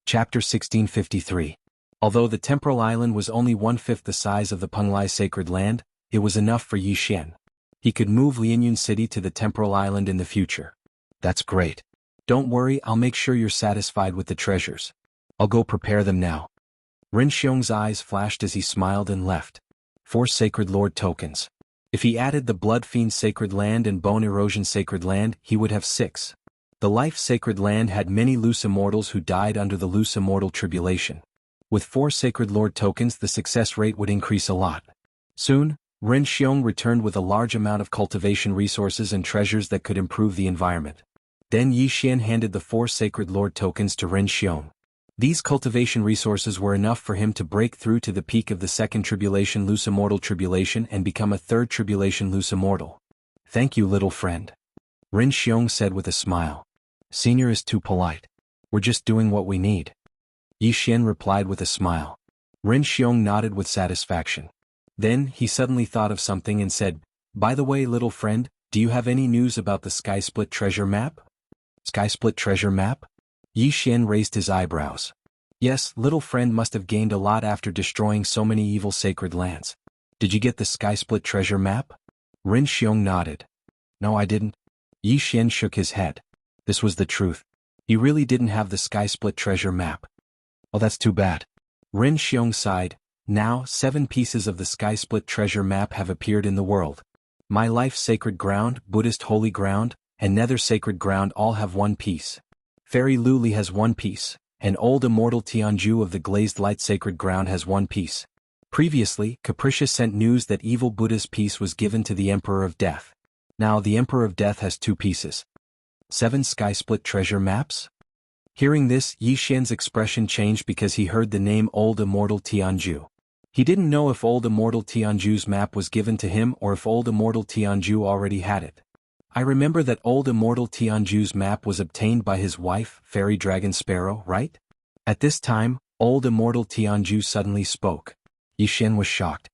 Chapter 1653. Although the temporal island was only 1/5 the size of the Penglai sacred land, it was enough for Yi Xian. He could move Lianyun City to the temporal island in the future. That's great. Don't worry, I'll make sure you're satisfied with the treasures. I'll go prepare them now. Ren Xiong's eyes flashed as he smiled and left. 4 Sacred Lord tokens. If he added the Blood Fiend Sacred Land and Bone Erosion Sacred Land, he would have 6. The Life Sacred Land had many loose immortals who died under the loose immortal tribulation. With 4 Sacred Lord tokens, the success rate would increase a lot. Soon, Ren Xiong returned with a large amount of cultivation resources and treasures that could improve the environment. Then Yi Xian handed the 4 Sacred Lord tokens to Ren Xiong. These cultivation resources were enough for him to break through to the peak of the 2nd Tribulation Loose Immortal Tribulation and become a 3rd Tribulation Loose Immortal. Thank you, little friend. Ren Xiong said with a smile. Senior is too polite. We're just doing what we need. Yi Xian replied with a smile. Ren Xiong nodded with satisfaction. Then, he suddenly thought of something and said, By the way, little friend, do you have any news about the Sky Split treasure map? Sky Split treasure map? Yi Xian raised his eyebrows. Yes, little friend must have gained a lot after destroying so many evil sacred lands. Did you get the Sky Split treasure map? Ren Xiong nodded. No, I didn't. Yi Xian shook his head. This was the truth. He really didn't have the Sky Split treasure map. Oh, that's too bad. Ren Xiong sighed. Now, 7 pieces of the Sky Split treasure map have appeared in the world. My Life Sacred Ground, Buddhist Holy Ground, and Nether Sacred Ground all have 1 piece. Fairy Luli has 1 piece, and Old Immortal Tianju of the Glazed Light Sacred Ground has 1 piece. Previously, Capricious sent news that Evil Buddha's piece was given to the Emperor of Death. Now the Emperor of Death has 2 pieces. 7 Sky Split treasure maps? Hearing this, Yi Xian's expression changed because he heard the name Old Immortal Tianju. He didn't know if Old Immortal Tianju's map was given to him or if Old Immortal Tianju already had it. I remember that Old Immortal Tianju's map was obtained by his wife, Fairy Dragon Sparrow, right? At this time, Old Immortal Tianju suddenly spoke. Yi Xian was shocked.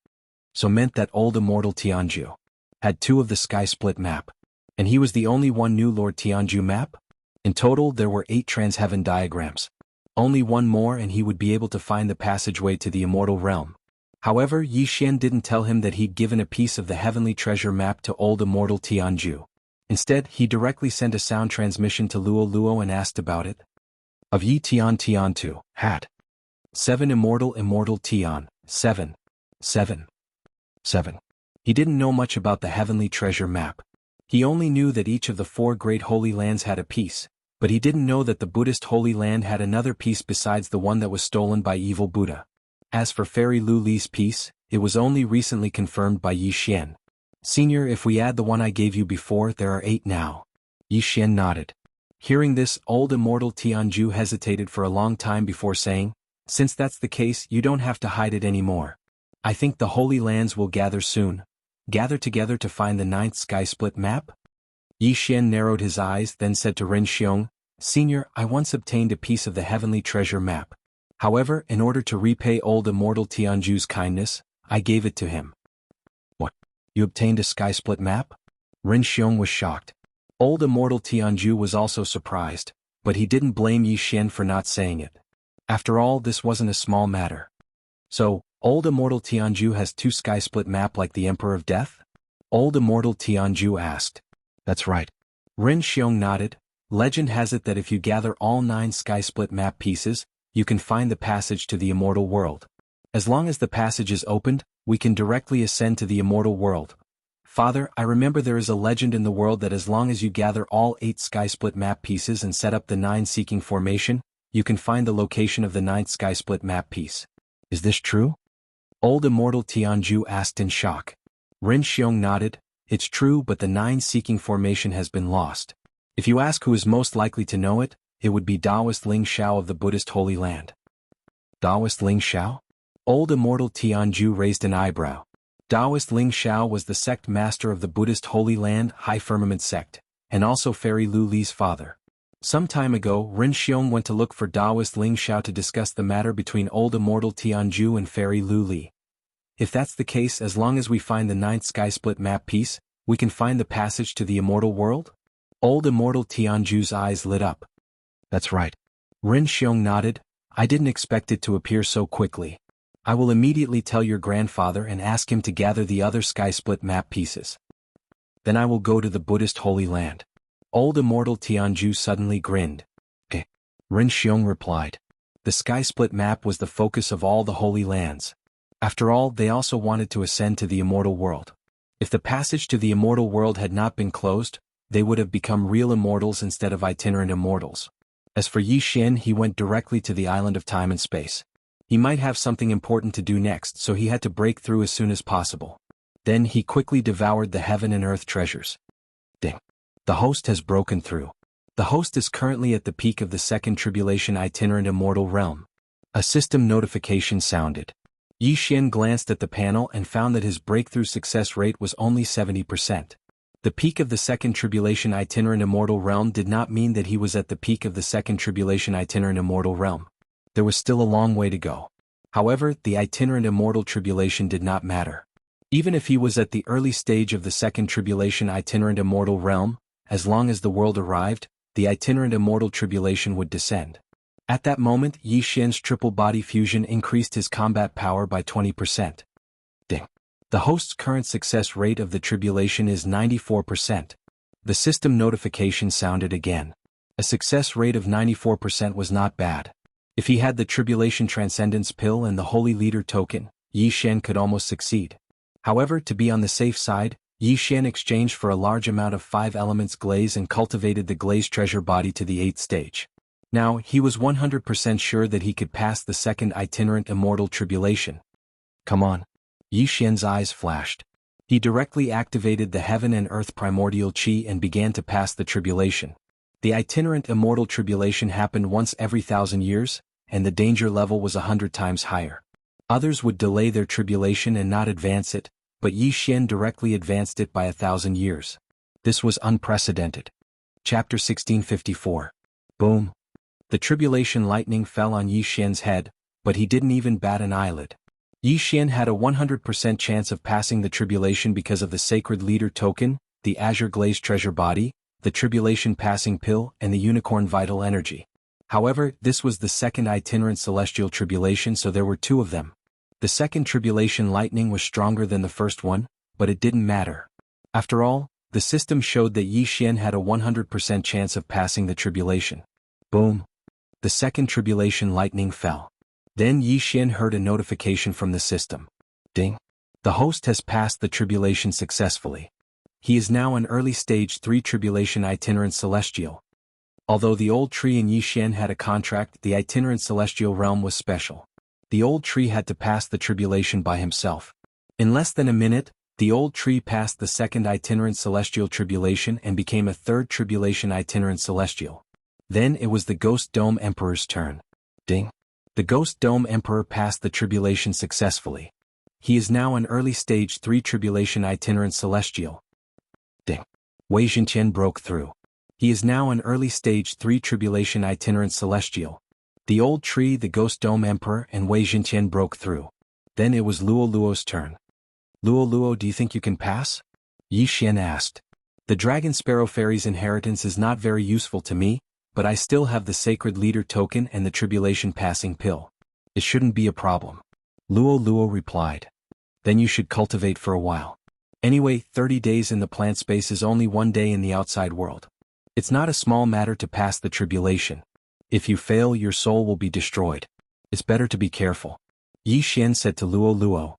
So meant that Old Immortal Tianju had 2 of the Sky Split map, and he was the only one new Lord Tianju map? In total, there were 8 Transheaven diagrams. Only 1 more and he would be able to find the passageway to the immortal realm. However, Yi Xian didn't tell him that he'd given a piece of the heavenly treasure map to Old Immortal Tianju. Instead, he directly sent a sound transmission to Luo Luo and asked about it. Of Yi Tian Tian 2, had 7 Immortal Tian, 7. He didn't know much about the heavenly treasure map. He only knew that each of the 4 great holy lands had a piece, but he didn't know that the Buddhist Holy Land had another piece besides the one that was stolen by Evil Buddha. As for Fairy Luli's piece, it was only recently confirmed by Yi Xian. Senior, if we add the one I gave you before, there are 8 now. Yi Xian nodded. Hearing this, Old Immortal Tianju hesitated for a long time before saying, Since that's the case, you don't have to hide it anymore. I think the Holy Lands will gather soon. Gather together to find the 9th Sky Split map? Yi Xian narrowed his eyes, then said to Ren Xiong, Senior, I once obtained a piece of the heavenly treasure map. However, in order to repay Old Immortal Tianju's kindness, I gave it to him. What? You obtained a Sky Split map? Ren Xiong was shocked. Old Immortal Tianju was also surprised, but he didn't blame Yi Xian for not saying it. After all, this wasn't a small matter. So, Old Immortal Tianju has 2 Sky Split map like the Emperor of Death? Old Immortal Tianju asked. That's right. Ren Xiong nodded. Legend has it that if you gather all 9 Sky Split map pieces, you can find the passage to the immortal world. As long as the passage is opened, we can directly ascend to the immortal world. Father, I remember there is a legend in the world that as long as you gather all 8 Sky Split map pieces and set up the 9 seeking formation, you can find the location of the 9th Sky Split map piece. Is this true? Old Immortal Tianju asked in shock. Ren Xiong nodded. It's true, but the 9 seeking formation has been lost. If you ask who is most likely to know it, it would be Taoist Ling Shao of the Buddhist Holy Land. Taoist Ling Shao? Old Immortal Tianju raised an eyebrow. Taoist Ling Shao was the sect master of the Buddhist Holy Land High Firmament sect, and also Fairy Lu Li's father. Some time ago, Ren Xiong went to look for Taoist Ling Shao to discuss the matter between Old Immortal Tianju and Fairy Lu Li. If that's the case, as long as we find the 9th Sky Split map piece, we can find the passage to the immortal world? Old Immortal Tianju's eyes lit up. That's right. Ren Xiong nodded. I didn't expect it to appear so quickly. I will immediately tell your grandfather and ask him to gather the other sky-split map pieces. Then I will go to the Buddhist Holy Land. Old Immortal Tianju suddenly grinned. Ren Xiong replied. The sky-split map was the focus of all the Holy Lands. After all, they also wanted to ascend to the immortal world. If the passage to the immortal world had not been closed, they would have become real immortals instead of itinerant immortals. As for Yi Xian, he went directly to the island of time and space. He might have something important to do next, so he had to break through as soon as possible. Then he quickly devoured the heaven and earth treasures. Ding. The host has broken through. The host is currently at the peak of the second tribulation itinerant immortal realm. A system notification sounded. Yi Xian glanced at the panel and found that his breakthrough success rate was only 70%. The peak of the second tribulation itinerant immortal realm did not mean that he was at the peak of the second tribulation itinerant immortal realm. There was still a long way to go. However, the itinerant immortal tribulation did not matter. Even if he was at the early stage of the second tribulation itinerant immortal realm, as long as the world arrived, the itinerant immortal tribulation would descend. At that moment, Yi Xian's triple body fusion increased his combat power by 20%. Ding. The host's current success rate of the tribulation is 94%. The system notification sounded again. A success rate of 94% was not bad. If he had the Tribulation Transcendence Pill and the Holy Leader token, Yi Xian could almost succeed. However, to be on the safe side, Yi Xian exchanged for a large amount of 5 elements glaze and cultivated the glaze treasure body to the 8th stage. Now, he was 100% sure that he could pass the second itinerant immortal tribulation. Come on. Yi Xian's eyes flashed. He directly activated the heaven and earth primordial chi and began to pass the tribulation. The itinerant immortal tribulation happened once every 1,000 years, and the danger level was 100 times higher. Others would delay their tribulation and not advance it, but Yi Xian directly advanced it by 1,000 years. This was unprecedented. Chapter 1654. Boom. The tribulation lightning fell on Yi Xian's head, but he didn't even bat an eyelid. Yi Xian had a 100% chance of passing the tribulation because of the Sacred Leader token, the Azure Glaze Treasure Body, the Tribulation Passing Pill, and the Unicorn Vital Energy. However, this was the second itinerant celestial tribulation, so there were 2 of them. The second tribulation lightning was stronger than the first one, but it didn't matter. After all, the system showed that Yi Xian had a 100% chance of passing the tribulation. Boom. The second tribulation lightning fell. Then Yi Xian heard a notification from the system. Ding. The host has passed the tribulation successfully. He is now an early stage 3 tribulation itinerant celestial. Although the old tree and Yi Xian had a contract, the itinerant celestial realm was special. The old tree had to pass the tribulation by himself. In less than a minute, the old tree passed the second itinerant celestial tribulation and became a third tribulation itinerant celestial. Then it was the Ghost Dome Emperor's turn. Ding. The Ghost Dome Emperor passed the tribulation successfully. He is now an early stage 3 tribulation itinerant celestial. Ding. Wei Zhenqian broke through. He is now an early stage 3 tribulation itinerant celestial. The old tree, the Ghost Dome Emperor, and Wei Zhenqian broke through. Then it was Luo Luo's turn. Luo Luo, do you think you can pass? Yi Xian asked. The Dragon Sparrow Fairy's inheritance is not very useful to me, but I still have the Sacred Leader token and the Tribulation Passing Pill. It shouldn't be a problem. Luo Luo replied. Then you should cultivate for a while. Anyway, 30 days in the plant space is only 1 day in the outside world. It's not a small matter to pass the tribulation. If you fail, your soul will be destroyed. It's better to be careful. Yi Xian said to Luo Luo.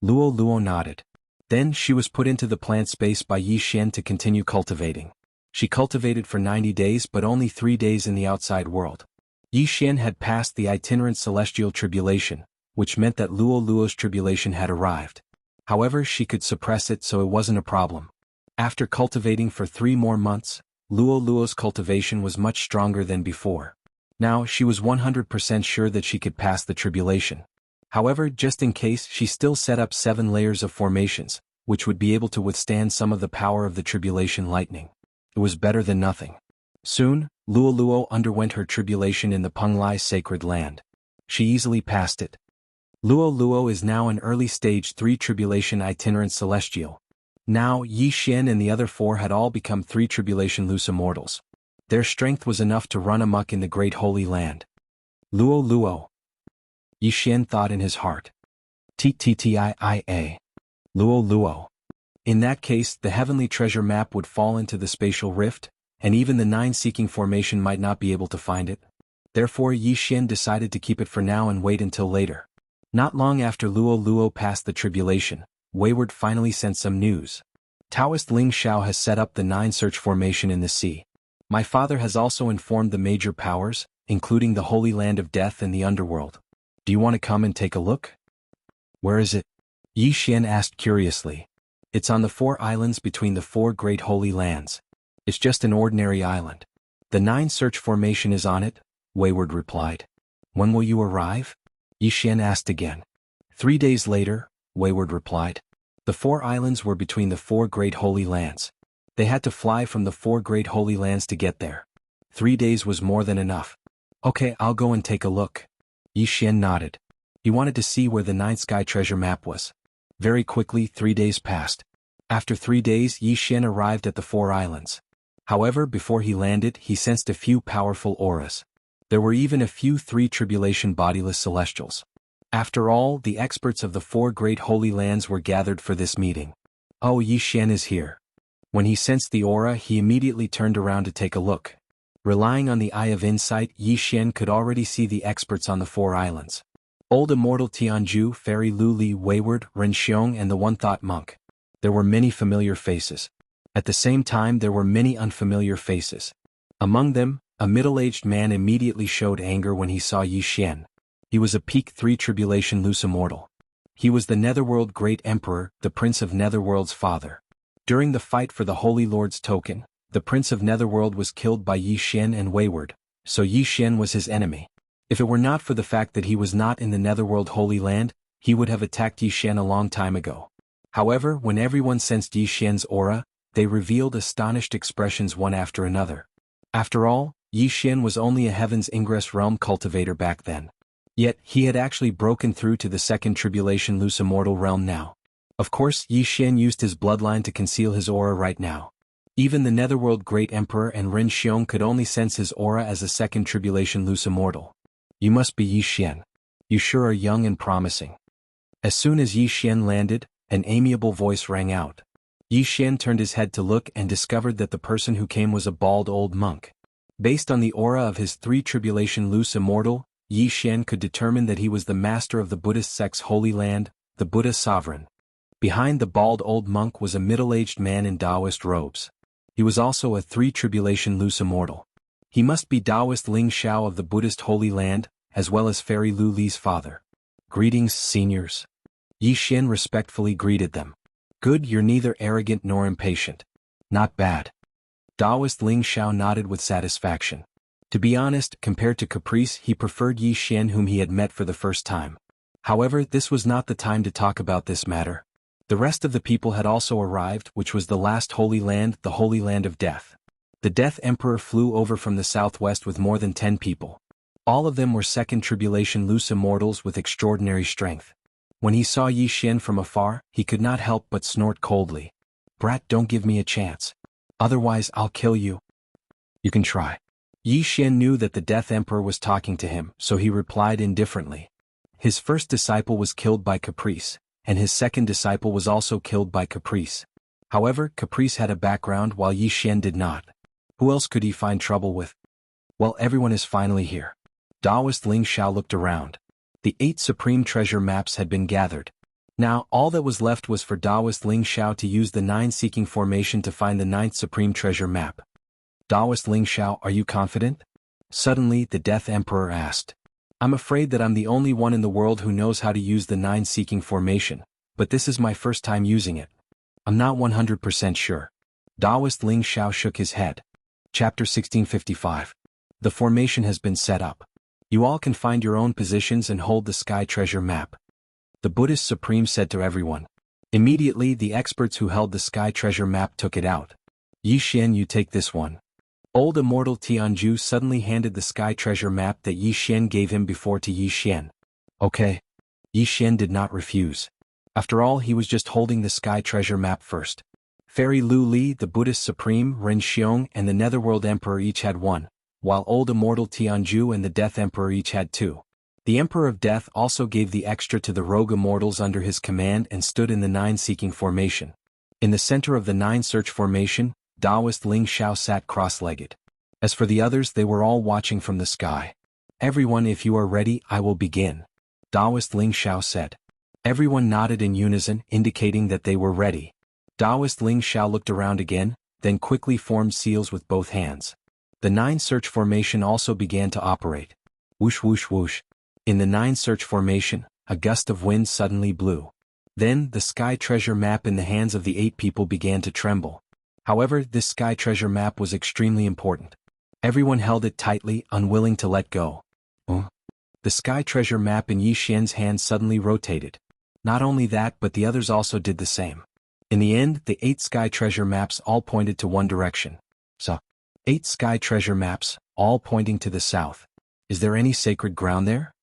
Luo Luo nodded. Then she was put into the plant space by Yi Xian to continue cultivating. She cultivated for 90 days but only 3 days in the outside world. Yi Xian had passed the itinerant celestial tribulation, which meant that Luo Luo's tribulation had arrived. However, she could suppress it, so it wasn't a problem. After cultivating for 3 more months, Luo Luo's cultivation was much stronger than before. Now she was 100% sure that she could pass the tribulation. However, just in case, she still set up 7 layers of formations, which would be able to withstand some of the power of the tribulation lightning. It was better than nothing. Soon, Luo Luo underwent her tribulation in the Penglai sacred land. She easily passed it. Luo Luo is now an early stage 3 tribulation itinerant celestial. Now Yi Xian and the other 4 had all become 3 tribulation loose immortals. Their strength was enough to run amok in the great holy land. Luo Luo. Yi Xian thought in his heart. Ttia. Luo Luo. In that case, the heavenly treasure map would fall into the spatial rift, and even the nine-seeking formation might not be able to find it. Therefore Yi Xian decided to keep it for now and wait until later. Not long after Luo Luo passed the tribulation, Wayward finally sent some news. Taoist Ling Xiao has set up the 9-search formation in the sea. My father has also informed the major powers, including the Holy Land of Death and the Underworld. Do you want to come and take a look? Where is it? Yi Xian asked curiously. It's on the 4 islands between the 4 great holy lands. It's just an ordinary island. The 9-search formation is on it, Wayward replied. When will you arrive? Yi Xian asked again. 3 days later, Wayward replied. The 4 islands were between the 4 great holy lands. They had to fly from the 4 great holy lands to get there. 3 days was more than enough. Okay, I'll go and take a look. Yi Xian nodded. He wanted to see where the 9th sky treasure map was. Very quickly 3 days passed. After 3 days Yi Xian arrived at the 4 islands. However, before he landed he sensed a few powerful auras. There were even a few 3 tribulation bodiless celestials. After all, the experts of the 4 great holy lands were gathered for this meeting. Oh, Yi Xian is here. When he sensed the aura he immediately turned around to take a look. Relying on the eye of insight, Yi Xian could already see the experts on the 4 islands. Old Immortal Tianju, Fairy Lu Li, Wayward, Ren Xiong and the One-Thought Monk. There were many familiar faces. At the same time there were many unfamiliar faces. Among them, a middle-aged man immediately showed anger when he saw Yi Xian. He was a peak 3 tribulation loose immortal. He was the Netherworld Great Emperor, the Prince of Netherworld's father. During the fight for the Holy Lord's token, the Prince of Netherworld was killed by Yi Xian and Wayward, so Yi Xian was his enemy. If it were not for the fact that he was not in the Netherworld Holy Land, he would have attacked Yi Xian a long time ago. However, when everyone sensed Yi Xian's aura, they revealed astonished expressions one after another. After all, Yi Xian was only a Heaven's Ingress realm cultivator back then. Yet, he had actually broken through to the 2nd tribulation loose immortal realm now. Of course, Yi Xian used his bloodline to conceal his aura right now. Even the Netherworld Great Emperor and Ren Xiong could only sense his aura as a 2nd tribulation loose immortal. You must be Yi Xian. You sure are young and promising. As soon as Yi Xian landed, an amiable voice rang out. Yi Xian turned his head to look and discovered that the person who came was a bald old monk. Based on the aura of his 3 tribulation loose immortal, Yi Xian could determine that he was the master of the Buddhist sect's holy land, the Buddha sovereign. Behind the bald old monk was a middle-aged man in Taoist robes. He was also a 3 tribulation loose immortal. He must be Taoist Ling Xiao of the Buddhist Holy Land, as well as Fairy Lu Li's father. Greetings, seniors. Yi Xian respectfully greeted them. Good, you're neither arrogant nor impatient. Not bad. Taoist Ling Xiao nodded with satisfaction. To be honest, compared to Caprice he preferred Yi Xian whom he had met for the first time. However, this was not the time to talk about this matter. The rest of the people had also arrived, which was the last Holy Land, the Holy Land of Death. The Death Emperor flew over from the southwest with more than 10 people. All of them were 2nd tribulation loose immortals with extraordinary strength. When he saw Yi Xian from afar, he could not help but snort coldly. Brat, don't give me a chance. Otherwise I'll kill you. You can try. Yi Xian knew that the Death Emperor was talking to him, so he replied indifferently. His first disciple was killed by Caprice, and his second disciple was also killed by Caprice. However, Caprice had a background while Yi Xian did not. Who else could he find trouble with? Well, everyone is finally here. Taoist Ling Xiao looked around. The 8 supreme treasure maps had been gathered. Now, all that was left was for Taoist Ling Xiao to use the 9-seeking formation to find the 9th supreme treasure map. Taoist Ling Xiao, are you confident? Suddenly, the Death Emperor asked. I'm afraid that I'm the only one in the world who knows how to use the 9-seeking formation, but this is my first time using it. I'm not 100% sure. Taoist Ling Xiao shook his head. Chapter 1655. The formation has been set up. You all can find your own positions and hold the sky treasure map. The Buddhist Supreme said to everyone. Immediately the experts who held the sky treasure map took it out. Yi Xian, you take this one. Old Immortal Tianju suddenly handed the sky treasure map that Yi Xian gave him before to Yi Xian. Okay. Yi Xian did not refuse. After all, he was just holding the sky treasure map first. Fairy Lu Li, the Buddhist Supreme, Ren Xiong, and the Netherworld Emperor each had one, while old immortal Tianju and the Death Emperor each had 2. The Emperor of Death also gave the extra to the rogue immortals under his command and stood in the 9 seeking formation. In the center of the 9 search formation, Taoist Ling Xiao sat cross-legged. As for the others, they were all watching from the sky. Everyone, if you are ready, I will begin. Taoist Ling Xiao said. Everyone nodded in unison, indicating that they were ready. Taoist Ling Xiao looked around again, then quickly formed seals with both hands. The 9 search formation also began to operate. Whoosh whoosh whoosh. In the 9 search formation, a gust of wind suddenly blew. Then, the sky treasure map in the hands of the 8 people began to tremble. However, this sky treasure map was extremely important. Everyone held it tightly, unwilling to let go. The sky treasure map in Yi Xian's hand suddenly rotated. Not only that, but the others also did the same. In the end, the 8 sky treasure maps all pointed to one direction. So, 8 sky treasure maps, all pointing to the south. Is there any sacred ground there?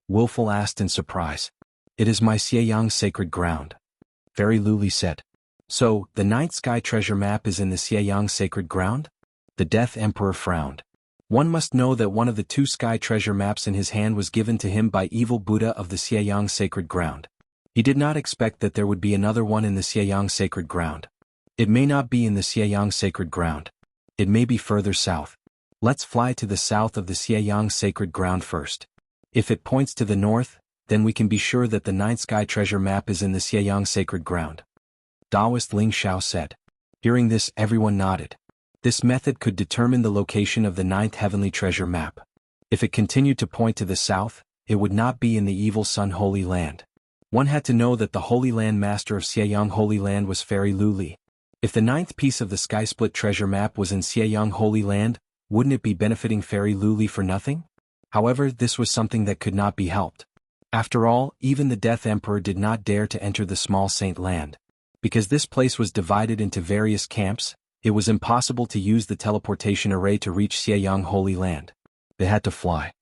Wilful asked in surprise. It is my Xieyang sacred ground. Fairy Luli said. So, the 9th sky treasure map is in the Xieyang sacred ground? The Death Emperor frowned. One must know that one of the 2 sky treasure maps in his hand was given to him by evil Buddha of the Xieyang sacred ground. He did not expect that there would be another one in the Xieyang sacred ground. It may not be in the Xieyang sacred ground. It may be further south. Let's fly to the south of the Xieyang sacred ground first. If it points to the north, then we can be sure that the 9th sky treasure map is in the Xieyang sacred ground. Taoist Ling Xiao said. Hearing this, everyone nodded. This method could determine the location of the 9th heavenly treasure map. If it continued to point to the south, it would not be in the evil Sun Holy Land. One had to know that the Holy Land master of Xieyang Holy Land was Fairy Luli. If the 9th piece of the Sky Split treasure map was in Xieyang Holy Land, wouldn't it be benefiting Fairy Luli for nothing? However, this was something that could not be helped. After all, even the Death Emperor did not dare to enter the small Saint Land. Because this place was divided into various camps, it was impossible to use the teleportation array to reach Xieyang Holy Land. They had to fly.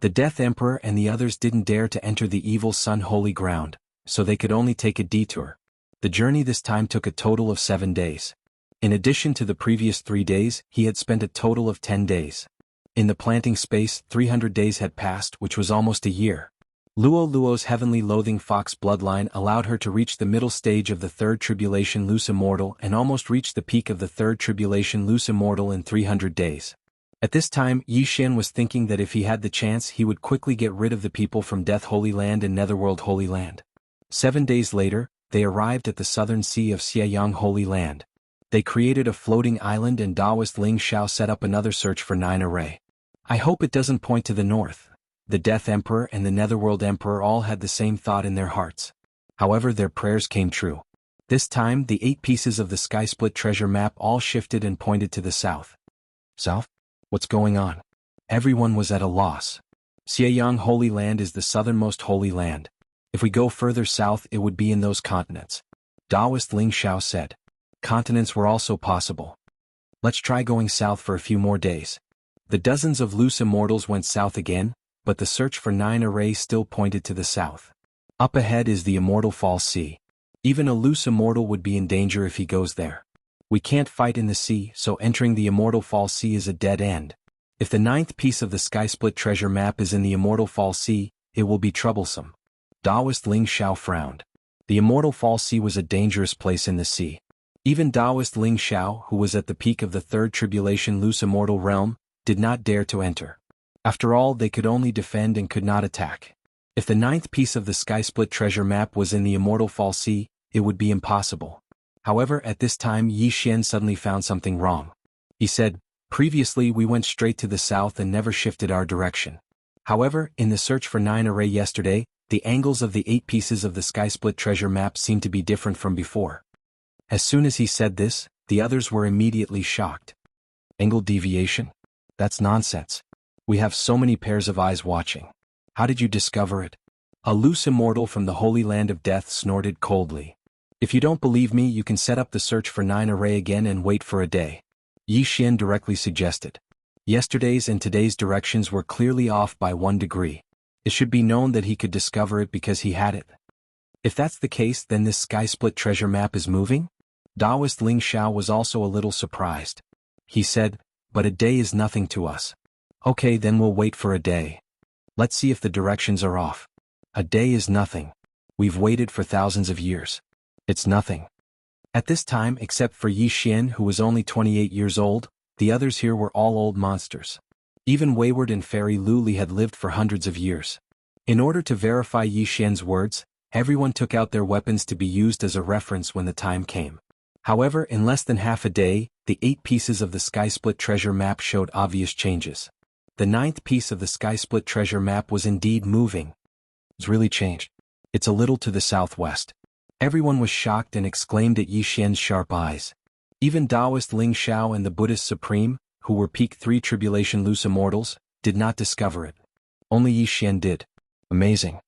The Death Emperor and the others didn't dare to enter the evil Sun Holy Ground, so they could only take a detour. The journey this time took a total of 7 days. In addition to the previous 3 days, he had spent a total of 10 days. In the planting space, 300 days had passed, which was almost a year. Luo Luo's heavenly loathing fox bloodline allowed her to reach the middle stage of the 3rd tribulation loose immortal and almost reach the peak of the 3rd tribulation loose immortal in 300 days. At this time, Yi Xian was thinking that if he had the chance he would quickly get rid of the people from Death Holy Land and Netherworld Holy Land. 7 days later, they arrived at the southern sea of Xieyang Holy Land. They created a floating island and Taoist Ling Xiao set up another search for 9 array. I hope it doesn't point to the north. The Death Emperor and the Netherworld Emperor all had the same thought in their hearts. However, their prayers came true. This time, the 8 pieces of the Sky Split treasure map all shifted and pointed to the south. South? What's going on? Everyone was at a loss. Xieyang Holy Land is the southernmost holy land. If we go further south, it would be in those continents. Taoist Ling Xiao said. Continents were also possible. Let's try going south for a few more days. The dozens of loose immortals went south again, but the search for 9 array still pointed to the south. Up ahead is the Immortal Falls Sea. Even a loose immortal would be in danger if he goes there. We can't fight in the sea, so entering the Immortal Falls Sea is a dead end. If the 9th piece of the Sky Split treasure map is in the Immortal Falls Sea, it will be troublesome. Taoist Ling Xiao frowned. The Immortal Falls Sea was a dangerous place in the sea. Even Taoist Ling Xiao, who was at the peak of the 3rd tribulation loose immortal realm, did not dare to enter. After all, they could only defend and could not attack. If the 9th piece of the Sky Split treasure map was in the Immortal Falls Sea, it would be impossible. However, at this time Yi Xian suddenly found something wrong. He said, previously we went straight to the south and never shifted our direction. However, in the search for 9 array yesterday, the angles of the 8 pieces of the Sky Split treasure map seemed to be different from before. As soon as he said this, the others were immediately shocked. Angle deviation? That's nonsense. We have so many pairs of eyes watching. How did you discover it? A loose immortal from the Holy Land of Death snorted coldly. If you don't believe me, you can set up the search for 9 array again and wait for a day. Yi Xian directly suggested. Yesterday's and today's directions were clearly off by 1 degree. It should be known that he could discover it because he had it. If that's the case, then this Sky Split treasure map is moving? Taoist Ling Xiao was also a little surprised. He said, but a day is nothing to us. Okay, then we'll wait for a day. Let's see if the directions are off. A day is nothing. We've waited for thousands of years. It's nothing. At this time, except for Yi Xian, who was only 28 years old, the others here were all old monsters. Even Wayward and Fairy Luli had lived for hundreds of years. In order to verify Yi Xian's words, everyone took out their weapons to be used as a reference when the time came. However, in less than half a day, the 8 pieces of the Sky Split treasure map showed obvious changes. The 9th piece of the Sky Split treasure map was indeed moving. It's really changed. It's a little to the southwest. Everyone was shocked and exclaimed at Yi Xian's sharp eyes. Even Taoist Ling Xiao and the Buddhist Supreme, who were peak 3 Tribulation Loose Immortals, did not discover it. Only Yi Xian did. Amazing.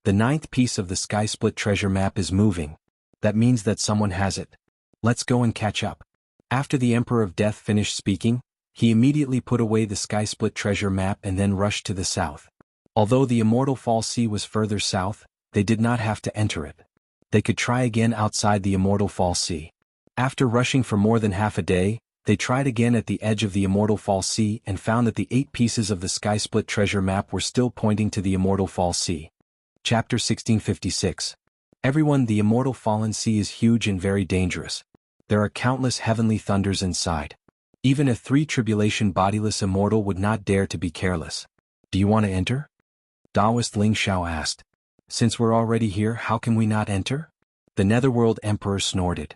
The 9th piece of the Sky Split treasure map is moving. That means that someone has it. Let's go and catch up. After the Emperor of Death finished speaking, he immediately put away the Sky Split treasure map and then rushed to the south. Although the Immortal Fall Sea was further south, they did not have to enter it. They could try again outside the Immortal Fall Sea. After rushing for more than half a day, they tried again at the edge of the Immortal Fall Sea and found that the 8 pieces of the Sky Split treasure map were still pointing to the Immortal Fall Sea. Chapter 1656. Everyone, the Immortal Fallen Sea is huge and very dangerous. There are countless heavenly thunders inside. Even a 3 Tribulation bodiless immortal would not dare to be careless. Do you want to enter? Taoist Ling Xiao asked. Since we're already here, how can we not enter? The Netherworld Emperor snorted.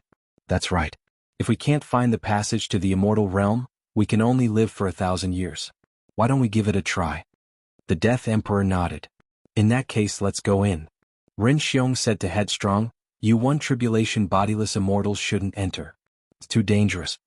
That's right. If we can't find the passage to the immortal realm, we can only live for 1,000 years. Why don't we give it a try? The Death Emperor nodded. In that case, let's go in. Ren Xiong said to Headstrong, you 1 Tribulation bodiless immortals shouldn't enter. It's too dangerous.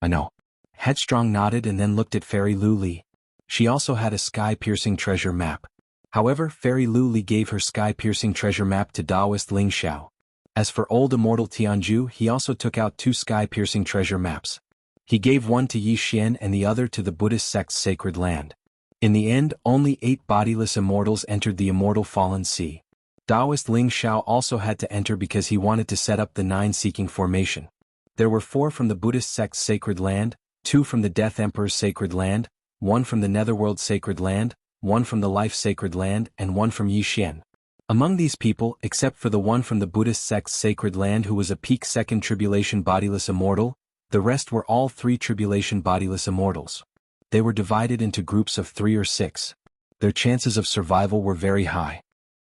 I know. Headstrong nodded and then looked at Fairy Luli. She also had a sky-piercing treasure map. However, Fairy Luli gave her sky-piercing treasure map to Taoist Ling Xiao. As for old immortal Tianju, he also took out 2 sky-piercing treasure maps. He gave one to Yi Xian and the other to the Buddhist sect's sacred land. In the end, only 8 bodiless immortals entered the Immortal Fallen Sea. Taoist Ling Xiao also had to enter because he wanted to set up the 9-seeking formation. There were 4 from the Buddhist sect's sacred land, 2 from the Death Emperor's sacred land, 1 from the Netherworld sacred land, 1 from the Life sacred land, and 1 from Yi Xian. Among these people, except for the one from the Buddhist sect's sacred land who was a peak 2nd Tribulation bodiless immortal, the rest were all 3 Tribulation bodiless immortals. They were divided into groups of 3 or 6. Their chances of survival were very high.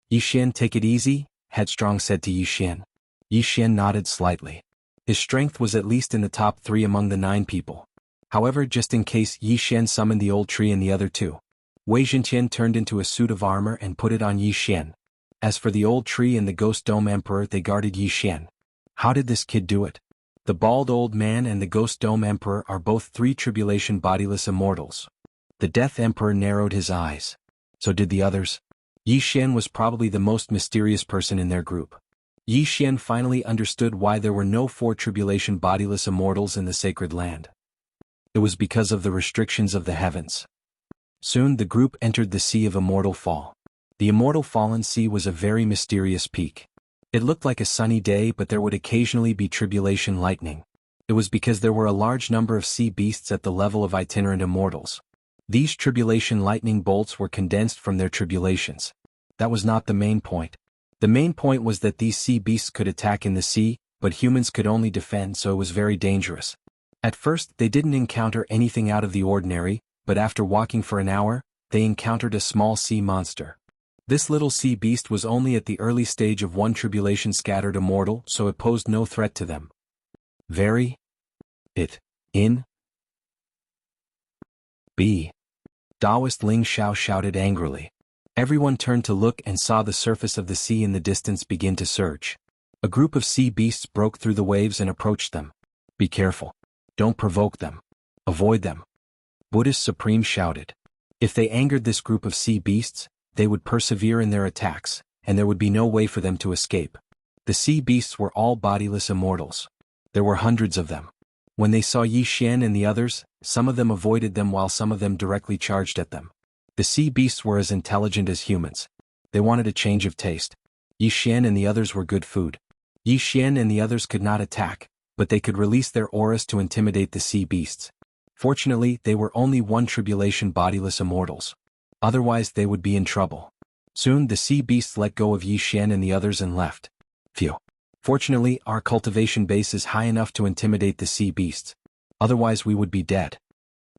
Yi Xian, take it easy, Headstrong said to Yi Xian. Yi Xian nodded slightly. His strength was at least in the top 3 among the 9 people. However, just in case, Yi Xian summoned the old tree and the other 2. Wei Zhenqian turned into a suit of armor and put it on Yi Xian. As for the old tree and the Ghost Dome Emperor, they guarded Yi Xian. How did this kid do it? The bald old man and the Ghost Dome Emperor are both 3 Tribulation bodiless immortals. The Death Emperor narrowed his eyes. So did the others. Yi Xian was probably the most mysterious person in their group. Yi Xian finally understood why there were no 4 Tribulation bodiless immortals in the sacred land. It was because of the restrictions of the heavens. Soon the group entered the Sea of Immortal Fall. The Immortal Fallen Sea was a very mysterious peak. It looked like a sunny day, but there would occasionally be tribulation lightning. It was because there were a large number of sea beasts at the level of itinerant immortals. These tribulation lightning bolts were condensed from their tribulations. That was not the main point. The main point was that these sea beasts could attack in the sea, but humans could only defend, so it was very dangerous. At first, they didn't encounter anything out of the ordinary, but after walking for an hour, they encountered a small sea monster. This little sea beast was only at the early stage of 1 Tribulation scattered immortal, so it posed no threat to them. Very. It. In. B. Taoist Ling Xiao shouted angrily. Everyone turned to look and saw the surface of the sea in the distance begin to surge. A group of sea beasts broke through the waves and approached them. Be careful. Don't provoke them. Avoid them. Buddhist Supreme shouted. If they angered this group of sea beasts, they would persevere in their attacks, and there would be no way for them to escape. The sea beasts were all bodiless immortals. There were hundreds of them. When they saw Yi Xian and the others, some of them avoided them while some of them directly charged at them. The sea beasts were as intelligent as humans. They wanted a change of taste. Yi Xian and the others were good food. Yi Xian and the others could not attack, but they could release their auras to intimidate the sea beasts. Fortunately, they were only one tribulation bodiless immortals. Otherwise they would be in trouble. Soon the sea beasts let go of Yi Xian and the others and left. Phew. Fortunately, our cultivation base is high enough to intimidate the sea beasts. Otherwise we would be dead.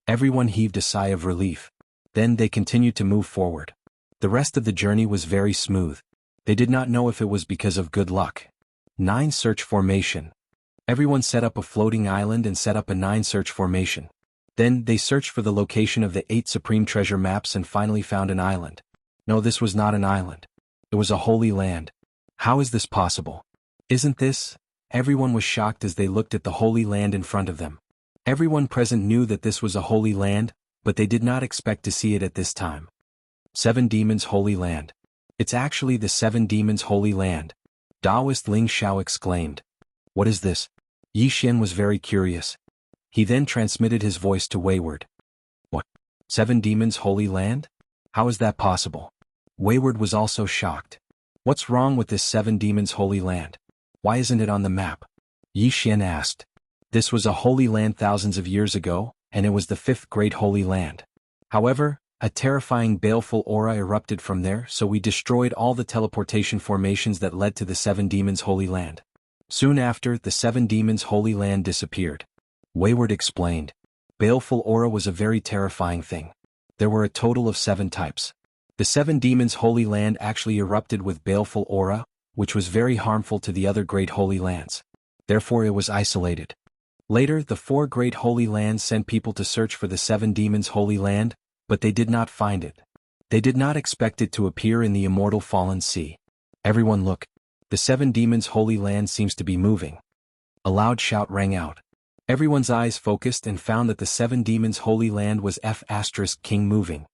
Everyone heaved a sigh of relief. Then they continued to move forward. The rest of the journey was very smooth. They did not know if it was because of good luck. 9 Search Formation. Everyone set up a floating island and set up a 9 search formation. Then they searched for the location of the 8 supreme treasure maps and finally found an island. No, this was not an island. It was a holy land. How is this possible? Isn't this? Everyone was shocked as they looked at the holy land in front of them. Everyone present knew that this was a holy land, but they did not expect to see it at this time. 7 Demons Holy Land. It's actually the 7 Demons Holy Land. Taoist Ling Xiao exclaimed. What is this? Yi Xian was very curious. He then transmitted his voice to Wayward. What? 7 Demons Holy Land? How is that possible? Wayward was also shocked. What's wrong with this 7 Demons Holy Land? Why isn't it on the map? Yi Xian asked. This was a holy land thousands of years ago, and it was the 5th great holy land. However, a terrifying baleful aura erupted from there, so we destroyed all the teleportation formations that led to the 7 Demons Holy Land. Soon after, the 7 Demons Holy Land disappeared. Wayward explained. Baleful aura was a very terrifying thing. There were a total of 7 types. The 7 Demons Holy Land actually erupted with baleful aura, which was very harmful to the other great holy lands. Therefore it was isolated. Later, the 4 great holy lands sent people to search for the 7 Demons Holy Land, but they did not find it. They did not expect it to appear in the immortal fallen sea. Everyone look. The 7 Demons Holy Land seems to be moving. A loud shout rang out. Everyone's eyes focused and found that the 7 Demons Holy Land was F*King moving.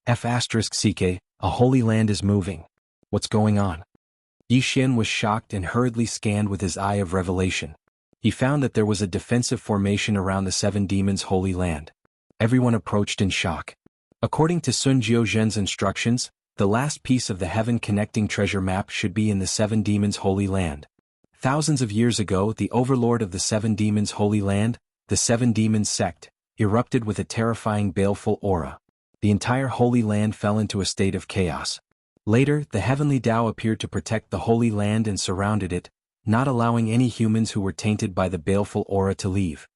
F*CK, a holy land is moving. What's going on? Yi Xian was shocked and hurriedly scanned with his eye of revelation. He found that there was a defensive formation around the 7 Demons Holy Land. Everyone approached in shock. According to Sun Jiuzhen's instructions, the last piece of the heaven-connecting treasure map should be in the 7 Demons Holy Land. Thousands of years ago, the overlord of the 7 Demons Holy Land, the 7 Demons sect, erupted with a terrifying baleful aura. The entire Holy Land fell into a state of chaos. Later, the heavenly Tao appeared to protect the Holy Land and surrounded it, not allowing any humans who were tainted by the baleful aura to leave.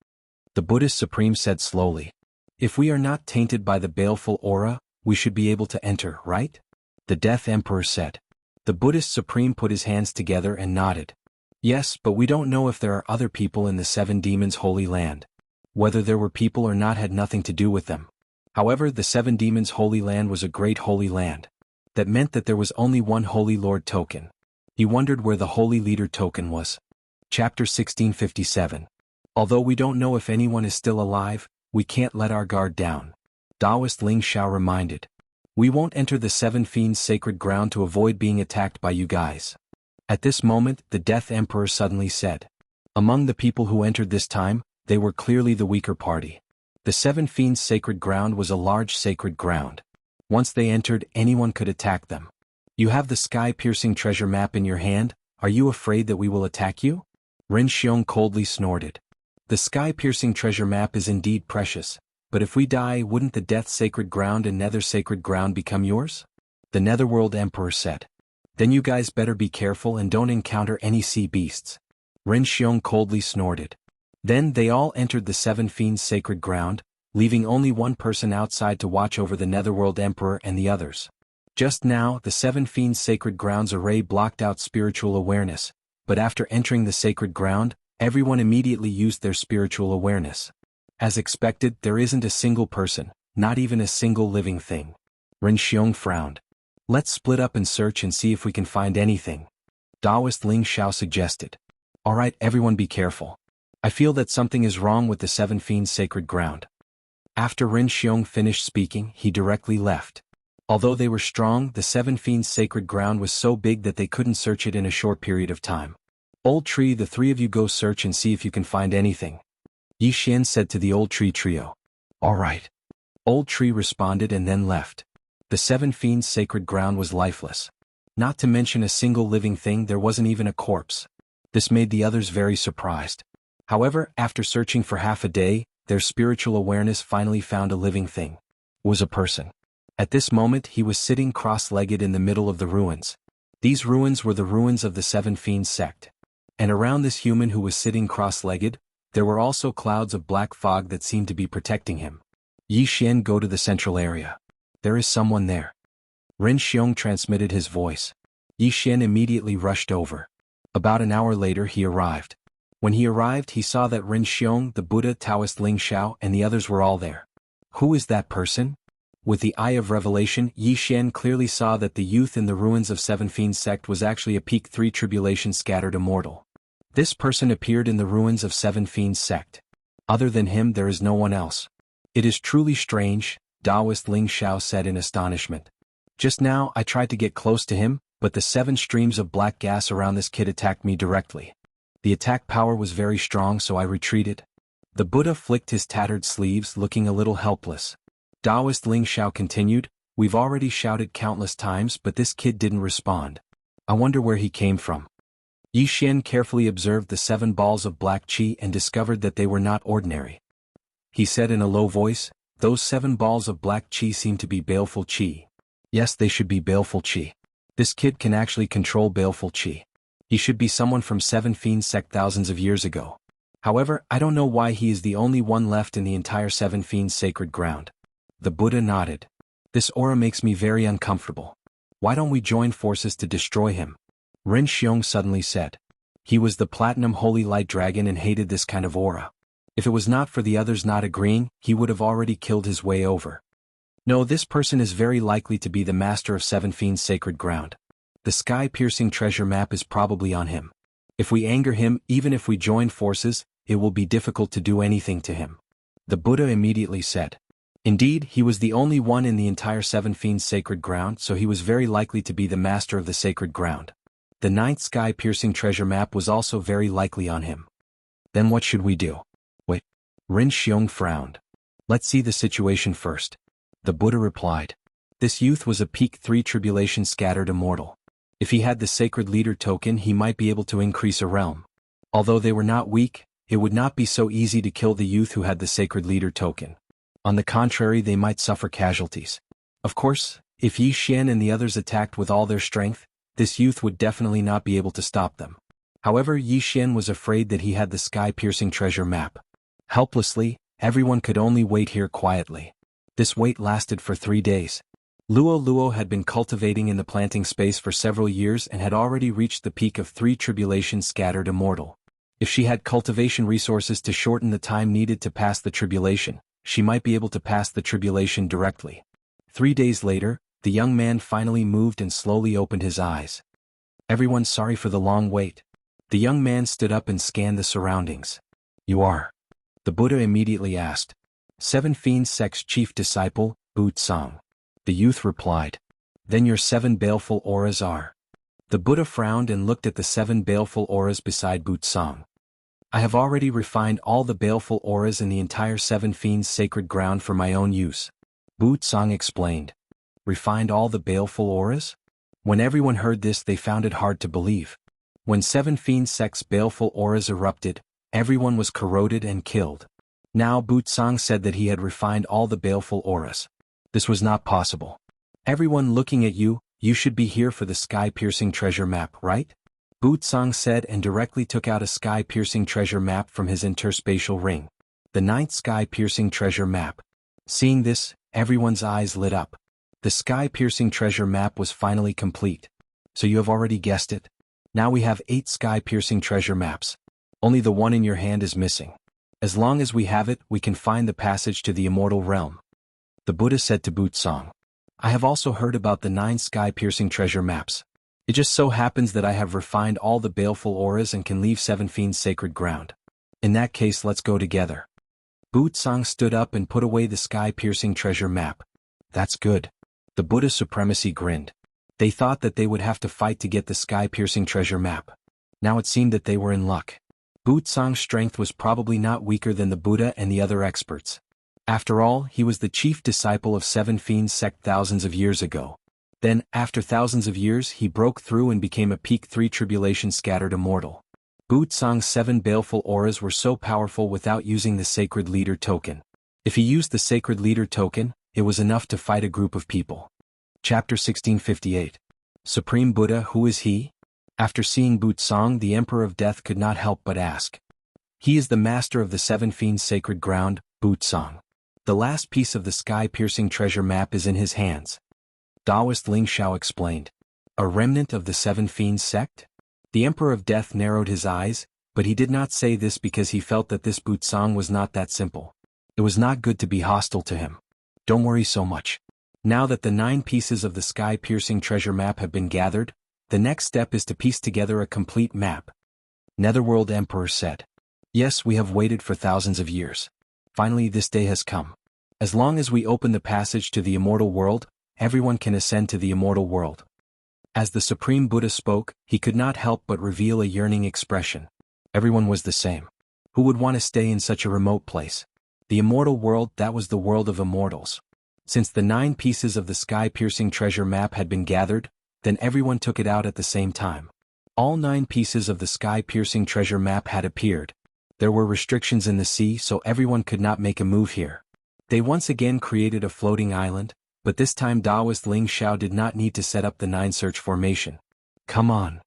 The Buddhist Supreme said slowly. If we are not tainted by the baleful aura, we should be able to enter, right? The Death Emperor said. The Buddhist Supreme put his hands together and nodded. Yes, but we don't know if there are other people in the 7 Demons Holy Land. Whether there were people or not had nothing to do with them. However, the 7 Demons Holy Land was a great holy land. That meant that there was only one Holy Lord token. He wondered where the Holy Leader token was. Chapter 1657. Although we don't know if anyone is still alive, we can't let our guard down. Taoist Ling Xiao reminded. We won't enter the 7 Fiends' sacred ground to avoid being attacked by you guys. At this moment, the Death Emperor suddenly said. Among the people who entered this time, they were clearly the weaker party. The 7 Fiends' sacred ground was a large sacred ground. Once they entered, anyone could attack them. You have the sky-piercing treasure map in your hand, are you afraid that we will attack you? Ren Xiong coldly snorted. The sky-piercing treasure map is indeed precious, but if we die, wouldn't the Death Sacred Ground and Nether Sacred Ground become yours? The Netherworld Emperor said. Then you guys better be careful and don't encounter any sea beasts. Ren Xiong coldly snorted. Then they all entered the 7 Fiends' sacred ground, leaving only one person outside to watch over the Netherworld Emperor and the others. Just now, the 7 Fiends' sacred ground's array blocked out spiritual awareness, but after entering the sacred ground, everyone immediately used their spiritual awareness. As expected, there isn't a single person, not even a single living thing. Ren Xiong frowned. Let's split up and search and see if we can find anything. Taoist Ling Xiao suggested. Alright, everyone be careful. I feel that something is wrong with the 7 Fiends' sacred ground. After Ren Xiong finished speaking, he directly left. Although they were strong, the 7 Fiends' sacred ground was so big that they couldn't search it in a short period of time. Old Tree, the 3 of you go search and see if you can find anything. Yi Xian said to the Old Tree trio. Alright. Old Tree responded and then left. The 7 Fiends' sacred ground was lifeless. Not to mention a single living thing, there wasn't even a corpse. This made the others very surprised. However, after searching for half a day, their spiritual awareness finally found a living thing. It was a person. At this moment he was sitting cross-legged in the middle of the ruins. These ruins were the ruins of the Seven Fiends sect. And around this human who was sitting cross-legged, there were also clouds of black fog that seemed to be protecting him. Yi Xian, go to the central area. There is someone there. Ren Xiong transmitted his voice. Yi Xian immediately rushed over. About an hour later he arrived. When he arrived he saw that Ren Xiong, the Buddha, Taoist Ling Xiao and the others were all there. Who is that person? With the eye of revelation, Yi Xian clearly saw that the youth in the ruins of Seven Fiends sect was actually a peak 3 tribulation scattered immortal. This person appeared in the ruins of Seven Fiends sect. Other than him there is no one else. It is truly strange, Taoist Ling Xiao said in astonishment. Just now I tried to get close to him, but the 7 streams of black gas around this kid attacked me directly. The attack power was very strong, so I retreated. The Buddha flicked his tattered sleeves, looking a little helpless. Taoist Ling Xiao continued, we've already shouted countless times but this kid didn't respond. I wonder where he came from. Yi Xian carefully observed the 7 balls of black qi and discovered that they were not ordinary. He said in a low voice, those 7 balls of black qi seem to be baleful qi. Yes, they should be baleful qi. This kid can actually control baleful qi. He should be someone from Seven Fiends sect thousands of years ago. However, I don't know why he is the only one left in the entire Seven Fiends sacred ground. The Buddha nodded. This aura makes me very uncomfortable. Why don't we join forces to destroy him? Ren Xiong suddenly said. He was the Platinum Holy Light Dragon and hated this kind of aura. If it was not for the others not agreeing, he would have already killed his way over. No, this person is very likely to be the master of Seven Fiends sacred ground. The sky-piercing treasure map is probably on him. If we anger him, even if we join forces, it will be difficult to do anything to him. The Buddha immediately said. Indeed, he was the only one in the entire Seven Fiends sacred ground, so he was very likely to be the master of the sacred ground. The 9th sky-piercing treasure map was also very likely on him. Then what should we do? Wait. Ren Xiong frowned. Let's see the situation first. The Buddha replied. This youth was a peak 3 tribulation scattered immortal. If he had the sacred leader token he might be able to increase a realm. Although they were not weak, it would not be so easy to kill the youth who had the sacred leader token. On the contrary, they might suffer casualties. Of course, if Yi Xian and the others attacked with all their strength, this youth would definitely not be able to stop them. However, Yi Xian was afraid that he had the sky-piercing treasure map. Helplessly, everyone could only wait here quietly. This wait lasted for 3 days. Luo had been cultivating in the planting space for several years and had already reached the peak of 3 tribulation scattered immortal. If she had cultivation resources to shorten the time needed to pass the tribulation, she might be able to pass the tribulation directly. 3 days later, the young man finally moved and slowly opened his eyes. Everyone's sorry for the long wait. The young man stood up and scanned the surroundings. You are? The Buddha immediately asked. Seven Fiends sect's chief disciple, Bu Tsang. The youth replied. Then your 7 baleful auras are. The Buddha frowned and looked at the 7 baleful auras beside Bu Tsang. I have already refined all the baleful auras in the entire Seven Fiends sacred ground for my own use. Bu Tsang explained. Refined all the baleful auras? When everyone heard this they found it hard to believe. When Seven Fiends sect's baleful auras erupted, everyone was corroded and killed. Now Bu Tsang said that he had refined all the baleful auras. This was not possible. Everyone looking at you, you should be here for the sky-piercing treasure map, right? Bu Tsang said and directly took out a sky-piercing treasure map from his interspatial ring. The 9th sky-piercing treasure map. Seeing this, everyone's eyes lit up. The sky-piercing treasure map was finally complete. So you have already guessed it. Now we have 8 sky-piercing treasure maps. Only the one in your hand is missing. As long as we have it, we can find the passage to the immortal realm. The Buddha said to Bu Tsang. I have also heard about the 9 sky-piercing treasure maps. It just so happens that I have refined all the baleful auras and can leave Seven Fiends sacred ground. In that case, let's go together. Bu Tsang stood up and put away the sky-piercing treasure map. That's good. The Buddha's supremacy grinned. They thought that they would have to fight to get the sky-piercing treasure map. Now it seemed that they were in luck. Bu Tsang's strength was probably not weaker than the Buddha and the other experts. After all, he was the chief disciple of Seven Fiends sect thousands of years ago. Then, after thousands of years, he broke through and became a peak 3 tribulation scattered immortal. Butsang's 7 baleful auras were so powerful without using the sacred leader token. If he used the sacred leader token, it was enough to fight a group of people. Chapter 1658. Supreme Buddha, who is he? After seeing Butsang, the Emperor of Death could not help but ask. He is the master of the 7 fiends' sacred ground, Butsang. The last piece of the sky-piercing treasure map is in his hands. Taoist Ling Xiao explained. A remnant of the 7 fiends sect? The Emperor of Death narrowed his eyes, but he did not say this because he felt that this Butsang was not that simple. It was not good to be hostile to him. Don't worry so much. Now that the 9 pieces of the sky-piercing treasure map have been gathered, the next step is to piece together a complete map. Netherworld Emperor said. Yes, we have waited for thousands of years. Finally this day has come. As long as we open the passage to the immortal world, everyone can ascend to the immortal world. As the Supreme Buddha spoke, he could not help but reveal a yearning expression. Everyone was the same. Who would want to stay in such a remote place? The immortal world, that was the world of immortals. Since the 9 pieces of the sky-piercing treasure map had been gathered, then everyone took it out at the same time. All 9 pieces of the sky-piercing treasure map had appeared. There were restrictions in the sea, so everyone could not make a move here. They once again created a floating island, but this time Taoist Ling Xiao did not need to set up the 9 search formation. Come on.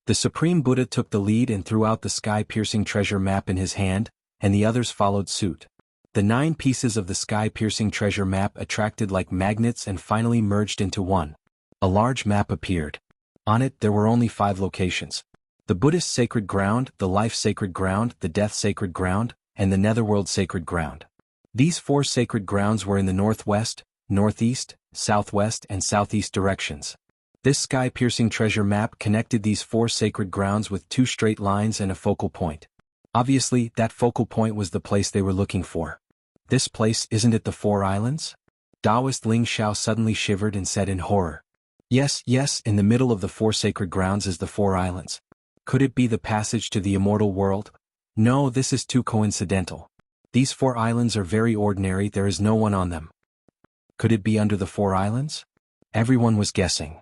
The Supreme Buddha took the lead and threw out the sky-piercing treasure map in his hand, and the others followed suit. The 9 pieces of the sky-piercing treasure map attracted like magnets and finally merged into one. A large map appeared. On it there were only 5 locations. The Buddhist sacred ground, the life sacred ground, the death sacred ground, and the netherworld sacred ground. These 4 sacred grounds were in the northwest, northeast, southwest, and southeast directions. This sky-piercing treasure map connected these 4 sacred grounds with 2 straight lines and a focal point. Obviously, that focal point was the place they were looking for. This place, isn't it the 4 islands? Taoist Ling Xiao suddenly shivered and said in horror. Yes, in the middle of the 4 sacred grounds is the 4 islands. Could it be the passage to the immortal world? No, this is too coincidental. These 4 islands are very ordinary, there is no one on them. Could it be under the 4 islands? Everyone was guessing.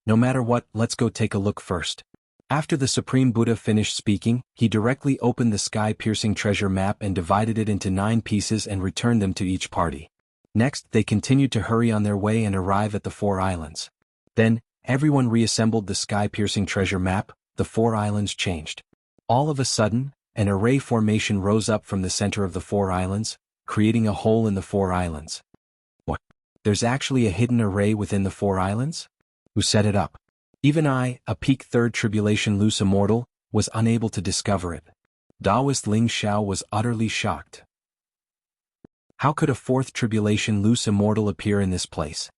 No matter what, let's go take a look first. After the Supreme Buddha finished speaking, he directly opened the sky-piercing treasure map and divided it into 9 pieces and returned them to each party. Next, they continued to hurry on their way and arrive at the 4 islands. Then, everyone reassembled the sky-piercing treasure map. The 4 islands changed. All of a sudden, an array formation rose up from the center of the 4 islands, creating a hole in the 4 islands. What? There's actually a hidden array within the 4 islands? Who set it up? Even I, a peak 3rd tribulation loose immortal, was unable to discover it. Taoist Ling Xiao was utterly shocked. How could a 4th tribulation loose immortal appear in this place?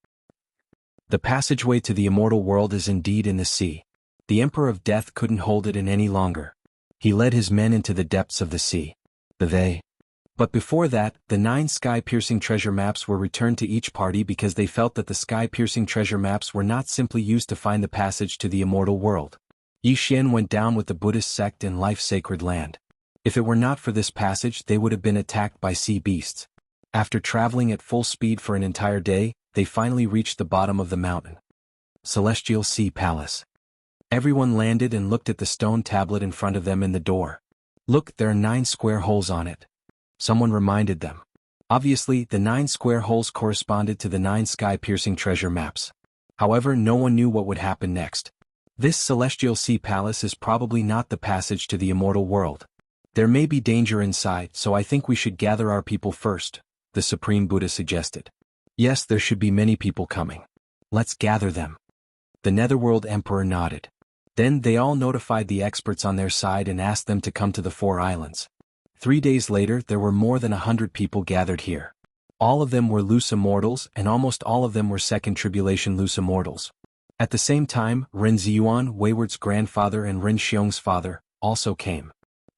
The passageway to the immortal world is indeed in the sea. The Emperor of Death couldn't hold it in any longer. He led his men into the depths of the sea. But before that, the 9 sky-piercing treasure maps were returned to each party because they felt that the sky-piercing treasure maps were not simply used to find the passage to the immortal world. Yi Xian went down with the Buddhist sect in life sacred land. If it were not for this passage, they would have been attacked by sea beasts. After traveling at full speed for an entire day, they finally reached the bottom of the mountain. Celestial Sea Palace. Everyone landed and looked at the stone tablet in front of them in the door. Look, there are 9 square holes on it. Someone reminded them. Obviously, the 9 square holes corresponded to the 9 sky-piercing treasure maps. However, no one knew what would happen next. This Celestial Sea Palace is probably not the passage to the immortal world. There may be danger inside, so I think we should gather our people first, the Supreme Buddha suggested. Yes, there should be many people coming. Let's gather them. The Netherworld Emperor nodded. Then they all notified the experts on their side and asked them to come to the 4 islands. 3 days later, there were more than 100 people gathered here. All of them were loose immortals, and almost all of them were 2nd tribulation loose immortals. At the same time, Ren Ziyuan, Wayward's grandfather and Ren Xiong's father, also came.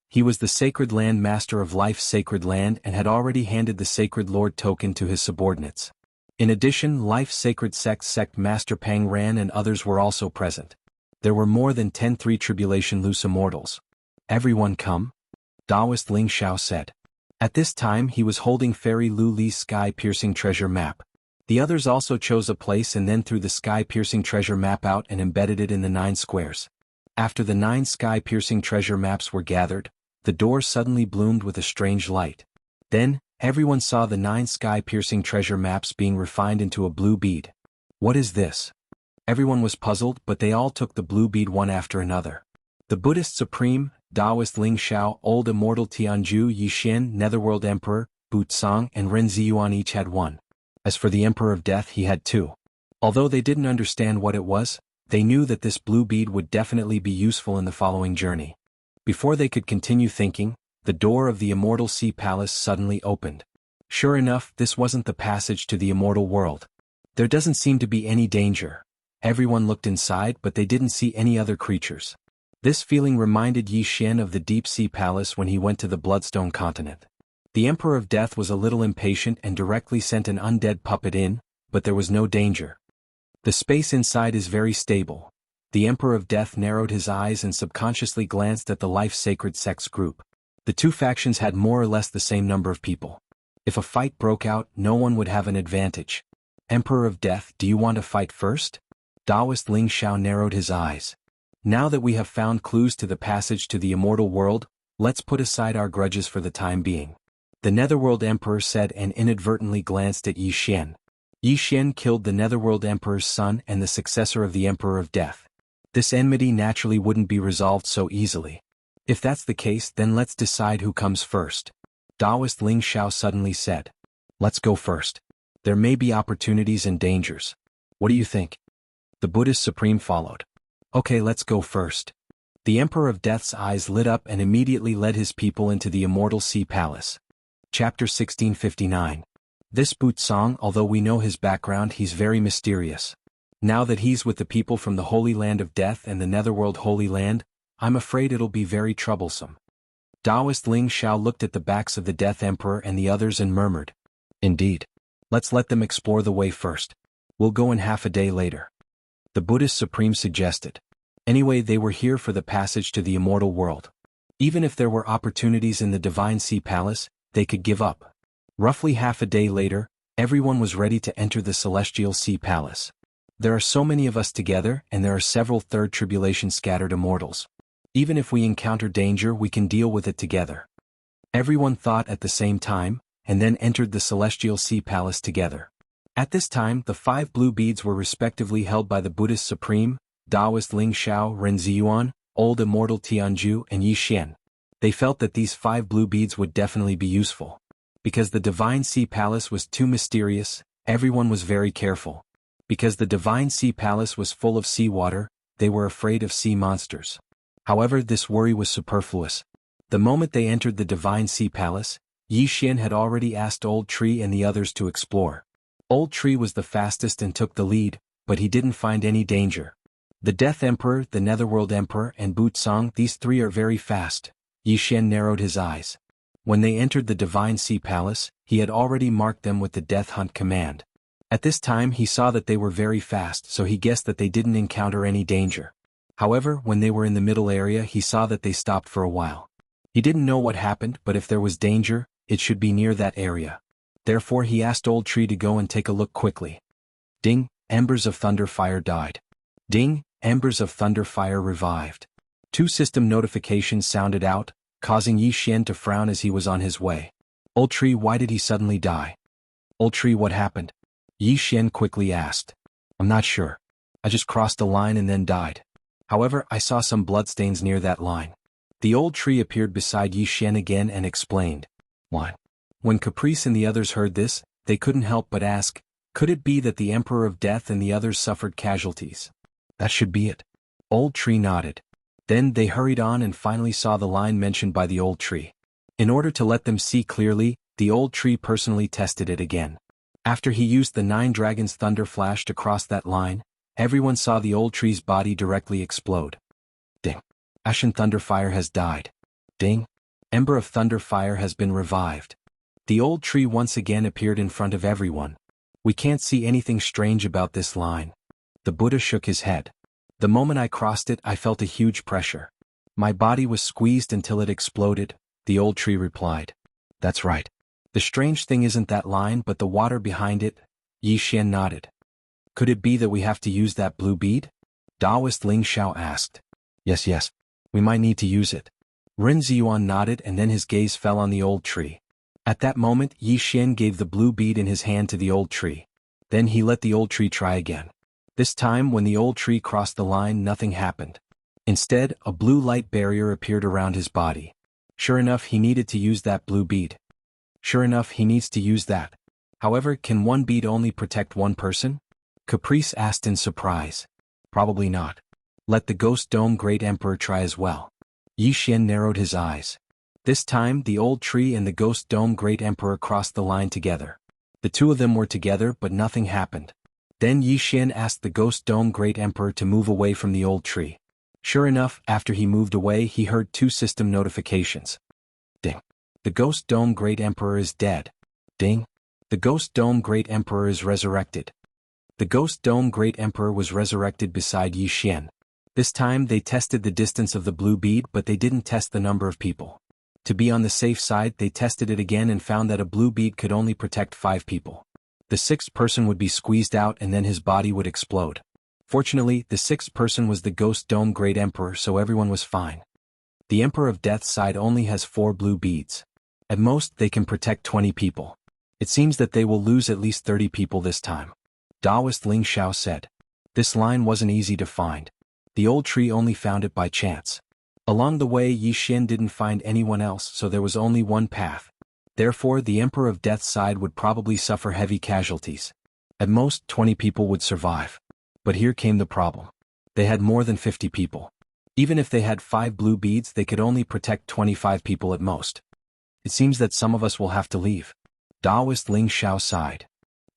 He was the Sacred Land Master of Life's Sacred Land and had already handed the Sacred Lord token to his subordinates. In addition, Life's Sacred Sect Master Pang Ran and others were also present. There were more than 10 3 tribulation loose immortals. Everyone come? Taoist Ling Xiao said. At this time he was holding Fairy Lu Li's sky-piercing treasure map. The others also chose a place and then threw the sky-piercing treasure map out and embedded it in the 9 squares. After the 9 sky-piercing treasure maps were gathered, the door suddenly bloomed with a strange light. Then, everyone saw the 9 sky-piercing treasure maps being refined into a blue bead. What is this? Everyone was puzzled, but they all took the blue bead one after another. The Buddhist Supreme, Taoist Ling Shao, Old Immortal Tianzhu Yixin, Netherworld Emperor, Butsang and Ren Ziyuan each had one. As for the Emperor of Death, he had 2. Although they didn't understand what it was, they knew that this blue bead would definitely be useful in the following journey. Before they could continue thinking, the door of the Immortal Sea Palace suddenly opened. Sure enough, this wasn't the passage to the immortal world. There doesn't seem to be any danger. Everyone looked inside, but they didn't see any other creatures. This feeling reminded Yi Xian of the Deep Sea Palace when he went to the Bloodstone continent. The Emperor of Death was a little impatient and directly sent an undead puppet in, but there was no danger. The space inside is very stable. The Emperor of Death narrowed his eyes and subconsciously glanced at the life-sacred sex group. The 2 factions had more or less the same number of people. If a fight broke out, no one would have an advantage. Emperor of Death, do you want to fight first? Taoist Ling Shao narrowed his eyes. Now that we have found clues to the passage to the immortal world, let's put aside our grudges for the time being. The Netherworld Emperor said and inadvertently glanced at Yi Xian. Yi Xian killed the Netherworld Emperor's son and the successor of the Emperor of Death. This enmity naturally wouldn't be resolved so easily. If that's the case, then let's decide who comes first. Taoist Ling Shao suddenly said. Let's go first. There may be opportunities and dangers. What do you think? The Buddhist Supreme followed. Okay, let's go first. The Emperor of Death's eyes lit up and immediately led his people into the Immortal Sea Palace. Chapter 1659. This Butsang, although we know his background, he's very mysterious. Now that he's with the people from the Holy Land of Death and the Netherworld Holy Land, I'm afraid it'll be very troublesome. Taoist Ling Shao looked at the backs of the Death Emperor and the others and murmured. Indeed. Let's let them explore the way first. We'll go in half a day later. The Buddhist Supreme suggested. Anyway, they were here for the passage to the immortal world. Even if there were opportunities in the Divine Sea Palace, they could give up. Roughly half a day later, everyone was ready to enter the Celestial Sea Palace. There are so many of us together, and there are several Third Tribulation scattered immortals. Even if we encounter danger, we can deal with it together. Everyone thought at the same time, and then entered the Celestial Sea Palace together. At this time, the 5 blue beads were respectively held by the Buddhist Supreme, Taoist Ling Shao, Ren Ziyuan, Old Immortal Tianzhu, and Yi Xian. They felt that these 5 blue beads would definitely be useful. Because the Divine Sea Palace was too mysterious, everyone was very careful. Because the Divine Sea Palace was full of seawater, they were afraid of sea monsters. However, this worry was superfluous. The moment they entered the Divine Sea Palace, Yi Xian had already asked Old Tree and the others to explore. Old Tree was the fastest and took the lead, but he didn't find any danger. The Death Emperor, the Netherworld Emperor, and Butsang, these 3 are very fast. Yi Xian narrowed his eyes. When they entered the Divine Sea Palace, he had already marked them with the Death Hunt command. At this time he saw that they were very fast, so he guessed that they didn't encounter any danger. However, when they were in the middle area, he saw that they stopped for a while. He didn't know what happened, but if there was danger, it should be near that area. Therefore he asked Old Tree to go and take a look quickly. Ding, embers of thunder fire died. Ding, embers of thunder fire revived. 2 system notifications sounded out, causing Yi Xian to frown as he was on his way. Old Tree, why did he suddenly die? Old Tree, what happened? Yi Xian quickly asked. I'm not sure. I just crossed a line and then died. However, I saw some bloodstains near that line. The Old Tree appeared beside Yi Xian again and explained. What? When Caprice and the others heard this, they couldn't help but ask, could it be that the Emperor of Death and the others suffered casualties? That should be it. Old Tree nodded. Then they hurried on and finally saw the line mentioned by the Old Tree. In order to let them see clearly, the Old Tree personally tested it again. After he used the 9 Dragons Thunder Flash to cross that line, everyone saw the Old Tree's body directly explode. Ding. Ashen Thunder Fire has died. Ding. Ember of Thunder Fire has been revived. The Old Tree once again appeared in front of everyone. We can't see anything strange about this line. The Buddha shook his head. The moment I crossed it, I felt a huge pressure. My body was squeezed until it exploded, the Old Tree replied. That's right. The strange thing isn't that line but the water behind it, Yi Xian nodded. Could it be that we have to use that blue bead? Taoist Ling Shao asked. Yes, yes. We might need to use it. Ren Ziyuan nodded and then his gaze fell on the old tree. At that moment Yi Xian gave the blue bead in his hand to the old tree. Then he let the old tree try again. This time when the old tree crossed the line nothing happened. Instead, a blue light barrier appeared around his body. Sure enough he needed to use that blue bead. Sure enough he needs to use that. However, can one bead only protect one person? Caprice asked in surprise. Probably not. Let the Ghost Dome Great Emperor try as well. Yi Xian narrowed his eyes. This time the old tree and the Ghost Dome Great Emperor crossed the line together. The two of them were together but nothing happened. Then Yi Xian asked the Ghost Dome Great Emperor to move away from the old tree. Sure enough, after he moved away he heard two system notifications. Ding. The Ghost Dome Great Emperor is dead. Ding. The Ghost Dome Great Emperor is resurrected. The Ghost Dome Great Emperor was resurrected beside Yi Xian. This time they tested the distance of the blue bead but they didn't test the number of people. To be on the safe side they tested it again and found that a blue bead could only protect 5 people. The 6th person would be squeezed out and then his body would explode. Fortunately, the 6th person was the Ghost Dome Great Emperor so everyone was fine. The Emperor of Death's side only has 4 blue beads. At most they can protect 20 people. It seems that they will lose at least 30 people this time. Taoist Ling Xiao said. This line wasn't easy to find. The old tree only found it by chance. Along the way Yi Xian didn't find anyone else so there was only one path. Therefore the Emperor of Death's side would probably suffer heavy casualties. At most 20 people would survive. But here came the problem. They had more than 50 people. Even if they had 5 blue beads they could only protect 25 people at most. It seems that some of us will have to leave. Taoist Ling Xiao sighed.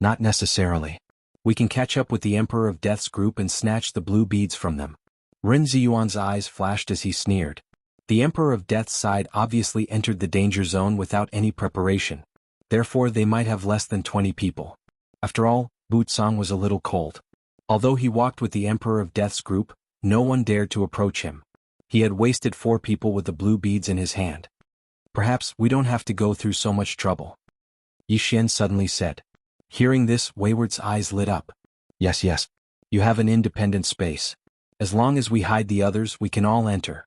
Not necessarily. We can catch up with the Emperor of Death's group and snatch the blue beads from them. Ren Ziyuan's eyes flashed as he sneered. The Emperor of Death's side obviously entered the danger zone without any preparation. Therefore they might have less than 20 people. After all, Butsang was a little cold. Although he walked with the Emperor of Death's group, no one dared to approach him. He had wasted 4 people with the blue beads in his hand. Perhaps we don't have to go through so much trouble. Yi Xian suddenly said. Hearing this, Wayward's eyes lit up. Yes, yes. You have an independent space. As long as we hide the others, we can all enter.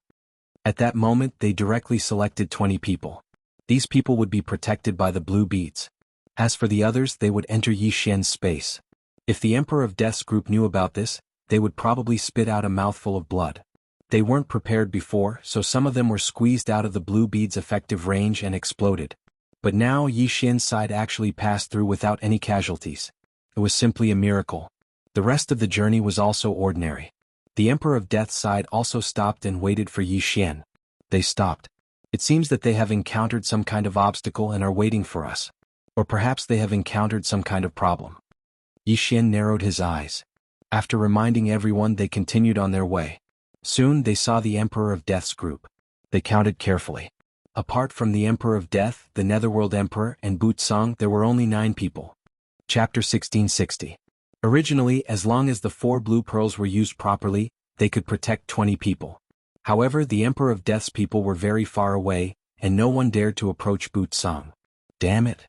At that moment, they directly selected 20 people. These people would be protected by the blue beads. As for the others, they would enter Yi Xian's space. If the Emperor of Death's group knew about this, they would probably spit out a mouthful of blood. They weren't prepared before, so some of them were squeezed out of the blue bead's effective range and exploded. But now Yi Xian's side actually passed through without any casualties. It was simply a miracle. The rest of the journey was also ordinary. The Emperor of Death's side also stopped and waited for Yi Xian. They stopped. It seems that they have encountered some kind of obstacle and are waiting for us. Or perhaps they have encountered some kind of problem. Yi Xian narrowed his eyes. After reminding everyone they continued on their way. Soon they saw the Emperor of Death's group. They counted carefully. Apart from the Emperor of Death, the Netherworld Emperor, and Butsang, there were only 9 people. Chapter 1660. Originally, as long as the 4 blue pearls were used properly, they could protect 20 people. However, the Emperor of Death's people were very far away, and no one dared to approach Butsang. Damn it!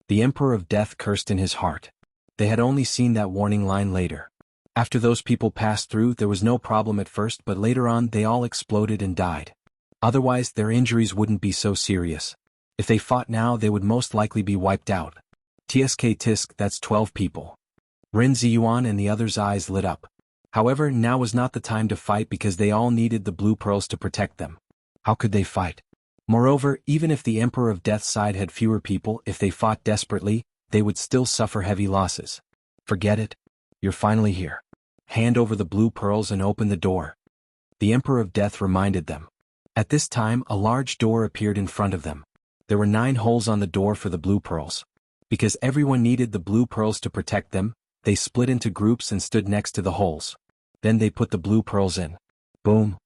The Emperor of Death cursed in his heart. They had only seen that warning line later. After those people passed through, there was no problem at first, but later on they all exploded and died. Otherwise, their injuries wouldn't be so serious. If they fought now, they would most likely be wiped out. TSK Tisk, that's 12 people. Ren Ziyuan and the others' eyes lit up. However, now was not the time to fight because they all needed the blue pearls to protect them. How could they fight? Moreover, even if the Emperor of Death's side had fewer people, if they fought desperately, they would still suffer heavy losses. Forget it. You're finally here. Hand over the blue pearls and open the door. The Emperor of Death reminded them. At this time, a large door appeared in front of them. There were 9 holes on the door for the blue pearls. Because everyone needed the blue pearls to protect them, they split into groups and stood next to the holes. Then they put the blue pearls in. Boom!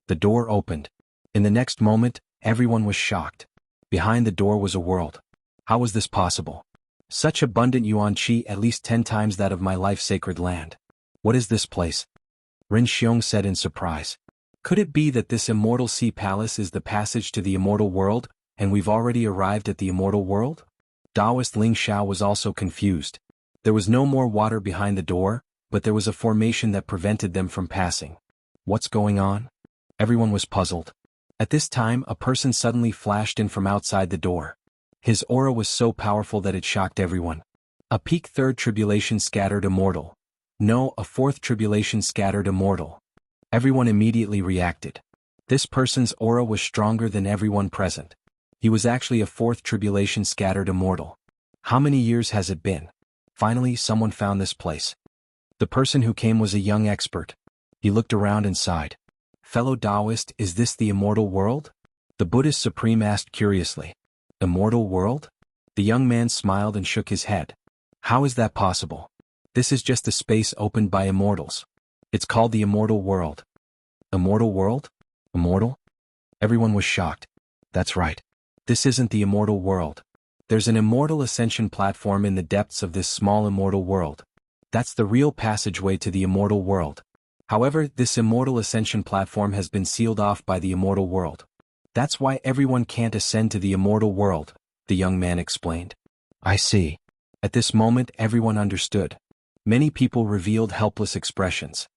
The door opened. In the next moment, everyone was shocked. Behind the door was a world. How was this possible? Such abundant yuan qi, at least 10 times that of my life-sacred land. What is this place? Ren Xiong said in surprise. Could it be that this immortal sea palace is the passage to the immortal world, and we've already arrived at the immortal world? Taoist Ling Xiao was also confused. There was no more water behind the door, but there was a formation that prevented them from passing. What's going on? Everyone was puzzled. At this time, a person suddenly flashed in from outside the door. His aura was so powerful that it shocked everyone. A peak third tribulation scattered immortal. No, a fourth tribulation scattered immortal. Everyone immediately reacted. This person's aura was stronger than everyone present. He was actually a fourth tribulation scattered immortal. How many years has it been? Finally, someone found this place. The person who came was a young expert. He looked around and sighed. Fellow Taoist, is this the immortal world? The Buddhist supreme asked curiously. Immortal world? The young man smiled and shook his head. How is that possible? This is just a space opened by immortals. It's called the immortal world. Immortal world? Immortal? Everyone was shocked. That's right. This isn't the immortal world. There's an immortal ascension platform in the depths of this small immortal world. That's the real passageway to the immortal world. However, this immortal ascension platform has been sealed off by the immortal world. That's why everyone can't ascend to the immortal world, the young man explained. I see. At this moment, everyone understood. Many people revealed helpless expressions.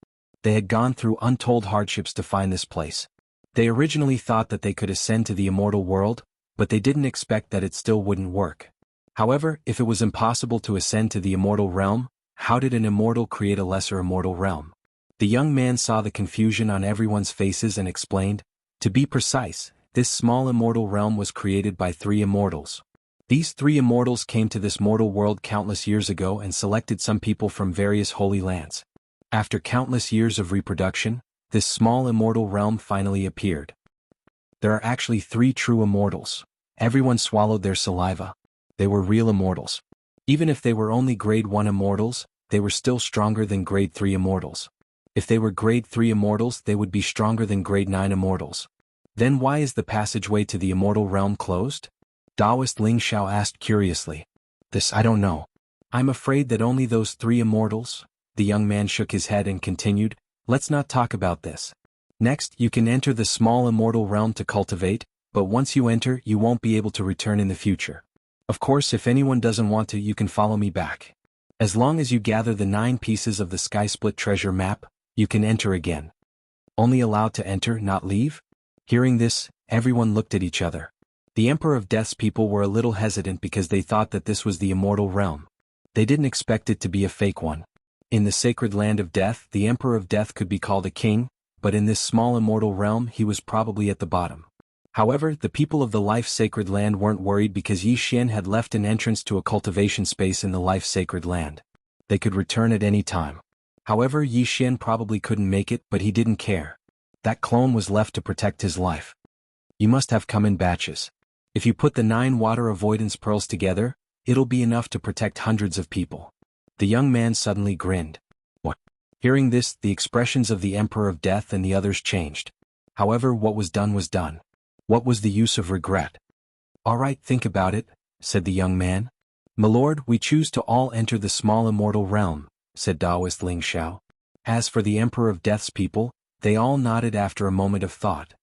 They had gone through untold hardships to find this place. They originally thought that they could ascend to the immortal world, but they didn't expect that it still wouldn't work. However, if it was impossible to ascend to the immortal realm, how did an immortal create a lesser immortal realm? The young man saw the confusion on everyone's faces and explained, to be precise, this small immortal realm was created by 3 immortals. These 3 immortals came to this mortal world countless years ago and selected some people from various holy lands. After countless years of reproduction, this small immortal realm finally appeared. There are actually 3 true immortals. Everyone swallowed their saliva. They were real immortals. Even if they were only grade 1 immortals, they were still stronger than grade 3 immortals. If they were grade 3 immortals, they would be stronger than grade 9 immortals. Then why is the passageway to the immortal realm closed? Taoist Ling Xiao asked curiously. This I don't know. I'm afraid that only those 3 immortals. The young man shook his head and continued, let's not talk about this. Next, you can enter the small immortal realm to cultivate, but once you enter, you won't be able to return in the future. Of course, if anyone doesn't want to, you can follow me back. As long as you gather the 9 pieces of the Sky Split treasure map, you can enter again. Only allowed to enter, not leave? Hearing this, everyone looked at each other. The Emperor of Death's people were a little hesitant because they thought that this was the immortal realm. They didn't expect it to be a fake one. In the sacred land of death, the Emperor of Death could be called a king, but in this small immortal realm, he was probably at the bottom. However, the people of the Life Sacred Land weren't worried because Yi Xian had left an entrance to a cultivation space in the Life Sacred Land. They could return at any time. However, Yi Xian probably couldn't make it, but he didn't care. That clone was left to protect his life. You must have come in batches. If you put the 9 water avoidance pearls together, it'll be enough to protect hundreds of people. The young man suddenly grinned. What? Hearing this, the expressions of the Emperor of Death and the others changed. However, what was done was done. What was the use of regret? All right, think about it, said the young man. My lord, we choose to all enter the small immortal realm, said Taoist Ling Xiao. As for the Emperor of Death's people, they all nodded after a moment of thought.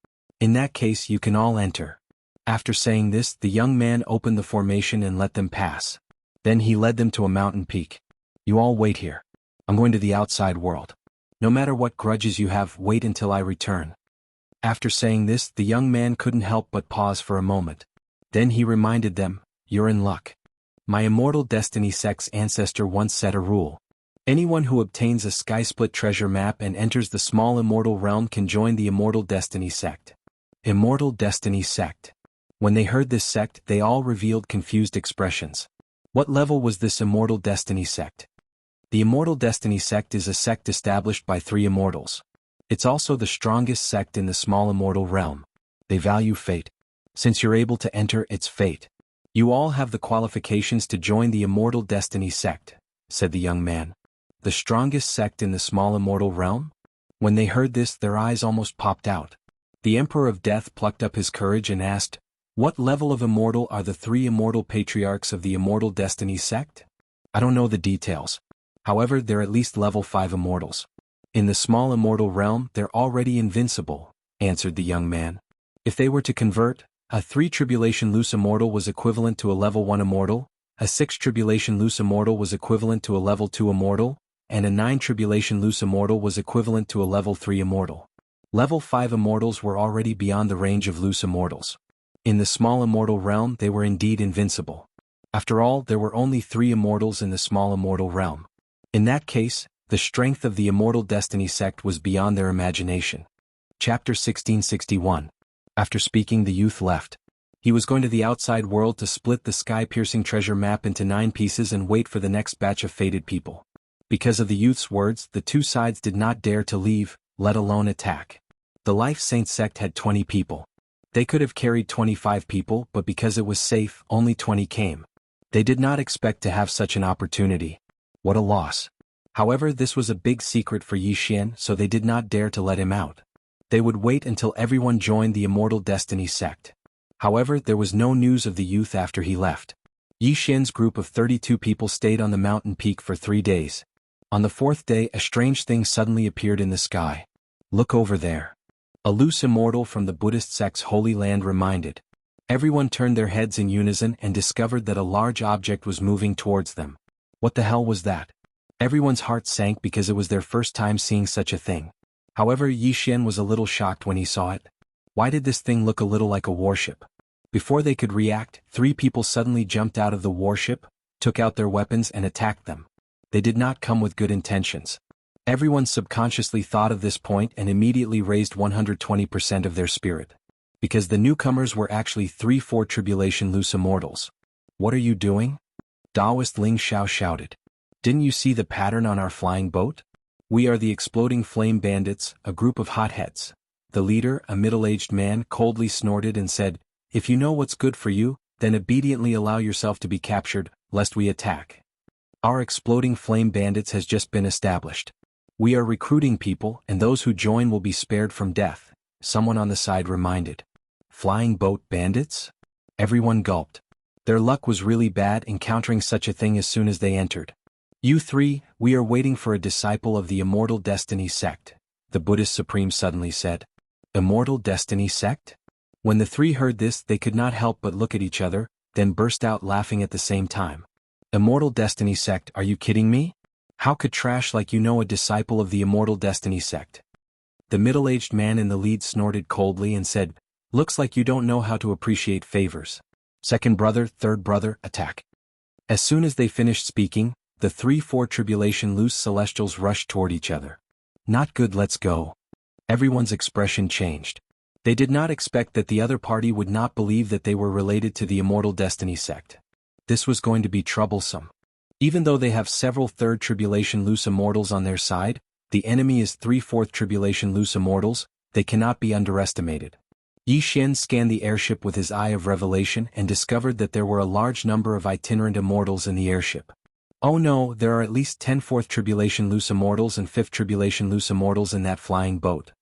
In that case, you can all enter. After saying this, the young man opened the formation and let them pass. Then he led them to a mountain peak. You all wait here. I'm going to the outside world. No matter what grudges you have, wait until I return. After saying this, the young man couldn't help but pause for a moment. Then he reminded them, you're in luck. My immortal destiny sect's ancestor once set a rule. Anyone who obtains a Sky Split treasure map and enters the small immortal realm can join the Immortal Destiny sect. Immortal Destiny sect. When they heard this sect, they all revealed confused expressions. What level was this Immortal Destiny sect? The Immortal Destiny sect is a sect established by 3 immortals. It's also the strongest sect in the small immortal realm. They value fate. Since you're able to enter, it's fate. You all have the qualifications to join the Immortal Destiny sect, said the young man. The strongest sect in the small immortal realm? When they heard this, their eyes almost popped out. The Emperor of Death plucked up his courage and asked, what level of immortal are the 3 immortal patriarchs of the Immortal Destiny sect? I don't know the details. However, they're at least level 5 immortals. In the small immortal realm, they're already invincible, answered the young man. If they were to convert, a 3 tribulation loose immortal was equivalent to a level 1 immortal, a 6 tribulation loose immortal was equivalent to a level 2 immortal, and a 9 tribulation loose immortal was equivalent to a level 3 immortal. Level 5 immortals were already beyond the range of loose immortals. In the small immortal realm they were indeed invincible. After all, there were only 3 immortals in the small immortal realm. In that case, the strength of the Immortal Destiny sect was beyond their imagination. Chapter 1661. After speaking, the youth left. He was going to the outside world to split the sky-piercing treasure map into 9 pieces and wait for the next batch of fated people. Because of the youth's words, the 2 sides did not dare to leave, let alone attack. The Life Saint sect had 20 people. They could have carried 25 people, but because it was safe, only 20 came. They did not expect to have such an opportunity. What a loss. However, this was a big secret for Yi Xian, so they did not dare to let him out. They would wait until everyone joined the Immortal Destiny sect. However, there was no news of the youth after he left. Yi Xian's group of 32 people stayed on the mountain peak for 3 days. On the 4th day, a strange thing suddenly appeared in the sky. Look over there. A loose immortal from the Buddhist sect's holy land reminded. Everyone turned their heads in unison and discovered that a large object was moving towards them. What the hell was that? Everyone's heart sank because it was their first time seeing such a thing. However, Yi Xian was a little shocked when he saw it. Why did this thing look a little like a warship? Before they could react, 3 people suddenly jumped out of the warship, took out their weapons and attacked them. They did not come with good intentions. Everyone subconsciously thought of this point and immediately raised 120% of their spirit. Because the newcomers were actually 3-4 tribulation loose immortals. What are you doing? Taoist Ling Xiao shouted. Didn't you see the pattern on our flying boat? We are the Exploding Flame Bandits, a group of hotheads. The leader, a middle-aged man, coldly snorted and said, If you know what's good for you, then obediently allow yourself to be captured, lest we attack. Our Exploding Flame Bandits has just been established. We are recruiting people, and those who join will be spared from death, someone on the side reminded. Flying boat bandits? Everyone gulped. Their luck was really bad encountering such a thing as soon as they entered. You 3, we are waiting for a disciple of the Immortal Destiny sect, the Buddhist Supreme suddenly said. Immortal Destiny sect? When the 3 heard this, they could not help but look at each other, then burst out laughing at the same time. Immortal Destiny sect, are you kidding me? How could trash like you know a disciple of the Immortal Destiny sect? The middle-aged man in the lead snorted coldly and said, Looks like you don't know how to appreciate favors. Second brother, third brother, attack. As soon as they finished speaking, the 3-4 tribulation loose celestials rushed toward each other. Not good, let's go. Everyone's expression changed. They did not expect that the other party would not believe that they were related to the Immortal Destiny sect. This was going to be troublesome. Even though they have several 3rd tribulation loose immortals on their side, the enemy is 3/4 tribulation loose immortals, they cannot be underestimated. Yi Xian scanned the airship with his eye of revelation and discovered that there were a large number of itinerant immortals in the airship. Oh no, there are at least 10 4th tribulation loose immortals and 5th tribulation loose immortals in that flying boat.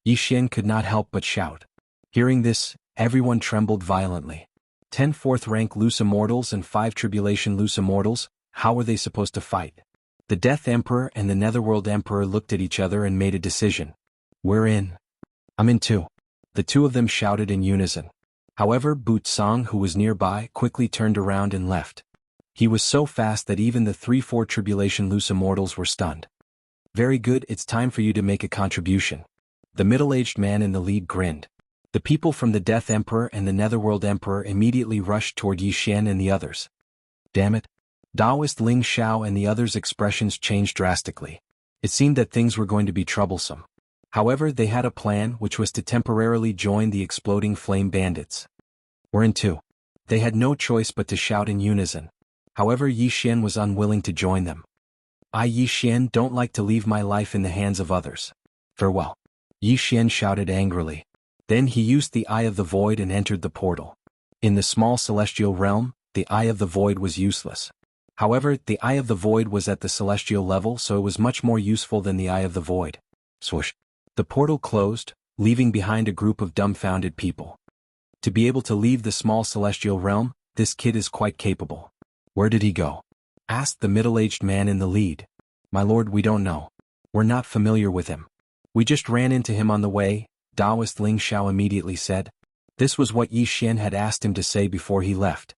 Yi Xian could not help but shout. Hearing this, everyone trembled violently. 10 4th rank loose immortals and 5 tribulation loose immortals, how were they supposed to fight? The Death Emperor and the Netherworld Emperor looked at each other and made a decision. We're in. I'm in too. The 2 of them shouted in unison. However, Bu Tsang, who was nearby, quickly turned around and left. He was so fast that even the 3-4 tribulation loose immortals were stunned. Very good, it's time for you to make a contribution. The middle-aged man in the lead grinned. The people from the Death Emperor and the Netherworld Emperor immediately rushed toward Yi Xian and the others. Damn it. Taoist Ling Xiao and the others' expressions changed drastically. It seemed that things were going to be troublesome. However, they had a plan which was to temporarily join the Exploding Flame Bandits. We're in too. They had no choice but to shout in unison. However, Yi Xian was unwilling to join them. I, Yi Xian, don't like to leave my life in the hands of others. Farewell. Yi Xian shouted angrily. Then he used the Eye of the Void and entered the portal. In the small celestial realm, the Eye of the Void was useless. However, the Eye of the Void was at the celestial level, so it was much more useful than the Eye of the Void. Swoosh. The portal closed, leaving behind a group of dumbfounded people. To be able to leave the small celestial realm, this kid is quite capable. Where did he go? Asked the middle-aged man in the lead. My lord, we don't know. We're not familiar with him. We just ran into him on the way, Taoist Ling Xiao immediately said. This was what Yi Xian had asked him to say before he left.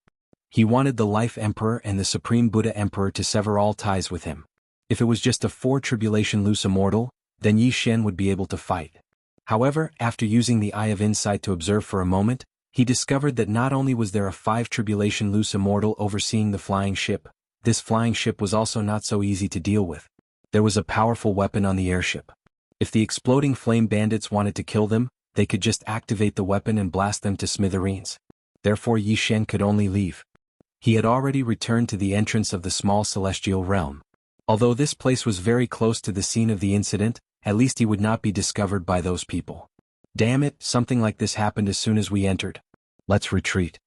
He wanted the Life Emperor and the Supreme Buddha Emperor to sever all ties with him. If it was just a 4 tribulation loose immortal, then Yi Xian would be able to fight. However, after using the Eye of Insight to observe for a moment, he discovered that not only was there a 5 Tribulation Loose Immortal overseeing the flying ship, this flying ship was also not so easy to deal with. There was a powerful weapon on the airship. If the exploding flame bandits wanted to kill them, they could just activate the weapon and blast them to smithereens. Therefore Yi Xian could only leave. He had already returned to the entrance of the small celestial realm. Although this place was very close to the scene of the incident, at least he would not be discovered by those people. Damn it, something like this happened as soon as we entered. Let's retreat.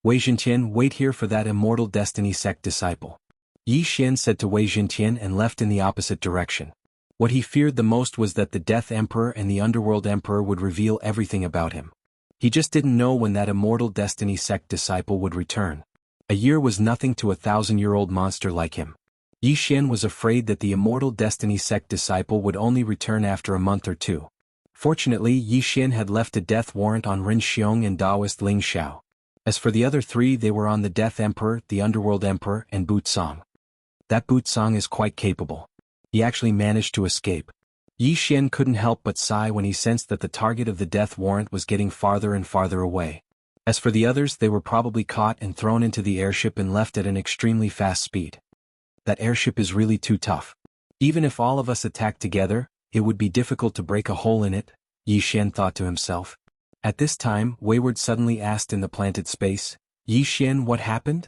Wei Zhentian, wait here for that Immortal Destiny sect disciple. Yi Xian said to Wei Zhentian and left in the opposite direction. What he feared the most was that the Death Emperor and the Underworld Emperor would reveal everything about him. He just didn't know when that Immortal Destiny sect disciple would return. A year was nothing to a 1,000-year-old monster like him. Yi Xian was afraid that the Immortal Destiny sect disciple would only return after a month or two. Fortunately, Yi Xian had left a death warrant on Ren Xiong and Taoist Ling Xiao. As for the other 3, they were on the Death Emperor, the Underworld Emperor, and Bu Song. That Bu Song is quite capable. He actually managed to escape. Yi Xian couldn't help but sigh when he sensed that the target of the death warrant was getting farther and farther away. As for the others, they were probably caught and thrown into the airship and left at an extremely fast speed. That airship is really too tough. Even if all of us attacked together, it would be difficult to break a hole in it, Yi Xian thought to himself. At this time, Wayward suddenly asked in the planted space, Yi Xian, what happened?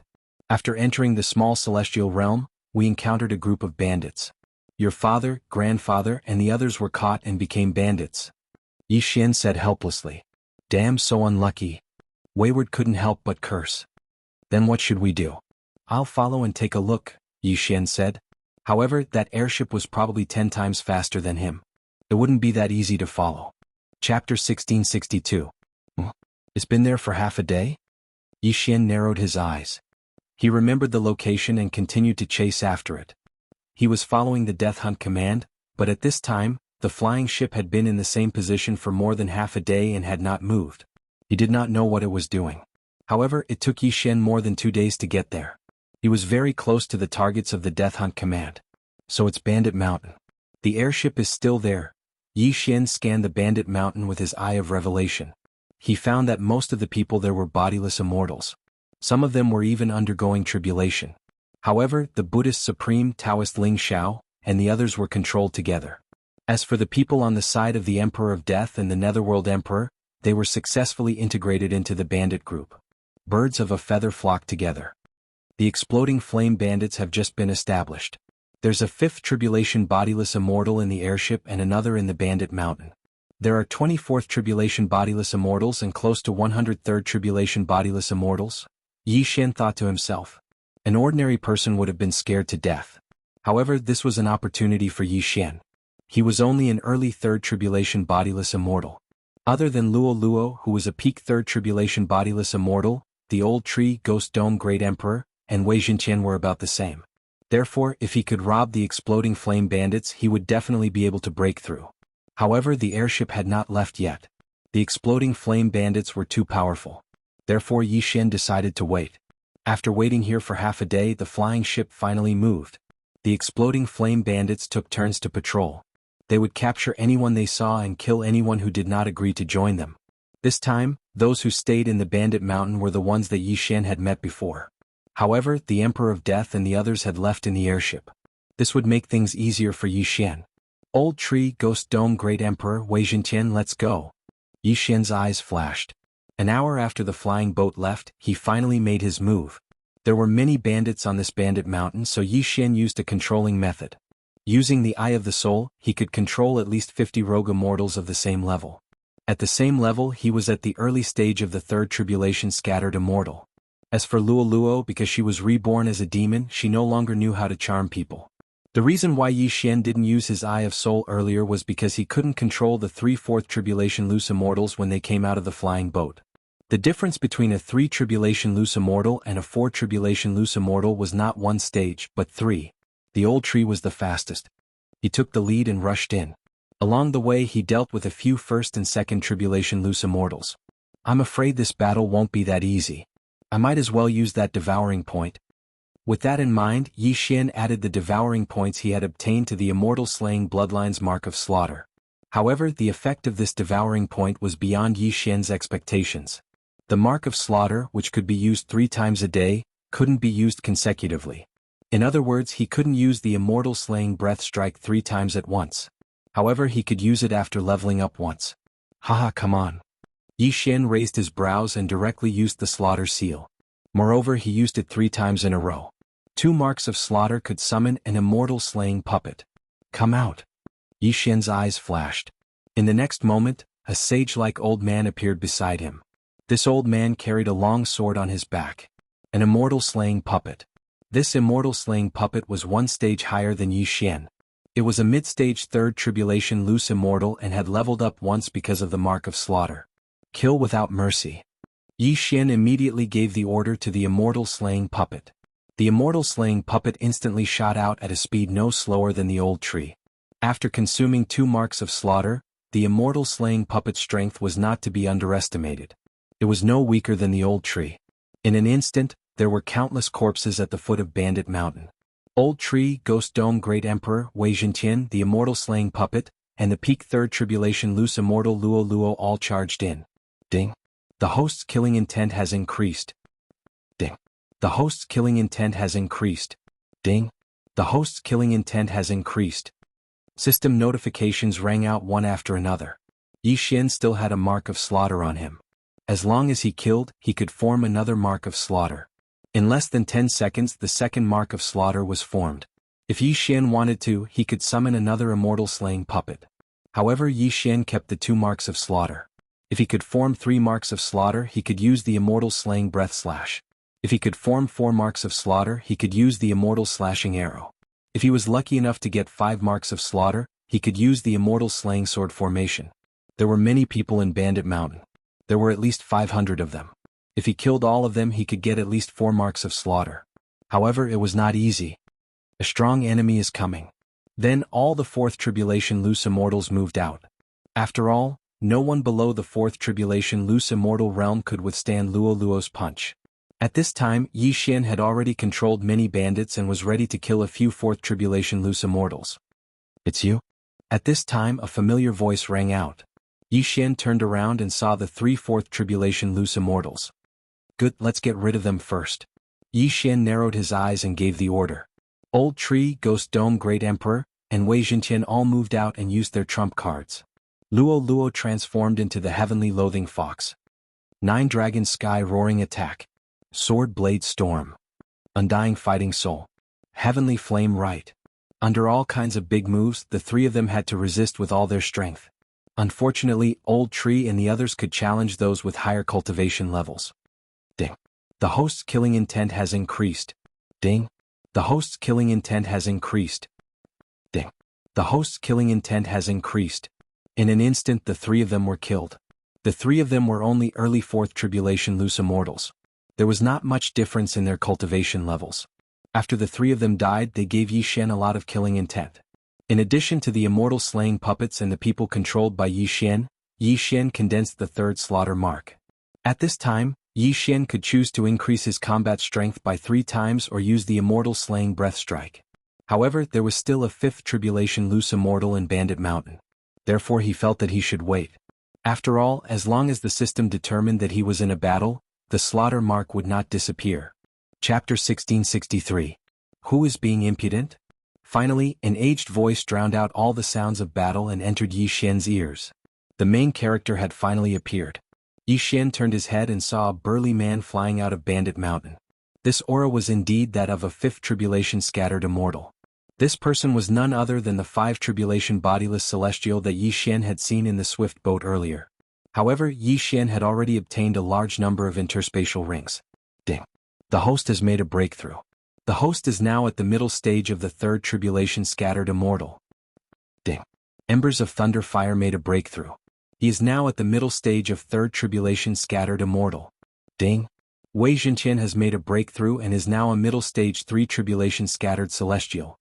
After entering the small celestial realm, we encountered a group of bandits. Your father, grandfather, and the others were caught and became bandits. Yi Xian said helplessly. Damn, so unlucky. Wayward couldn't help but curse. Then what should we do? I'll follow and take a look, Yi Xian said. However, that airship was probably 10 times faster than him. It wouldn't be that easy to follow. Chapter 1662. It's been there for half a day? Yi Xian narrowed his eyes. He remembered the location and continued to chase after it. He was following the Death Hunt command, but at this time, the flying ship had been in the same position for more than half a day and had not moved. He did not know what it was doing. However, it took Yi Xian more than 2 days to get there. He was very close to the targets of the Death Hunt command. So it's Bandit Mountain. The airship is still there. Yi Xian scanned the Bandit Mountain with his eye of revelation. He found that most of the people there were bodiless immortals. Some of them were even undergoing tribulation. However, the Buddhist Supreme Taoist Ling Xiao and the others were controlled together. As for the people on the side of the Emperor of Death and the Netherworld Emperor, they were successfully integrated into the bandit group. Birds of a feather flock together. The exploding flame bandits have just been established. There's a 5th Tribulation bodiless immortal in the airship and another in the Bandit Mountain. There are 24th Tribulation bodiless immortals and close to 103rd Tribulation bodiless immortals, Yi Xian thought to himself. An ordinary person would have been scared to death. However, this was an opportunity for Yi Xian. He was only an early 3rd Tribulation bodiless immortal. Other than Luo Luo, who was a peak 3rd Tribulation bodiless immortal, the Old Tree Ghost Dome Great Emperor, and Wei Zhentian were about the same. Therefore, if he could rob the exploding flame bandits, he would definitely be able to break through. However, the airship had not left yet. The exploding flame bandits were too powerful. Therefore, Yi Xian decided to wait. After waiting here for half a day, the flying ship finally moved. The exploding flame bandits took turns to patrol. They would capture anyone they saw and kill anyone who did not agree to join them. This time, those who stayed in the Bandit Mountain were the ones that Yi Xian had met before. However, the Emperor of Death and the others had left in the airship. This would make things easier for Yi Xian. Old Tree Ghost Dome Great Emperor Wei Zhentian, let's go. Yi Xian's eyes flashed. An hour after the flying boat left, he finally made his move. There were many bandits on this Bandit Mountain, so Yi Xian used a controlling method. Using the Eye of the Soul, he could control at least 50 rogue immortals of the same level. At the same level, he was at the early stage of the 3rd Tribulation Scattered Immortal. As for Luo Luo, because she was reborn as a demon, she no longer knew how to charm people. The reason why Yi Xian didn't use his Eye of Soul earlier was because he couldn't control the 3/4 Tribulation Loose Immortals when they came out of the flying boat. The difference between a 3 Tribulation Loose Immortal and a 4 Tribulation Loose Immortal was not 1 stage, but 3. The Old Tree was the fastest. He took the lead and rushed in. Along the way, he dealt with a few 1st and 2nd Tribulation Loose Immortals. I'm afraid this battle won't be that easy. I might as well use that devouring point. With that in mind, Yi Xian added the devouring points he had obtained to the Immortal Slaying Bloodline's Mark of Slaughter. However, the effect of this devouring point was beyond Yi Xian's expectations. The mark of slaughter, which could be used 3 times a day, couldn't be used consecutively. In other words, he couldn't use the immortal slaying breath strike 3 times at once. However, he could use it after leveling up once. Haha, come on. Yi Xian raised his brows and directly used the slaughter seal. Moreover, he used it 3 times in a row. 2 marks of slaughter could summon an immortal slaying puppet. Come out. Yi Xian's eyes flashed. In the next moment, a sage-like old man appeared beside him. This old man carried a long sword on his back. An immortal slaying puppet. This immortal slaying puppet was 1 stage higher than Yi Xian. It was a mid-stage 3rd tribulation loose immortal and had leveled up once because of the mark of slaughter. Kill without mercy. Yi Xian immediately gave the order to the immortal slaying puppet. The immortal slaying puppet instantly shot out at a speed no slower than the old tree. After consuming 2 marks of slaughter, the immortal slaying puppet's strength was not to be underestimated. It was no weaker than the old tree. In an instant, there were countless corpses at the foot of Bandit Mountain. Old Tree, Ghost Dome Great Emperor, Wei Zhenqian, the immortal slaying puppet, and the peak 3rd tribulation loose immortal Luo Luo all charged in. Ding. The host's killing intent has increased. Ding. The host's killing intent has increased. Ding. The host's killing intent has increased. System notifications rang out one after another. Yi Xian still had a mark of slaughter on him. As long as he killed, he could form another mark of slaughter. In less than 10 seconds, the 2nd mark of slaughter was formed. If Yi Xian wanted to, he could summon another immortal slaying puppet. However, Yi Xian kept the 2 marks of slaughter. If he could form 3 marks of slaughter, he could use the immortal slaying breath slash. If he could form 4 marks of slaughter, he could use the immortal slashing arrow. If he was lucky enough to get 5 marks of slaughter, he could use the immortal slaying sword formation. There were many people in Bandit Mountain. There were at least 500 of them. If he killed all of them, he could get at least 4 marks of slaughter. However, it was not easy. A strong enemy is coming. Then all the 4th tribulation loose immortals moved out. After all, no one below the 4th tribulation loose immortal realm could withstand Luo Luo's punch. At this time, Yi Xian had already controlled many bandits and was ready to kill a few 4th tribulation loose immortals. It's you? At this time, a familiar voice rang out. Yi Xian turned around and saw the 3 4th tribulation loose immortals. Good, let's get rid of them first. Yi Xian narrowed his eyes and gave the order. Old Tree, Ghost Dome Great Emperor, and Wei Zhenqian all moved out and used their trump cards. Luo Luo transformed into the heavenly loathing fox. 9 Dragon Sky Roaring Attack. Sword Blade Storm. Undying Fighting Soul. Heavenly Flame Right. Under all kinds of big moves, the 3 of them had to resist with all their strength. Unfortunately, Old Tree and the others could challenge those with higher cultivation levels. Ding. The host's killing intent has increased. Ding. The host's killing intent has increased. Ding. The host's killing intent has increased. In an instant, the 3 of them were killed. The 3 of them were only early 4th tribulation loose immortals. There was not much difference in their cultivation levels. After the 3 of them died, they gave Yi Xian a lot of killing intent. In addition to the immortal slaying puppets and the people controlled by Yi Xian condensed the 3rd slaughter mark. At this time, Yi Xian could choose to increase his combat strength by 3 times or use the immortal slaying breath strike. However, there was still a 5th tribulation loose immortal in Bandit Mountain. Therefore he felt that he should wait. After all, as long as the system determined that he was in a battle, the slaughter mark would not disappear. Chapter 1663. Who is being impudent? Finally, an aged voice drowned out all the sounds of battle and entered Yi Xian's ears. The main character had finally appeared. Yi Xian turned his head and saw a burly man flying out of Bandit Mountain. This aura was indeed that of a 5th tribulation scattered immortal. This person was none other than the 5 tribulation bodiless celestial that Yi Xian had seen in the swift boat earlier. However, Yi Xian had already obtained a large number of interspatial rings. Ding. The host has made a breakthrough. The host is now at the middle stage of the 3rd tribulation scattered immortal. Ding. Embers of Thunder Fire made a breakthrough. He is now at the middle stage of 3rd tribulation scattered immortal. Ding. Wei Zhenqian has made a breakthrough and is now a middle stage 3 tribulation scattered celestial.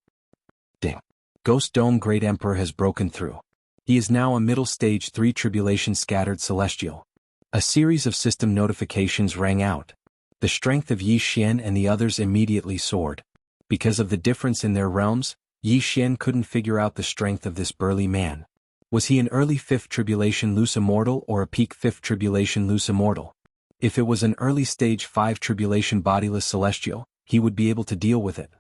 Ding. Ghost Dome Great Emperor has broken through. He is now a middle stage 3 tribulation scattered celestial. A series of system notifications rang out. The strength of Yi Xian and the others immediately soared. Because of the difference in their realms, Yi Xian couldn't figure out the strength of this burly man. Was he an early 5th tribulation loose immortal or a peak 5th tribulation loose immortal? If it was an early stage 5 tribulation bodiless celestial, he would be able to deal with it.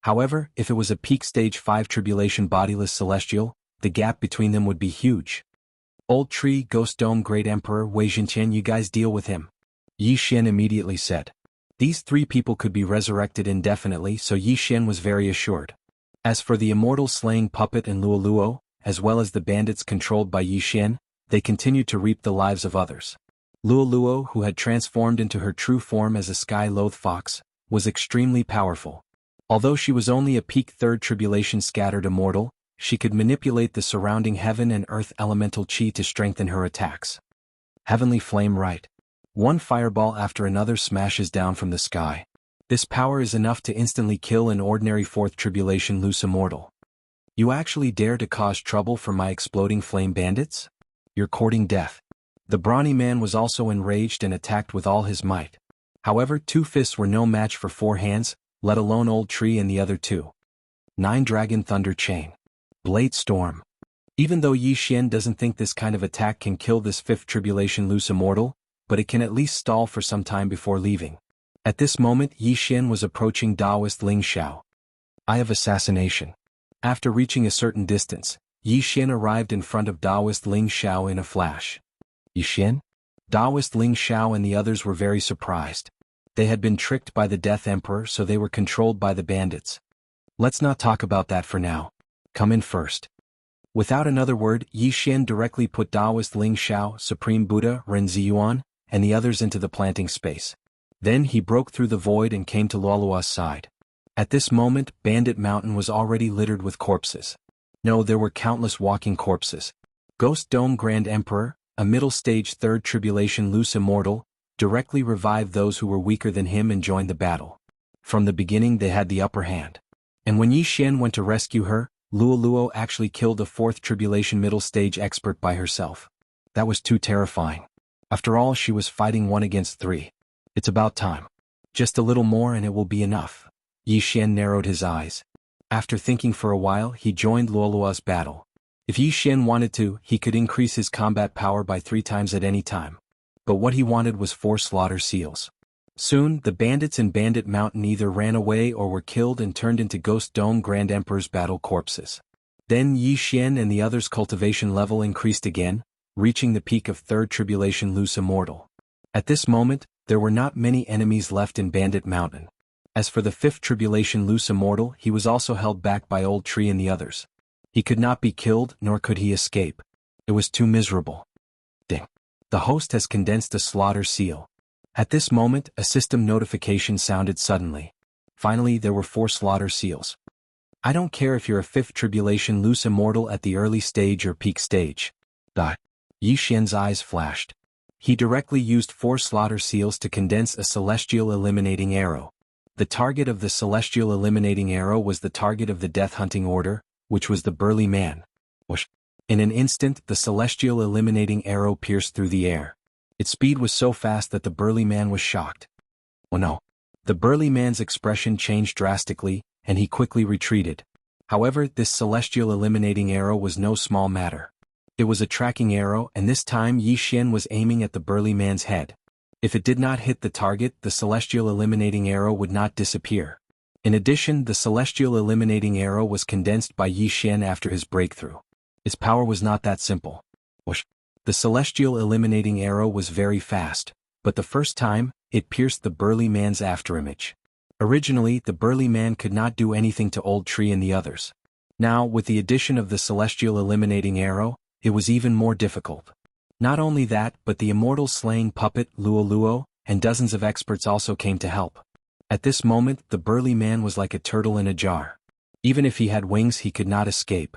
However, if it was a peak stage 5 tribulation bodiless celestial, the gap between them would be huge. Old Tree, Ghost Dome, Great Emperor, Wei Jinqian, you guys deal with him. Yi Xian immediately said. These 3 people could be resurrected indefinitely, so Yi Xian was very assured. As for the immortal slaying puppet and Luo Luo, as well as the bandits controlled by Yi Xian, they continued to reap the lives of others. Luo Luo, who had transformed into her true form as a sky-loathed fox, was extremely powerful. Although she was only a peak 3rd tribulation scattered immortal, she could manipulate the surrounding heaven and earth elemental chi to strengthen her attacks. Heavenly Flame Right. One fireball after another smashes down from the sky. This power is enough to instantly kill an ordinary 4th tribulation loose immortal. You actually dare to cause trouble for my exploding flame bandits? You're courting death. The brawny man was also enraged and attacked with all his might. However, 2 fists were no match for 4 hands, let alone Old Tree and the other 2. 9 Dragon Thunder Chain. Blade Storm. Even though Yi Xian doesn't think this kind of attack can kill this 5th tribulation loose immortal, but it can at least stall for some time before leaving. At this moment, Yi Xian was approaching Taoist Ling Xiao. Eye of Assassination. After reaching a certain distance, Yi Xian arrived in front of Taoist Ling Xiao in a flash. Yi Xian? Taoist Ling Xiao and the others were very surprised. They had been tricked by the Death Emperor, so they were controlled by the bandits. Let's not talk about that for now. Come in first. Without another word, Yi Xian directly put Taoist Ling Xiao, Supreme Buddha, Ren Ziyuan, and the others into the planting space. Then he broke through the void and came to Luolua's side. At this moment, Bandit Mountain was already littered with corpses. No, there were countless walking corpses. Ghost Dome Grand Emperor, a middle stage 3rd tribulation loose immortal, directly revived those who were weaker than him and joined the battle. From the beginning they had the upper hand. And when Yi Xian went to rescue her, Luo Luo actually killed a 4th tribulation middle stage expert by herself. That was too terrifying. After all, she was fighting 1 against 3. It's about time. Just a little more and it will be enough. Yi Xian narrowed his eyes. After thinking for a while, he joined Luolua's battle. If Yi Xian wanted to, he could increase his combat power by 3 times at any time. But what he wanted was 4 slaughter seals. Soon, the bandits in Bandit Mountain either ran away or were killed and turned into Ghost Dome Grand Emperor's battle corpses. Then Yi Xian and the others' cultivation level increased again, reaching the peak of 3rd tribulation loose immortal. At this moment, there were not many enemies left in Bandit Mountain. As for the 5th tribulation loose immortal, he was also held back by Old Tree and the others. He could not be killed, nor could he escape. It was too miserable. Ding. The host has condensed a slaughter seal. At this moment, a system notification sounded suddenly. Finally, there were 4 slaughter seals. I don't care if you're a 5th tribulation loose immortal at the early stage or peak stage. Yi Xian's eyes flashed. He directly used 4 slaughter seals to condense a celestial eliminating arrow. The target of the celestial eliminating arrow was the target of the death hunting order, which was the burly man. Whoosh. In an instant, the celestial eliminating arrow pierced through the air. Its speed was so fast that the burly man was shocked. Oh no. The burly man's expression changed drastically, and he quickly retreated. However, this celestial eliminating arrow was no small matter. It was a tracking arrow, and this time Yi Xian was aiming at the burly man's head. If it did not hit the target, the celestial eliminating arrow would not disappear. In addition, the celestial eliminating arrow was condensed by Yi Xian after his breakthrough. Its power was not that simple. Whoosh. The celestial eliminating arrow was very fast, but the first time, it pierced the burly man's afterimage. Originally, the burly man could not do anything to Old Tree and the others. Now, with the addition of the celestial eliminating arrow, it was even more difficult. Not only that, but the immortal slaying puppet, Luo Luo, and dozens of experts also came to help. At this moment, the burly man was like a turtle in a jar. Even if he had wings, he could not escape.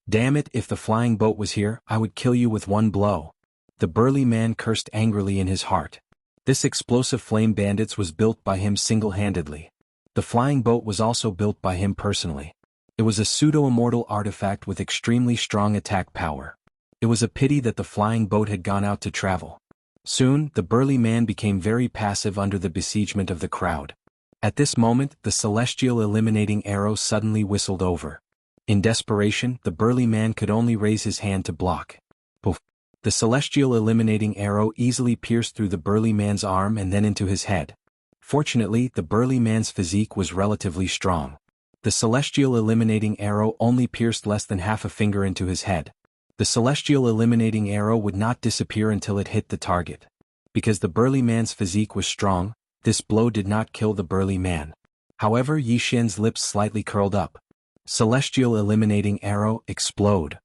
Damn it, if the flying boat was here, I would kill you with 1 blow. The burly man cursed angrily in his heart. This explosive flame bandits was built by him single-handedly. The flying boat was also built by him personally. It was a pseudo-immortal artifact with extremely strong attack power. It was a pity that the flying boat had gone out to travel. Soon, the burly man became very passive under the besiegement of the crowd. At this moment, the celestial eliminating arrow suddenly whistled over. In desperation, the burly man could only raise his hand to block. Poof! The celestial eliminating arrow easily pierced through the burly man's arm and then into his head. Fortunately, the burly man's physique was relatively strong. The celestial eliminating arrow only pierced less than half a finger into his head. The celestial eliminating arrow would not disappear until it hit the target. Because the burly man's physique was strong, this blow did not kill the burly man. However, Yi Xian's lips slightly curled up. Celestial eliminating arrow, explode.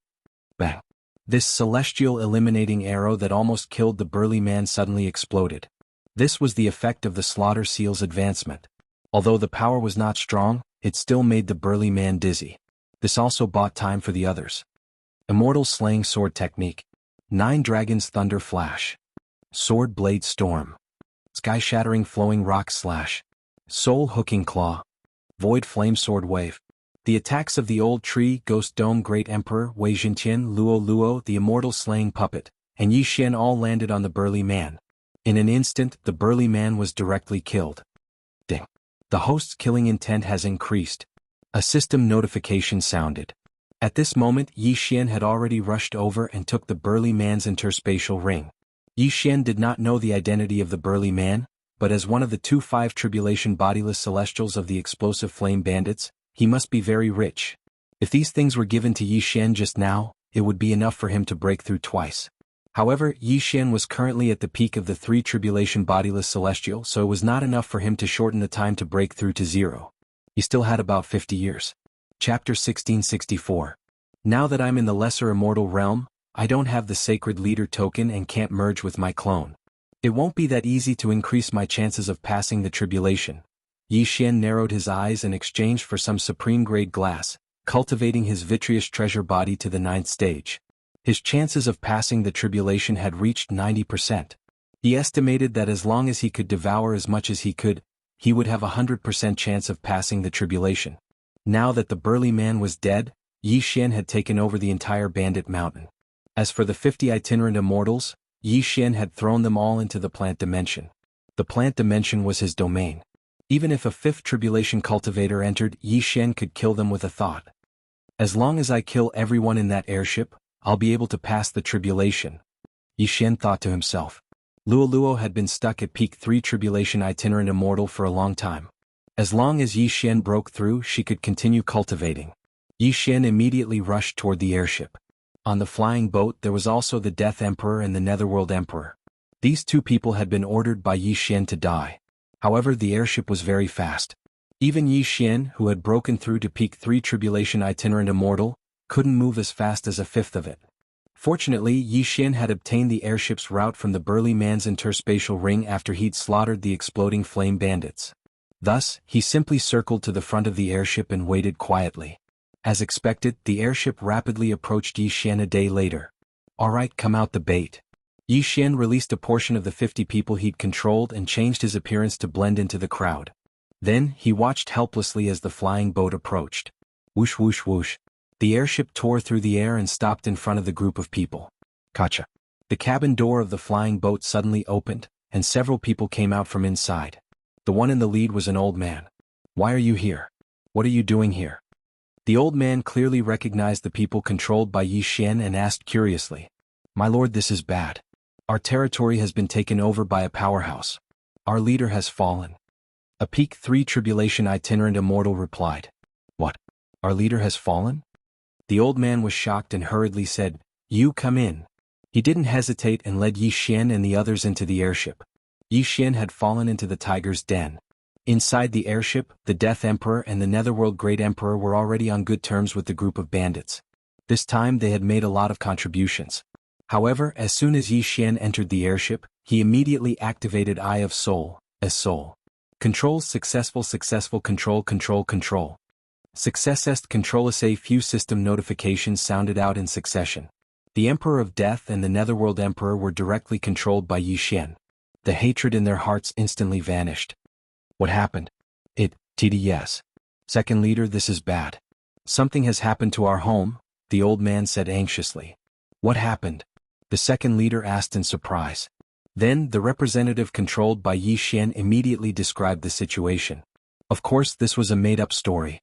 Bang! This celestial eliminating arrow that almost killed the burly man suddenly exploded. This was the effect of the slaughter seal's advancement. Although the power was not strong, it still made the burly man dizzy. This also bought time for the others. Immortal Slaying Sword Technique. 9 Dragons Thunder Flash. Sword Blade Storm. Sky-Shattering Flowing Rock Slash. Soul Hooking Claw. Void Flame Sword Wave. The attacks of the Old Tree, Ghost Dome, Great Emperor, Wei Jintian, Luo Luo, the Immortal Slaying Puppet, and Yi Xian all landed on the burly man. In an instant, the burly man was directly killed. Ding! The host's killing intent has increased. A system notification sounded. At this moment, Yi Xian had already rushed over and took the burly man's interspatial ring. Yi Xian did not know the identity of the burly man, but as one of the 2-5 tribulation bodiless celestials of the explosive flame bandits, he must be very rich. If these things were given to Yi Xian just now, it would be enough for him to break through twice. However, Yi Xian was currently at the peak of the 3 tribulation bodiless celestial, so it was not enough for him to shorten the time to break through to 0. He still had about 50 years. Chapter 1664. Now that I'm in the lesser immortal realm, I don't have the sacred leader token and can't merge with my clone. It won't be that easy to increase my chances of passing the tribulation. Yi Xian narrowed his eyes and exchanged for some supreme-grade glass, cultivating his vitreous treasure body to the 9th stage. His chances of passing the tribulation had reached 90%. He estimated that as long as he could devour as much as he could, he would have a 100% chance of passing the tribulation. Now that the burly man was dead, Yi Xian had taken over the entire bandit mountain. As for the 50 itinerant immortals, Yi Xian had thrown them all into the plant dimension. The plant dimension was his domain. Even if a 5th tribulation cultivator entered, Yi Xian could kill them with a thought. As long as I kill everyone in that airship, I'll be able to pass the tribulation. Yi Xian thought to himself. Luo Luo had been stuck at peak 3 tribulation itinerant immortal for a long time. As long as Yi Xian broke through, she could continue cultivating. Yi Xian immediately rushed toward the airship. On the flying boat there was also the Death Emperor and the Netherworld Emperor. These 2 people had been ordered by Yi Xian to die. However, the airship was very fast. Even Yi Xian, who had broken through to peak 3 tribulation itinerant immortal, couldn't move as fast as a 5th of it. Fortunately, Yi Xian had obtained the airship's route from the burly man's interspatial ring after he'd slaughtered the exploding flame bandits. Thus, he simply circled to the front of the airship and waited quietly. As expected, the airship rapidly approached Yi Xian a day later. Alright, come out the bait. Yi Xian released a portion of the 50 people he'd controlled and changed his appearance to blend into the crowd. Then, he watched helplessly as the flying boat approached. Whoosh whoosh whoosh. The airship tore through the air and stopped in front of the group of people. Gotcha. The cabin door of the flying boat suddenly opened, and several people came out from inside. The one in the lead was an old man. Why are you here? What are you doing here? The old man clearly recognized the people controlled by Yi Xian and asked curiously. My lord, this is bad. Our territory has been taken over by a powerhouse. Our leader has fallen. A peak 3 tribulation itinerant immortal replied. What? Our leader has fallen? The old man was shocked and hurriedly said, You come in. He didn't hesitate and led Yi Xian and the others into the airship. Yi Xian had fallen into the tiger's den. Inside the airship, the Death Emperor and the Netherworld Great Emperor were already on good terms with the group of bandits. This time they had made a lot of contributions. However, as soon as Yi Xian entered the airship, he immediately activated Eye of Soul, as Soul. Controls successful control. Successest controls a few system notifications sounded out in succession. The Emperor of Death and the Netherworld Emperor were directly controlled by Yi Xian. The hatred in their hearts instantly vanished. What happened? TDS. Second leader, this is bad. Something has happened to our home, the old man said anxiously. What happened? The second leader asked in surprise. Then, the representative controlled by Yi Xian immediately described the situation. Of course, this was a made-up story.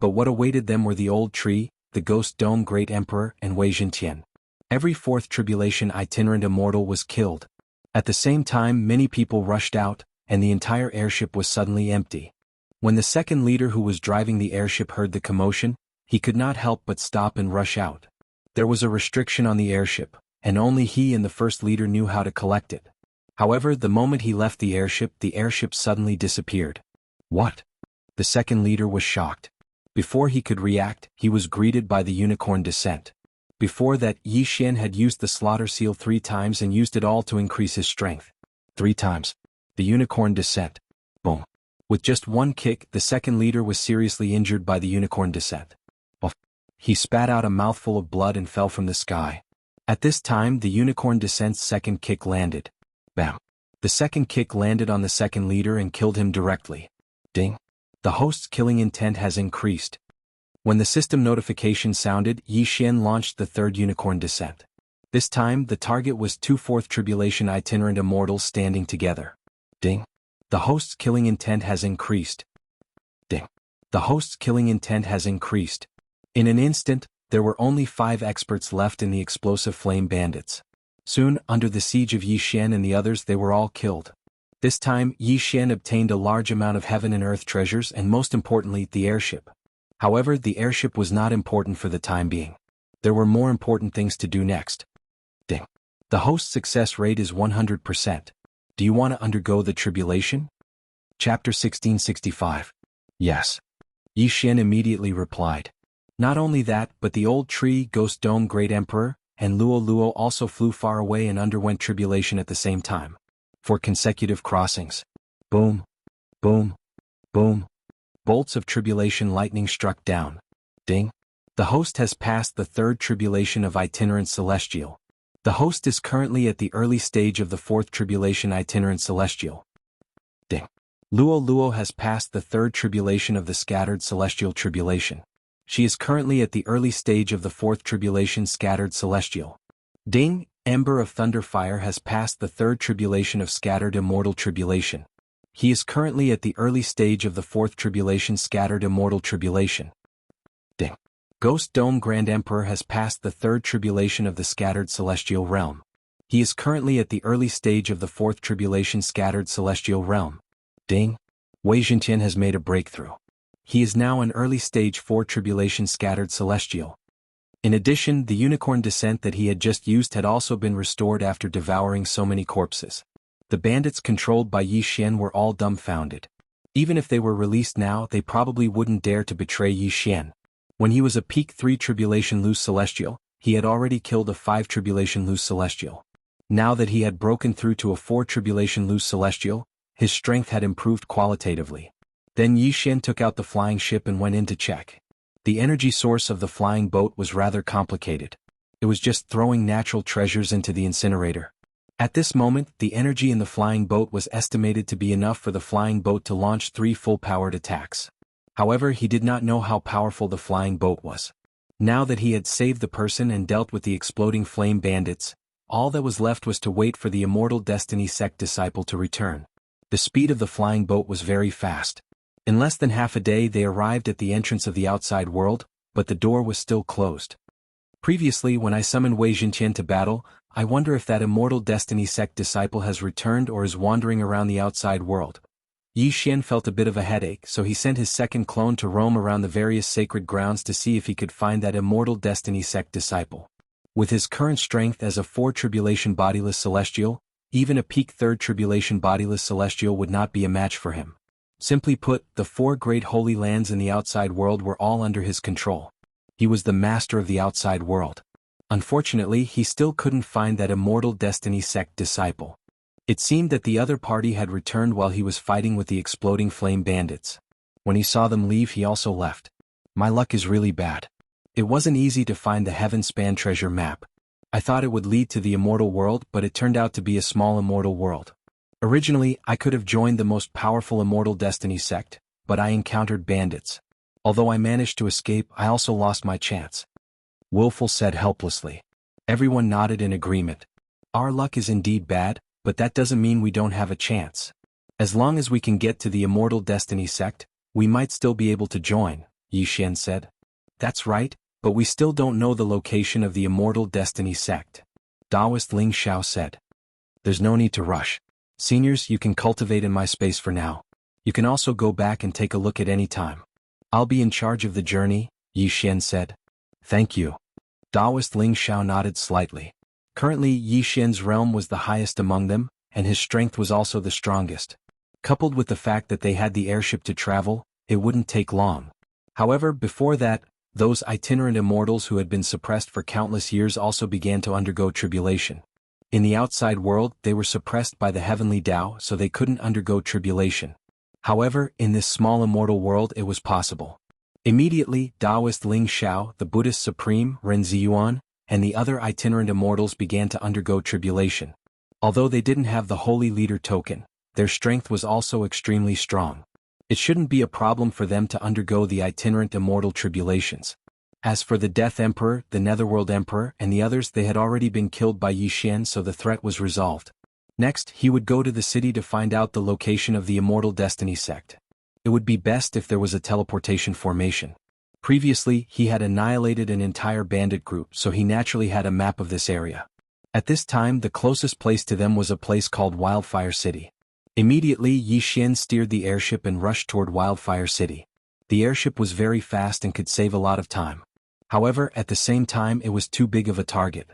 but what awaited them were the old tree, the ghost dome great emperor, and Wei Zhentian. Every fourth tribulation itinerant immortal was killed. At the same time many people rushed out, and the entire airship was suddenly empty. When the second leader who was driving the airship heard the commotion, he could not help but stop and rush out. There was a restriction on the airship, and only he and the first leader knew how to collect it. However, the moment he left the airship suddenly disappeared. What? The second leader was shocked. Before he could react, he was greeted by the unicorn descent. Before that, Yi Xian had used the slaughter seal 3 times and used it all to increase his strength. 3 times. The unicorn descent. Boom. With just one kick, the second leader was seriously injured by the unicorn descent. He spat out a mouthful of blood and fell from the sky. At this time the unicorn descent's second kick landed. Bam. The second kick landed on the second leader and killed him directly. Ding. The host's killing intent has increased. When the system notification sounded, Yi Xian launched the third unicorn descent. This time the target was 2 fourth tribulation itinerant immortals standing together. Ding. The host's killing intent has increased. Ding. The host's killing intent has increased. In an instant, there were only 5 experts left in the explosive flame bandits. Soon, under the siege of Yi Xian and the others, they were all killed. This time, Yi Xian obtained a large amount of heaven and earth treasures and most importantly, the airship. However, the airship was not important for the time being. There were more important things to do next. Ding. The host's success rate is 100%. Do you want to undergo the tribulation? Chapter 1665. Yes. Yi Xian immediately replied. Not only that, but the old tree, ghost dome great emperor, and Luo Luo also flew far away and underwent tribulation at the same time. 4 consecutive crossings. Boom. Boom. Boom. Bolts of tribulation lightning struck down. Ding. The host has passed the 3rd tribulation of itinerant celestial. The host is currently at the early stage of the 4th tribulation itinerant celestial. Ding. Luo Luo has passed the 3rd tribulation of the scattered celestial tribulation. She is currently at the early stage of the 4th tribulation scattered celestial. Ding. Ember of Thunderfire has passed the 3rd tribulation of scattered immortal tribulation. He is currently at the early stage of the 4th tribulation scattered immortal tribulation. Ding. Ghost Dome Grand Emperor has passed the 3rd tribulation of the scattered celestial realm. He is currently at the early stage of the 4th tribulation scattered celestial realm. Ding. Wei Zhentian has made a breakthrough. He is now an early stage 4 tribulation scattered celestial. In addition, the unicorn descent that he had just used had also been restored after devouring so many corpses. The bandits controlled by Yi Xian were all dumbfounded. Even if they were released now, they probably wouldn't dare to betray Yi Xian. When he was a peak 3 tribulation loose celestial, he had already killed a 5 tribulation loose celestial. Now that he had broken through to a 4 tribulation loose celestial, his strength had improved qualitatively. Then Yi Xian took out the flying ship and went in to check. The energy source of the flying boat was rather complicated. It was just throwing natural treasures into the incinerator. At this moment, the energy in the flying boat was estimated to be enough for the flying boat to launch 3 full-powered attacks. However, he did not know how powerful the flying boat was. Now that he had saved the person and dealt with the exploding flame bandits, all that was left was to wait for the Immortal Destiny sect disciple to return. The speed of the flying boat was very fast. In less than half a day they arrived at the entrance of the outside world, but the door was still closed. Previously, when I summoned Wei Jinqian to battle, I wonder if that Immortal Destiny sect disciple has returned or is wandering around the outside world. Yi Xian felt a bit of a headache, so he sent his second clone to roam around the various sacred grounds to see if he could find that Immortal Destiny sect disciple. With his current strength as a 4 tribulation bodiless celestial, even a peak 3rd tribulation bodiless celestial would not be a match for him. Simply put, the 4 great holy lands in the outside world were all under his control. He was the master of the outside world. Unfortunately, he still couldn't find that Immortal Destiny sect disciple. It seemed that the other party had returned while he was fighting with the exploding flame bandits. When he saw them leave, he also left. My luck is really bad. It wasn't easy to find the Heaven-span treasure map. I thought it would lead to the immortal world, but it turned out to be a small immortal world. Originally, I could have joined the most powerful Immortal Destiny sect, but I encountered bandits. Although I managed to escape, I also lost my chance. Willful said helplessly. Everyone nodded in agreement. Our luck is indeed bad, but that doesn't mean we don't have a chance. As long as we can get to the Immortal Destiny sect, we might still be able to join, Yi Xian said. That's right, but we still don't know the location of the Immortal Destiny sect. Taoist Ling Xiao said. There's no need to rush. Seniors, you can cultivate in my space for now. You can also go back and take a look at any time. I'll be in charge of the journey, Yi Xian said. Thank you. Taoist Ling Xiao nodded slightly. Currently, Yi Xian's realm was the highest among them, and his strength was also the strongest. Coupled with the fact that they had the airship to travel, it wouldn't take long. However, before that, those itinerant immortals who had been suppressed for countless years also began to undergo tribulation. In the outside world, they were suppressed by the heavenly Tao, so they couldn't undergo tribulation. However, in this small immortal world it was possible. Immediately, Taoist Ling Xiao, the Buddhist Supreme, Ren Ziyuan, and the other itinerant immortals began to undergo tribulation. Although they didn't have the Holy Leader token, their strength was also extremely strong. It shouldn't be a problem for them to undergo the itinerant immortal tribulations. As for the Death Emperor, the Netherworld Emperor, and the others, they had already been killed by Yi Xian, so the threat was resolved. Next, he would go to the city to find out the location of the Immortal Destiny sect. It would be best if there was a teleportation formation. Previously, he had annihilated an entire bandit group, so he naturally had a map of this area. At this time, the closest place to them was a place called Wildfire City. Immediately, Yi Xian steered the airship and rushed toward Wildfire City. The airship was very fast and could save a lot of time. However, at the same time, it was too big of a target.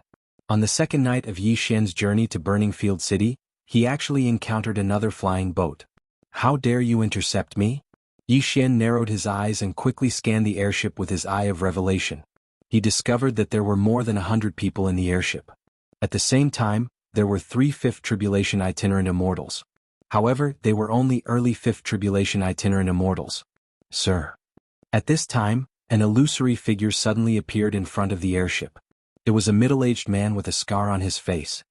On the second night of Yi Xian's journey to Burning Field City, he actually encountered another flying boat. How dare you intercept me? Yi Xian narrowed his eyes and quickly scanned the airship with his eye of revelation. He discovered that there were more than 100 people in the airship. At the same time, there were 3 Fifth Tribulation itinerant immortals. However, they were only early 5th Tribulation itinerant immortals. Sir. At this time, an illusory figure suddenly appeared in front of the airship. It was a middle-aged man with a scar on his face.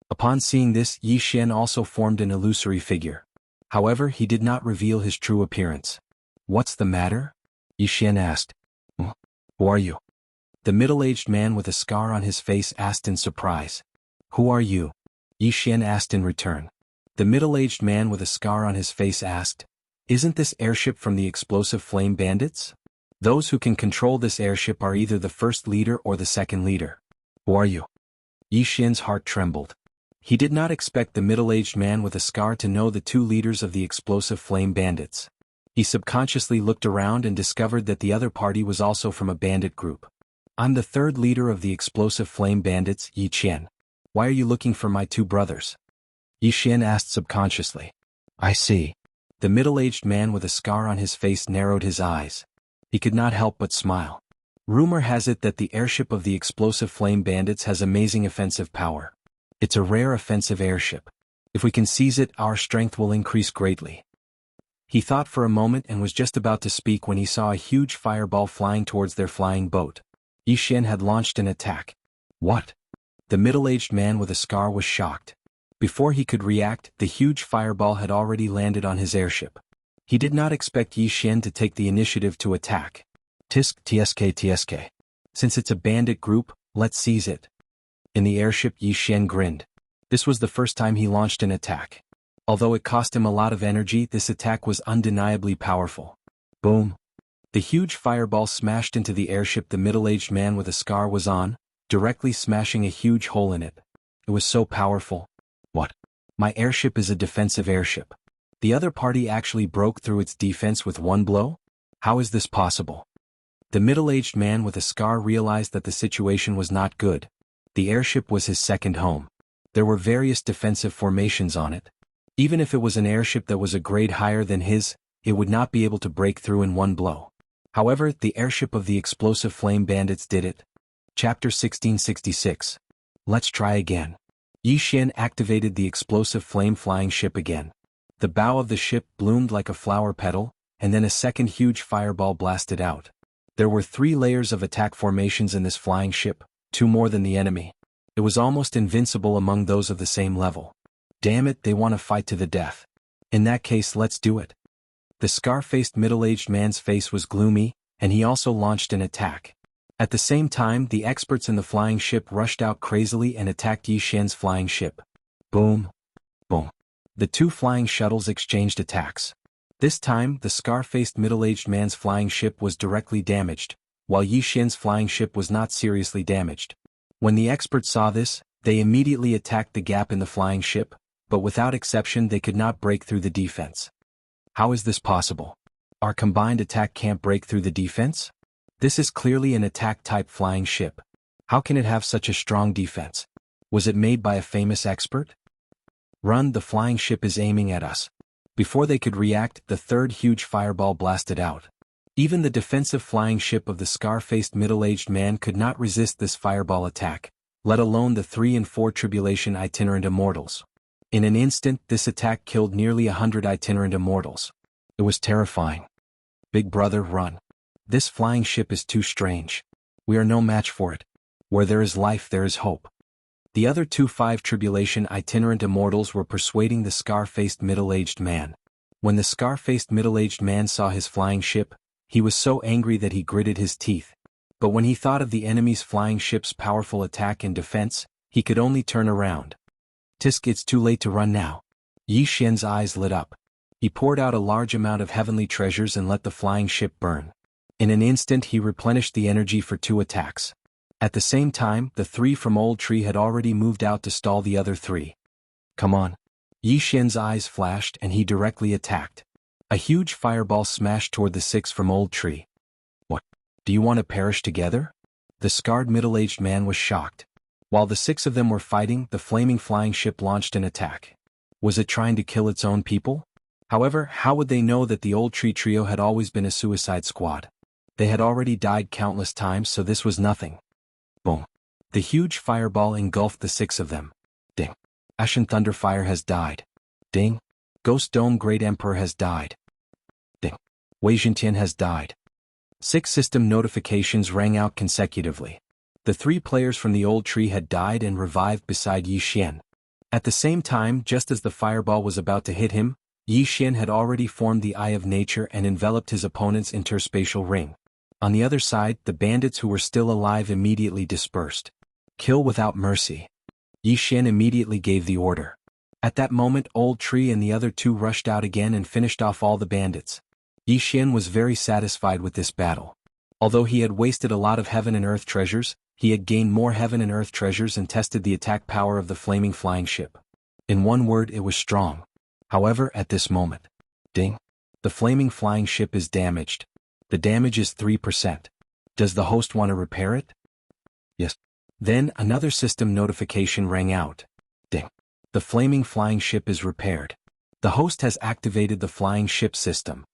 Upon seeing this, Yi Xian also formed an illusory figure. However, he did not reveal his true appearance. What's the matter? Yi Xian asked. Who are you? The middle-aged man with a scar on his face asked in surprise. Who are you? Yi Xian asked in return. The middle-aged man with a scar on his face asked, Isn't this airship from the explosive flame bandits? Those who can control this airship are either the first leader or the second leader. Who are you? Yi Xian's heart trembled. He did not expect the middle-aged man with a scar to know the 2 leaders of the explosive flame bandits. He subconsciously looked around and discovered that the other party was also from a bandit group. I'm the 3rd leader of the explosive flame bandits, Yi Qian. Why are you looking for my 2 brothers? Yi Xian asked subconsciously. I see. The middle-aged man with a scar on his face narrowed his eyes. He could not help but smile. Rumor has it that the airship of the explosive flame bandits has amazing offensive power. It's a rare offensive airship. If we can seize it, our strength will increase greatly. He thought for a moment and was just about to speak when he saw a huge fireball flying towards their flying boat. Yi Xian had launched an attack. What? The middle-aged man with a scar was shocked. Before he could react, the huge fireball had already landed on his airship. He did not expect Yi Xian to take the initiative to attack. Tsk. Since it's a bandit group, let's seize it. In the airship, Yi Xian grinned. This was the first time he launched an attack. Although it cost him a lot of energy, this attack was undeniably powerful. Boom. The huge fireball smashed into the airship the middle-aged man with a scar was on, directly smashing a huge hole in it. It was so powerful. What? My airship is a defensive airship. The other party actually broke through its defense with one blow? How is this possible? The middle-aged man with a scar realized that the situation was not good. The airship was his second home. There were various defensive formations on it. Even if it was an airship that was a grade higher than his, it would not be able to break through in one blow. However, the airship of the explosive flame bandits did it. Chapter 1666. Let's try again. Yi Xian activated the explosive flame flying ship again. The bow of the ship bloomed like a flower petal, and then a second huge fireball blasted out. There were 3 layers of attack formations in this flying ship, 2 more than the enemy. It was almost invincible among those of the same level. Damn it, they want to fight to the death. In that case, let's do it. The scar-faced middle-aged man's face was gloomy, and he also launched an attack. At the same time, the experts in the flying ship rushed out crazily and attacked Yi Xian's flying ship. Boom. Boom. The 2 flying shuttles exchanged attacks. This time, the scar-faced middle-aged man's flying ship was directly damaged, while Yi Xian's flying ship was not seriously damaged. When the experts saw this, they immediately attacked the gap in the flying ship, but without exception they could not break through the defense. How is this possible? Our combined attack can't break through the defense? This is clearly an attack-type flying ship. How can it have such a strong defense? Was it made by a famous expert? Run, the flying ship is aiming at us. Before they could react, the third huge fireball blasted out. Even the defensive flying ship of the scar-faced middle-aged man could not resist this fireball attack, let alone the 3 and 4 tribulation itinerant immortals. In an instant, this attack killed nearly 100 itinerant immortals. It was terrifying. Big brother, run. This flying ship is too strange. We are no match for it. Where there is life, there is hope. The other 2 5 tribulation itinerant immortals were persuading the scar-faced middle-aged man. When the scar-faced middle-aged man saw his flying ship, he was so angry that he gritted his teeth. But when he thought of the enemy's flying ship's powerful attack and defense, he could only turn around. Tisk, it's too late to run now. Yi Xian's eyes lit up. He poured out a large amount of heavenly treasures and let the flying ship burn. In an instant he replenished the energy for 2 attacks. At the same time, the 3 from Old Tree had already moved out to stall the other 3. Come on. Yi Xian's eyes flashed and he directly attacked. A huge fireball smashed toward the 6 from Old Tree. What? Do you want to perish together? The scarred middle-aged man was shocked. While the 6 of them were fighting, the flaming flying ship launched an attack. Was it trying to kill its own people? However, how would they know that the Old Tree trio had always been a suicide squad? They had already died countless times, so this was nothing. Boom. The huge fireball engulfed the 6 of them. Ding. Ashen Thunderfire has died. Ding. Ghost Dome Great Emperor has died. Ding. Wei Jintian has died. 6 system notifications rang out consecutively. The 3 players from the Old Tree had died and revived beside Yi Xian. At the same time, just as the fireball was about to hit him, Yi Xian had already formed the Eye of Nature and enveloped his opponent's interspatial ring. On the other side, the bandits who were still alive immediately dispersed. Kill without mercy. Yi Xian immediately gave the order. At that moment, Old Tree and the other 2 rushed out again and finished off all the bandits. Yi Xian was very satisfied with this battle. Although he had wasted a lot of heaven and earth treasures, he had gained more heaven and earth treasures and tested the attack power of the flaming flying ship. In one word, it was strong. However, at this moment, ding, the flaming flying ship is damaged. The damage is 3%. Does the host want to repair it? Yes. Then another system notification rang out. Ding. The flaming flying ship is repaired. The host has activated the flying ship system.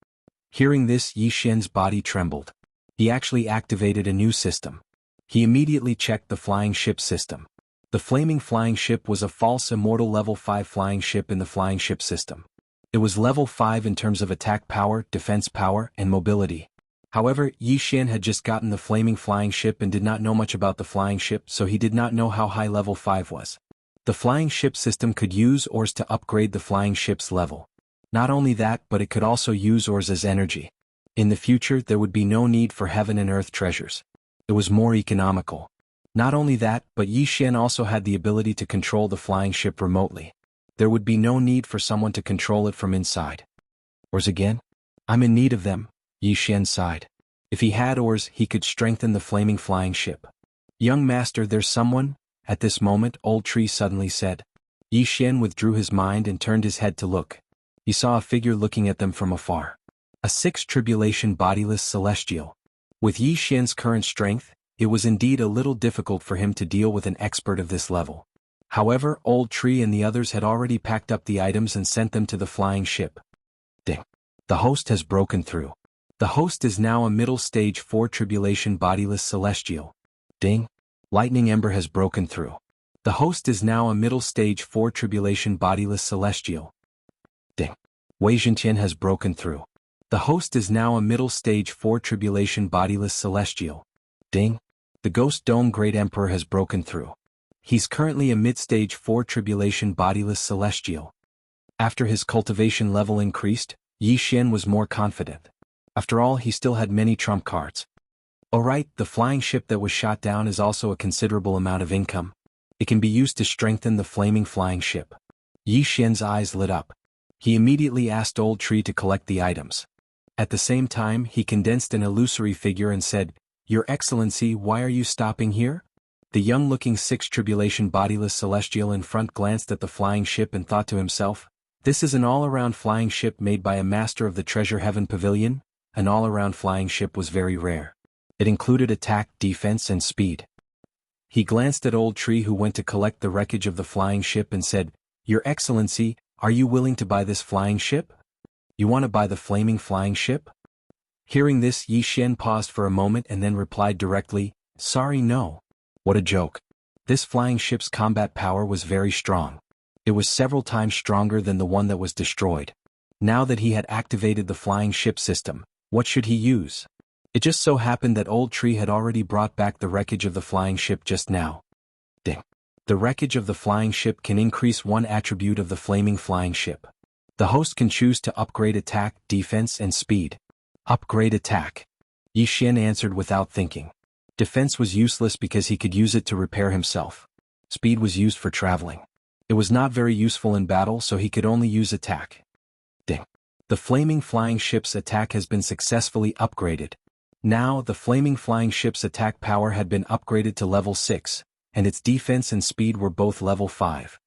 Hearing this, Yi Xian's body trembled. He actually activated a new system. He immediately checked the flying ship system. The flaming flying ship was a false immortal level 5 flying ship in the flying ship system. It was level 5 in terms of attack power, defense power, and mobility. However, Yi Xian had just gotten the flaming flying ship and did not know much about the flying ship, so he did not know how high level 5 was. The flying ship system could use ores to upgrade the flying ship's level. Not only that, but it could also use ores as energy. In the future, there would be no need for heaven and earth treasures. It was more economical. Not only that, but Yi Xian also had the ability to control the flying ship remotely. There would be no need for someone to control it from inside. Ores again? I'm in need of them, Yi Xian sighed. If he had ores, he could strengthen the flaming flying ship. Young master, there's someone? At this moment, Old Tree suddenly said. Yi Xian withdrew his mind and turned his head to look. He saw a figure looking at them from afar. A sixth tribulation bodiless celestial. With Yi Xian's current strength, it was indeed a little difficult for him to deal with an expert of this level. However, Old Tree and the others had already packed up the items and sent them to the flying ship. Ding. The host has broken through. The host is now a middle stage 4 tribulation bodiless celestial. Ding. Lightning Ember has broken through. The host is now a middle stage 4 tribulation bodiless celestial. Ding. Wei Zhentian has broken through. The host is now a middle stage 4 tribulation bodiless celestial. Ding. The Ghost Dome Great Emperor has broken through. He's currently a mid-stage 4 tribulation bodiless celestial. After his cultivation level increased, Yi Xian was more confident. After all, he still had many trump cards. Alright, the flying ship that was shot down is also a considerable amount of income. It can be used to strengthen the flaming flying ship. Yi Xian's eyes lit up. He immediately asked Old Tree to collect the items. At the same time, he condensed an illusory figure and said, Your Excellency, why are you stopping here? The young-looking 6 tribulation bodiless celestial in front glanced at the flying ship and thought to himself, This is an all-around flying ship made by a master of the Treasure Heaven Pavilion. An all-around flying ship was very rare. It included attack, defense, and speed. He glanced at Old Tree, who went to collect the wreckage of the flying ship, and said, Your Excellency, are you willing to buy this flying ship? You want to buy the flaming flying ship? Hearing this, Yi Xian paused for a moment and then replied directly, Sorry, no. What a joke. This flying ship's combat power was very strong. It was several times stronger than the one that was destroyed. Now that he had activated the flying ship system, what should he use? It just so happened that Old Tree had already brought back the wreckage of the flying ship just now. Ding. The wreckage of the flying ship can increase one attribute of the flaming flying ship. The host can choose to upgrade attack, defense, and speed. Upgrade attack. Yi Xian answered without thinking. Defense was useless because he could use it to repair himself. Speed was used for traveling. It was not very useful in battle, so he could only use attack. Ding. The flaming flying ship's attack has been successfully upgraded. Now, the flaming flying ship's attack power had been upgraded to level 6, and its defense and speed were both level 5.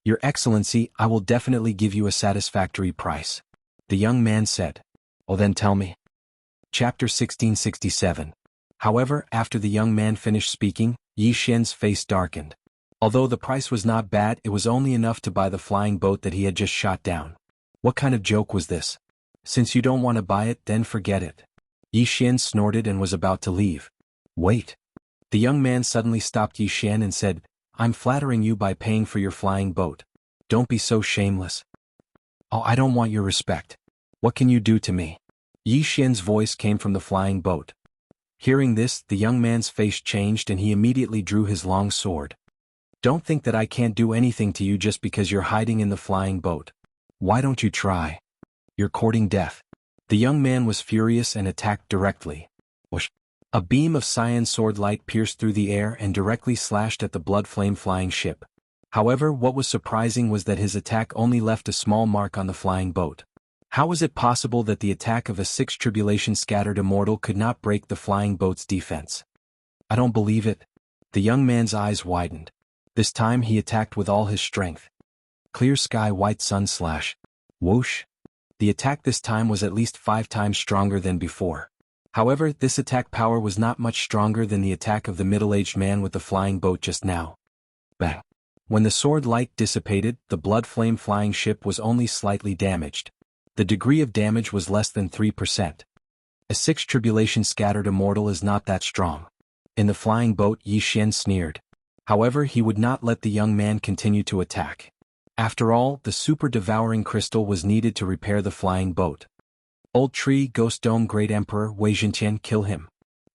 Your Excellency, I will definitely give you a satisfactory price. The young man said. Oh, then tell me. Chapter 1667. However, after the young man finished speaking, Yi Xian's face darkened. Although the price was not bad, it was only enough to buy the flying boat that he had just shot down. What kind of joke was this? Since you don't want to buy it, then forget it. Yi Xian snorted and was about to leave. Wait. The young man suddenly stopped Yi Xian and said, I'm flattering you by paying for your flying boat. Don't be so shameless. Oh, I don't want your respect. What can you do to me? Yi Xian's voice came from the flying boat. Hearing this, the young man's face changed and he immediately drew his long sword. Don't think that I can't do anything to you just because you're hiding in the flying boat. Why don't you try? You're courting death. The young man was furious and attacked directly. Whoosh. A beam of cyan sword light pierced through the air and directly slashed at the blood flame flying ship. However, what was surprising was that his attack only left a small mark on the flying boat. How was it possible that the attack of a 6 tribulation scattered immortal could not break the flying boat's defense? I don't believe it. The young man's eyes widened. This time he attacked with all his strength. Clear sky white sun slash. Whoosh. The attack this time was at least 5 times stronger than before. However, this attack power was not much stronger than the attack of the middle-aged man with the flying boat just now. Bang. When the sword light dissipated, the blood flame flying ship was only slightly damaged. The degree of damage was less than 3%. A 6 tribulation scattered immortal is not that strong. In the flying boat, Yi Xian sneered. However, he would not let the young man continue to attack. After all, the super-devouring crystal was needed to repair the flying boat. Old Tree, Ghost Dome, Great Emperor, Wei Jintian, kill him.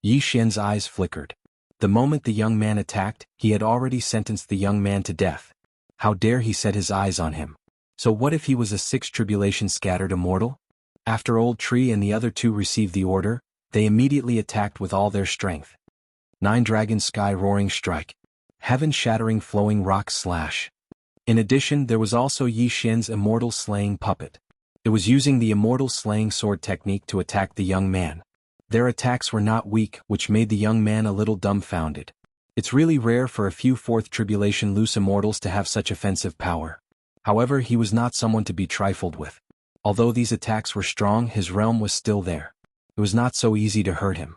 Yi Xian's eyes flickered. The moment the young man attacked, he had already sentenced the young man to death. How dare he set his eyes on him? So what if he was a 6 tribulation scattered immortal? After Old Tree and the other two received the order, they immediately attacked with all their strength. 9 Dragon Sky Roaring Strike. Heaven Shattering Flowing Rock Slash. In addition, there was also Yi Xian's Immortal Slaying Puppet. It was using the Immortal Slaying Sword technique to attack the young man. Their attacks were not weak, which made the young man a little dumbfounded. It's really rare for a few 4th tribulation loose immortals to have such offensive power. However, he was not someone to be trifled with. Although these attacks were strong, his realm was still there. It was not so easy to hurt him.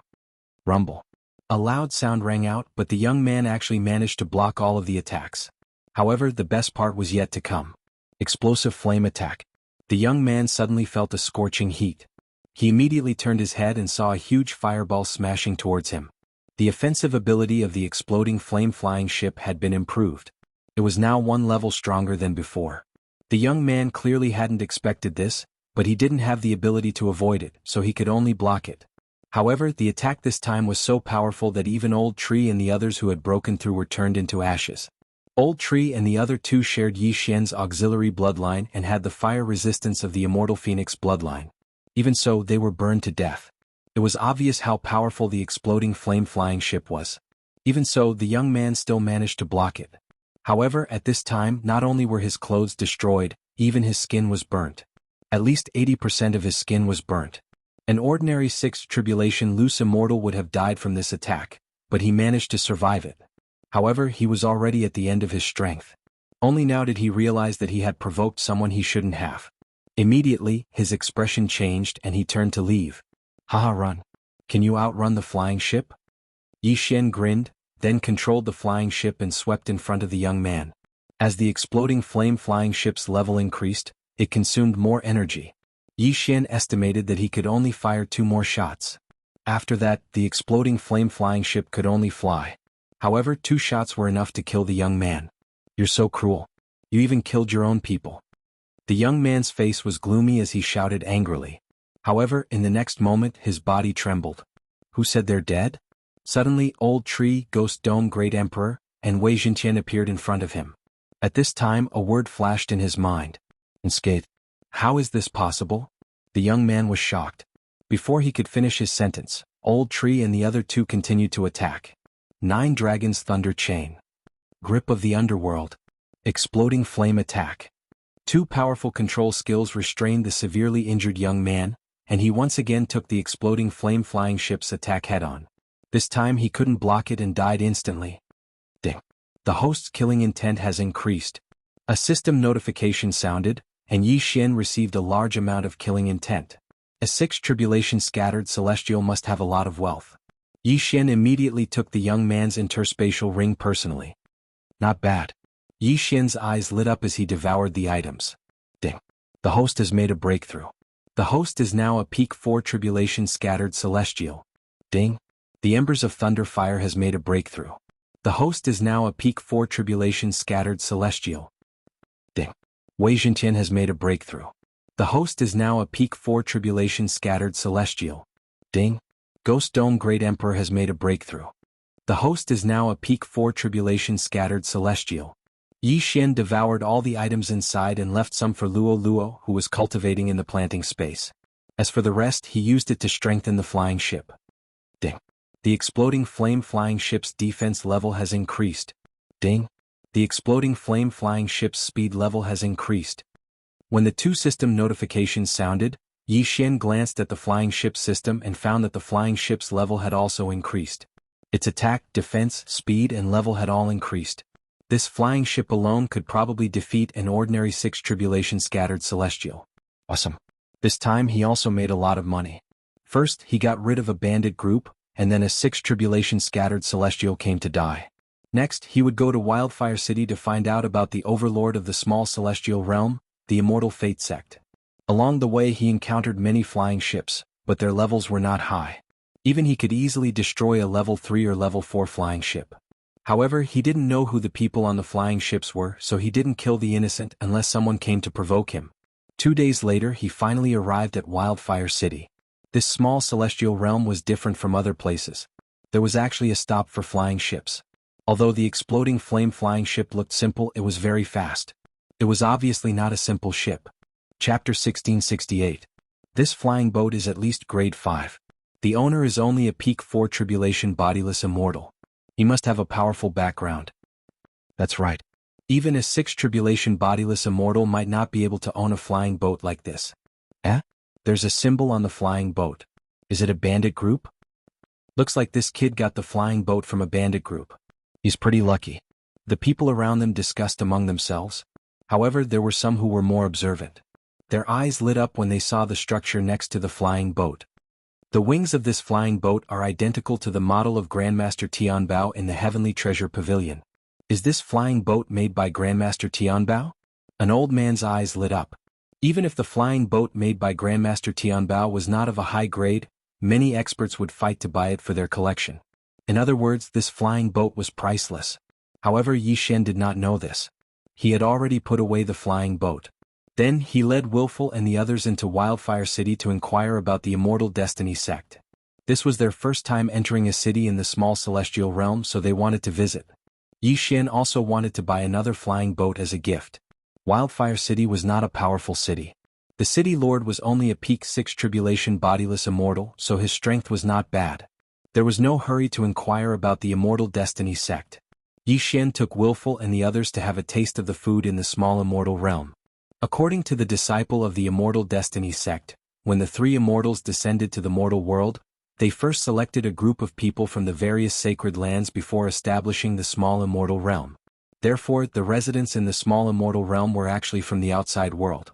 Rumble. A loud sound rang out, but the young man actually managed to block all of the attacks. However, the best part was yet to come. Explosive flame attack. The young man suddenly felt a scorching heat. He immediately turned his head and saw a huge fireball smashing towards him. The offensive ability of the exploding flame-flying ship had been improved. It was now 1 level stronger than before. The young man clearly hadn't expected this, but he didn't have the ability to avoid it, so he could only block it. However, the attack this time was so powerful that even Old Tree and the others who had broken through were turned into ashes. Old Tree and the other two shared Yi Xian's auxiliary bloodline and had the fire resistance of the Immortal Phoenix bloodline. Even so, they were burned to death. It was obvious how powerful the exploding flame-flying ship was. Even so, the young man still managed to block it. However, at this time, not only were his clothes destroyed, even his skin was burnt. At least 80% of his skin was burnt. An ordinary 6th tribulation loose immortal would have died from this attack, but he managed to survive it. However, he was already at the end of his strength. Only now did he realize that he had provoked someone he shouldn't have. Immediately, his expression changed and he turned to leave. Haha, run. Can you outrun the flying ship? Yi Xian grinned, then controlled the flying ship and swept in front of the young man. As the exploding flame-flying ship's level increased, it consumed more energy. Yi Xian estimated that he could only fire 2 more shots. After that, the exploding flame-flying ship could only fly. However, 2 shots were enough to kill the young man. You're so cruel. You even killed your own people. The young man's face was gloomy as he shouted angrily. However, in the next moment, his body trembled. Who said they're dead? Suddenly, Old Tree, Ghost Dome, Great Emperor, and Wei Jintian appeared in front of him. At this time, a word flashed in his mind. Unscathed. How is this possible? The young man was shocked. Before he could finish his sentence, Old Tree and the other two continued to attack. 9 Dragons Thunder Chain. Grip of the Underworld. Exploding Flame Attack. 2 powerful control skills restrained the severely injured young man, and he once again took the exploding flame-flying ship's attack head-on. This time he couldn't block it and died instantly. Ding. The host's killing intent has increased. A system notification sounded, and Yi Xian received a large amount of killing intent. A 6 tribulation scattered celestial must have a lot of wealth. Yi Xian immediately took the young man's interspatial ring personally. Not bad. Yi Xian's eyes lit up as he devoured the items. Ding. The host has made a breakthrough. The host is now a peak 4 tribulation scattered celestial. Ding. The embers of thunder fire has made a breakthrough. The host is now a peak 4 tribulation scattered celestial. Ding. Wei Jintian has made a breakthrough. The host is now a peak 4 tribulation scattered celestial. Ding. Ghost Dome Great Emperor has made a breakthrough. The host is now a peak 4 tribulation scattered celestial. Yi Xian devoured all the items inside and left some for Luo Luo, who was cultivating in the planting space. As for the rest, he used it to strengthen the flying ship. Ding. The exploding flame-flying ship's defense level has increased. Ding. The exploding flame-flying ship's speed level has increased. When the 2 system notifications sounded, Yi Xian glanced at the flying ship system and found that the flying ship's level had also increased. Its attack, defense, speed and level had all increased. This flying ship alone could probably defeat an ordinary 6 tribulation scattered celestial. Awesome. This time he also made a lot of money. First, he got rid of a bandit group, and then a 6 tribulation scattered celestial came to die. Next, he would go to Wildfire City to find out about the overlord of the small celestial realm, the Immortal Fate Sect. Along the way he encountered many flying ships, but their levels were not high. Even he could easily destroy a level 3 or level 4 flying ship. However, he didn't know who the people on the flying ships were, so he didn't kill the innocent unless someone came to provoke him. 2 days later he finally arrived at Wildfire City. This small celestial realm was different from other places. There was actually a stop for flying ships. Although the exploding flame flying ship looked simple, it was very fast. It was obviously not a simple ship. Chapter 1668. This flying boat is at least grade 5. The owner is only a peak 4 tribulation bodiless immortal. He must have a powerful background. That's right. Even a 6 tribulation bodiless immortal might not be able to own a flying boat like this. There's a symbol on the flying boat. Is it a bandit group? Looks like this kid got the flying boat from a bandit group. He's pretty lucky. The people around them discussed among themselves. However, there were some who were more observant. Their eyes lit up when they saw the structure next to the flying boat. The wings of this flying boat are identical to the model of Grandmaster Tianbao in the Heavenly Treasure Pavilion. Is this flying boat made by Grandmaster Tianbao? An old man's eyes lit up. Even if the flying boat made by Grandmaster Tianbao was not of a high grade, many experts would fight to buy it for their collection. In other words, this flying boat was priceless. However, Yi Xian did not know this. He had already put away the flying boat. Then he led Willful and the others into Wildfire City to inquire about the Immortal Destiny sect. This was their first time entering a city in the small celestial realm, so they wanted to visit. Yi Xian also wanted to buy another flying boat as a gift. Wildfire City was not a powerful city. The city lord was only a peak 6 tribulation bodiless immortal, so his strength was not bad. There was no hurry to inquire about the Immortal Destiny sect. Yi Xian took Willful and the others to have a taste of the food in the small immortal realm. According to the disciple of the Immortal Destiny sect, when the 3 immortals descended to the mortal world, they first selected a group of people from the various sacred lands before establishing the small immortal realm. Therefore, the residents in the small immortal realm were actually from the outside world.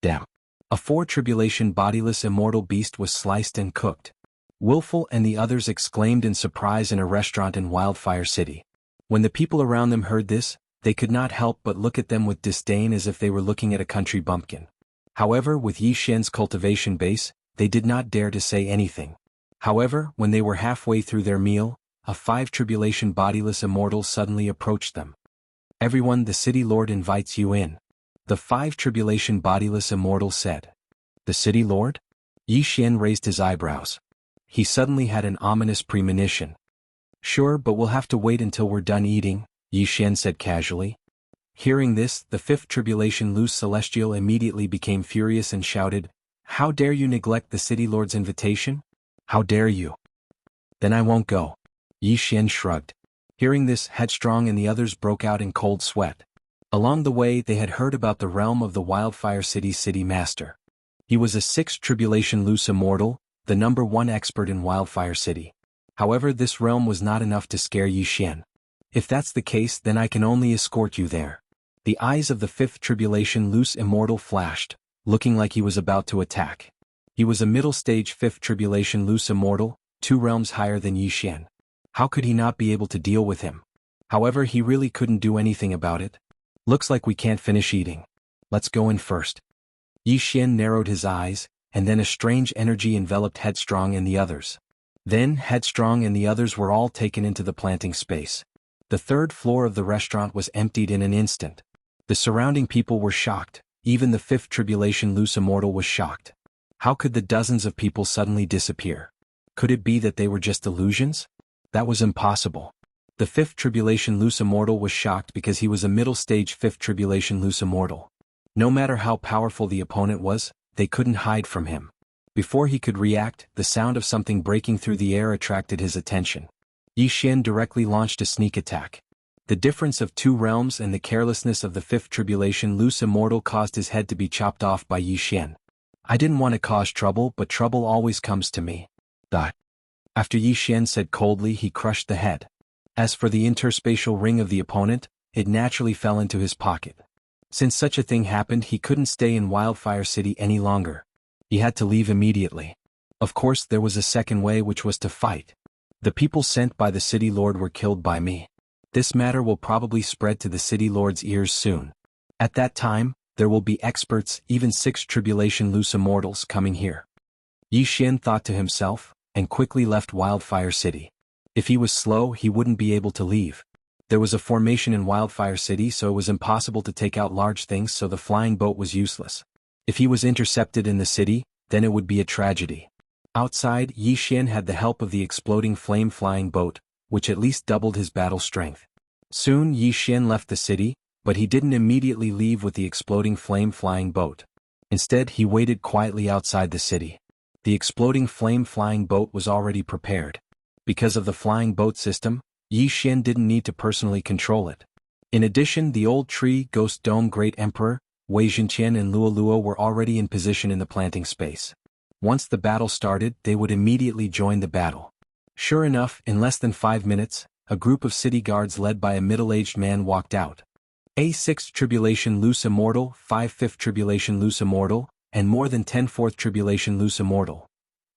Damn. A 4 tribulation bodiless immortal beast was sliced and cooked. Willful and the others exclaimed in surprise in a restaurant in Wildfire City. When the people around them heard this, they could not help but look at them with disdain as if they were looking at a country bumpkin. However, with Yi Xian's cultivation base, they did not dare to say anything. However, when they were halfway through their meal, a 5 tribulation bodiless immortal suddenly approached them. Everyone, the city lord invites you in. The 5 tribulation bodiless immortal said. The city lord? Yi Xian raised his eyebrows. He suddenly had an ominous premonition. Sure, but we'll have to wait until we're done eating, Yi Xian said casually. Hearing this, the 5th tribulation loose celestial immediately became furious and shouted, "How dare you neglect the city lord's invitation? How dare you? Then I won't go." Yi Xian shrugged. Hearing this, Headstrong and the others broke out in cold sweat. Along the way they had heard about the realm of the Wildfire City's city master. He was a 6th tribulation loose immortal, the number 1 expert in Wildfire City. However, this realm was not enough to scare Yi Xian. If that's the case, then I can only escort you there. The eyes of the 5th tribulation loose immortal flashed, looking like he was about to attack. He was a middle-stage 5th tribulation loose immortal, 2 realms higher than Yi Xian. How could he not be able to deal with him? However, he really couldn't do anything about it. Looks like we can't finish eating. Let's go in first. Yi Xian narrowed his eyes, and then a strange energy enveloped Headstrong and the others. Then Headstrong and the others were all taken into the planting space. The 3rd floor of the restaurant was emptied in an instant. The surrounding people were shocked. Even the 5th tribulation loose immortal was shocked. How could the dozens of people suddenly disappear? Could it be that they were just illusions? That was impossible. The 5th tribulation loose immortal was shocked because he was a middle-stage 5th tribulation loose immortal. No matter how powerful the opponent was, they couldn't hide from him. Before he could react, the sound of something breaking through the air attracted his attention. Yi Xian directly launched a sneak attack. The difference of 2 realms and the carelessness of the 5th tribulation loose immortal caused his head to be chopped off by Yi Xian. I didn't want to cause trouble, but trouble always comes to me. After Yi Xian said coldly, he crushed the head. As for the interspatial ring of the opponent, it naturally fell into his pocket. Since such a thing happened, he couldn't stay in Wildfire City any longer. He had to leave immediately. Of course, there was a second way, which was to fight. The people sent by the city lord were killed by me. This matter will probably spread to the city lord's ears soon. At that time, there will be experts, even 6 tribulation loose immortals coming here. Yi Xian thought to himself, and quickly left Wildfire City. If he was slow, he wouldn't be able to leave. There was a formation in Wildfire City, so it was impossible to take out large things, so the flying boat was useless. If he was intercepted in the city, then it would be a tragedy. Outside, Yi Xian had the help of the exploding flame-flying boat, which at least doubled his battle strength. Soon Yi Xian left the city, but he didn't immediately leave with the exploding flame-flying boat. Instead, he waited quietly outside the city. The exploding flame-flying boat was already prepared. Because of the flying boat system, Yi Xian didn't need to personally control it. In addition, the old tree, Ghost Dome Great Emperor, Wei Zhenqian and Luo Luo were already in position in the planting space. Once the battle started, they would immediately join the battle. Sure enough, in less than 5 minutes, a group of city guards led by a middle-aged man walked out. A 6th Tribulation Loose Immortal, 5th Tribulation Loose Immortal, and more than 10th Tribulation Loose Immortal.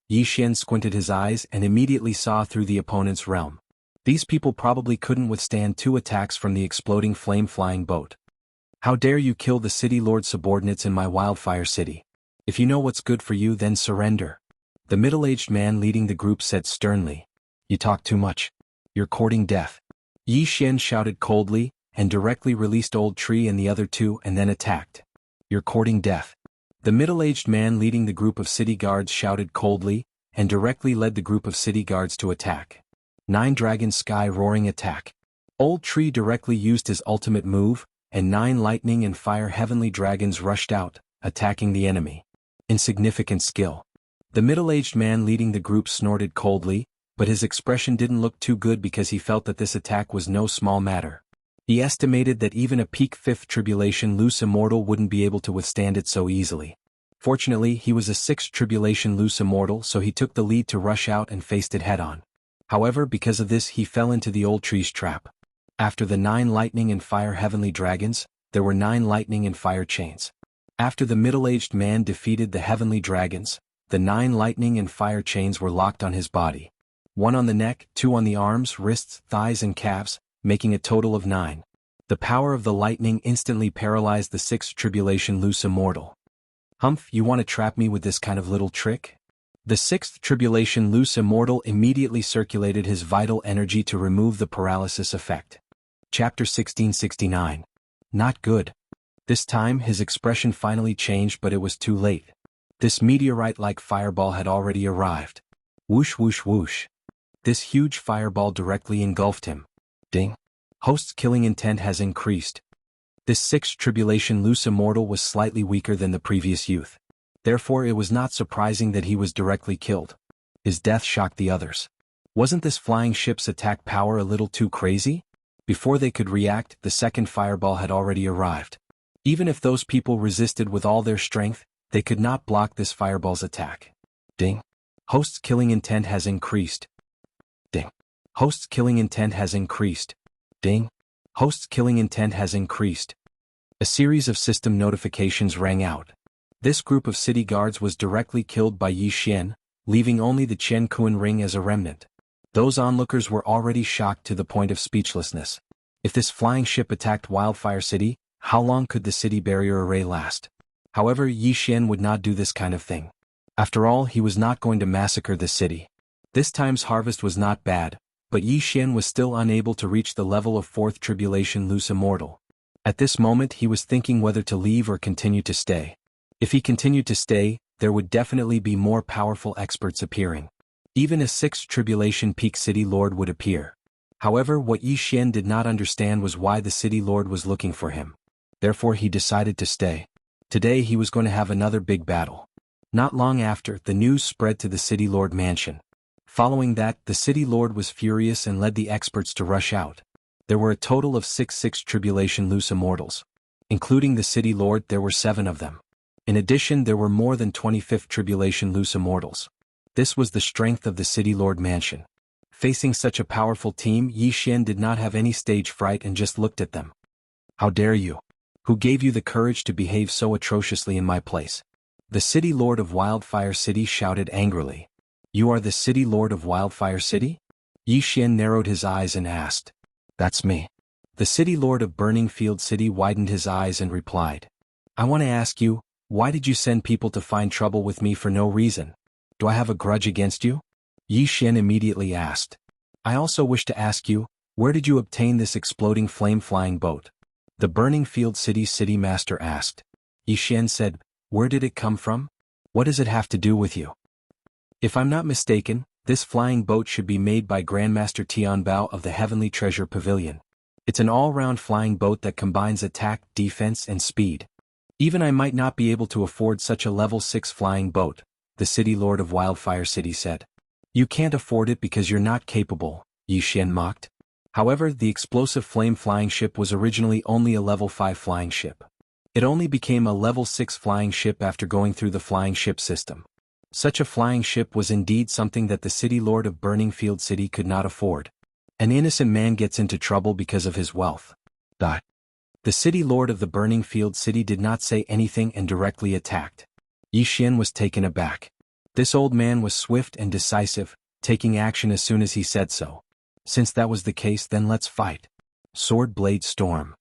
Yi Xian squinted his eyes and immediately saw through the opponent's realm. These people probably couldn't withstand 2 attacks from the exploding flame-flying boat. How dare you kill the city lord's subordinates in my Wildfire City? If you know what's good for you, then surrender. The middle-aged man leading the group said sternly. You talk too much. You're courting death. Yi Xian shouted coldly, and directly released Old Tree and the other 2 and then attacked. You're courting death. The middle-aged man leading the group of city guards shouted coldly, and directly led the group of city guards to attack. 9 Dragon Sky Roaring Attack. Old Tree directly used his ultimate move, and 9 lightning and fire heavenly dragons rushed out, attacking the enemy. Insignificant skill. The middle-aged man leading the group snorted coldly, but his expression didn't look too good because he felt that this attack was no small matter. He estimated that even a peak 5th Tribulation Loose Immortal wouldn't be able to withstand it so easily. Fortunately, he was a 6th Tribulation Loose Immortal, so he took the lead to rush out and faced it head-on. However, because of this, he fell into the old tree's trap. After the 9 lightning and fire heavenly dragons, there were 9 lightning and fire chains. After the middle-aged man defeated the heavenly dragons, the 9 lightning and fire chains were locked on his body. 1 on the neck, 2 on the arms, wrists, thighs and calves, making a total of 9. The power of the lightning instantly paralyzed the 6th Tribulation Loose Immortal. Humph, you want to trap me with this kind of little trick? The 6th Tribulation Loose Immortal immediately circulated his vital energy to remove the paralysis effect. Chapter 1669. Not good. This time his expression finally changed, but it was too late. This meteorite-like fireball had already arrived. Whoosh whoosh whoosh. This huge fireball directly engulfed him. Ding. Host's killing intent has increased. This 6th Tribulation Loose Immortal was slightly weaker than the previous youth. Therefore it was not surprising that he was directly killed. His death shocked the others. Wasn't this flying ship's attack power a little too crazy? Before they could react, the second fireball had already arrived. Even if those people resisted with all their strength, they could not block this fireball's attack. Ding. Host's killing intent has increased. Ding. Host's killing intent has increased. Ding. Host's killing intent has increased. A series of system notifications rang out. This group of city guards was directly killed by Yi Xian, leaving only the Qian Kuan ring as a remnant. Those onlookers were already shocked to the point of speechlessness. If this flying ship attacked Wildfire City, how long could the city barrier array last? However, Yi Xian would not do this kind of thing. After all, he was not going to massacre the city. This time's harvest was not bad, but Yi Xian was still unable to reach the level of 4th Tribulation Loose Immortal. At this moment he was thinking whether to leave or continue to stay. If he continued to stay, there would definitely be more powerful experts appearing. Even a 6th Tribulation Peak City Lord would appear. However, what Yi Xian did not understand was why the City Lord was looking for him. Therefore he decided to stay. Today he was going to have another big battle. Not long after, the news spread to the City Lord mansion. Following that, the City Lord was furious and led the experts to rush out. There were a total of 6 6th Tribulation Loose Immortals. Including the City Lord, there were 7 of them. In addition, there were more than 25th Tribulation Loose Immortals. This was the strength of the City Lord mansion. Facing such a powerful team, Yi Xian did not have any stage fright and just looked at them. How dare you? Who gave you the courage to behave so atrociously in my place? The City Lord of Wildfire City shouted angrily. You are the City Lord of Wildfire City? Yi Xian narrowed his eyes and asked. That's me. The City Lord of Burning Field City widened his eyes and replied. I want to ask you, why did you send people to find trouble with me for no reason? Do I have a grudge against you? Yi Xian immediately asked. I also wish to ask you, where did you obtain this exploding flame-flying boat? The Burning Field City's city master asked. Yi Xian said, where did it come from? What does it have to do with you? If I'm not mistaken, this flying boat should be made by Grandmaster Tianbao of the Heavenly Treasure Pavilion. It's an all-round flying boat that combines attack, defense, and speed. Even I might not be able to afford such a level 6 flying boat, the city lord of Wildfire City said. You can't afford it because you're not capable, Yi Xian mocked. However, the explosive flame-flying ship was originally only a level 5 flying ship. It only became a level 6 flying ship after going through the flying ship system. Such a flying ship was indeed something that the city lord of Burning Field City could not afford. An innocent man gets into trouble because of his wealth. The city lord of the Burning Field City did not say anything and directly attacked. Yi Xian was taken aback. This old man was swift and decisive, taking action as soon as he said so. Since that was the case, then let's fight. Sword Blade Storm.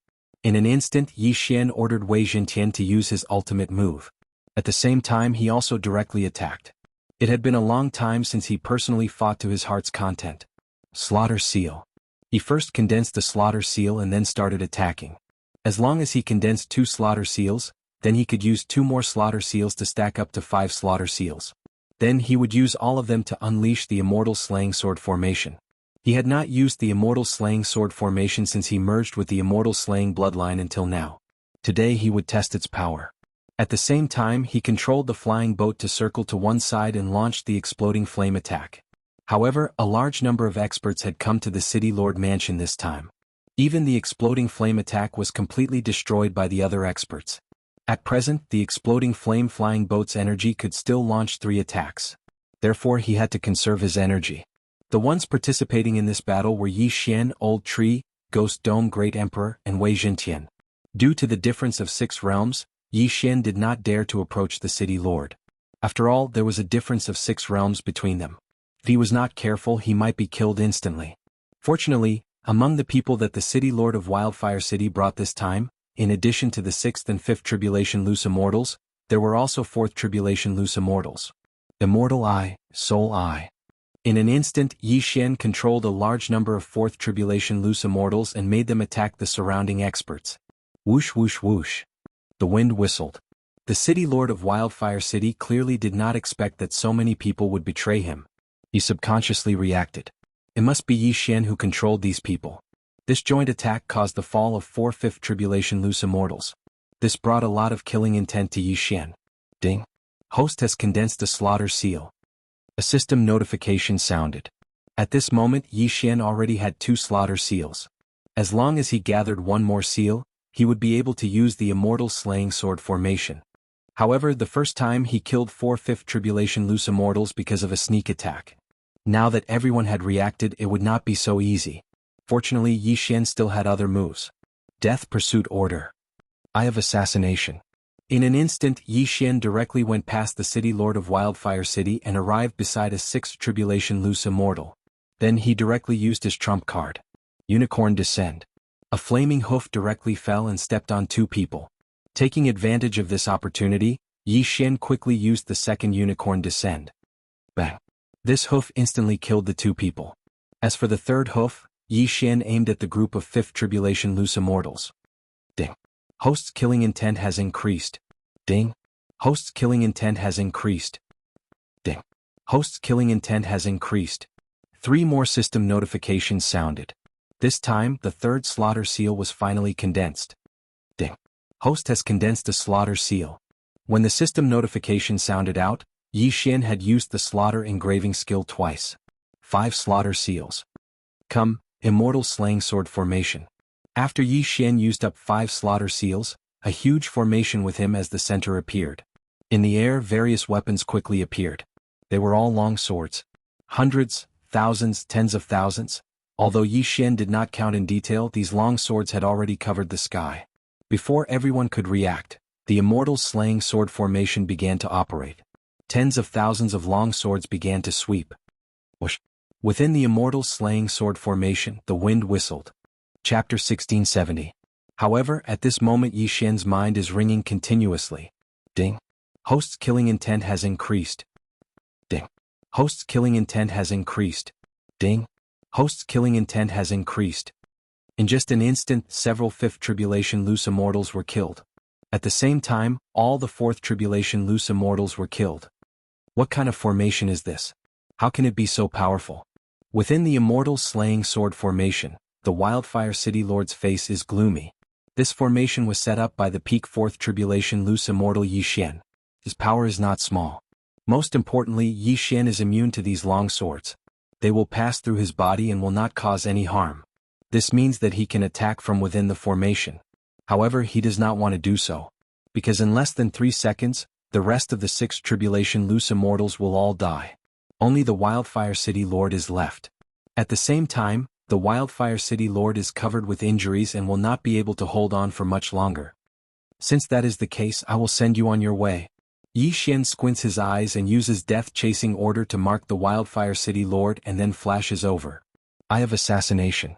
In an instant, Yi Xian ordered Wei Zhentian to use his ultimate move. At the same time, he also directly attacked. It had been a long time since he personally fought to his heart's content. Slaughter Seal. He first condensed the Slaughter Seal and then started attacking. As long as he condensed 2 Slaughter Seals, then he could use 2 more Slaughter Seals to stack up to 5 Slaughter Seals. Then he would use all of them to unleash the Immortal Slaying Sword formation. He had not used the Immortal Slaying Sword formation since he merged with the Immortal Slaying Bloodline until now. Today he would test its power. At the same time, he controlled the flying boat to circle to one side and launched the exploding flame attack. However, a large number of experts had come to the City Lord Mansion this time. Even the exploding flame attack was completely destroyed by the other experts. At present, the exploding flame-flying boat's energy could still launch 3 attacks. Therefore, he had to conserve his energy. The ones participating in this battle were Yi Xian, Old Tree, Ghost Dome Great Emperor, and Wei Zhentian. Due to the difference of 6 realms, Yi Xian did not dare to approach the City Lord. After all, there was a difference of 6 realms between them. If he was not careful, he might be killed instantly. Fortunately, among the people that the City Lord of Wildfire City brought this time, in addition to the 6th and 5th Tribulation Loose Immortals, there were also 4th Tribulation Loose Immortals. Immortal Eye, Soul Eye. In an instant, Yi Xian controlled a large number of 4th Tribulation Loose Immortals and made them attack the surrounding experts. Whoosh whoosh whoosh. The wind whistled. The City Lord of Wildfire City clearly did not expect that so many people would betray him. He subconsciously reacted. It must be Yi Xian who controlled these people. This joint attack caused the fall of 4 5th Tribulation Loose Immortals. This brought a lot of killing intent to Yi Xian. Ding. Host has condensed a Slaughter Seal. A system notification sounded. At this moment, Yi Xian already had 2 Slaughter Seals. As long as he gathered 1 more seal, he would be able to use the Immortal Slaying Sword formation. However, the first time he killed 4 5th Tribulation Loose Immortals because of a sneak attack. Now that everyone had reacted, it would not be so easy. Fortunately, Yi Xian still had other moves. Death Pursuit Order. Eye of Assassination. In an instant, Yi Xian directly went past the City Lord of Wildfire City and arrived beside a 6th Tribulation Loose Immortal. Then he directly used his trump card. Unicorn Descend. A flaming hoof directly fell and stepped on 2 people. Taking advantage of this opportunity, Yi Xian quickly used the 2nd Unicorn Descend. Bang. This hoof instantly killed the 2 people. As for the 3rd hoof, Yi Xian aimed at the group of 5th Tribulation Loose Immortals. Ding. Host's killing intent has increased. Ding. Host's killing intent has increased. Ding. Host's killing intent has increased. 3 more system notifications sounded. This time, the 3rd Slaughter Seal was finally condensed. Ding. Host has condensed a Slaughter Seal. When the system notification sounded out, Yi Xian had used the Slaughter engraving skill twice. 5 Slaughter Seals. Come, Immortal Slaying Sword formation. After Yi Xian used up 5 Slaughter Seals, a huge formation with him as the center appeared. In the air, various weapons quickly appeared. They were all long swords. Hundreds, thousands, tens of thousands. Although Yi Xian did not count in detail, these long swords had already covered the sky. Before everyone could react, the Immortal Slaying Sword formation began to operate. Tens of thousands of long swords began to sweep. Whoosh. Within the Immortal Slaying Sword formation, the wind whistled. Chapter 1670. However, at this moment Yi Xian's mind is ringing continuously. Ding. Host's killing intent has increased. Ding. Host's killing intent has increased. Ding. Host's killing intent has increased. In just an instant, several Fifth Tribulation loose immortals were killed. At the same time, all the Fourth Tribulation loose immortals were killed. What kind of formation is this? How can it be so powerful? Within the immortal slaying sword formation, the Wildfire City Lord's face is gloomy. This formation was set up by the peak Fourth Tribulation loose immortal Yi Xian. His power is not small. Most importantly, Yi Xian is immune to these long swords. They will pass through his body and will not cause any harm. This means that he can attack from within the formation. However, he does not want to do so, because in less than 3 seconds, the rest of the Sixth Tribulation loose immortals will all die. Only the Wildfire City Lord is left. At the same time, the Wildfire City Lord is covered with injuries and will not be able to hold on for much longer. Since that is the case, I will send you on your way. Yi Xian squints his eyes and uses death-chasing order to mark the Wildfire City Lord and then flashes over. Eye of Assassination.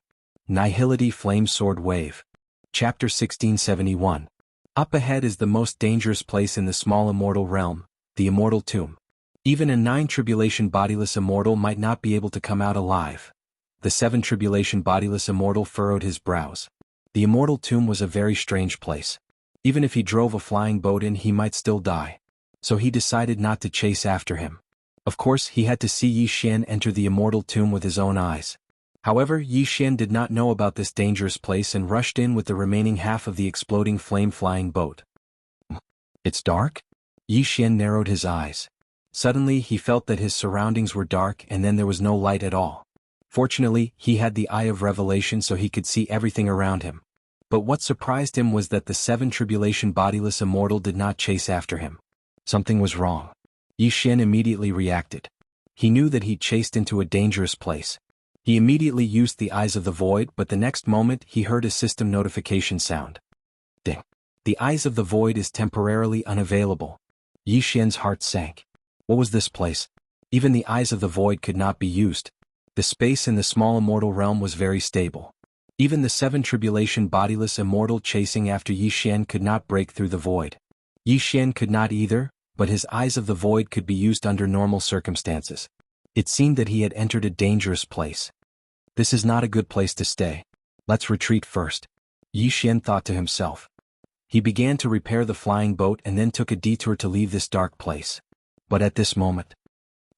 Nihility Flame Sword Wave. Chapter 1671. Up ahead is the most dangerous place in the small immortal realm, the Immortal Tomb. Even a 9 Tribulation bodiless immortal might not be able to come out alive. The 7 Tribulation bodiless immortal furrowed his brows. The Immortal Tomb was a very strange place. Even if he drove a flying boat in, he might still die. So he decided not to chase after him. Of course, he had to see Yi Xian enter the Immortal Tomb with his own eyes. However, Yi Xian did not know about this dangerous place and rushed in with the remaining half of the exploding flame-flying boat. It's dark? Yi Xian narrowed his eyes. Suddenly, he felt that his surroundings were dark and then there was no light at all. Fortunately, he had the Eye of Revelation so he could see everything around him. But what surprised him was that the 7 Tribulation bodiless immortal did not chase after him. Something was wrong. Yi Xian immediately reacted. He knew that he chased into a dangerous place. He immediately used the Eyes of the Void, but the next moment he heard a system notification sound. Ding. The Eyes of the Void is temporarily unavailable. Yi Xian's heart sank. What was this place? Even the Eyes of the Void could not be used. The space in the small immortal realm was very stable. Even the 7 Tribulation bodiless immortal chasing after Yi Xian could not break through the void. Yi Xian could not either, but his Eyes of the Void could be used under normal circumstances. It seemed that he had entered a dangerous place. This is not a good place to stay. Let's retreat first. Yi Xian thought to himself. He began to repair the flying boat and then took a detour to leave this dark place. But at this moment,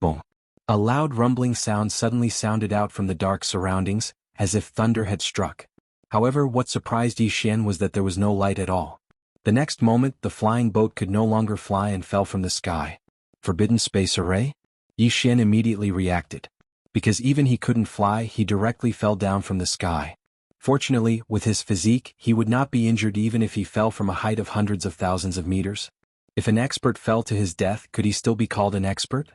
boom! A loud rumbling sound suddenly sounded out from the dark surroundings, as if thunder had struck. However, what surprised Yi Xian was that there was no light at all. The next moment, the flying boat could no longer fly and fell from the sky. Forbidden Space Array? Yi Xian immediately reacted. Because even he couldn't fly, he directly fell down from the sky. Fortunately, with his physique, he would not be injured even if he fell from a height of hundreds of thousands of meters. If an expert fell to his death, could he still be called an expert?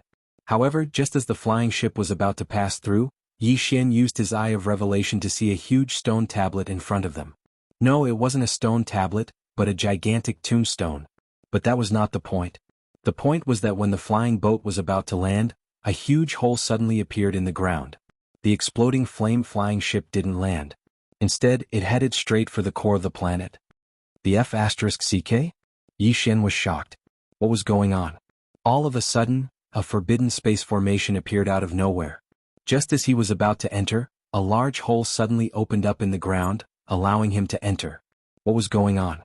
However, just as the flying ship was about to pass through, Yi Xian used his Eye of Revelation to see a huge stone tablet in front of them. No, it wasn't a stone tablet, but a gigantic tombstone. But that was not the point. The point was that when the flying boat was about to land, a huge hole suddenly appeared in the ground. The exploding flame-flying ship didn't land. Instead, it headed straight for the core of the planet. The F***CK? Yi Xian was shocked. What was going on? All of a sudden, a forbidden space formation appeared out of nowhere. Just as he was about to enter, a large hole suddenly opened up in the ground, allowing him to enter. What was going on?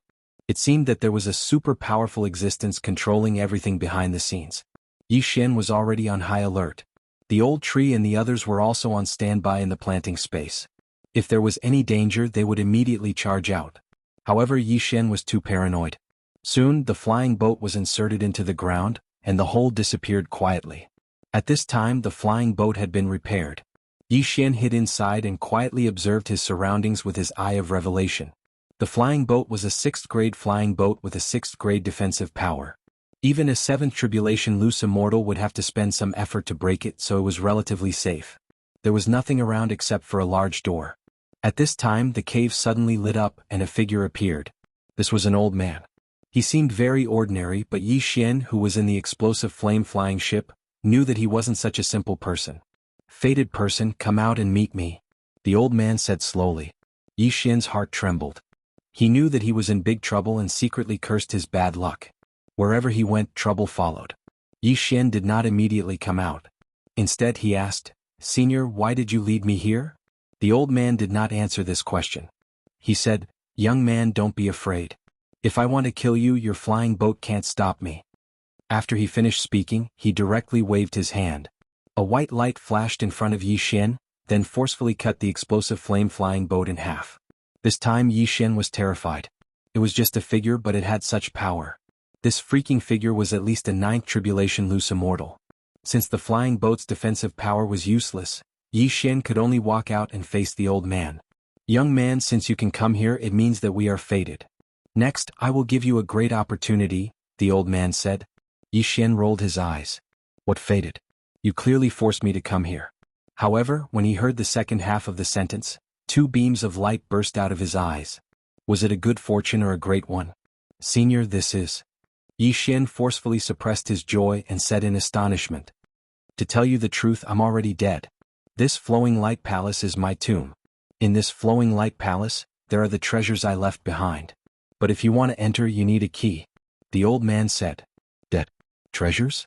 It seemed that there was a super powerful existence controlling everything behind the scenes. Yi Xian was already on high alert. The old tree and the others were also on standby in the planting space. If there was any danger, they would immediately charge out. However, Yi Xian was too paranoid. Soon, the flying boat was inserted into the ground, and the hole disappeared quietly. At this time, the flying boat had been repaired. Yi Xian hid inside and quietly observed his surroundings with his Eye of Revelation. The flying boat was a 6th grade flying boat with a 6th grade defensive power. Even a 7th Tribulation loose immortal would have to spend some effort to break it, so it was relatively safe. There was nothing around except for a large door. At this time, the cave suddenly lit up and a figure appeared. This was an old man. He seemed very ordinary, but Yi Xian, who was in the explosive flame-flying ship, knew that he wasn't such a simple person. "Fated person, come out and meet me," the old man said slowly. Yi Xian's heart trembled. He knew that he was in big trouble and secretly cursed his bad luck. Wherever he went, trouble followed. Yi Xian did not immediately come out. Instead he asked, "Senior, why did you lead me here?" The old man did not answer this question. He said, "Young man, don't be afraid. If I want to kill you, your flying boat can't stop me." After he finished speaking, he directly waved his hand. A white light flashed in front of Yi Xian, then forcefully cut the explosive flame-flying boat in half. This time Yi Xian was terrified. It was just a figure, but it had such power. This freaking figure was at least a ninth tribulation loose immortal. Since the flying boat's defensive power was useless, Yi Xian could only walk out and face the old man. "Young man, since you can come here, it means that we are fated. Next, I will give you a great opportunity," the old man said. Yi Xian rolled his eyes. "What fated? You clearly forced me to come here." However, when he heard the second half of the sentence, two beams of light burst out of his eyes. Was it a good fortune or a great one? "Senior, this is..." Yi Xian forcefully suppressed his joy and said in astonishment, "To tell you the truth, I'm already dead. This flowing light palace is my tomb. In this flowing light palace, there are the treasures I left behind. But if you want to enter, you need a key," the old man said. "Dead? Treasures?"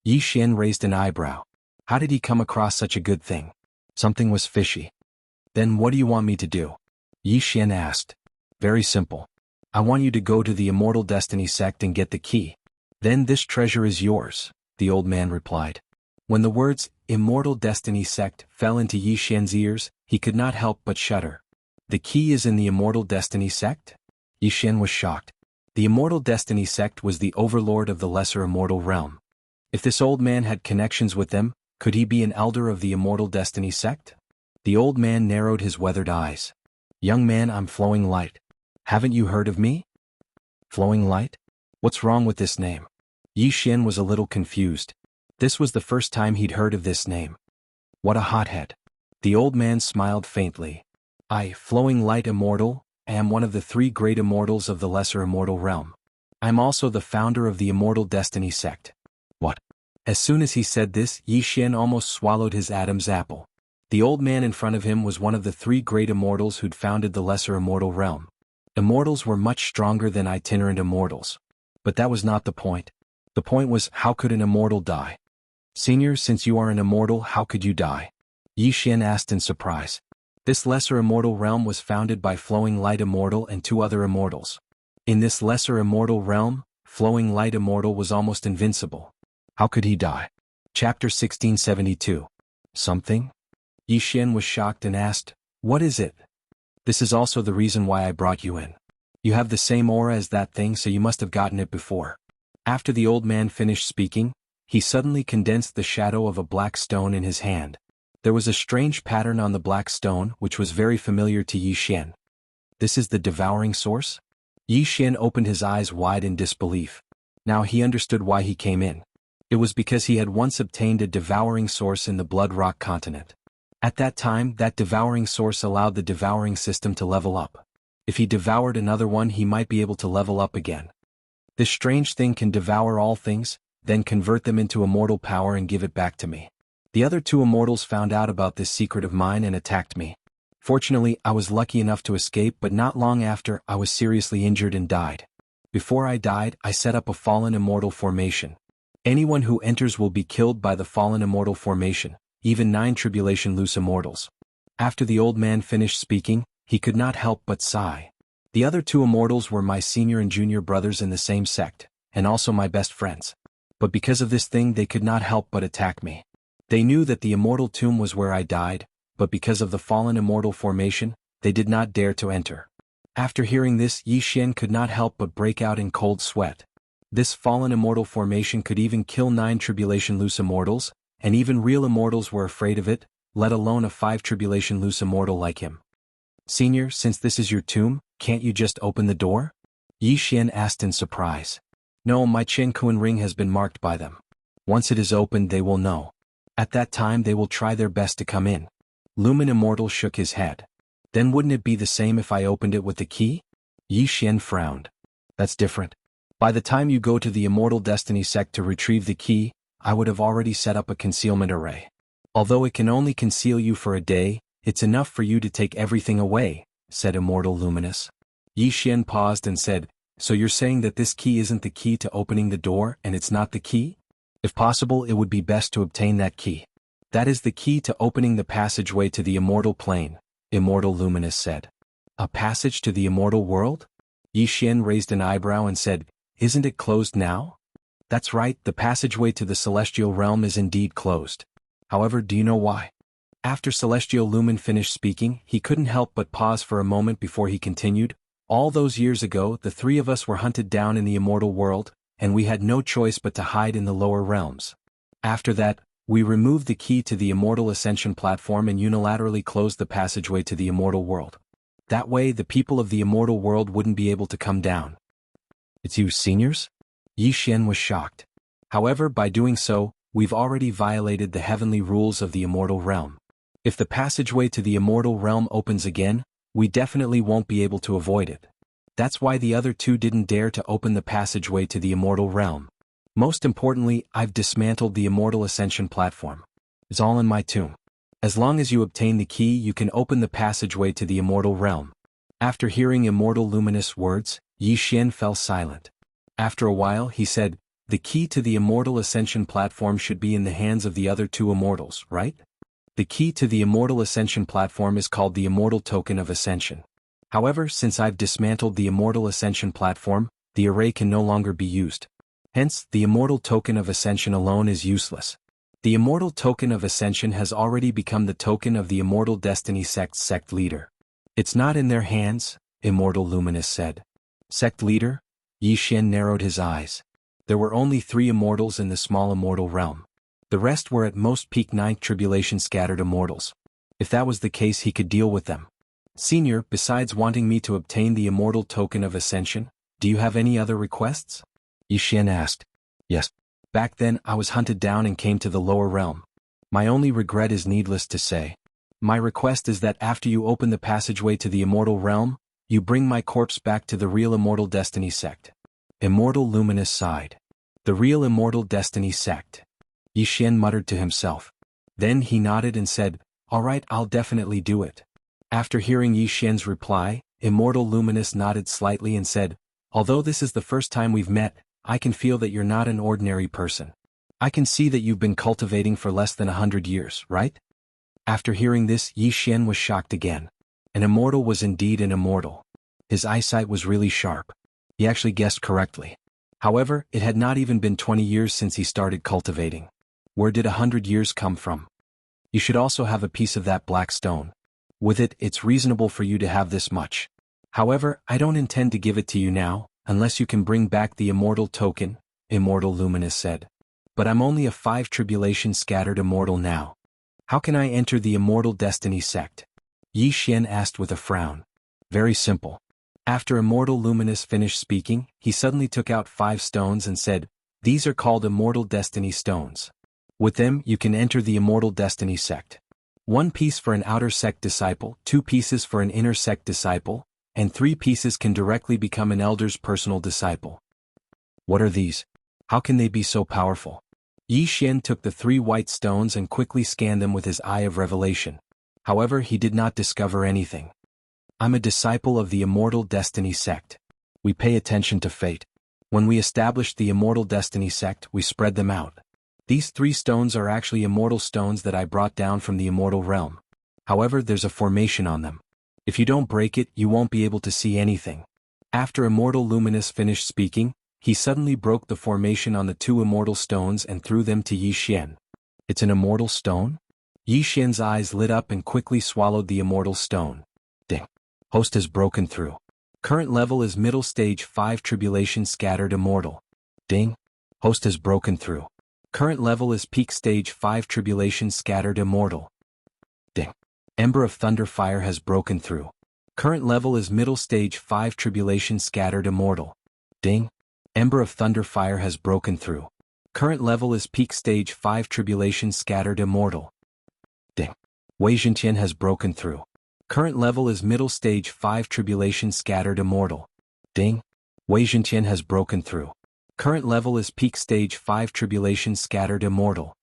Yi Xian raised an eyebrow. How did he come across such a good thing? Something was fishy. "Then what do you want me to do?" Yi Xian asked. "Very simple. I want you to go to the Immortal Destiny sect and get the key. Then this treasure is yours," the old man replied. When the words, Immortal Destiny sect, fell into Yi Xian's ears, he could not help but shudder. "The key is in the Immortal Destiny sect?" Yi Xian was shocked. The Immortal Destiny sect was the overlord of the Lesser Immortal realm. If this old man had connections with them, could he be an elder of the Immortal Destiny sect? The old man narrowed his weathered eyes. "Young man, I'm Flowing Light. Haven't you heard of me?" "Flowing Light? What's wrong with this name?" Yi Xian was a little confused. This was the first time he'd heard of this name. "What a hothead." The old man smiled faintly. "I, Flowing Light Immortal, am one of the three great immortals of the Lesser Immortal realm. I'm also the founder of the Immortal Destiny sect." "What?" As soon as he said this, Yi Xian almost swallowed his Adam's apple. The old man in front of him was one of the three great immortals who'd founded the Lesser Immortal realm. Immortals were much stronger than itinerant immortals. But that was not the point. The point was, how could an immortal die? "Senior, since you are an immortal, how could you die?" Yi Xian asked in surprise. This Lesser Immortal realm was founded by Flowing Light Immortal and two other immortals. In this Lesser Immortal realm, Flowing Light Immortal was almost invincible. How could he die? Chapter 1672. Something? Yi Xian was shocked and asked, "What is it?" "This is also the reason why I brought you in. You have the same aura as that thing, so you must have gotten it before." After the old man finished speaking, he suddenly condensed the shadow of a black stone in his hand. There was a strange pattern on the black stone which was very familiar to Yi Xian. "This is the devouring source?" Yi Xian opened his eyes wide in disbelief. Now he understood why he came in. It was because he had once obtained a devouring source in the Blood Rock continent. At that time, that devouring source allowed the devouring system to level up. If he devoured another one, he might be able to level up again. This strange thing can devour all things, then convert them into immortal power and give it back to me. The other two immortals found out about this secret of mine and attacked me. Fortunately, I was lucky enough to escape, but not long after, I was seriously injured and died. Before I died, I set up a fallen immortal formation. Anyone who enters will be killed by the fallen immortal formation, even 9 tribulation loose immortals. After the old man finished speaking, he could not help but sigh. The other two immortals were my senior and junior brothers in the same sect, and also my best friends. But because of this thing, they could not help but attack me. They knew that the immortal tomb was where I died, but because of the fallen immortal formation, they did not dare to enter. After hearing this, Yi Xian could not help but break out in cold sweat. This fallen immortal formation could even kill 9 tribulation loose immortals, and even real immortals were afraid of it, let alone a 5 tribulation loose immortal like him. "Senior, since this is your tomb, can't you just open the door?" Yi Xian asked in surprise. "No, my Chen Kuan ring has been marked by them. Once it is opened, they will know. At that time they will try their best to come in." Lumen Immortal shook his head. "Then wouldn't it be the same if I opened it with the key?" Yi Xian frowned. "That's different. By the time you go to the Immortal Destiny sect to retrieve the key, I would have already set up a concealment array. Although it can only conceal you for a day, it's enough for you to take everything away," said Immortal Luminous. Yi Xian paused and said, "So you're saying that this key isn't the key to opening the door and it's not the key?" If possible, it would be best to obtain that key. That is the key to opening the passageway to the immortal plane, Immortal Luminous said. A passage to the immortal world? Yi Xian raised an eyebrow and said, Isn't it closed now? That's right, the passageway to the celestial realm is indeed closed. However, do you know why? After Celestial Lumen finished speaking, he couldn't help but pause for a moment before he continued. All those years ago, the three of us were hunted down in the immortal world, and we had no choice but to hide in the lower realms. After that, we removed the key to the immortal ascension platform and unilaterally closed the passageway to the immortal world. That way, the people of the immortal world wouldn't be able to come down. It's you, seniors? Yi Xian was shocked. However, by doing so, we've already violated the heavenly rules of the immortal realm. If the passageway to the immortal realm opens again, we definitely won't be able to avoid it. That's why the other two didn't dare to open the passageway to the immortal realm. Most importantly, I've dismantled the immortal ascension platform. It's all in my tomb. As long as you obtain the key, you can open the passageway to the immortal realm. After hearing Immortal Luminous words, Yi Xian fell silent. After a while, he said, The key to the immortal ascension platform should be in the hands of the other two immortals, right? The key to the immortal ascension platform is called the Immortal Token of Ascension. However, since I've dismantled the immortal ascension platform, the array can no longer be used. Hence, the Immortal Token of Ascension alone is useless. The Immortal Token of Ascension has already become the token of the Immortal Destiny Sect's sect leader. It's not in their hands, Immortal Luminous said. Sect leader? Yi Xian narrowed his eyes. There were only 3 immortals in the small immortal realm. The rest were at most peak 9th tribulation scattered immortals. If that was the case, he could deal with them. Senior, besides wanting me to obtain the Immortal Token of Ascension, do you have any other requests? Yi Xian asked. Yes. Back then, I was hunted down and came to the lower realm. My only regret is needless to say. My request is that after you open the passageway to the immortal realm, you bring my corpse back to the real Immortal Destiny Sect. Immortal Luminous sighed. The real Immortal Destiny Sect. Yi Xian muttered to himself. Then he nodded and said, All right, I'll definitely do it. After hearing Yi Xian's reply, Immortal Luminous nodded slightly and said, Although this is the first time we've met, I can feel that you're not an ordinary person. I can see that you've been cultivating for less than 100 years, right? After hearing this, Yi Xian was shocked again. An immortal was indeed an immortal. His eyesight was really sharp. He actually guessed correctly. However, it had not even been 20 years since he started cultivating. Where did 100 years come from? You should also have a piece of that black stone. With it, it's reasonable for you to have this much. However, I don't intend to give it to you now, unless you can bring back the immortal token, Immortal Luminous said. But I'm only a 5 tribulation scattered immortal now. How can I enter the Immortal Destiny Sect? Yi Xian asked with a frown. Very simple. After Immortal Luminous finished speaking, he suddenly took out 5 stones and said, These are called Immortal Destiny Stones. With them, you can enter the Immortal Destiny Sect. 1 piece for an outer sect disciple, 2 pieces for an inner sect disciple, and 3 pieces can directly become an elder's personal disciple. What are these? How can they be so powerful? Yi Xian took the 3 white stones and quickly scanned them with his eye of revelation. However, he did not discover anything. I'm a disciple of the Immortal Destiny Sect. We pay attention to fate. When we established the Immortal Destiny Sect, we spread them out. These 3 stones are actually immortal stones that I brought down from the immortal realm. However, there's a formation on them. If you don't break it, you won't be able to see anything. After Immortal Luminous finished speaking, he suddenly broke the formation on the 2 immortal stones and threw them to Yi Xian. It's an immortal stone? Yi Xian's eyes lit up and quickly swallowed the immortal stone. Ding. Host has broken through. Current level is middle stage 5 tribulation scattered immortal. Ding. Host has broken through. Current level is peak stage 5 tribulation scattered immortal. Ding. Ember of Thunder Fire has broken through. Current level is middle stage 5 tribulation scattered immortal. Ding. Ember of Thunder Fire has broken through. Current level is peak stage 5 tribulation scattered immortal. Ding. Wei Zhentian has broken through. Current level is middle stage 5 tribulation scattered immortal. Ding. Wei Zhentian has broken through. Current level is peak stage 5 tribulation scattered immortal.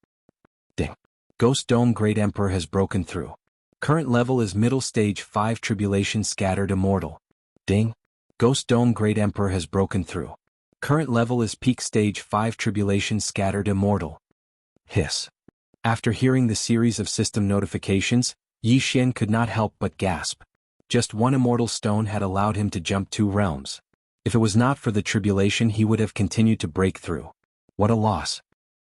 Ding. Ghost Dome Great Emperor has broken through. Current level is middle stage 5 tribulation scattered immortal. Ding. Ghost Dome Great Emperor has broken through. Current level is peak stage 5 tribulation scattered immortal. Hiss. After hearing the series of system notifications, Yi Xian could not help but gasp. Just one immortal stone had allowed him to jump 2 realms. If it was not for the tribulation, he would have continued to break through. What a loss.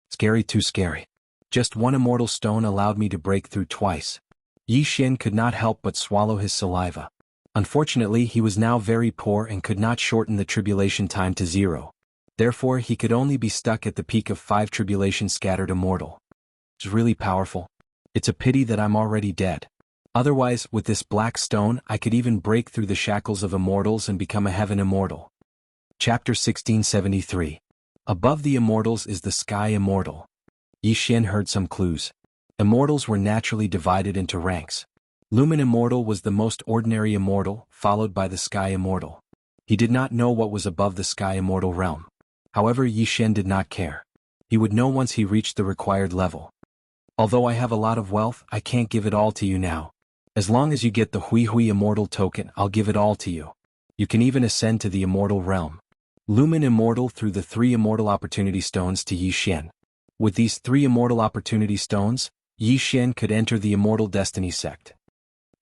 Scary, too scary. Just one immortal stone allowed me to break through twice. Yi Xian could not help but swallow his saliva. Unfortunately, he was now very poor and could not shorten the tribulation time to 0. Therefore, he could only be stuck at the peak of 5 tribulation scattered immortal. It's really powerful. It's a pity that I'm already dead. Otherwise, with this black stone, I could even break through the shackles of immortals and become a heaven immortal. Chapter 1673. Above the immortals is the sky immortal. Yi Xian heard some clues. Immortals were naturally divided into ranks. Lumen immortal was the most ordinary immortal, followed by the sky immortal. He did not know what was above the sky immortal realm. However, Yi Xian did not care. He would know once he reached the required level. Although I have a lot of wealth, I can't give it all to you now. As long as you get the Hui Hui immortal token, I'll give it all to you. You can even ascend to the immortal realm. Lumen immortal threw the 3 immortal opportunity stones to Yi Xian. With these 3 immortal opportunity stones, Yi Xian could enter the immortal destiny sect.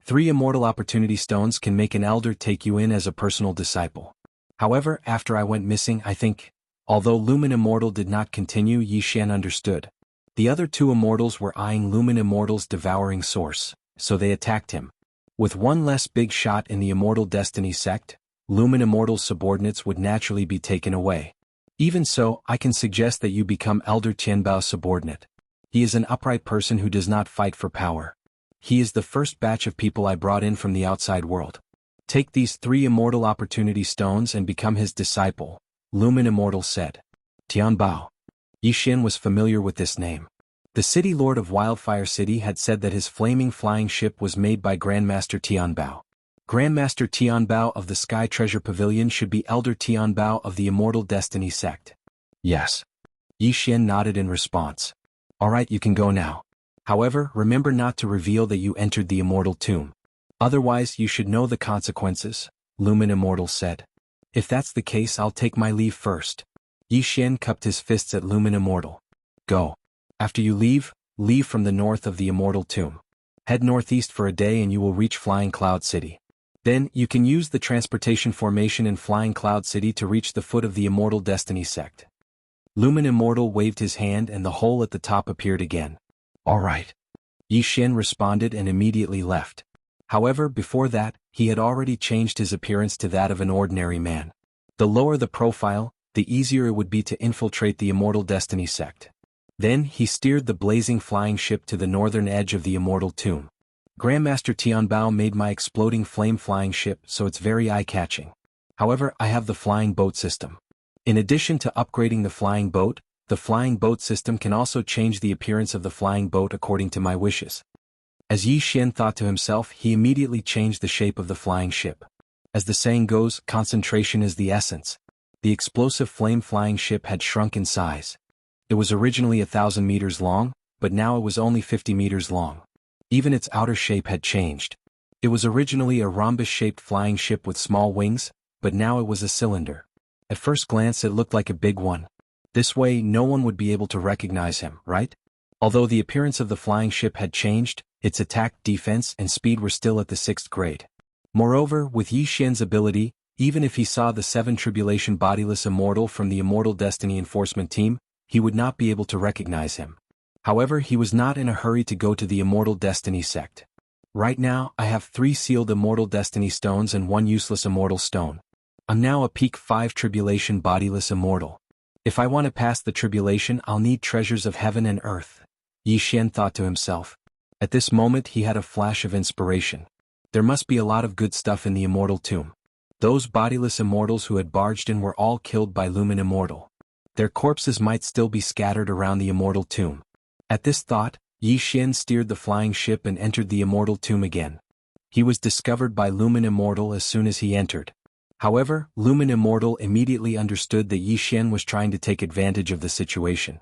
3 immortal opportunity stones can make an elder take you in as a personal disciple. However, after I went missing, I think, although Lumen immortal did not continue, Yi Xian understood. The other 2 immortals were eyeing Lumen immortal's devouring source, so they attacked him. With one less big shot in the immortal destiny sect, Lumen immortal's subordinates would naturally be taken away. Even so, I can suggest that you become Elder Tianbao's subordinate. He is an upright person who does not fight for power. He is the first batch of people I brought in from the outside world. Take these 3 immortal opportunity stones and become his disciple, Lumen immortal said. Tianbao. Yi Xian was familiar with this name. The city lord of Wildfire City had said that his flaming flying ship was made by Grandmaster Tianbao. Grandmaster Tianbao of the Sky Treasure Pavilion should be Elder Tianbao of the Immortal Destiny sect. Yes. Yi Xian nodded in response. Alright, you can go now. However, remember not to reveal that you entered the immortal tomb. Otherwise, you should know the consequences, Lumen immortal said. If that's the case, I'll take my leave first. Yi Xian cupped his fists at Lumen immortal. Go. After you leave from the north of the immortal tomb. Head northeast for a day and you will reach Flying Cloud City. Then, you can use the transportation formation in Flying Cloud City to reach the foot of the Immortal Destiny sect. Lumen immortal waved his hand and the hole at the top appeared again. Alright. Yi Xian responded and immediately left. However, before that, he had already changed his appearance to that of an ordinary man. The lower the profile, the easier it would be to infiltrate the Immortal Destiny sect. Then, he steered the blazing flying ship to the northern edge of the immortal tomb. Grandmaster Tianbao made my exploding flame flying ship, so it's very eye-catching. However, I have the flying boat system. In addition to upgrading the flying boat system can also change the appearance of the flying boat according to my wishes. As Yi Xian thought to himself, he immediately changed the shape of the flying ship. As the saying goes, concentration is the essence. The explosive flame flying ship had shrunk in size. It was originally 1,000 meters long, but now it was only 50 meters long. Even its outer shape had changed. It was originally a rhombus-shaped flying ship with small wings, but now it was a cylinder. At first glance it looked like a big one. This way no one would be able to recognize him, right? Although the appearance of the flying ship had changed, its attack, defense, and speed were still at the 6th grade. Moreover, with Yi Xian's ability, even if he saw the 7 Tribulation Bodiless Immortal from the Immortal Destiny Enforcement Team, he would not be able to recognize him. However, he was not in a hurry to go to the Immortal Destiny sect. Right now, I have 3 sealed Immortal Destiny stones and 1 useless Immortal stone. I'm now a peak 5 Tribulation Bodiless Immortal. If I want to pass the tribulation, I'll need treasures of heaven and earth, Yi Xian thought to himself. At this moment he had a flash of inspiration. There must be a lot of good stuff in the Immortal Tomb. Those bodiless immortals who had barged in were all killed by Lumen Immortal. Their corpses might still be scattered around the Immortal Tomb. At this thought, Yi Xian steered the flying ship and entered the Immortal Tomb again. He was discovered by Lumen Immortal as soon as he entered. However, Lumen Immortal immediately understood that Yi Xian was trying to take advantage of the situation.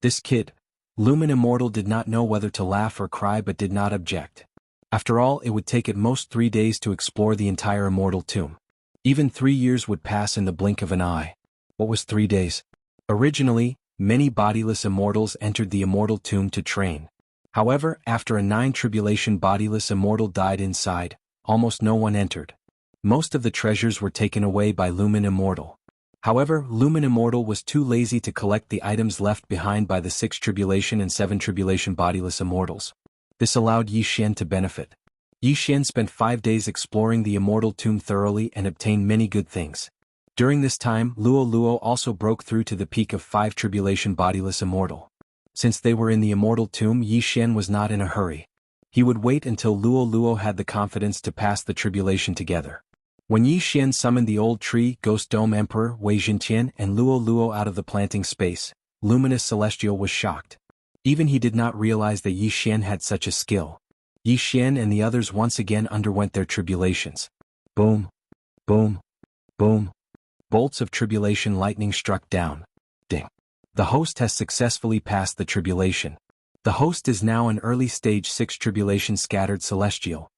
This kid, Lumen Immortal did not know whether to laugh or cry but did not object. After all, it would take at most 3 days to explore the entire Immortal Tomb. Even 3 years would pass in the blink of an eye. What was 3 days? Originally, many bodiless immortals entered the immortal tomb to train. However, after a 9 tribulation bodiless immortal died inside, almost no one entered. Most of the treasures were taken away by Lumen Immortal. However, Lumen Immortal was too lazy to collect the items left behind by the 6 tribulation and 7 tribulation bodiless immortals. This allowed Yi Xian to benefit. Yi Xian spent 5 days exploring the immortal tomb thoroughly and obtained many good things. During this time, Luo Luo also broke through to the peak of 5 tribulation bodiless immortal. Since they were in the immortal tomb, Yi Xian was not in a hurry. He would wait until Luo Luo had the confidence to pass the tribulation together. When Yi Xian summoned the old tree, Ghost Dome Emperor, Wei Jintian and Luo Luo out of the planting space, Luminous Celestial was shocked. Even he did not realize that Yi Xian had such a skill. Yi Xian and the others once again underwent their tribulations. Boom. Boom. Boom. Bolts of tribulation lightning struck down. Ding. The host has successfully passed the tribulation. The host is now an early stage 6 tribulation scattered celestial.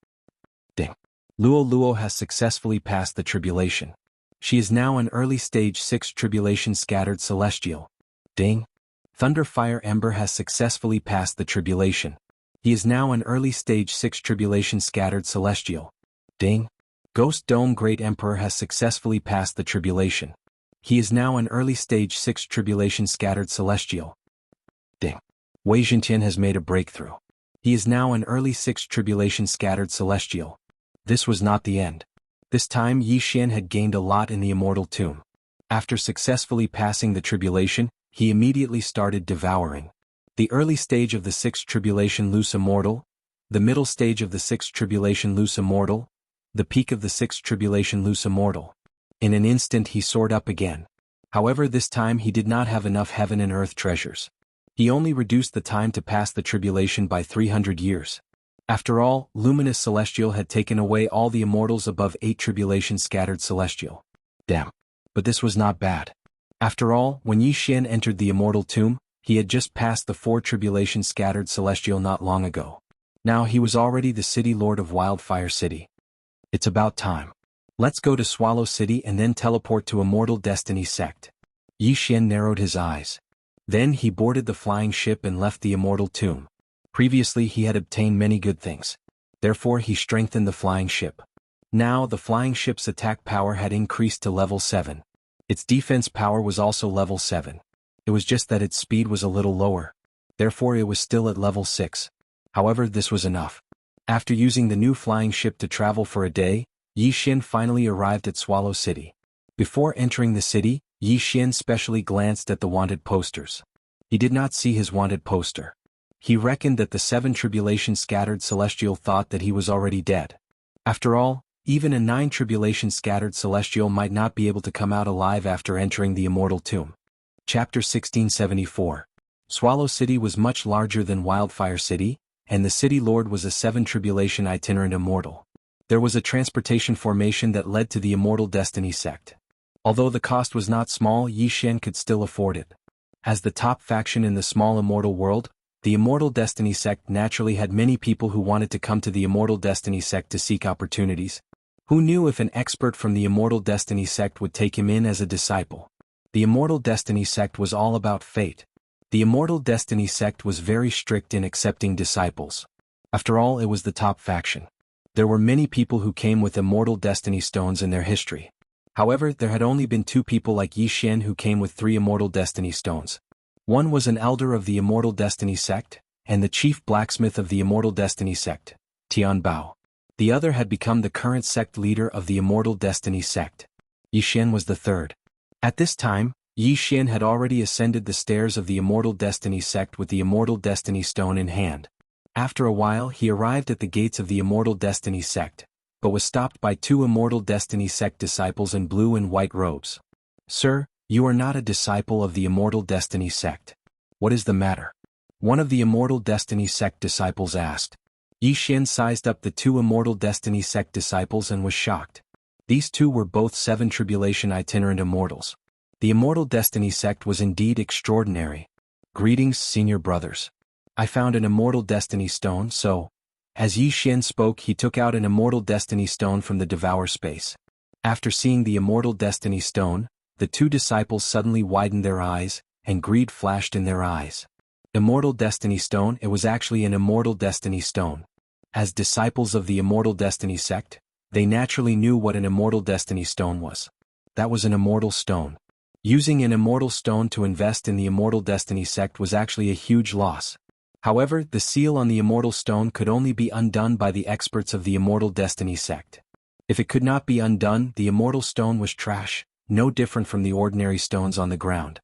Ding. Luo Luo has successfully passed the tribulation. She is now an early stage 6 tribulation scattered celestial. Ding. Thunder Fire Ember has successfully passed the tribulation. He is now an early stage 6 tribulation scattered celestial. Ding. Ghost Dome Great Emperor has successfully passed the tribulation. He is now an early stage 6 tribulation scattered celestial. Ding. Wei Jintian has made a breakthrough. He is now an early 6 tribulation scattered celestial. This was not the end. This time Yi Xian had gained a lot in the immortal tomb. After successfully passing the tribulation, he immediately started devouring. The early stage of the 6th tribulation loose immortal, the middle stage of the 6th tribulation loose immortal, the peak of the 6th tribulation loose immortal. In an instant he soared up again. However, this time he did not have enough heaven and earth treasures. He only reduced the time to pass the tribulation by 300 years. After all, Luminous Celestial had taken away all the immortals above 8 tribulation scattered celestial. Damn. But this was not bad. After all, when Yi Xian entered the immortal tomb, he had just passed the 4 tribulation scattered celestial not long ago. Now he was already the city lord of Wildfire City. It's about time. Let's go to Swallow City and then teleport to Immortal Destiny Sect. Yi Xian narrowed his eyes. Then he boarded the flying ship and left the immortal tomb. Previously he had obtained many good things. Therefore he strengthened the flying ship. Now the flying ship's attack power had increased to level 7. Its defense power was also level 7. It was just that its speed was a little lower. Therefore it was still at level 6. However, this was enough. After using the new flying ship to travel for a day, Yi Xian finally arrived at Swallow City. Before entering the city, Yi Xian specially glanced at the wanted posters. He did not see his wanted poster. He reckoned that the 7 tribulation scattered celestial thought that he was already dead. After all, even a 9 tribulation scattered celestial might not be able to come out alive after entering the immortal tomb. Chapter 1674. Swallow City was much larger than Wildfire City, and the city lord was a 7 tribulation itinerant immortal. There was a transportation formation that led to the Immortal Destiny Sect. Although the cost was not small, Yi Xian could still afford it. As the top faction in the small immortal world, the Immortal Destiny Sect naturally had many people who wanted to come to the Immortal Destiny Sect to seek opportunities. Who knew if an expert from the Immortal Destiny Sect would take him in as a disciple? The Immortal Destiny Sect was all about fate. The Immortal Destiny Sect was very strict in accepting disciples. After all, it was the top faction. There were many people who came with Immortal Destiny Stones in their history. However, there had only been 2 people like Yi Xian who came with 3 Immortal Destiny Stones. One was an elder of the Immortal Destiny Sect, and the chief blacksmith of the Immortal Destiny Sect, Tian Bao. The other had become the current sect leader of the Immortal Destiny Sect. Yi Xian was the third. At this time, Yi Xian had already ascended the stairs of the Immortal Destiny Sect with the Immortal Destiny Stone in hand. After a while he arrived at the gates of the Immortal Destiny Sect, but was stopped by 2 Immortal Destiny Sect disciples in blue and white robes. "Sir, you are not a disciple of the Immortal Destiny Sect. What is the matter?" one of the Immortal Destiny Sect disciples asked. Yi Xian sized up the 2 Immortal Destiny Sect disciples and was shocked. These 2 were both 7 tribulation itinerant immortals. The Immortal Destiny Sect was indeed extraordinary. "Greetings, senior brothers. I found an Immortal Destiny Stone, so..." As Yi Xian spoke, he took out an Immortal Destiny Stone from the Devour space. After seeing the Immortal Destiny Stone, The two disciples suddenly widened their eyes, and greed flashed in their eyes. Immortal Destiny Stone. It was actually an Immortal Destiny Stone. As disciples of the Immortal Destiny sect, they naturally knew what an Immortal Destiny Stone was. That was an Immortal Stone. Using an Immortal Stone to invest in the Immortal Destiny sect was actually a huge loss. However, the seal on the Immortal Stone could only be undone by the experts of the Immortal Destiny sect. If it could not be undone, the Immortal Stone was trash, no different from the ordinary stones on the ground.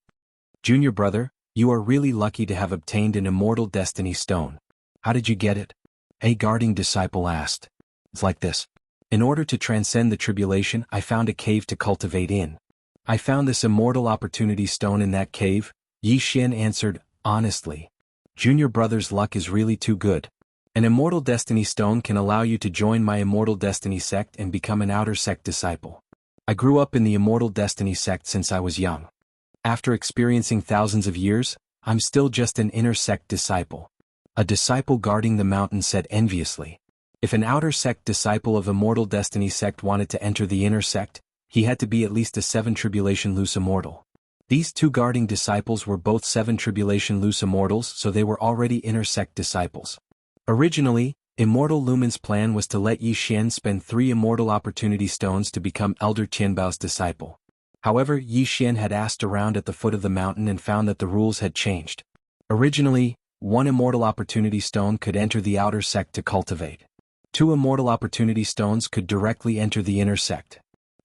Junior brother, you are really lucky to have obtained an Immortal Destiny Stone. How did you get it? A guarding disciple asked. It's like this. In order to transcend the tribulation, I found a cave to cultivate in. I found this Immortal Opportunity Stone in that cave, Yi Xian answered, honestly. Junior brother's luck is really too good. An Immortal Destiny Stone can allow you to join my Immortal Destiny sect and become an outer sect disciple. I grew up in the Immortal Destiny sect since I was young. After experiencing thousands of years, I'm still just an inner sect disciple. A disciple guarding the mountain said enviously. If an outer sect disciple of Immortal Destiny sect wanted to enter the inner sect, he had to be at least a 7 Tribulation Loose Immortal. These two guarding disciples were both 7 Tribulation Loose Immortals, so they were already inner sect disciples. Originally, Immortal Lumen's plan was to let Yi Xian spend 3 Immortal Opportunity Stones to become Elder Qianbao's disciple. However, Yi Xian had asked around at the foot of the mountain and found that the rules had changed. Originally, 1 Immortal Opportunity Stone could enter the outer sect to cultivate. 2 Immortal Opportunity Stones could directly enter the inner sect.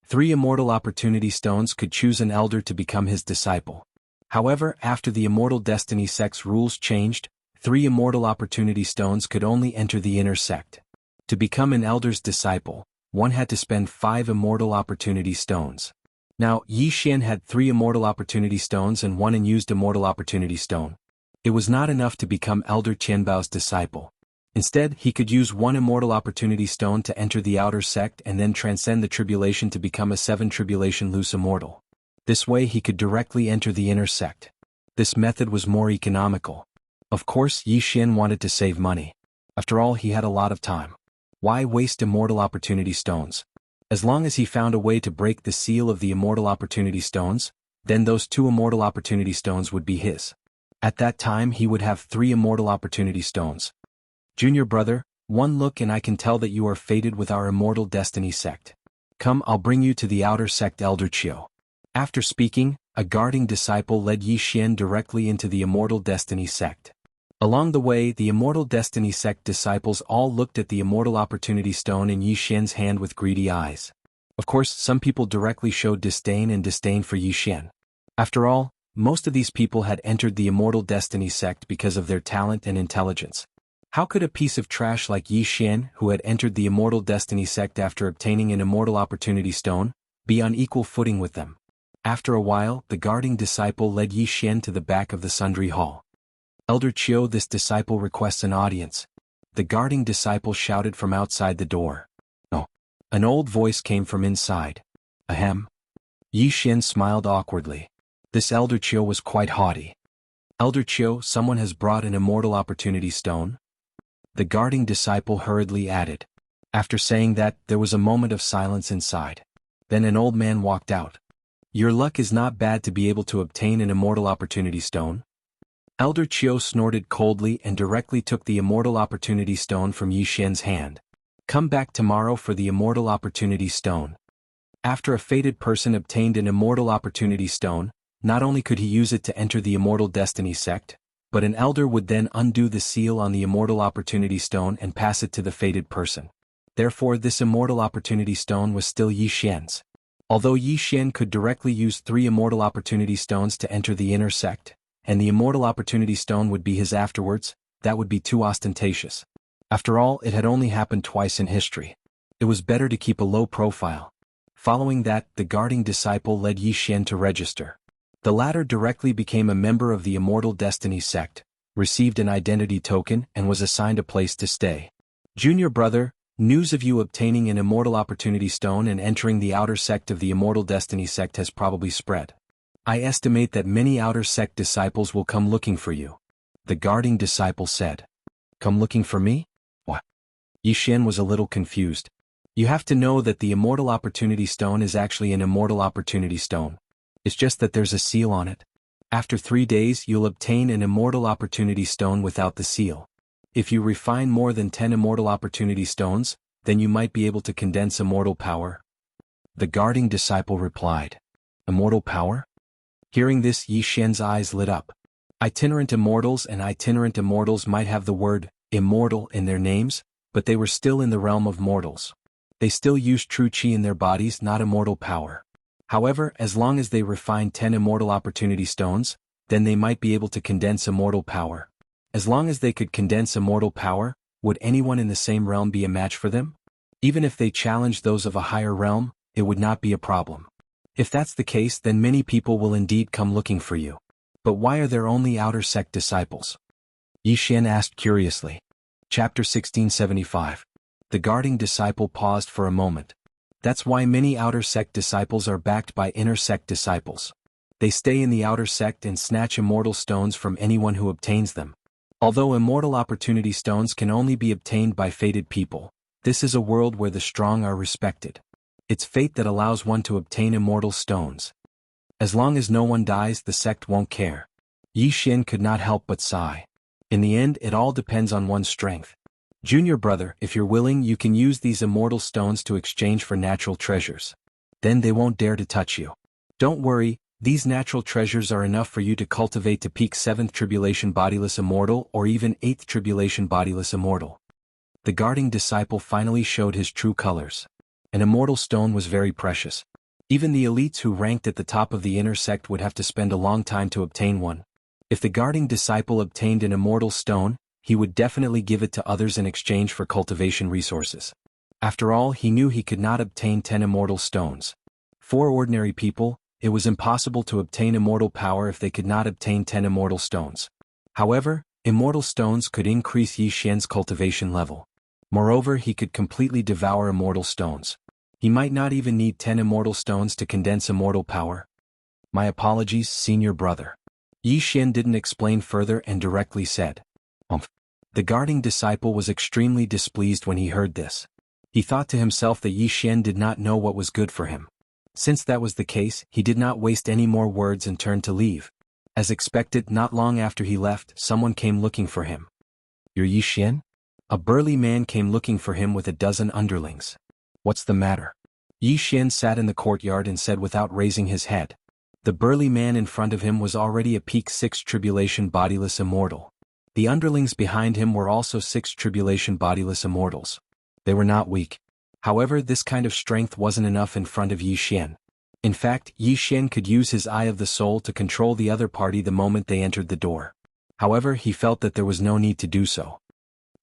3 Immortal Opportunity Stones could choose an elder to become his disciple. However, after the Immortal Destiny sect's rules changed, 3 Immortal Opportunity Stones could only enter the inner sect. To become an elder's disciple, one had to spend 5 Immortal Opportunity Stones. Now, Yi Xian had 3 Immortal Opportunity Stones and 1 unused Immortal Opportunity Stone. It was not enough to become Elder Qianbao's disciple. Instead, he could use 1 Immortal Opportunity Stone to enter the outer sect and then transcend the tribulation to become a 7 Tribulation Loose Immortal. This way he could directly enter the inner sect. This method was more economical. Of course, Yi Xian wanted to save money. After all, he had a lot of time. Why waste Immortal Opportunity Stones? As long as he found a way to break the seal of the Immortal Opportunity Stones, then those 2 Immortal Opportunity Stones would be his. At that time he would have 3 Immortal Opportunity Stones. Junior brother, one look and I can tell that you are fated with our Immortal Destiny sect. Come, I'll bring you to the outer sect Elder Qiu. After speaking, a guarding disciple led Yi Xian directly into the Immortal Destiny sect. Along the way, the Immortal Destiny sect disciples all looked at the Immortal Opportunity Stone in Yi Xian's hand with greedy eyes. Of course, some people directly showed disdain for Yi Xian. After all, most of these people had entered the Immortal Destiny sect because of their talent and intelligence. How could a piece of trash like Yi Xian, who had entered the Immortal Destiny sect after obtaining an Immortal Opportunity Stone, be on equal footing with them? After a while, the guarding disciple led Yi Xian to the back of the Sundry Hall. Elder Qiu, this disciple requests an audience. The guarding disciple shouted from outside the door. Oh. An old voice came from inside. Ahem. Yi Xian smiled awkwardly. This Elder Qiu was quite haughty. Elder Qiu, someone has brought an Immortal Opportunity Stone? The guarding disciple hurriedly added. After saying that, there was a moment of silence inside. Then an old man walked out. Your luck is not bad to be able to obtain an Immortal Opportunity Stone. Elder Qiu snorted coldly and directly took the Immortal Opportunity Stone from Yi Xian's hand. Come back tomorrow for the Immortal Opportunity Stone. After a fated person obtained an Immortal Opportunity Stone, not only could he use it to enter the Immortal Destiny sect, but an elder would then undo the seal on the Immortal Opportunity Stone and pass it to the fated person. Therefore, this Immortal Opportunity Stone was still Yi Xian's. Although Yi Xian could directly use 3 Immortal Opportunity Stones to enter the inner sect, and the Immortal Opportunity Stone would be his afterwards, that would be too ostentatious. After all, it had only happened twice in history. It was better to keep a low profile. Following that, the guarding disciple led Yi Xian to register. The latter directly became a member of the Immortal Destiny sect, received an identity token, and was assigned a place to stay. Junior brother, news of you obtaining an Immortal Opportunity Stone and entering the outer sect of the Immortal Destiny sect has probably spread. I estimate that many outer sect disciples will come looking for you. The guarding disciple said. Come looking for me? What? Yi Xian was a little confused. You have to know that the Immortal Opportunity Stone is actually an Immortal Opportunity Stone. It's just that there's a seal on it. After 3 days you'll obtain an immortal opportunity stone without the seal. If you refine more than 10 immortal opportunity stones, then you might be able to condense immortal power. The guarding disciple replied. Immortal power? Hearing this, Yi Xian's eyes lit up. Itinerant immortals and itinerant immortals might have the word immortal in their names, but they were still in the realm of mortals. They still used true qi in their bodies, not immortal power. However, as long as they refined 10 immortal opportunity stones, then they might be able to condense immortal power. As long as they could condense immortal power, would anyone in the same realm be a match for them? Even if they challenged those of a higher realm, it would not be a problem. If that's the case, then many people will indeed come looking for you. But why are there only outer sect disciples? Yi Xian asked curiously. Chapter 1675. The guarding disciple paused for a moment. That's why many outer sect disciples are backed by inner sect disciples. They stay in the outer sect and snatch immortal stones from anyone who obtains them. Although immortal opportunity stones can only be obtained by fated people, this is a world where the strong are respected. It's fate that allows one to obtain immortal stones. As long as no one dies, the sect won't care. Yi Xian could not help but sigh. In the end, it all depends on one's strength. Junior brother, if you're willing, you can use these immortal stones to exchange for natural treasures. Then they won't dare to touch you. Don't worry, these natural treasures are enough for you to cultivate to peak 7th Tribulation Bodiless Immortal or even 8th Tribulation Bodiless Immortal. The guarding disciple finally showed his true colors. An immortal stone was very precious. Even the elites who ranked at the top of the inner sect would have to spend a long time to obtain one. If the guarding disciple obtained an immortal stone, he would definitely give it to others in exchange for cultivation resources. After all, he knew he could not obtain 10 immortal stones. For ordinary people, it was impossible to obtain immortal power if they could not obtain 10 immortal stones. However, immortal stones could increase Yi Xian's cultivation level. Moreover, he could completely devour immortal stones. He might not even need 10 immortal stones to condense immortal power. My apologies, senior brother. Yi Xian didn't explain further and directly said, The guarding disciple was extremely displeased when he heard this. He thought to himself that Yi Xian did not know what was good for him. Since that was the case, he did not waste any more words and turned to leave. As expected, not long after he left, someone came looking for him. You're Yi Xian? A burly man came looking for him with a dozen underlings. What's the matter? Yi Xian sat in the courtyard and said without raising his head. The burly man in front of him was already a peak 6th Tribulation Bodiless Immortal. The underlings behind him were also 6th Tribulation Bodiless Immortals. They were not weak. However, this kind of strength wasn't enough in front of Yi Xian. In fact, Yi Xian could use his Eye of the Soul to control the other party the moment they entered the door. However, he felt that there was no need to do so.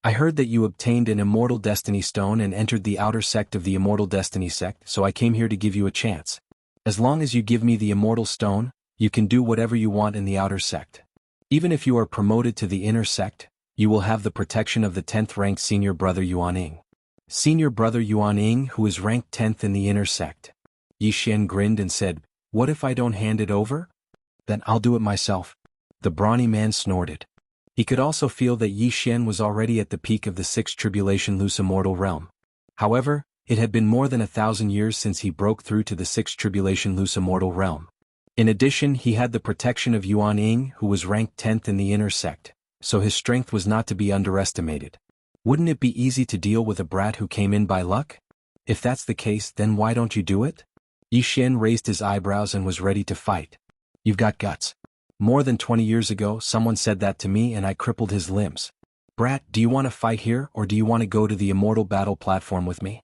I heard that you obtained an Immortal Destiny Stone and entered the outer sect of the Immortal Destiny sect, so I came here to give you a chance. As long as you give me the Immortal Stone, you can do whatever you want in the outer sect. Even if you are promoted to the inner sect, you will have the protection of the 10th ranked senior brother Yuan-Ing. Senior brother Yuan-Ing, who is ranked 10th in the inner sect. Yi Xian grinned and said, What if I don't hand it over? Then I'll do it myself. The brawny man snorted. He could also feel that Yi Xian was already at the peak of the 6th Tribulation Loose Immortal realm. However, it had been more than 1,000 years since he broke through to the 6th Tribulation Loose Immortal realm. In addition, he had the protection of Yuan-Ing, who was ranked 10th in the inner sect, so his strength was not to be underestimated. Wouldn't it be easy to deal with a brat who came in by luck? If that's the case, then why don't you do it? Yi Xian raised his eyebrows and was ready to fight. You've got guts. More than 20 years ago, someone said that to me and I crippled his limbs. Brat, do you want to fight here or do you want to go to the immortal battle platform with me?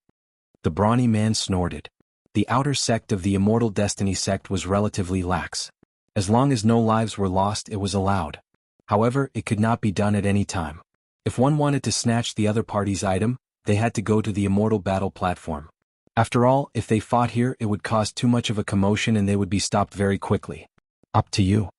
The brawny man snorted. The outer sect of the Immortal Destiny sect was relatively lax. As long as no lives were lost, it was allowed. However, it could not be done at any time. If one wanted to snatch the other party's item, they had to go to the immortal battle platform. After all, if they fought here, it would cause too much of a commotion and they would be stopped very quickly. Up to you.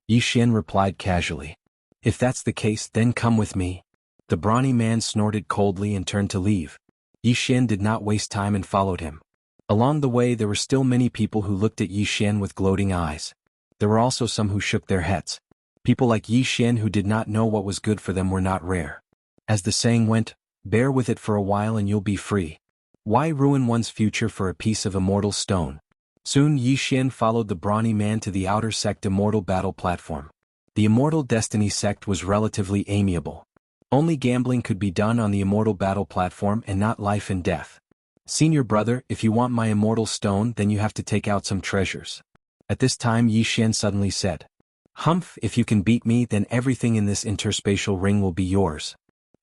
Yi Xian replied casually. If that's the case, then come with me. The brawny man snorted coldly and turned to leave. Yi Xian did not waste time and followed him. Along the way there were still many people who looked at Yi Xian with gloating eyes. There were also some who shook their heads. People like Yi Xian who did not know what was good for them were not rare. As the saying went, bear with it for a while and you'll be free. Why ruin one's future for a piece of immortal stone? Soon Yi Xian followed the brawny man to the outer sect Immortal Battle platform. The Immortal Destiny sect was relatively amiable. Only gambling could be done on the Immortal Battle platform and not life and death. Senior brother, if you want my Immortal Stone, then you have to take out some treasures. At this time Yi Xian suddenly said, "Humph, if you can beat me, then everything in this interspatial ring will be yours."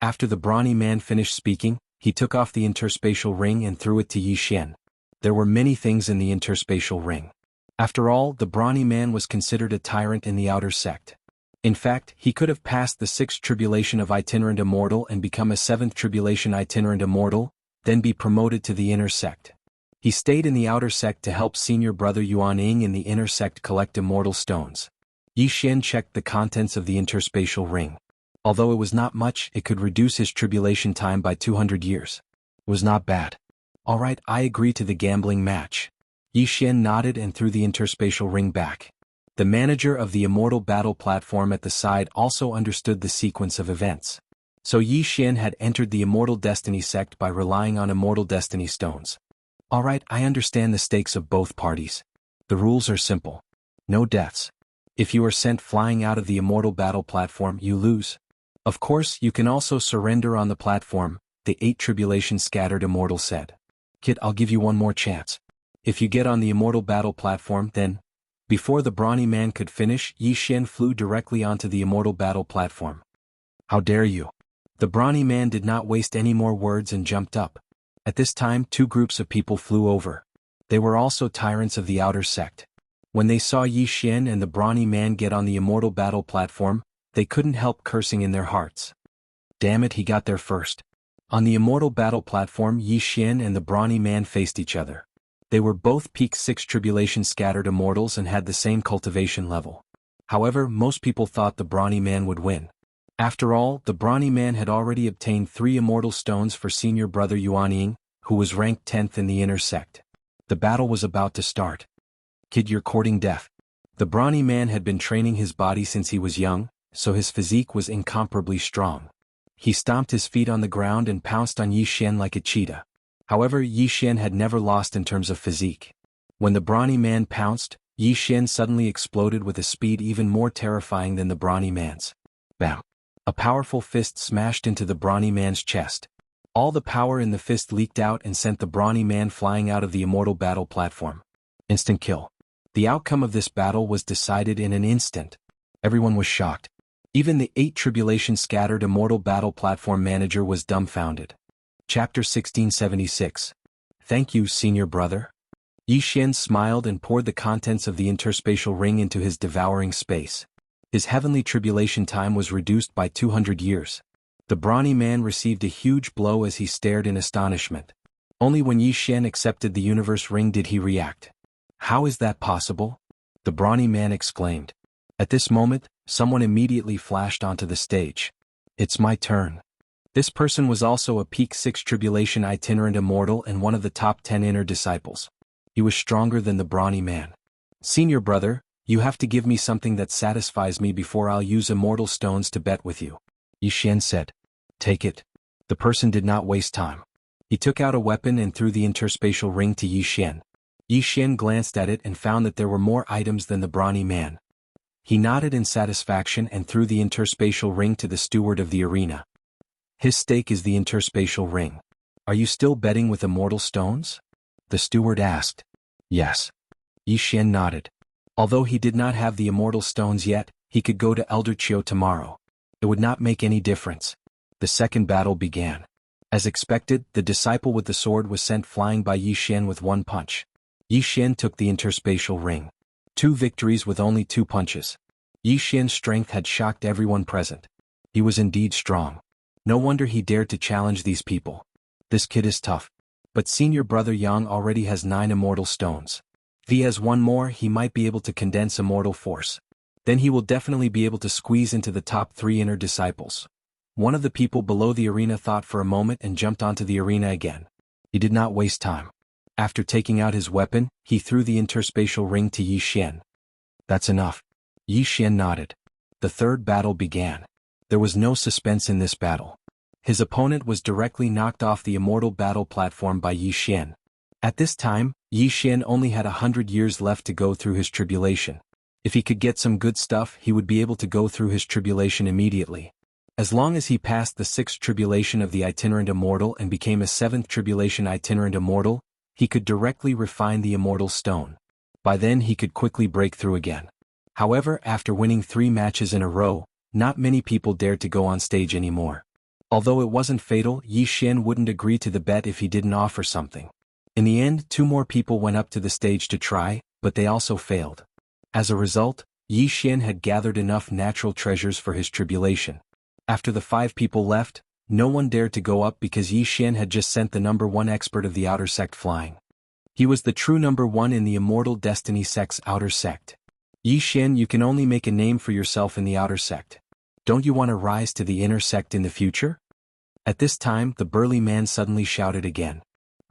After the brawny man finished speaking, he took off the interspatial ring and threw it to Yi Xian. There were many things in the interspatial ring. After all, the brawny man was considered a tyrant in the outer sect. In fact, he could have passed the 6th tribulation of itinerant immortal and become a 7th tribulation itinerant immortal, then be promoted to the inner sect. He stayed in the outer sect to help senior brother Yuan Ying in the inner sect collect immortal stones. Yi Xian checked the contents of the interspatial ring. Although it was not much, it could reduce his tribulation time by 200 years. It was not bad. Alright, I agree to the gambling match. Yi Xian nodded and threw the interspatial ring back. The manager of the Immortal Battle platform at the side also understood the sequence of events. So Yi Xian had entered the Immortal Destiny sect by relying on Immortal Destiny stones. Alright, I understand the stakes of both parties. The rules are simple. No deaths. If you are sent flying out of the Immortal Battle platform, you lose. Of course, you can also surrender on the platform, the 8 tribulation scattered immortal said. Kid, I'll give you one more chance. If you get on the Immortal Battle platform, then... Before the brawny man could finish, Yi Xian flew directly onto the Immortal Battle platform. How dare you? The brawny man did not waste any more words and jumped up. At this time 2 groups of people flew over. They were also tyrants of the outer sect. When they saw Yi Xian and the brawny man get on the Immortal Battle platform, they couldn't help cursing in their hearts. Damn it, he got there first. On the Immortal Battle platform, Yi Xian and the brawny man faced each other. They were both peak 6 tribulation scattered immortals and had the same cultivation level. However, most people thought the brawny man would win. After all, the brawny man had already obtained 3 immortal stones for senior brother Yuan Ying, who was ranked 10th in the inner sect. The battle was about to start. Kid, you're courting death. The brawny man had been training his body since he was young, so his physique was incomparably strong. He stomped his feet on the ground and pounced on Yi Xian like a cheetah. However, Yi Xian had never lost in terms of physique. When the brawny man pounced, Yi Xian suddenly exploded with a speed even more terrifying than the brawny man's. Bam! A powerful fist smashed into the brawny man's chest. All the power in the fist leaked out and sent the brawny man flying out of the Immortal Battle platform. Instant kill. The outcome of this battle was decided in an instant. Everyone was shocked. Even the 8 tribulation scattered Immortal Battle platform manager was dumbfounded. Chapter 1676. Thank you, senior brother. Yi Xian smiled and poured the contents of the interspatial ring into his devouring space. His heavenly tribulation time was reduced by 200 years. The brawny man received a huge blow as he stared in astonishment. Only when Yi Xian accepted the universe ring did he react. How is that possible? The brawny man exclaimed. At this moment, someone immediately flashed onto the stage. It's my turn. This person was also a peak 6 tribulation itinerant immortal and one of the top 10 inner disciples. He was stronger than the brawny man. Senior brother, you have to give me something that satisfies me before I'll use immortal stones to bet with you. Yi Xian said. Take it. The person did not waste time. He took out a weapon and threw the interspatial ring to Yi Xian. Yi Xian glanced at it and found that there were more items than the brawny man. He nodded in satisfaction and threw the interspatial ring to the steward of the arena. His stake is the interspatial ring. Are you still betting with immortal stones? The steward asked. Yes. Yi Xian nodded. Although he did not have the immortal stones yet, he could go to Elder Chiu tomorrow. It would not make any difference. The second battle began. As expected, the disciple with the sword was sent flying by Yi Xian with one punch. Yi Xian took the interspatial ring. 2 victories with only 2 punches. Yi Xian's strength had shocked everyone present. He was indeed strong. No wonder he dared to challenge these people. This kid is tough. But senior brother Yang already has 9 immortal stones. If he has one more, he might be able to condense immortal force. Then he will definitely be able to squeeze into the top 3 inner disciples. One of the people below the arena thought for a moment and jumped onto the arena again. He did not waste time. After taking out his weapon, he threw the interspatial ring to Yi Xian. That's enough. Yi Xian nodded. The third battle began. There was no suspense in this battle. His opponent was directly knocked off the Immortal Battle platform by Yi Xian. At this time, Yi Xian only had 100 years left to go through his tribulation. If he could get some good stuff, he would be able to go through his tribulation immediately. As long as he passed the 6th tribulation of the itinerant immortal and became a 7th tribulation itinerant immortal, he could directly refine the immortal stone. By then he could quickly break through again. However, after winning 3 matches in a row, not many people dared to go on stage anymore. Although it wasn't fatal, Yi Xian wouldn't agree to the bet if he didn't offer something. In the end, 2 more people went up to the stage to try, but they also failed. As a result, Yi Xian had gathered enough natural treasures for his tribulation. After the 5 people left, no one dared to go up because Yi Xian had just sent the number 1 expert of the outer sect flying. He was the true number 1 in the immortal destiny sect's outer sect. Yi Xian, you can only make a name for yourself in the outer sect. Don't you want to rise to the inner sect in the future? At this time, the burly man suddenly shouted again.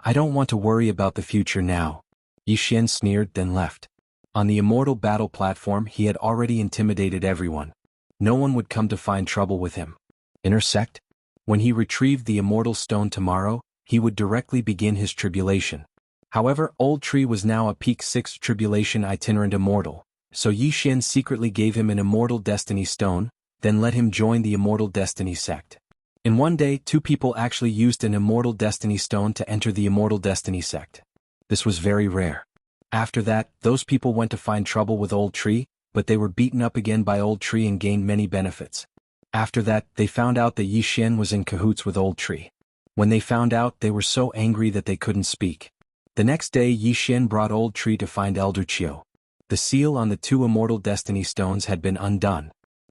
I don't want to worry about the future now. Yi Xian sneered, then left. On the immortal battle platform, he had already intimidated everyone. No one would come to find trouble with him. Inner sect? When he retrieved the immortal stone tomorrow, he would directly begin his tribulation. However, Old Tree was now a peak 6th tribulation itinerant immortal, so Yi Xian secretly gave him an immortal destiny stone, then let him join the immortal destiny sect. In one day, 2 people actually used an immortal destiny stone to enter the immortal destiny sect. This was very rare. After that, those people went to find trouble with Old Tree, but they were beaten up again by Old Tree and gained many benefits. After that, they found out that Yi Xian was in cahoots with Old Tree. When they found out, they were so angry that they couldn't speak. The next day, Yi Xian brought Old Tree to find Elder Chiu. The seal on the 2 immortal destiny stones had been undone.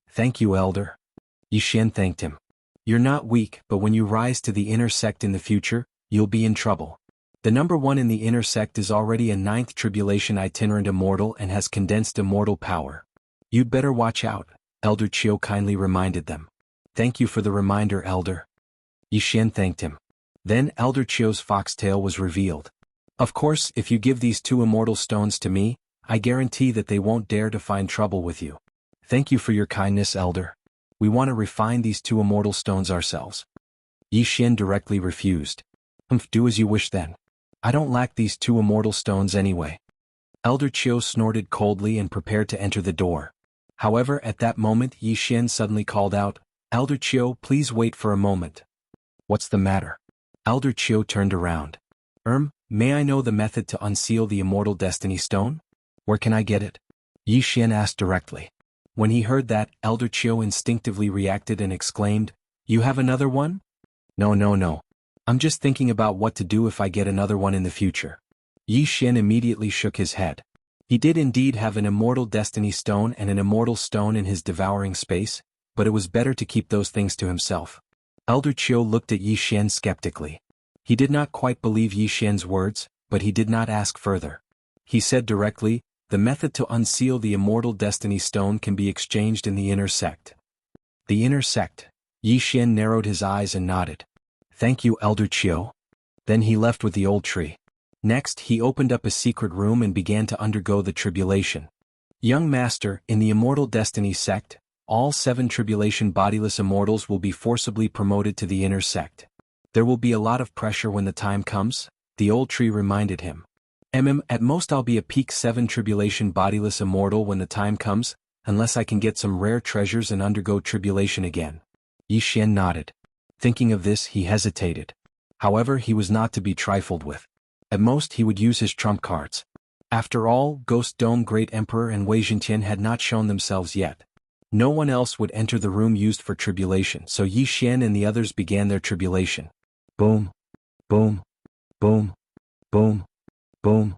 Thank you, Elder. Yi Xian thanked him. You're not weak, but when you rise to the inner sect in the future, you'll be in trouble. The number 1 in the inner sect is already a 9th tribulation itinerant immortal and has condensed immortal power. You'd better watch out, Elder Chiu kindly reminded them. Thank you for the reminder, Elder. Yi Xian thanked him. Then Elder Chiu's foxtail was revealed. Of course, if you give these 2 immortal stones to me, I guarantee that they won't dare to find trouble with you. Thank you for your kindness, Elder. We want to refine these 2 immortal stones ourselves. Yi Xian directly refused. Do as you wish then. I don't lack these 2 immortal stones anyway. Elder Chiu snorted coldly and prepared to enter the door. However, at that moment Yi Xian suddenly called out, Elder Chiu, please wait for a moment. What's the matter? Elder Chiu turned around. May I know the method to unseal the immortal destiny stone? Where can I get it? Yi Xian asked directly. When he heard that, Elder Chiu instinctively reacted and exclaimed, You have another one? No. I'm just thinking about what to do if I get another one in the future. Yi Xian immediately shook his head. He did indeed have an immortal destiny stone and an immortal stone in his devouring space, but it was better to keep those things to himself. Elder Chiu looked at Yi Xian skeptically. He did not quite believe Yi Xian's words, but he did not ask further. He said directly, The method to unseal the immortal destiny stone can be exchanged in the inner sect. The inner sect? Yi Xian narrowed his eyes and nodded. Thank you, Elder Chiu. Then he left with the Old Tree. Next, he opened up a secret room and began to undergo the tribulation. Young Master, in the immortal destiny sect, all 7 tribulation bodiless immortals will be forcibly promoted to the inner sect. There will be a lot of pressure when the time comes, the Old Tree reminded him. At most I'll be a peak 7 tribulation bodiless immortal when the time comes, unless I can get some rare treasures and undergo tribulation again. Yi Xian nodded. Thinking of this, he hesitated. However, he was not to be trifled with. At most he would use his trump cards. After all, Ghost Dome Great Emperor and Wei Zhentian had not shown themselves yet. No one else would enter the room used for tribulation, so Yi Xian and the others began their tribulation. Boom. Boom. Boom. Boom. Boom.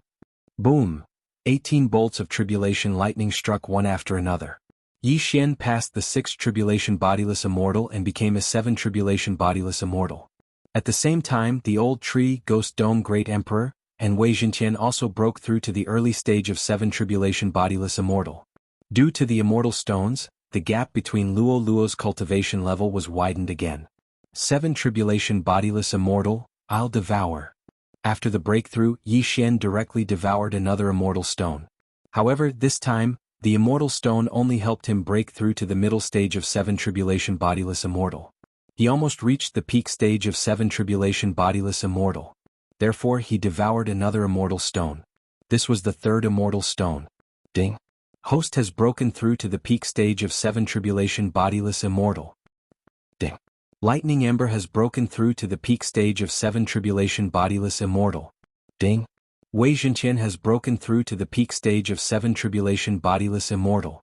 Boom. 18 bolts of tribulation lightning struck one after another. Yi Xian passed the 6th tribulation bodiless immortal and became a 7 tribulation bodiless immortal. At the same time, the Old Tree, Ghost Dome Great Emperor, and Wei Zhentian also broke through to the early stage of 7 tribulation bodiless immortal. Due to the immortal stones, the gap between Luo's cultivation level was widened again. 7 tribulation bodiless immortal, I'll devour. After the breakthrough, Yi Xian directly devoured another immortal stone. However, this time, the immortal stone only helped him break through to the middle stage of 7 tribulation bodiless immortal. He almost reached the peak stage of 7 tribulation bodiless immortal. Therefore he devoured another immortal stone. This was the third immortal stone. Ding. Host has broken through to the peak stage of 7 tribulation bodiless immortal. Ding. Lightning Ember has broken through to the peak stage of 7 tribulation bodiless immortal. Ding. Wei Zhenqian has broken through to the peak stage of 7 tribulation bodiless immortal.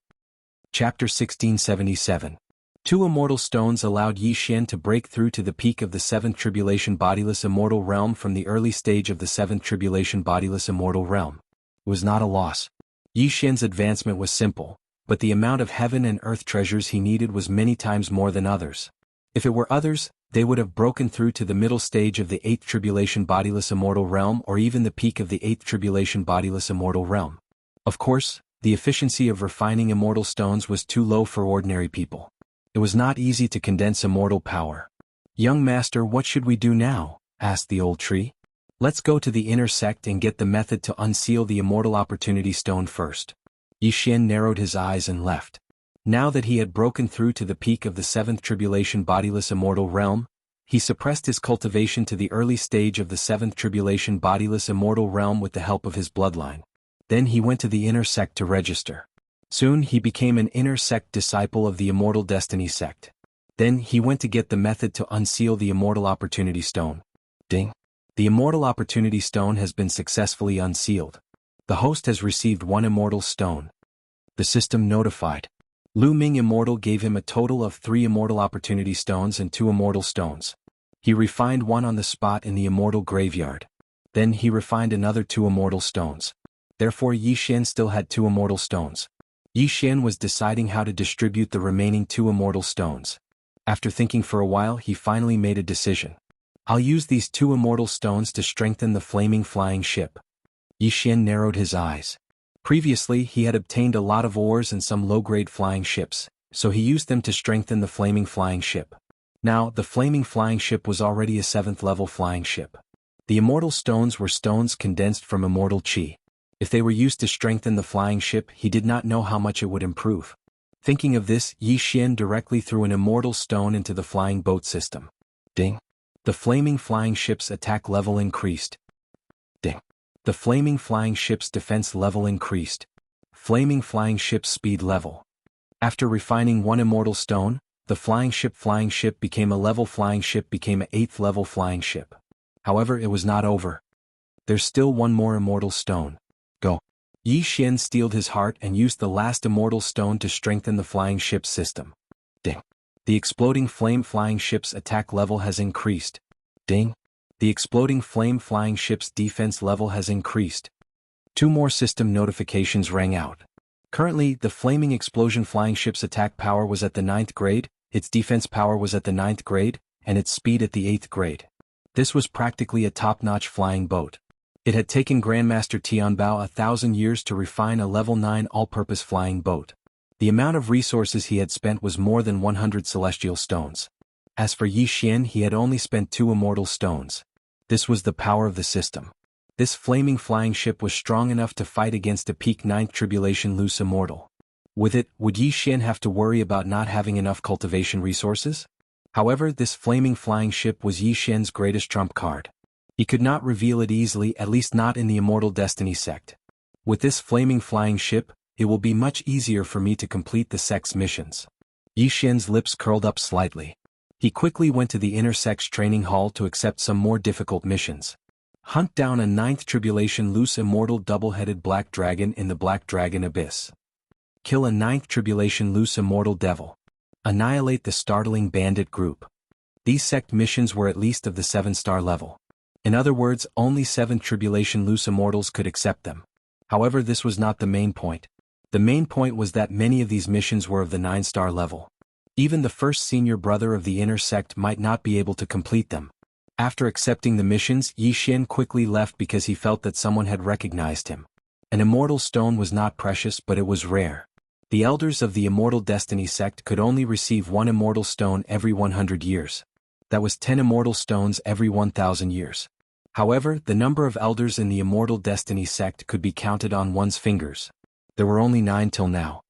Chapter 1677. 2 immortal stones allowed Yi Xian to break through to the peak of the 7th tribulation bodiless immortal realm from the early stage of the 7th tribulation bodiless immortal realm. It was not a loss. Yi Xian's advancement was simple, but the amount of heaven and earth treasures he needed was many times more than others. If it were others, they would have broken through to the middle stage of the 8th tribulation bodiless immortal realm or even the peak of the 8th tribulation bodiless immortal realm. Of course, the efficiency of refining immortal stones was too low for ordinary people. It was not easy to condense immortal power. "Young master, what should we do now?" asked the old tree. "Let's go to the inner sect and get the method to unseal the immortal opportunity stone first." Yi Xian narrowed his eyes and left. Now that he had broken through to the peak of the 7th tribulation bodiless immortal realm, he suppressed his cultivation to the early stage of the 7th tribulation bodiless immortal realm with the help of his bloodline. Then he went to the inner sect to register. Soon he became an inner sect disciple of the Immortal Destiny sect. Then he went to get the method to unseal the Immortal Opportunity Stone. Ding. The Immortal Opportunity Stone has been successfully unsealed. The host has received 1 immortal stone. The system notified. Lu Ming Immortal gave him a total of 3 immortal opportunity stones and 2 immortal stones. He refined 1 on the spot in the immortal graveyard. Then he refined another 2 immortal stones. Therefore Yi Xian still had 2 immortal stones. Yi Xian was deciding how to distribute the remaining 2 immortal stones. After thinking for a while, he finally made a decision. "I'll use these 2 immortal stones to strengthen the flaming flying ship." Yi Xian narrowed his eyes. Previously he had obtained a lot of ores and some low-grade flying ships, so he used them to strengthen the flaming flying ship. Now, the flaming flying ship was already a 7th-level flying ship. The immortal stones were stones condensed from immortal qi. If they were used to strengthen the flying ship, he did not know how much it would improve. Thinking of this, Yi Xian directly threw an immortal stone into the flying boat system. Ding. The flaming flying ship's attack level increased. Ding. The flaming flying ship's defense level increased. Flaming flying ship's speed level. After refining 1 immortal stone, the flying ship became a level flying ship became an 8th level flying ship. However, it was not over. There's still 1 more immortal stone. Go. Yi Xian steeled his heart and used the last immortal stone to strengthen the flying ship system. Ding. The exploding flame flying ship's attack level has increased. Ding. The exploding flame flying ship's defense level has increased. 2 more system notifications rang out. Currently, the flaming explosion flying ship's attack power was at the 9th grade, its defense power was at the 9th grade, and its speed at the 8th grade. This was practically a top-notch flying boat. It had taken Grandmaster Tianbao 1,000 years to refine a level 9 all-purpose flying boat. The amount of resources he had spent was more than 100 celestial stones. As for Yi Xian, he had only spent 2 immortal stones. This was the power of the system. This flaming flying ship was strong enough to fight against a peak 9th tribulation loose immortal. With it, would Yi Xian have to worry about not having enough cultivation resources? However, this flaming flying ship was Yi Xian's greatest trump card. He could not reveal it easily, at least not in the Immortal Destiny sect. With this flaming flying ship, it will be much easier for me to complete the sect's missions. Yi Xian's lips curled up slightly. He quickly went to the inner sect's training hall to accept some more difficult missions. Hunt down a 9th tribulation loose immortal double-headed black dragon in the Black Dragon Abyss. Kill a 9th tribulation loose immortal devil. Annihilate the startling bandit group. These sect missions were at least of the 7-star level. In other words, only 7th tribulation loose immortals could accept them. However, this was not the main point. The main point was that many of these missions were of the 9-star level. Even the first senior brother of the inner sect might not be able to complete them. After accepting the missions, Yi Xian quickly left because he felt that someone had recognized him. An immortal stone was not precious, but it was rare. The elders of the Immortal Destiny sect could only receive 1 immortal stone every 100 years. That was 10 immortal stones every 1,000 years. However, the number of elders in the Immortal Destiny sect could be counted on one's fingers. There were only 9 till now.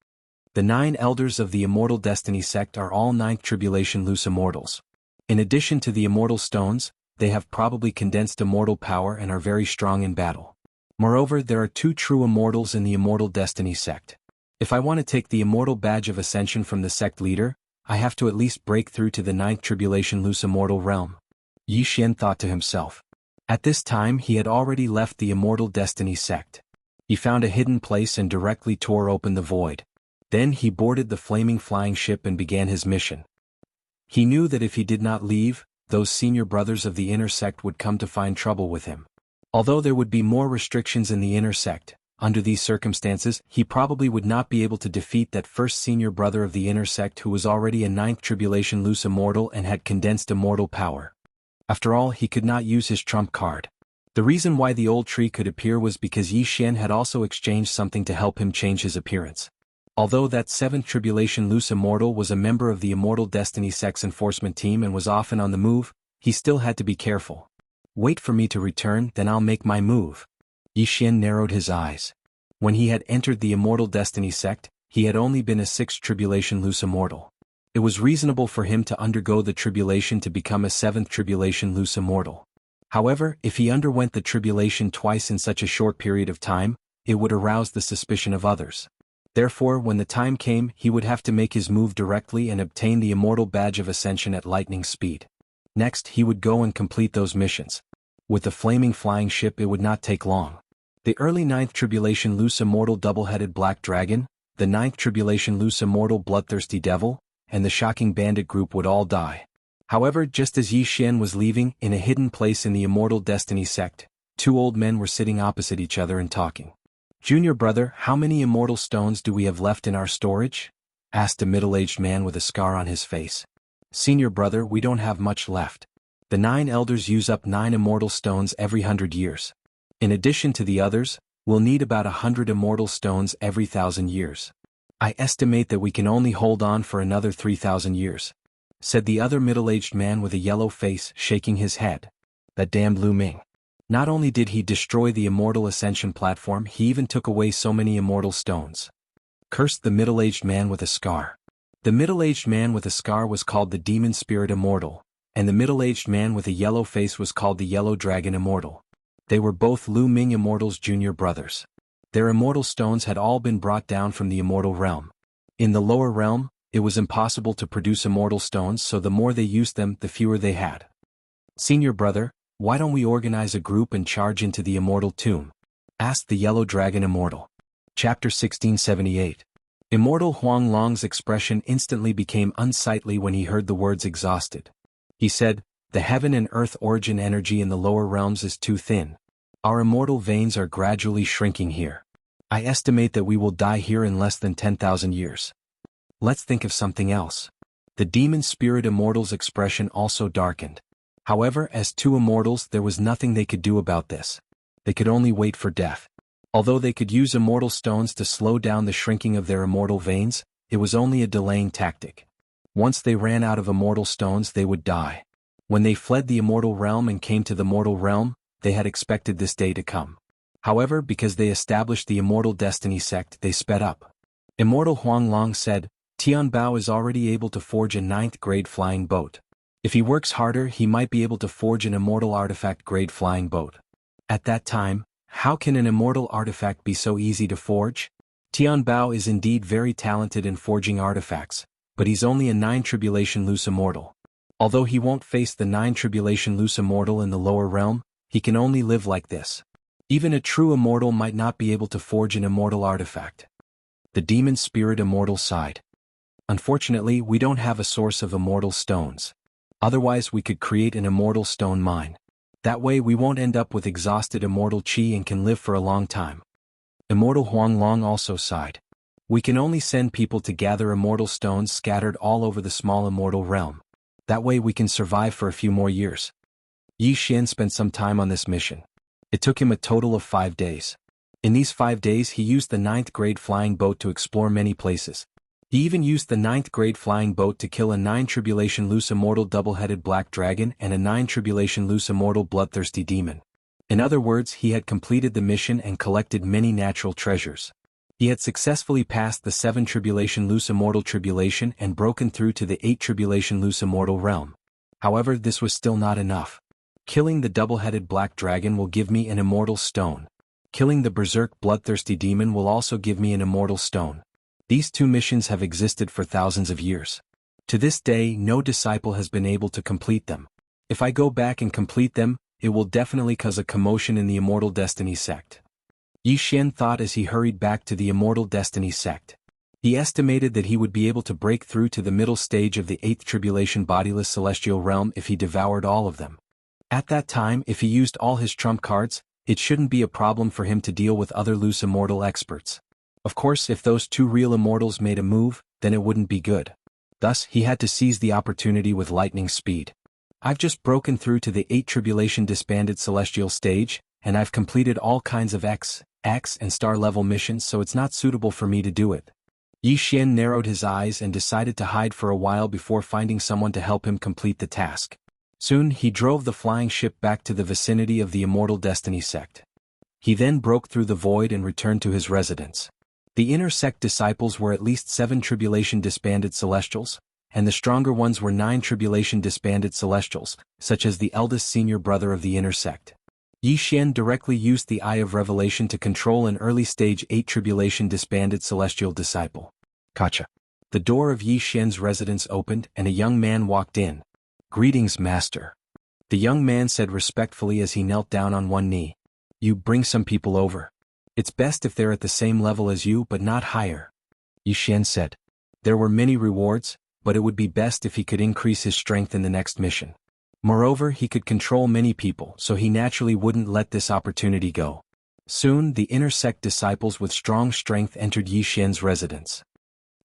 The 9 elders of the Immortal Destiny sect are all 9th tribulation loose immortals. In addition to the immortal stones, they have probably condensed immortal power and are very strong in battle. Moreover, there are 2 true immortals in the Immortal Destiny sect. If I want to take the immortal badge of ascension from the sect leader, I have to at least break through to the 9th Tribulation Loose Immortal realm. Yi Xian thought to himself. At this time he had already left the Immortal Destiny sect. He found a hidden place and directly tore open the void. Then he boarded the flaming flying ship and began his mission. He knew that if he did not leave, those senior brothers of the inner sect would come to find trouble with him. Although there would be more restrictions in the inner sect, under these circumstances he probably would not be able to defeat that first senior brother of the inner sect who was already a 9th Tribulation Loose Immortal and had condensed immortal power. After all, he could not use his trump card. The reason why the old tree could appear was because Yi Xian had also exchanged something to help him change his appearance. Although that 7th Tribulation Loose Immortal was a member of the Immortal Destiny sect's enforcement team and was often on the move, he still had to be careful. Wait for me to return, then I'll make my move. Yi Xian narrowed his eyes. When he had entered the Immortal Destiny sect, he had only been a 6th Tribulation Loose Immortal. It was reasonable for him to undergo the tribulation to become a 7th Tribulation Loose Immortal. However, if he underwent the tribulation twice in such a short period of time, it would arouse the suspicion of others. Therefore, when the time came, he would have to make his move directly and obtain the Immortal Badge of Ascension at lightning speed. Next, he would go and complete those missions. With the flaming flying ship it would not take long. The early 9th Tribulation Loose Immortal Double-Headed Black Dragon, the 9th Tribulation Loose Immortal Bloodthirsty Devil, and the Shocking Bandit group would all die. However, just as Yi Xian was leaving, in a hidden place in the Immortal Destiny sect, 2 old men were sitting opposite each other and talking. "Junior brother, how many immortal stones do we have left in our storage?" asked a middle-aged man with a scar on his face. "Senior brother, we don't have much left. The 9 elders use up 9 immortal stones every 100 years. In addition to the others, we'll need about 100 immortal stones every 1,000 years. I estimate that we can only hold on for another 3,000 years," said the other middle-aged man with a yellow face, shaking his head. "That damned Lu Ming. Not only did he destroy the Immortal Ascension platform, he even took away so many immortal stones," cursed the middle-aged man with a scar. The middle-aged man with a scar was called the Demon Spirit Immortal, and the middle-aged man with a yellow face was called the Yellow Dragon Immortal. They were both Lu Ming Immortal's junior brothers. Their immortal stones had all been brought down from the immortal realm. In the lower realm, it was impossible to produce immortal stones, so the more they used them, the fewer they had. "Senior brother, why don't we organize a group and charge into the immortal tomb?" asked the Yellow Dragon Immortal. Chapter 1678. Immortal Huang Long's expression instantly became unsightly when he heard the words exhausted. He said, "The heaven and earth origin energy in the lower realms is too thin. Our immortal veins are gradually shrinking here. I estimate that we will die here in less than 10,000 years. Let's think of something else." The Demon Spirit Immortal's expression also darkened. However, as 2 immortals there was nothing they could do about this. They could only wait for death. Although they could use immortal stones to slow down the shrinking of their immortal veins, it was only a delaying tactic. Once they ran out of immortal stones they would die. When they fled the immortal realm and came to the mortal realm, they had expected this day to come. However, because they established the Immortal Destiny sect, they sped up. Immortal Huang Long said, "Tian Bao is already able to forge a 9th grade flying boat. If he works harder he might be able to forge an immortal artifact grade flying boat. At that time, how can an immortal artifact be so easy to forge? Tian Bao is indeed very talented in forging artifacts, but he's only a 9 Tribulation Loose Immortal. Although he won't face the 9 Tribulation Loose Immortal in the lower realm, he can only live like this. Even a true immortal might not be able to forge an immortal artifact." The Demon Spirit Immortal sighed. "Unfortunately, we don't have a source of immortal stones. Otherwise we could create an immortal stone mine. That way we won't end up with exhausted immortal chi and can live for a long time." Immortal Huang Long also sighed. "We can only send people to gather immortal stones scattered all over the small immortal realm. That way we can survive for a few more years." Yi Xian spent some time on this mission. It took him a total of 5 days. In these 5 days he used the 9th grade flying boat to explore many places. He even used the 9th grade flying boat to kill a 9 Tribulation Loose Immortal Double-Headed Black Dragon and a 9 Tribulation Loose Immortal Bloodthirsty Demon. In other words, he had completed the mission and collected many natural treasures. He had successfully passed the 7 Tribulation Loose Immortal Tribulation and broken through to the 8 Tribulation Loose Immortal realm. However, this was still not enough. Killing the double-headed black dragon will give me an immortal stone. Killing the berserk bloodthirsty demon will also give me an immortal stone. These two missions have existed for thousands of years. To this day, no disciple has been able to complete them. If I go back and complete them, it will definitely cause a commotion in the Immortal Destiny sect. Yi Xian thought as he hurried back to the Immortal Destiny sect. He estimated that he would be able to break through to the middle stage of the 8th Tribulation bodiless celestial realm if he devoured all of them. At that time, if he used all his trump cards, it shouldn't be a problem for him to deal with other loose immortal experts. Of course, if those two real immortals made a move, then it wouldn't be good. Thus, he had to seize the opportunity with lightning speed. I've just broken through to the 8th Tribulation disbanded celestial stage, and I've completed all kinds of X, and star level missions, so it's not suitable for me to do it. Yi Xian narrowed his eyes and decided to hide for a while before finding someone to help him complete the task. Soon, he drove the flying ship back to the vicinity of the Immortal Destiny sect. He then broke through the void and returned to his residence. The inner sect disciples were at least 7 Tribulation disbanded celestials, and the stronger ones were 9 Tribulation disbanded celestials, such as the eldest senior brother of the inner sect. Yi Xian directly used the Eye of Revelation to control an early-stage 8 Tribulation disbanded celestial disciple. Gotcha. The door of Yi Xian's residence opened and a young man walked in. "Greetings, master." The young man said respectfully as he knelt down on one knee. "You bring some people over. It's best if they're at the same level as you but not higher." Yi Xian said. There were many rewards, but it would be best if he could increase his strength in the next mission. Moreover, he could control many people, so he naturally wouldn't let this opportunity go. Soon, the inner sect disciples with strong strength entered Yi Xian's residence.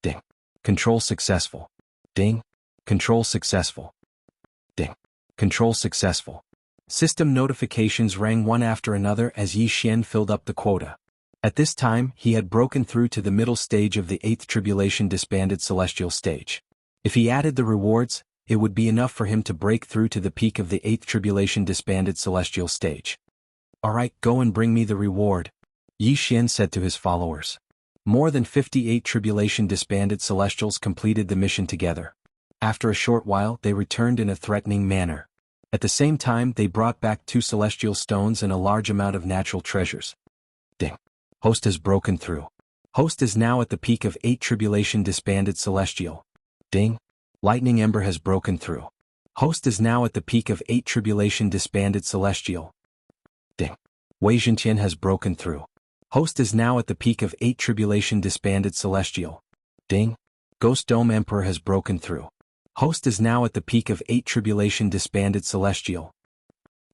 Ding. Control successful. Ding. Control successful. Ding. Control successful. System notifications rang one after another as Yi Xian filled up the quota. At this time, he had broken through to the middle stage of the 8th Tribulation disbanded celestial stage. If he added the rewards, it would be enough for him to break through to the peak of the 8th Tribulation disbanded celestial stage. "Alright, go and bring me the reward," Yi Xian said to his followers. More than 58 Tribulation disbanded celestials completed the mission together. After a short while, they returned in a threatening manner. At the same time, they brought back 2 celestial stones and a large amount of natural treasures. Ding. Host has broken through. Host is now at the peak of 8 Tribulation disbanded celestial. Ding. Lightning Ember has broken through. Host is now at the peak of 8 Tribulation disbanded celestial. Ding. Wei Zhentian has broken through. Host is now at the peak of 8 Tribulation disbanded celestial. Ding. Ghost Dome Emperor has broken through. Host is now at the peak of 8 Tribulation disbanded celestial.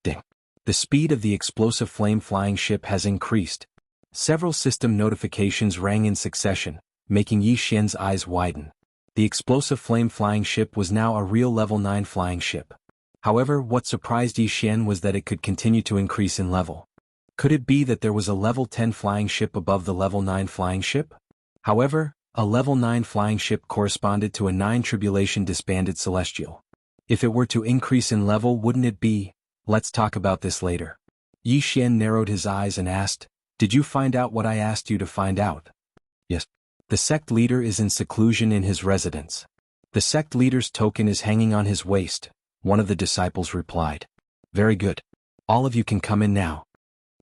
Ding. The speed of the explosive flame flying ship has increased. Several system notifications rang in succession, making Yi Xian's eyes widen. The explosive flame flying ship was now a real level 9 flying ship. However, what surprised Yi Xian was that it could continue to increase in level. Could it be that there was a level 10 flying ship above the level 9 flying ship? However, a level 9 flying ship corresponded to a 9 Tribulation disbanded celestial. If it were to increase in level, wouldn't it be? Let's talk about this later. Yi Xian narrowed his eyes and asked, "Did you find out what I asked you to find out?" "Yes." The sect leader is in seclusion in his residence. "The sect leader's token is hanging on his waist," one of the disciples replied. "Very good. All of you can come in now."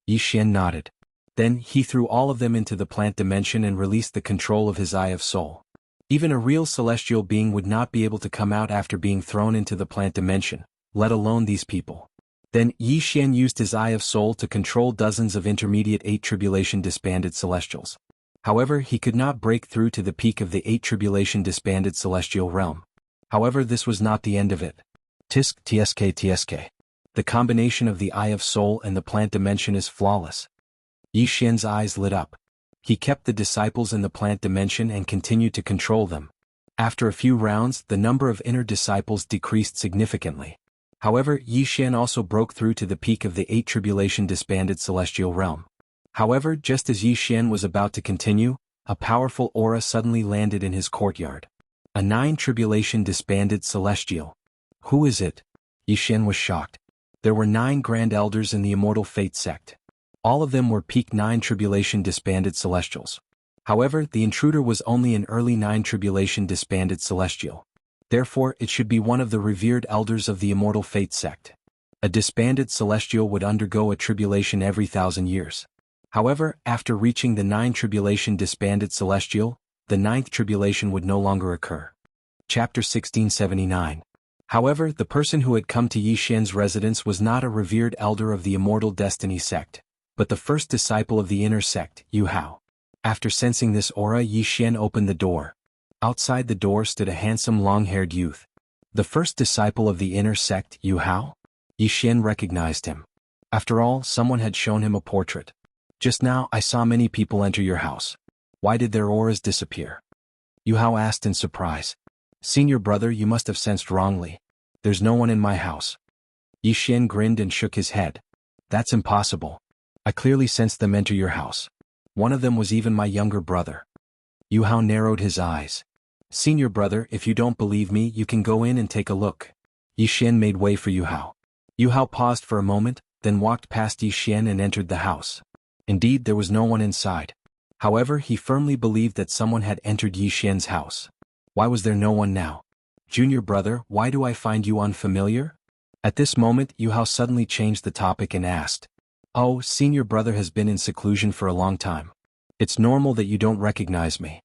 Yi Xian nodded. Then, he threw all of them into the plant dimension and released the control of his Eye of Soul. Even a real celestial being would not be able to come out after being thrown into the plant dimension, let alone these people. Then, Yi Xian used his Eye of Soul to control dozens of intermediate 8 Tribulation disbanded celestials. However, he could not break through to the peak of the 8 Tribulation disbanded celestial realm. However, this was not the end of it. TSK. The combination of the Eye of Soul and the plant dimension is flawless. Yi Xian's eyes lit up. He kept the disciples in the plant dimension and continued to control them. After a few rounds, the number of inner disciples decreased significantly. However, Yi Xian also broke through to the peak of the 8 Tribulation disbanded celestial realm. However, just as Yi Xian was about to continue, a powerful aura suddenly landed in his courtyard. A 9 Tribulation disbanded celestial. Who is it? Yi Xian was shocked. There were 9 Grand Elders in the Immortal Fate sect. All of them were peak 9 Tribulation disbanded celestials. However, the intruder was only an early 9 Tribulation disbanded celestial. Therefore, it should be one of the revered elders of the Immortal Fate sect. A disbanded celestial would undergo a tribulation every 1,000 years. However, after reaching the 9th tribulation disbanded celestial, the 9th tribulation would no longer occur. Chapter 1679. However, the person who had come to Yi Xian's residence was not a revered elder of the Immortal Destiny sect, but the first disciple of the inner sect, Yu Hao. After sensing this aura, Yi Xian opened the door. Outside the door stood a handsome long-haired youth. The first disciple of the inner sect, Yu Hao? Yi Xian recognized him. After all, someone had shown him a portrait. Just now I saw many people enter your house. Why did their auras disappear? Yu Hao asked in surprise. Senior brother, you must have sensed wrongly. There's no one in my house. Yi Xian grinned and shook his head. That's impossible. I clearly sensed them enter your house. One of them was even my younger brother. Yu Hao narrowed his eyes. Senior brother, if you don't believe me, you can go in and take a look. Yi Xian made way for Yu Hao. Yu Hao paused for a moment, then walked past Yi Xian and entered the house. Indeed, there was no one inside. However, he firmly believed that someone had entered Yi Xian's house. Why was there no one now? Junior brother, why do I find you unfamiliar? At this moment, Yu Hao suddenly changed the topic and asked. Oh, senior brother has been in seclusion for a long time. It's normal that you don't recognize me.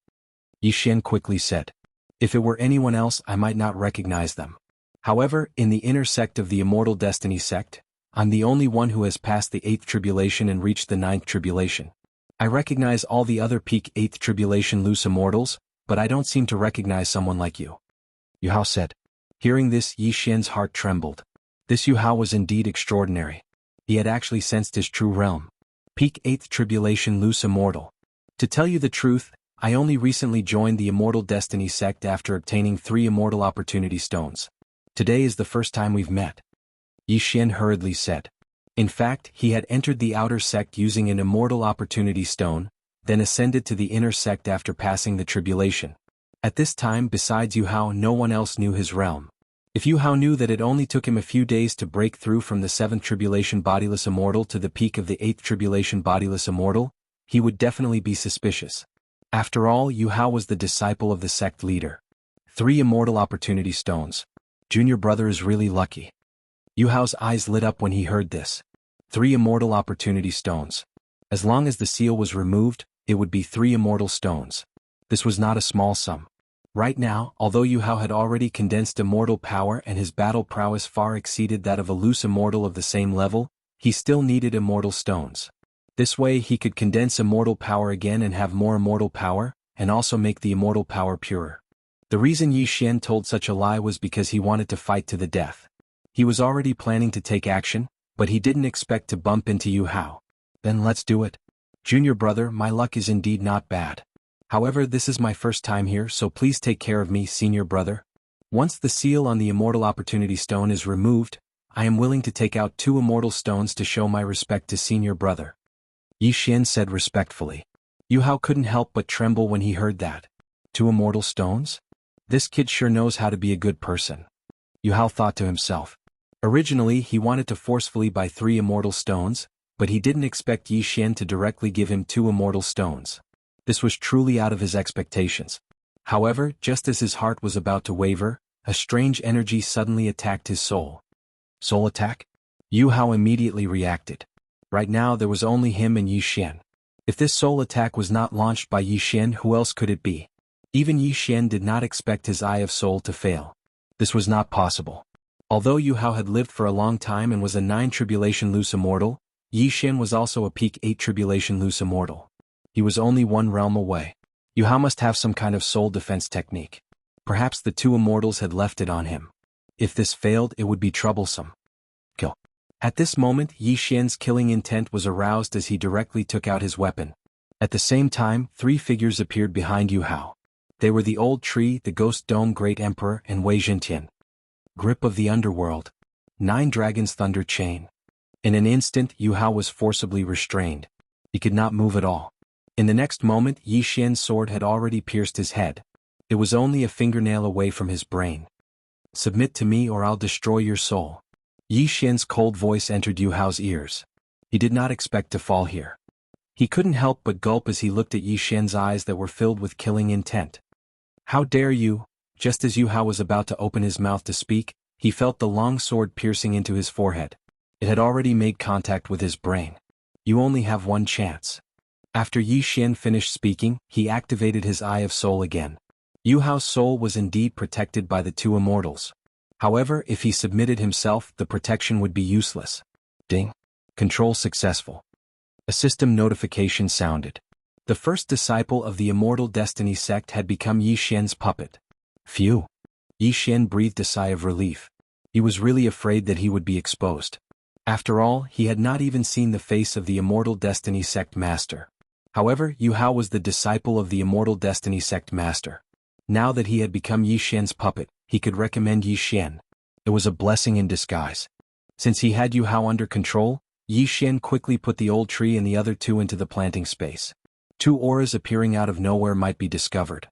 Yi Xian quickly said. If it were anyone else, I might not recognize them. However, in the inner sect of the Immortal Destiny sect, I'm the only one who has passed the 8th tribulation and reached the 9th tribulation. I recognize all the other peak 8th tribulation loose immortals, but I don't seem to recognize someone like you. Yu Hao said. Hearing this, Yi Xian's heart trembled. This Yu Hao was indeed extraordinary. He had actually sensed his true realm. Peak 8th tribulation loose immortal. To tell you the truth, I only recently joined the Immortal Destiny sect after obtaining 3 Immortal Opportunity Stones. Today is the first time we've met. Yi Xian hurriedly said. In fact, he had entered the outer sect using an Immortal Opportunity Stone, then ascended to the inner sect after passing the tribulation. At this time, besides Yu Hao, no one else knew his realm. If Yu Hao knew that it only took him a few days to break through from the 7th tribulation bodiless immortal to the peak of the 8th tribulation bodiless immortal, he would definitely be suspicious. After all, Yu Hao was the disciple of the sect leader. 3 Immortal Opportunity Stones. Junior brother is really lucky. Yu Hao's eyes lit up when he heard this. 3 Immortal Opportunity Stones. As long as the seal was removed, it would be 3 Immortal Stones. This was not a small sum. Right now, although Yu Hao had already condensed immortal power and his battle prowess far exceeded that of a loose immortal of the same level, he still needed immortal stones. This way he could condense immortal power again and have more immortal power, and also make the immortal power purer. The reason Yi Xian told such a lie was because he wanted to fight to the death. He was already planning to take action, but he didn't expect to bump into Yu Hao. Then let's do it. Junior brother, my luck is indeed not bad. However, this is my first time here, so please take care of me, senior brother. Once the seal on the Immortal Opportunity Stone is removed, I am willing to take out 2 immortal stones to show my respect to senior brother. Yi Xian said respectfully. Yu Hao couldn't help but tremble when he heard that. 2 immortal stones? This kid sure knows how to be a good person. Yu Hao thought to himself. Originally, he wanted to forcefully buy 3 immortal stones, but he didn't expect Yi Xian to directly give him 2 immortal stones. This was truly out of his expectations. However, just as his heart was about to waver, a strange energy suddenly attacked his soul. Soul attack? Yu Hao immediately reacted. Right now there was only him and Yi Xian. If this soul attack was not launched by Yi Xian, who else could it be? Even Yi Xian did not expect his Eye of Soul to fail. This was not possible. Although Yu Hao had lived for a long time and was a 9 tribulation loose immortal, Yi Xian was also a peak 8 tribulation loose immortal. He was only 1 realm away. Yu Hao must have some kind of soul defense technique. Perhaps the 2 immortals had left it on him. If this failed, it would be troublesome. Kill. At this moment, Yi Xian's killing intent was aroused as he directly took out his weapon. At the same time, 3 figures appeared behind Yu Hao. They were the Old Tree, the Ghost Dome Great Emperor, and Wei Zhentian. Grip of the Underworld. 9 Dragons Thunder Chain. In an instant, Yu Hao was forcibly restrained. He could not move at all. In the next moment, Yi Xian's sword had already pierced his head. It was only a fingernail away from his brain. Submit to me or I'll destroy your soul. Yi Xian's cold voice entered Yu Hao's ears. He did not expect to fall here. He couldn't help but gulp as he looked at Yi Xian's eyes that were filled with killing intent. How dare you? Just as Yu Hao was about to open his mouth to speak, he felt the long sword piercing into his forehead. It had already made contact with his brain. You only have one chance. After Yi Xian finished speaking, he activated his Eye of Soul again. Yu Hao's soul was indeed protected by the two immortals. However, if he submitted himself, the protection would be useless. Ding. Control successful. A system notification sounded. The first disciple of the Immortal Destiny sect had become Yi Xian's puppet. Phew. Yi Xian breathed a sigh of relief. He was really afraid that he would be exposed. After all, he had not even seen the face of the Immortal Destiny sect master. However, Yu Hao was the disciple of the Immortal Destiny sect master. Now that he had become Yi Xian's puppet, he could recommend Yi Xian. It was a blessing in disguise. Since he had Yu Hao under control, Yi Xian quickly put the old tree and the other two into the planting space. Two auras appearing out of nowhere might be discovered.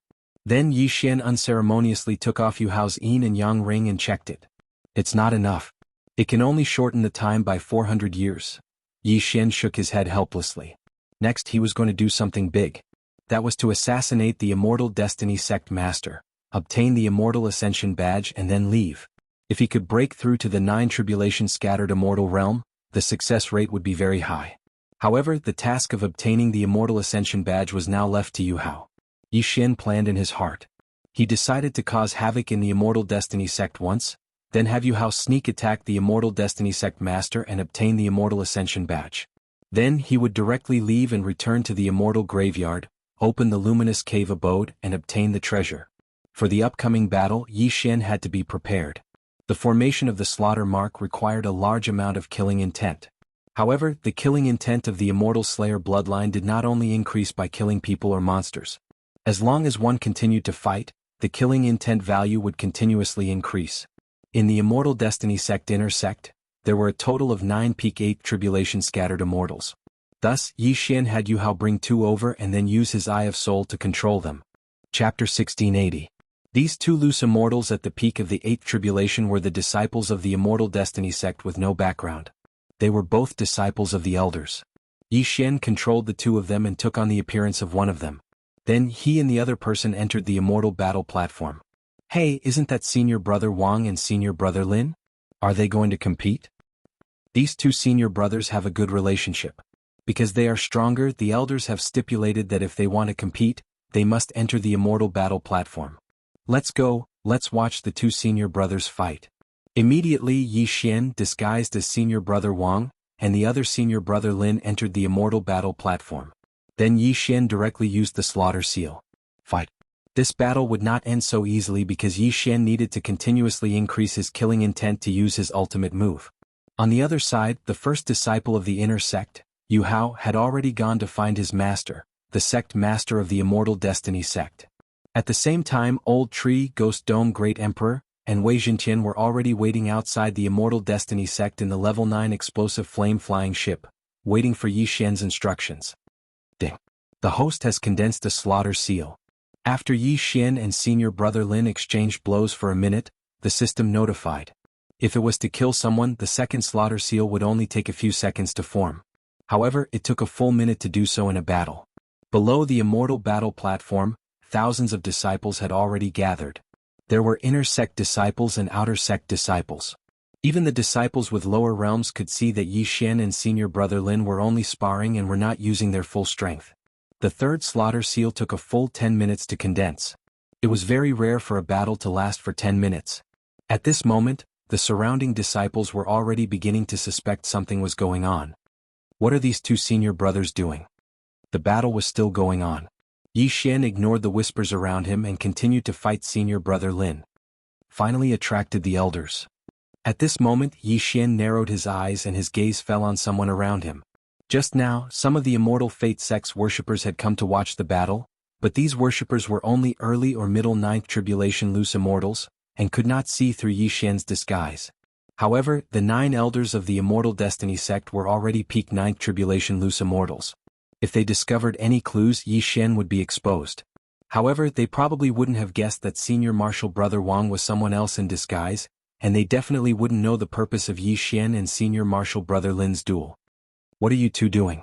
Then Yi Xian unceremoniously took off Yu Hao's yin and yang ring and checked it. It's not enough. It can only shorten the time by 400 years. Yi Xian shook his head helplessly. Next he was going to do something big. That was to assassinate the Immortal Destiny sect master, obtain the Immortal Ascension badge and then leave. If he could break through to the 9 tribulation scattered immortal realm, the success rate would be very high. However, the task of obtaining the Immortal Ascension badge was now left to Yu Hao. Yi Xian planned in his heart. He decided to cause havoc in the Immortal Destiny sect once, then have Yu Hao sneak attack the Immortal Destiny sect master and obtain the Immortal Ascension badge. Then he would directly leave and return to the Immortal Graveyard, open the Luminous Cave abode and obtain the treasure. For the upcoming battle, Yi Xian had to be prepared. The formation of the slaughter mark required a large amount of killing intent. However, the killing intent of the Immortal Slayer bloodline did not only increase by killing people or monsters. As long as one continued to fight, the killing intent value would continuously increase. In the Immortal Destiny sect inner sect, there were a total of 9 peak 8th tribulation scattered immortals. Thus, Yi Xian had Yu Hao bring 2 over and then use his Eye of Soul to control them. Chapter 1680. These 2 loose immortals at the peak of the 8th tribulation were the disciples of the Immortal Destiny sect with no background. They were both disciples of the elders. Yi Xian controlled the 2 of them and took on the appearance of one of them. Then he and the other person entered the immortal battle platform. Hey, isn't that Senior Brother Wang and Senior Brother Lin? Are they going to compete? These 2 senior brothers have a good relationship. Because they are stronger, the elders have stipulated that if they want to compete, they must enter the immortal battle platform. Let's go, let's watch the 2 senior brothers fight. Immediately Yi Xian, disguised as Senior Brother Wang, and the other Senior Brother Lin entered the immortal battle platform. Then Yi Xian directly used the slaughter seal. Fight. This battle would not end so easily because Yi Xian needed to continuously increase his killing intent to use his ultimate move. On the other side, the first disciple of the inner sect, Yu Hao, had already gone to find his master, the sect master of the Immortal Destiny sect. At the same time, Old Tree, Ghost Dome Great Emperor, and Wei Zhentian were already waiting outside the Immortal Destiny sect in the level 9 explosive flame-flying ship, waiting for Yi Xian's instructions. Ding. The host has condensed a slaughter seal. After Yi Xian and Senior Brother Lin exchanged blows for a minute, the system notified. If it was to kill someone, the second slaughter seal would only take a few seconds to form. However, it took a full minute to do so in a battle. Below the immortal battle platform, thousands of disciples had already gathered. There were inner sect disciples and outer sect disciples. Even the disciples with lower realms could see that Yi Xian and Senior Brother Lin were only sparring and were not using their full strength. The third slaughter seal took a full 10 minutes to condense. It was very rare for a battle to last for 10 minutes. At this moment, the surrounding disciples were already beginning to suspect something was going on. What are these 2 senior brothers doing? The battle was still going on. Yi Xian ignored the whispers around him and continued to fight Senior Brother Lin. Finally attracted the elders. At this moment, Yi Xian narrowed his eyes and his gaze fell on someone around him. Just now, some of the Immortal Fate sect's worshippers had come to watch the battle, but these worshippers were only early or middle 9th tribulation loose immortals, and could not see through Yi Xian's disguise. However, the 9 elders of the Immortal Destiny sect were already peak 9th tribulation loose immortals. If they discovered any clues, Yi Xian would be exposed. However, they probably wouldn't have guessed that Senior Martial Brother Wang was someone else in disguise, and they definitely wouldn't know the purpose of Yi Xian and Senior Martial Brother Lin's duel. What are you 2 doing?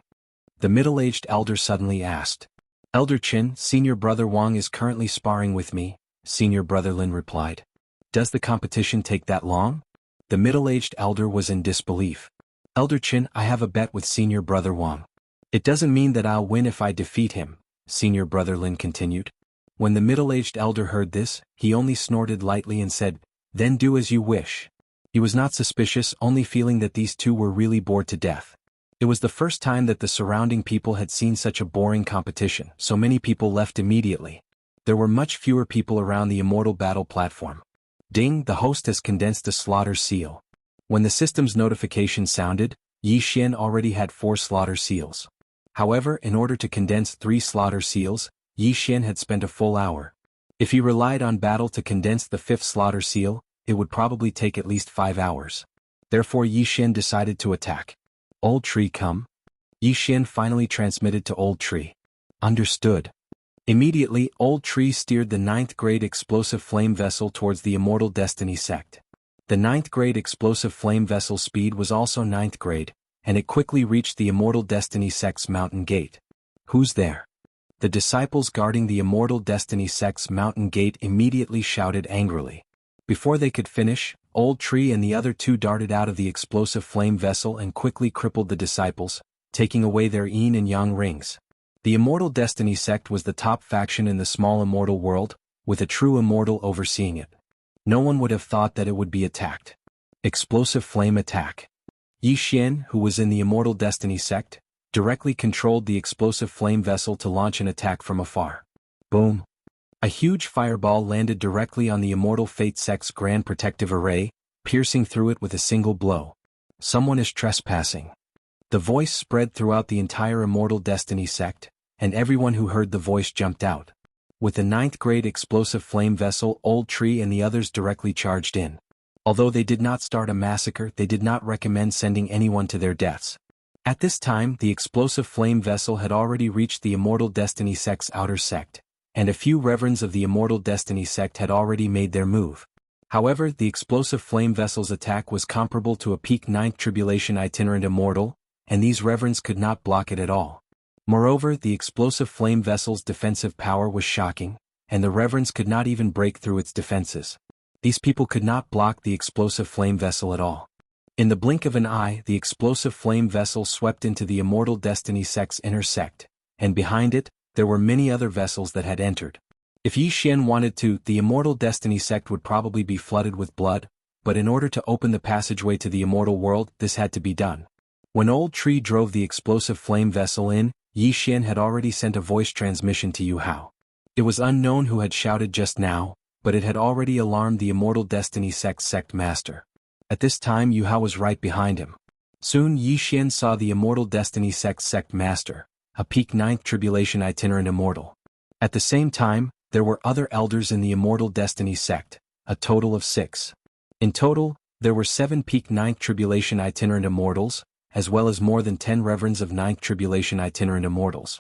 The middle-aged elder suddenly asked. Elder Qin, Senior Brother Wang is currently sparring with me, Senior Brother Lin replied. Does the competition take that long? The middle-aged elder was in disbelief. Elder Qin, I have a bet with Senior Brother Wang. It doesn't mean that I'll win if I defeat him, Senior Brother Lin continued. When the middle-aged elder heard this, he only snorted lightly and said, "Then do as you wish." He was not suspicious, only feeling that these two were really bored to death. It was the first time that the surrounding people had seen such a boring competition, so many people left immediately. There were much fewer people around the immortal battle platform. Ding, the host has condensed a slaughter seal. When the system's notification sounded, Yi Xian already had 4 slaughter seals. However, in order to condense 3 slaughter seals, Yi Xian had spent a full hour. If he relied on battle to condense the 5th slaughter seal, it would probably take at least 5 hours. Therefore Yi Xian decided to attack. Old Tree, come. Yi Xian finally transmitted to Old Tree. Understood. Immediately, Old Tree steered the 9th grade explosive flame vessel towards the Immortal Destiny sect. The 9th grade explosive flame vessel's speed was also 9th grade, and it quickly reached the Immortal Destiny sect's mountain gate. Who's there? The disciples guarding the Immortal Destiny sect's mountain gate immediately shouted angrily. Before they could finish, Old Tree and the other 2 darted out of the explosive flame vessel and quickly crippled the disciples, taking away their yin and yang rings. The Immortal Destiny sect was the top faction in the small immortal world, with a true immortal overseeing it. No one would have thought that it would be attacked. Explosive flame attack. Yi Xian, who was in the Immortal Destiny sect, directly controlled the explosive flame vessel to launch an attack from afar. Boom. A huge fireball landed directly on the Immortal Fate sect's Grand Protective Array, piercing through it with a single blow. Someone is trespassing. The voice spread throughout the entire Immortal Destiny sect, and everyone who heard the voice jumped out. With the 9th grade explosive flame vessel, Old Tree and the others directly charged in. Although they did not start a massacre, they did not recommend sending anyone to their deaths. At this time, the explosive flame vessel had already reached the Immortal Destiny sect's outer sect, and a few reverends of the Immortal Destiny sect had already made their move. However, the explosive flame vessel's attack was comparable to a peak 9th tribulation itinerant immortal, and these reverends could not block it at all. Moreover, the explosive flame vessel's defensive power was shocking, and the reverends could not even break through its defenses. These people could not block the explosive flame vessel at all. In the blink of an eye, the explosive flame vessel swept into the Immortal Destiny sect's inner sect, and behind it, there were many other vessels that had entered. If Yi Xian wanted to, the Immortal Destiny sect would probably be flooded with blood, but in order to open the passageway to the immortal world, this had to be done. When Old Tree drove the explosive flame vessel in, Yi Xian had already sent a voice transmission to Yu Hao. It was unknown who had shouted just now, but it had already alarmed the Immortal Destiny sect's sect master. At this time Yu Hao was right behind him. Soon Yi Xian saw the Immortal Destiny sect's sect master, a peak 9th tribulation itinerant immortal. At the same time, there were other elders in the Immortal Destiny sect, a total of 6. In total, there were 7 peak 9th tribulation itinerant immortals, as well as more than 10 reverends of 9th tribulation itinerant immortals.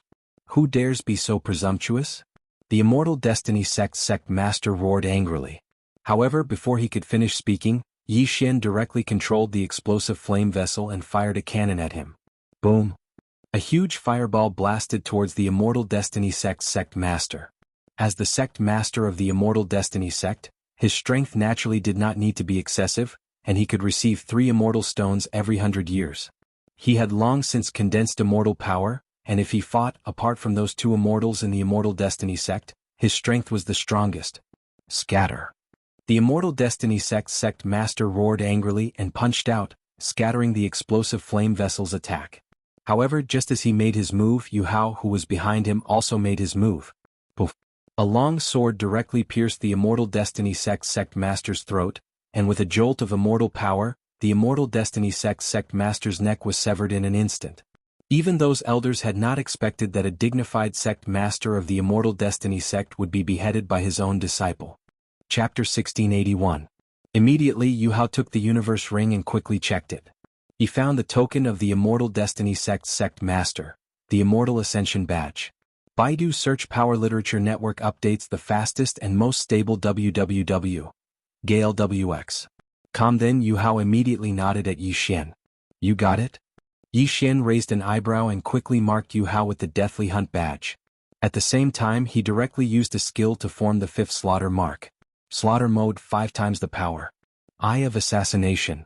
Who dares be so presumptuous? The Immortal Destiny sect's sect master roared angrily. However, before he could finish speaking, Yi Xian directly controlled the explosive flame vessel and fired a cannon at him. Boom! A huge fireball blasted towards the Immortal Destiny sect's sect master. As the sect master of the Immortal Destiny sect, his strength naturally did not need to be excessive, and he could receive 3 immortal stones every 100 years. He had long since condensed immortal power, and if he fought, apart from those 2 immortals in the Immortal Destiny sect, his strength was the strongest. Scatter. The Immortal Destiny sect's sect master roared angrily and punched out, scattering the explosive flame vessel's attack. However, just as he made his move, Yu Hao, who was behind him, also made his move. Poof! A long sword directly pierced the Immortal Destiny sect's sect master's throat, and with a jolt of immortal power, the Immortal Destiny sect's sect master's neck was severed in an instant. Even those elders had not expected that a dignified sect master of the Immortal Destiny sect would be beheaded by his own disciple. Chapter 1681. Immediately Yu Hao took the universe ring and quickly checked it. He found the token of the Immortal Destiny sect's sect master, the Immortal Ascension Badge. Baidu Search Power Literature Network updates the fastest and most stable www. GailWX. Then Yu Hao immediately nodded at Yi Xian. You got it? Yi Xian raised an eyebrow and quickly marked Yu Hao with the Deathly Hunt badge. At the same time he directly used a skill to form the 5th slaughter mark. Slaughter mode 5 times the power. Eye of Assassination.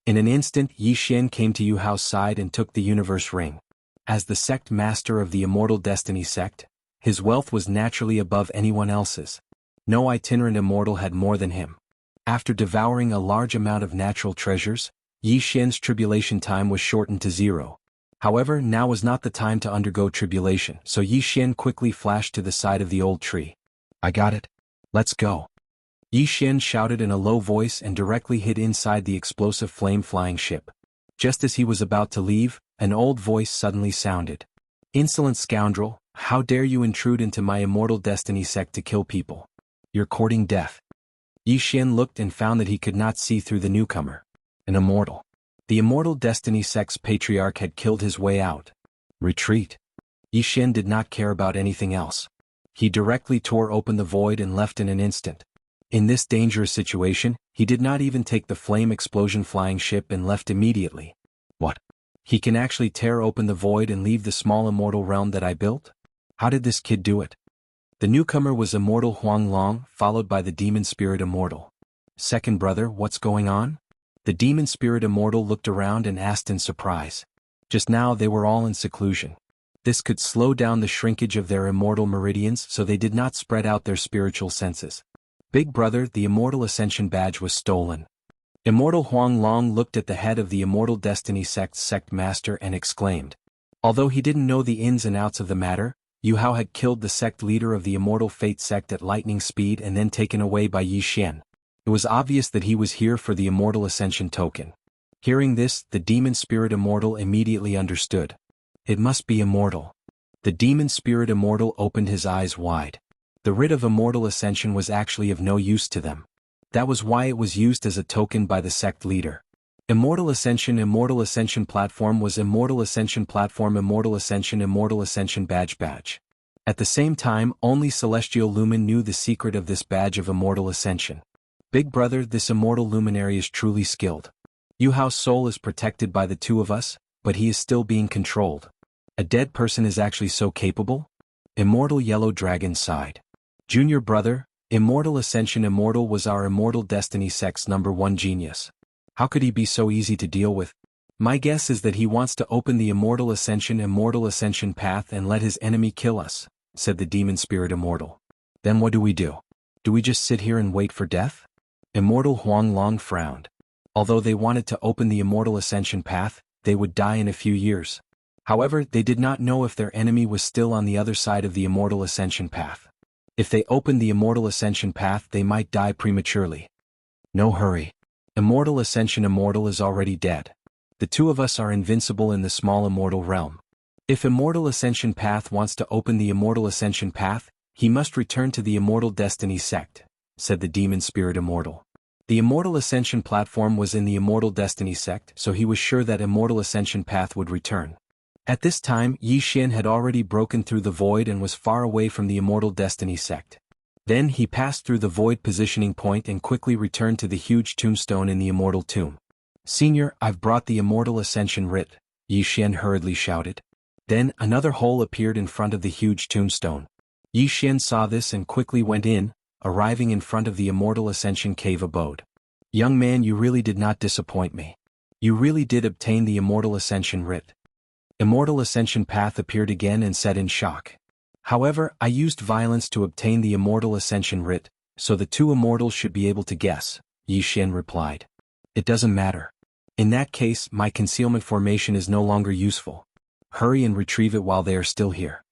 In an instant Yi Xian came to Yu Hao's side and took the universe ring. As the sect master of the Immortal Destiny sect, his wealth was naturally above anyone else's. No itinerant immortal had more than him. After devouring a large amount of natural treasures, Yi Xian's tribulation time was shortened to 0. However, now was not the time to undergo tribulation, so Yi Xian quickly flashed to the side of the old tree. I got it. Let's go. Yi Xian shouted in a low voice and directly hid inside the explosive flame-flying ship. Just as he was about to leave, an old voice suddenly sounded. Insolent scoundrel, how dare you intrude into my Immortal Destiny sect to kill people? You're courting death. Yi Xian looked and found that he could not see through the newcomer. An immortal. The Immortal Destiny sect's patriarch had killed his way out. Retreat. Yi Xian did not care about anything else. He directly tore open the void and left in an instant. In this dangerous situation, he did not even take the flame explosion flying ship and left immediately. What? He can actually tear open the void and leave the small immortal realm that I built? How did this kid do it? The newcomer was Immortal Huang Long, followed by the Demon Spirit Immortal. Second brother, what's going on? The Demon Spirit Immortal looked around and asked in surprise. Just now they were all in seclusion. This could slow down the shrinkage of their immortal meridians so they did not spread out their spiritual senses. Big brother, the Immortal Ascension badge was stolen. Immortal Huang Long looked at the head of the Immortal Destiny sect's sect master and exclaimed. Although he didn't know the ins and outs of the matter, Yu Hao had killed the sect leader of the Immortal Fate sect at lightning speed and then taken away by Yi Xian. It was obvious that he was here for the Immortal Ascension token. Hearing this, the Demon Spirit Immortal immediately understood. It must be immortal. The Demon Spirit Immortal opened his eyes wide. The writ of Immortal Ascension was actually of no use to them. That was why it was used as a token by the sect leader. Immortal Ascension Platform was Immortal Ascension Platform Immortal Ascension Badge. At the same time, only Celestial Lumen knew the secret of this badge of Immortal Ascension. Big brother, this immortal luminary is truly skilled. Yu Hao's soul is protected by the two of us, but he is still being controlled. A dead person is actually so capable? Immortal Yellow Dragon sighed. Junior brother, Immortal Ascension Immortal was our Immortal Destiny sect's #1 genius. How could he be so easy to deal with? My guess is that he wants to open the Immortal Ascension path and let his enemy kill us, said the Demon Spirit Immortal. Then what do we do? Do we just sit here and wait for death? Immortal Huang Long frowned. Although they wanted to open the Immortal Ascension path, they would die in a few years. However, they did not know if their enemy was still on the other side of the Immortal Ascension path. If they opened the Immortal Ascension path, they might die prematurely. No hurry. Immortal Ascension Immortal is already dead. The two of us are invincible in the small immortal realm. If Immortal Ascension Path wants to open the Immortal Ascension Path, he must return to the Immortal Destiny sect, said the Demon Spirit Immortal. The Immortal Ascension Platform was in the Immortal Destiny sect, so he was sure that Immortal Ascension Path would return. At this time, Yi Xian had already broken through the void and was far away from the Immortal Destiny sect. Then he passed through the void positioning point and quickly returned to the huge tombstone in the Immortal Tomb. Senior, I've brought the Immortal Ascension writ, Yi Xian hurriedly shouted. Then another hole appeared in front of the huge tombstone. Yi Xian saw this and quickly went in, arriving in front of the Immortal Ascension cave abode. Young man, you really did not disappoint me. You really did obtain the Immortal Ascension writ. Immortal Ascension Path appeared again and said in shock. However, I used violence to obtain the Immortal Ascension writ, so the two immortals should be able to guess, Yi Xian replied. It doesn't matter. In that case, my concealment formation is no longer useful. Hurry and retrieve it while they are still here.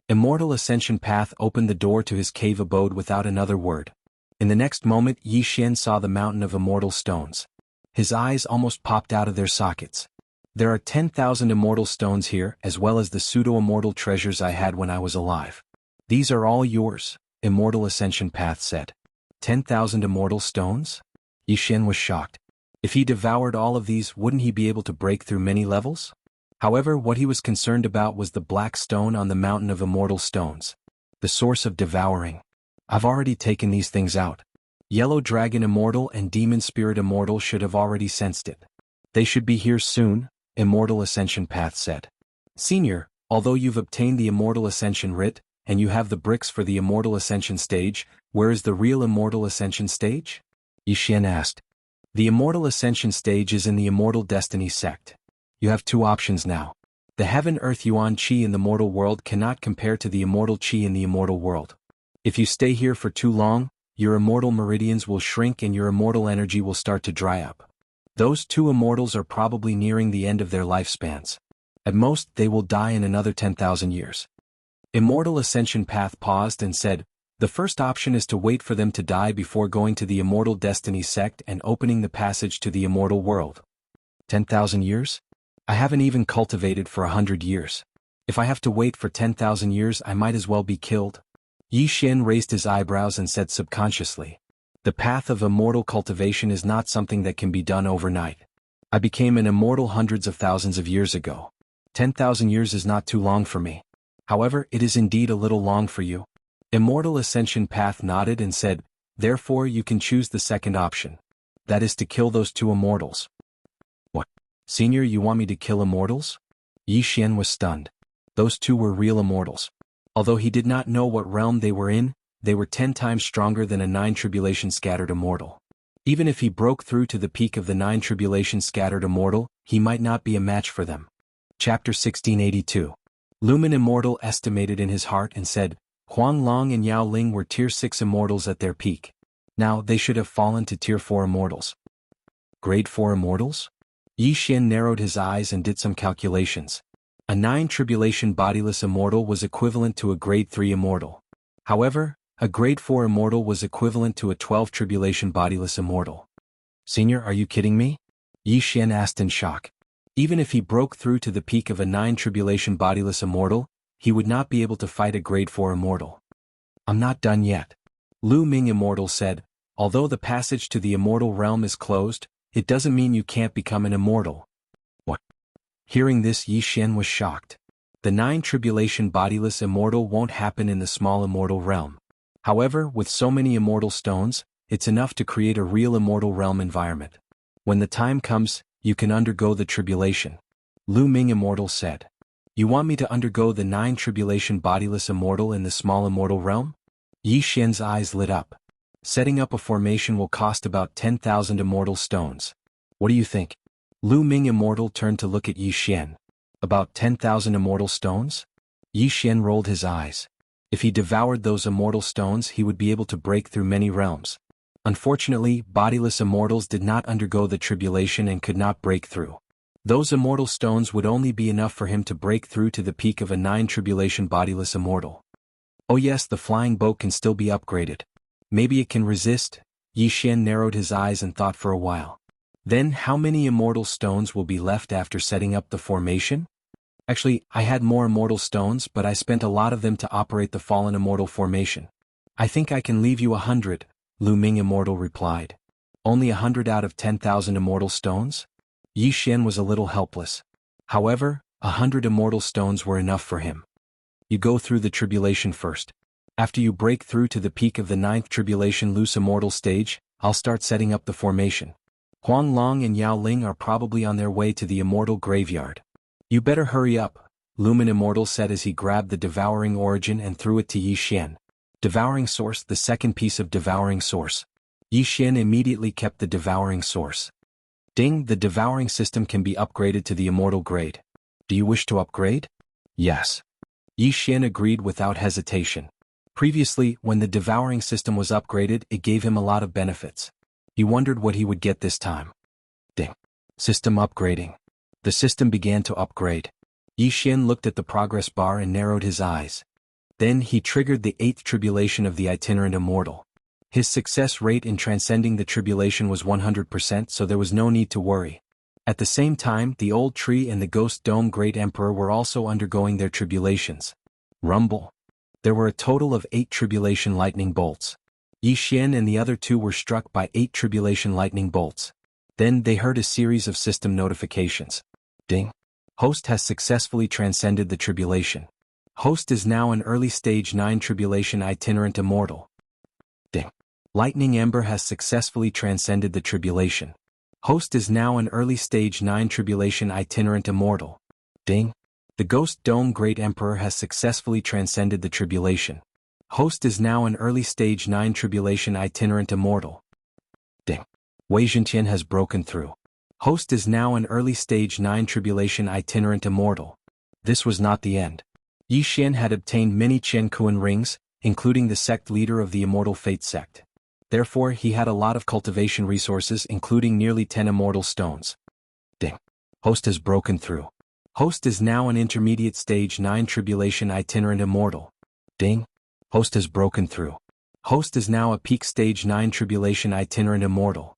Immortal Ascension Path opened the door to his cave abode without another word. In the next moment, Yi Xian saw the mountain of immortal stones. His eyes almost popped out of their sockets. There are 10,000 immortal stones here, as well as the pseudo-immortal treasures I had when I was alive. These are all yours, Immortal Ascension Path said. 10,000 immortal stones? Yi Xian was shocked. If he devoured all of these, wouldn't he be able to break through many levels? However, what he was concerned about was the black stone on the mountain of immortal stones. The source of devouring. I've already taken these things out. Yellow Dragon Immortal and Demon Spirit Immortal should have already sensed it. They should be here soon, Immortal Ascension Path said. Senior, although you've obtained the Immortal Ascension writ, and you have the bricks for the Immortal Ascension stage, where is the real Immortal Ascension stage? Yi Xian asked. The Immortal Ascension stage is in the Immortal Destiny sect. You have two options now. The Heaven-Earth Yuan Qi in the mortal world cannot compare to the immortal Qi in the immortal world. If you stay here for too long, your immortal meridians will shrink and your immortal energy will start to dry up. Those two immortals are probably nearing the end of their lifespans. At most, they will die in another 10,000 years. Immortal Ascension Path paused and said, the first option is to wait for them to die before going to the Immortal Destiny sect and opening the passage to the immortal world. 10,000 years? I haven't even cultivated for 100 years. If I have to wait for 10,000 years, I might as well be killed. Yi Xian raised his eyebrows and said subconsciously, the path of immortal cultivation is not something that can be done overnight. I became an immortal hundreds of thousands of years ago. 10,000 years is not too long for me. However, it is indeed a little long for you. Immortal Ascension Path nodded and said, therefore you can choose the second option. That is to kill those two immortals. What? Senior, you want me to kill immortals? Yi Xian was stunned. Those two were real immortals. Although he did not know what realm they were in, they were 10 times stronger than a 9 tribulation scattered immortal. Even if he broke through to the peak of the 9 tribulation scattered immortal, he might not be a match for them. Chapter 1682. Lumen Immortal estimated in his heart and said, Huang Long and Yao Ling were Tier 6 immortals at their peak. Now they should have fallen to Tier 4 immortals. Grade 4 immortals? Yi Xian narrowed his eyes and did some calculations. A 9 tribulation bodiless immortal was equivalent to a Grade 3 immortal. However, a Grade 4 immortal was equivalent to a 12 tribulation bodiless immortal. Senior, are you kidding me? Yi Xian asked in shock. Even if he broke through to the peak of a 9 tribulation bodiless immortal, he would not be able to fight a Grade 4 immortal. I'm not done yet. Lu Ming Immortal said, although the passage to the immortal realm is closed, it doesn't mean you can't become an immortal. What? Hearing this, Yi Xian was shocked. The 9 tribulation bodiless immortal won't happen in the small immortal realm. However, with so many immortal stones, it's enough to create a real immortal realm environment. When the time comes, you can undergo the tribulation. Lu Ming Immortal said. You want me to undergo the 9 tribulation bodiless immortal in the small immortal realm? Yi Xian's eyes lit up. Setting up a formation will cost about 10,000 immortal stones. What do you think? Lu Ming Immortal turned to look at Yi Xian. About 10,000 immortal stones? Yi Xian rolled his eyes. If he devoured those immortal stones, he would be able to break through many realms. Unfortunately, bodiless immortals did not undergo the tribulation and could not break through. Those immortal stones would only be enough for him to break through to the peak of a 9 tribulation bodiless immortal. Oh yes, the flying boat can still be upgraded. Maybe it can resist. Yi Xian narrowed his eyes and thought for a while. Then how many immortal stones will be left after setting up the formation? Actually, I had more immortal stones, but I spent a lot of them to operate the fallen immortal formation. I think I can leave you 100, Lu Ming Immortal replied. Only 100 out of 10,000 immortal stones? Yi Xian was a little helpless. However, 100 immortal stones were enough for him. You go through the tribulation first. After you break through to the peak of the 9th tribulation loose immortal stage, I'll start setting up the formation. Huang Long and Yao Ling are probably on their way to the immortal graveyard. You better hurry up, Lumen Immortal said as he grabbed the devouring origin and threw it to Yi Xian. Devouring source, the second piece of devouring source. Yi Xian immediately kept the devouring source. Ding, the devouring system can be upgraded to the immortal grade. Do you wish to upgrade? Yes. Yi Xian agreed without hesitation. Previously, when the devouring system was upgraded, it gave him a lot of benefits. He wondered what he would get this time. Ding. System upgrading. The system began to upgrade. Yi Xian looked at the progress bar and narrowed his eyes. Then he triggered the 8th tribulation of the itinerant immortal. His success rate in transcending the tribulation was 100%, so there was no need to worry. At the same time, the old tree and the ghost dome Great Emperor were also undergoing their tribulations. Rumble. There were a total of 8 tribulation lightning bolts. Yi Xian and the other 2 were struck by 8 tribulation lightning bolts. Then they heard a series of system notifications. Ding. Host has successfully transcended the tribulation. Host is now an early stage 9 tribulation itinerant immortal. Ding. Lightning Ember has successfully transcended the tribulation. Host is now an early stage 9 tribulation itinerant immortal. Ding. The Ghost Dome Great Emperor has successfully transcended the tribulation. Host is now an early stage 9 tribulation itinerant immortal. Ding. Wei Zhentian has broken through. Host is now an early stage 9 tribulation itinerant immortal. This was not the end. Yi Xian had obtained many Qian Kuan rings, including the sect leader of the Immortal Fate sect. Therefore he had a lot of cultivation resources, including nearly 10 immortal stones. Ding. Host has broken through. Host is now an intermediate stage 9 tribulation itinerant immortal. Ding. Host has broken through. Host is now a peak stage 9 tribulation itinerant immortal.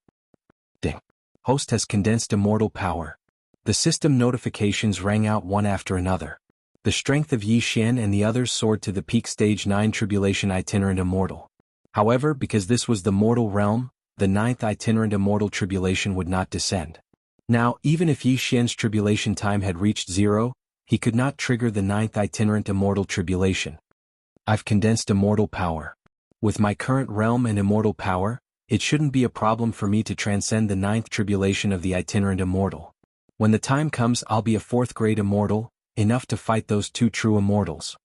Ding. Host has condensed immortal power. The system notifications rang out one after another. The strength of Yi Xian and the others soared to the peak stage 9 tribulation itinerant immortal. However, because this was the mortal realm, the 9th itinerant immortal tribulation would not descend. Now, even if Yi Xian's tribulation time had reached 0, he could not trigger the 9th itinerant immortal tribulation. I've condensed immortal power. With my current realm and immortal power, it shouldn't be a problem for me to transcend the 9th tribulation of the itinerant immortal. When the time comes, I'll be a 4th grade immortal, enough to fight those 2 true immortals.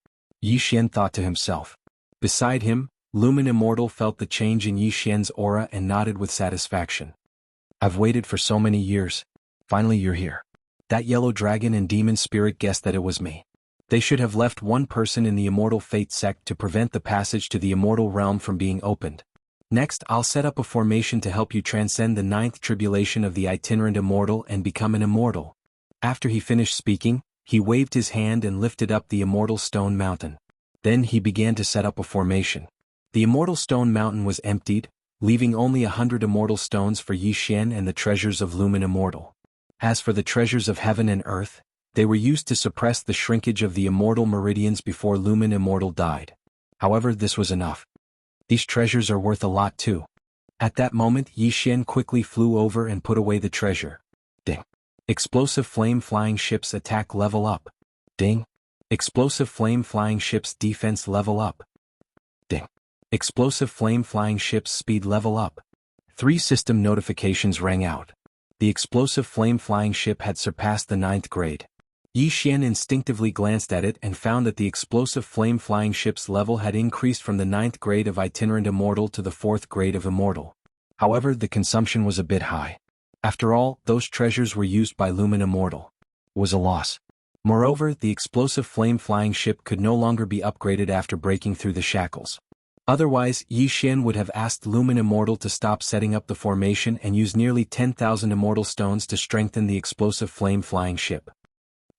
Yi Xian thought to himself. Beside him, Lumen Immortal felt the change in Yi Xian's aura and nodded with satisfaction. I've waited for so many years. Finally you're here. That yellow dragon and demon spirit guessed that it was me. They should have left one person in the Immortal Fate sect to prevent the passage to the immortal realm from being opened. Next, I'll set up a formation to help you transcend the 9th tribulation of the itinerant immortal and become an immortal. After he finished speaking, he waved his hand and lifted up the immortal stone mountain. Then he began to set up a formation. The immortal stone mountain was emptied, leaving only 100 immortal stones for Yi Xian and the treasures of Lumen Immortal. As for the treasures of heaven and earth, they were used to suppress the shrinkage of the immortal meridians before Lumen Immortal died. However, this was enough. These treasures are worth a lot too. At that moment, Yi Xian quickly flew over and put away the treasure. Ding. Explosive flame flying ships attack level up. Ding. Explosive flame flying ships defense level up. Ding. Explosive flame flying ships speed level up. 3 system notifications rang out. The explosive flame flying ship had surpassed the 9th grade. Yi Xian instinctively glanced at it and found that the explosive flame flying ship's level had increased from the 9th grade of itinerant immortal to the 4th grade of immortal. However, the consumption was a bit high. After all, those treasures were used by Lumen Immortal. It was a loss. Moreover, the explosive flame flying ship could no longer be upgraded after breaking through the shackles. Otherwise, Yi Xian would have asked Lumen Immortal to stop setting up the formation and use nearly 10,000 immortal stones to strengthen the explosive flame flying ship.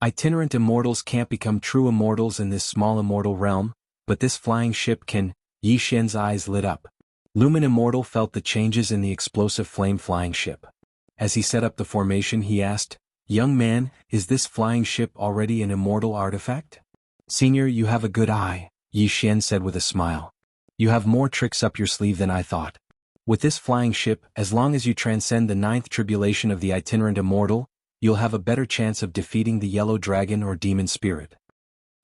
Itinerant immortals can't become true immortals in this small immortal realm, but this flying ship can. Yi Xian's eyes lit up. Lumen Immortal felt the changes in the explosive flame flying ship. As he set up the formation, he asked, "Young man, is this flying ship already an immortal artifact?" "Senior, you have a good eye," Yi Xian said with a smile. "You have more tricks up your sleeve than I thought. With this flying ship, as long as you transcend the 9th tribulation of the itinerant immortal, you'll have a better chance of defeating the yellow dragon or demon spirit."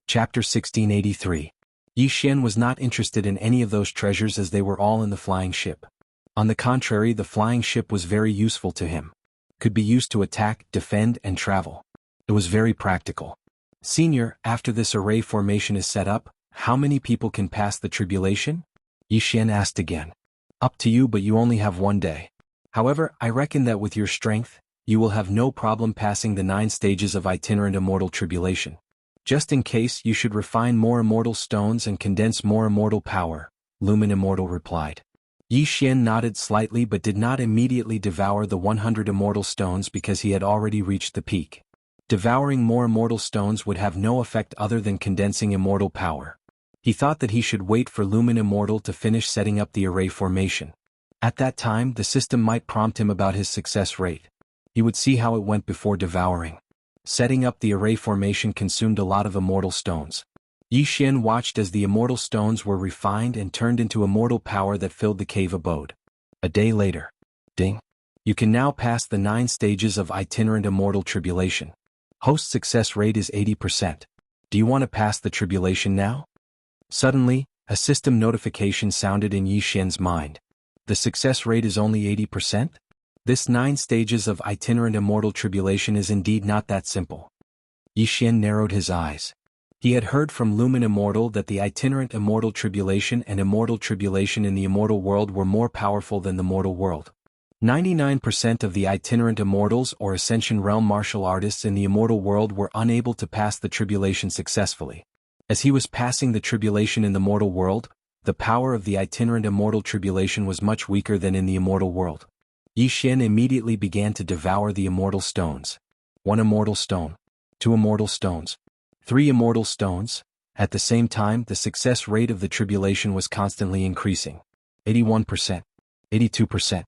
Chapter 1683. Yi Xian was not interested in any of those treasures as they were all in the flying ship. On the contrary, the flying ship was very useful to him. Could be used to attack, defend, and travel. It was very practical. "Senior, after this array formation is set up, how many people can pass the tribulation?" Yi Xian asked again. "Up to you, but you only have 1 day. However, I reckon that with your strength, you will have no problem passing the 9 stages of itinerant immortal tribulation. Just in case, you should refine more immortal stones and condense more immortal power," Lumen Immortal replied. Yi Xian nodded slightly but did not immediately devour the 100 immortal stones because he had already reached the peak. Devouring more immortal stones would have no effect other than condensing immortal power. He thought that he should wait for Lumen Immortal to finish setting up the array formation. At that time, the system might prompt him about his success rate. He would see how it went before devouring. Setting up the array formation consumed a lot of immortal stones. Yi Xian watched as the immortal stones were refined and turned into immortal power that filled the cave abode. A day later. Ding. You can now pass the 9 stages of itinerant immortal tribulation. Host success rate is 80%. Do you want to pass the tribulation now? Suddenly, a system notification sounded in Yi Xian's mind. The success rate is only 80%? This 9 stages of itinerant immortal tribulation is indeed not that simple. Yi Xian narrowed his eyes. He had heard from Lumen Immortal that the itinerant immortal tribulation and immortal tribulation in the immortal world were more powerful than the mortal world. 99% of the itinerant immortals or Ascension Realm martial artists in the immortal world were unable to pass the tribulation successfully. As he was passing the tribulation in the mortal world, the power of the itinerant immortal tribulation was much weaker than in the immortal world. Yi Xian immediately began to devour the immortal stones. 1 immortal stone. 2 immortal stones. 3 immortal stones. At the same time, the success rate of the tribulation was constantly increasing. 81%. 82%.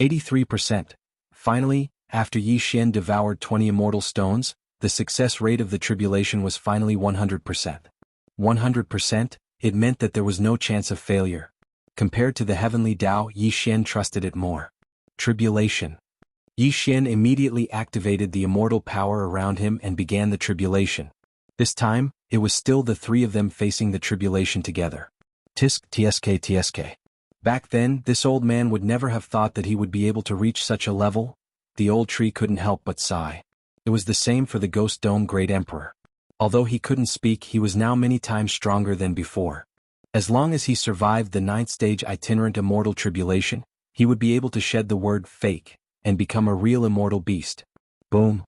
83%. Finally, after Yi Xian devoured 20 immortal stones, the success rate of the tribulation was finally 100%. 100%, it meant that there was no chance of failure. Compared to the heavenly Tao, Yi Xian trusted it more. Tribulation. Yi Xian immediately activated the immortal power around him and began the tribulation. This time, it was still the 3 of them facing the tribulation together. Tsk. Back then, this old man would never have thought that he would be able to reach such a level. The old tree couldn't help but sigh. It was the same for the Ghost Dome Great Emperor. Although he couldn't speak, he was now many times stronger than before. As long as he survived the 9th stage itinerant immortal tribulation, he would be able to shed the word fake and become a real immortal beast. Boom.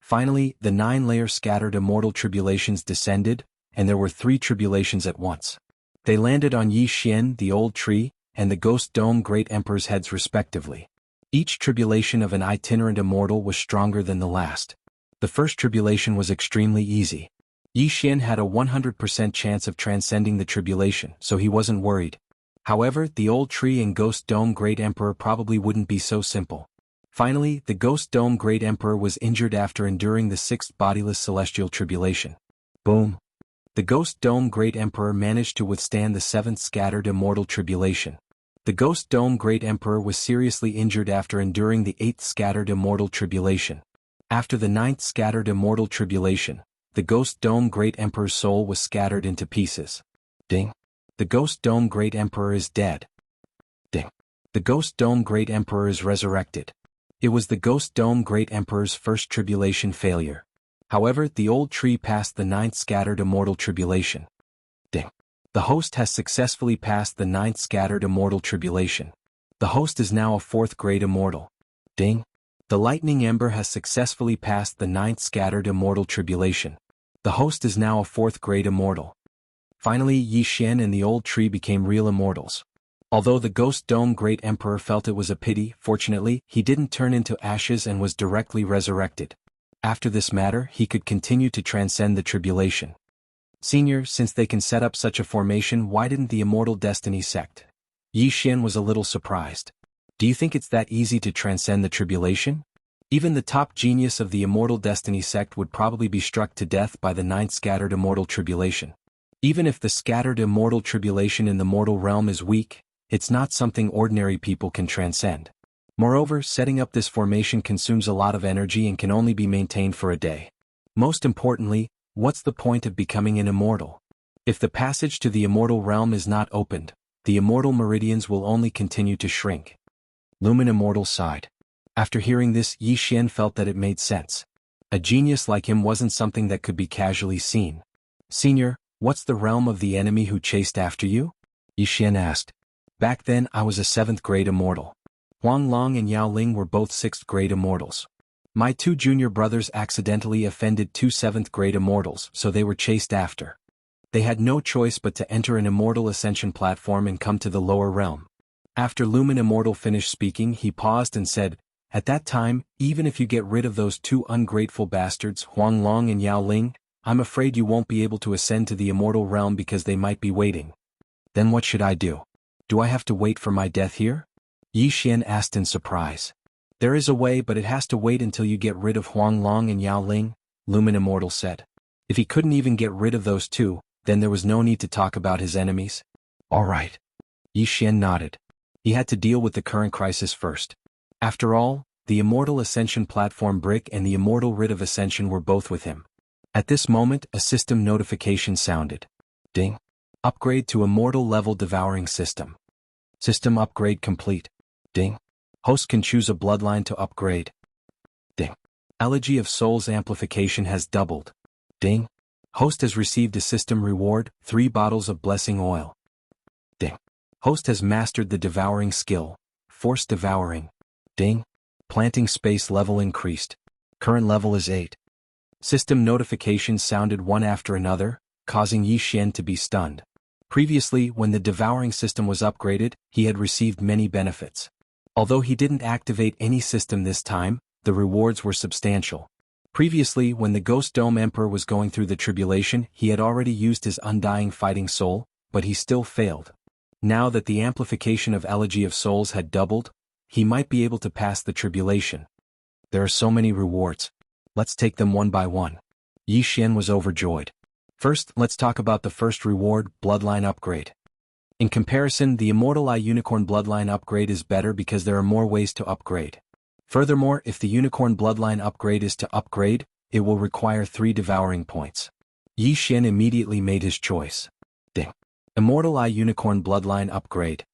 Finally, the 9-layer scattered immortal tribulations descended, and there were 3 tribulations at once. They landed on Yi Xian, the old tree, and the Ghost Dome Great Emperor's heads respectively. Each tribulation of an itinerant immortal was stronger than the last. The first tribulation was extremely easy. Yi Xian had a 100% chance of transcending the tribulation, so he wasn't worried. However, the old tree and Ghost Dome Great Emperor probably wouldn't be so simple. Finally, the Ghost Dome Great Emperor was injured after enduring the 6th bodiless celestial tribulation. Boom. The Ghost Dome Great Emperor managed to withstand the 7th scattered immortal tribulation. The Ghost Dome Great Emperor was seriously injured after enduring the 8th scattered immortal tribulation. After the 9th scattered immortal tribulation, the Ghost Dome Great Emperor's soul was scattered into pieces. Ding. The Ghost Dome Great Emperor is dead. Ding. The Ghost Dome Great Emperor is resurrected. It was the Ghost Dome Great Emperor's first tribulation failure. However, the old tree passed the 9th scattered immortal tribulation. Ding. The host has successfully passed the 9th scattered immortal tribulation. The host is now a 4th grade immortal. Ding. The lightning ember has successfully passed the 9th scattered immortal tribulation. The host is now a 4th grade immortal. Finally, Yi Xian and the old tree became real immortals. Although the Ghost Dome Great Emperor felt it was a pity, fortunately, he didn't turn into ashes and was directly resurrected. After this matter, he could continue to transcend the tribulation. Senior, since they can set up such a formation, why didn't the Immortal Destiny sect? Yi Xian was a little surprised. Do you think it's that easy to transcend the tribulation? Even the top genius of the Immortal Destiny sect would probably be struck to death by the 9th scattered immortal tribulation. Even if the scattered immortal tribulation in the mortal realm is weak, it's not something ordinary people can transcend. Moreover, setting up this formation consumes a lot of energy and can only be maintained for a day. Most importantly, what's the point of becoming an immortal? If the passage to the immortal realm is not opened, the immortal meridians will only continue to shrink. Lumen Immortal sighed. After hearing this, Yi Xian felt that it made sense. A genius like him wasn't something that could be casually seen. Senior, what's the realm of the enemy who chased after you? Yi Xian asked. Back then I was a 7th grade immortal. Huang Long and Yao Ling were both 6th grade immortals. My 2 junior brothers accidentally offended 2 7th grade immortals, so they were chased after. They had no choice but to enter an immortal ascension platform and come to the lower realm. After Lumen Immortal finished speaking, he paused and said, at that time, even if you get rid of those 2 ungrateful bastards, Huang Long and Yao Ling, I'm afraid you won't be able to ascend to the immortal realm because they might be waiting. Then what should I do? Do I have to wait for my death here? Yi Xian asked in surprise. There is a way, but it has to wait until you get rid of Huang Long and Yao Ling, Lumen Immortal said. If he couldn't even get rid of those 2, then there was no need to talk about his enemies. All right. Yi Xian nodded. He had to deal with the current crisis first. After all, the Immortal Ascension Platform Brick and the Immortal Writ of Ascension were both with him. At this moment, a system notification sounded. Ding. Upgrade to Immortal Level Devouring System. System upgrade complete. Ding. Host can choose a bloodline to upgrade. Ding. Elegy of Souls amplification has doubled. Ding. Host has received a system reward, 3 bottles of blessing oil. Ding. Host has mastered the devouring skill, Force Devouring. Ding. Planting space level increased. Current level is 8. System notifications sounded one after another, causing Yi Xian to be stunned. Previously, when the devouring system was upgraded, he had received many benefits. Although he didn't activate any system this time, the rewards were substantial. Previously, when the Ghost Dome Emperor was going through the tribulation, he had already used his undying fighting soul, but he still failed. Now that the amplification of Elegy of Souls had doubled, he might be able to pass the tribulation. There are so many rewards. Let's take them one by one. Yi Xian was overjoyed. First, let's talk about the first reward, Bloodline Upgrade. In comparison, the Immortal Eye Unicorn Bloodline Upgrade is better because there are more ways to upgrade. Furthermore, if the Unicorn Bloodline Upgrade is to upgrade, it will require 3 devouring points. Yi Xian immediately made his choice. Ding. Immortal Eye Unicorn Bloodline Upgrade.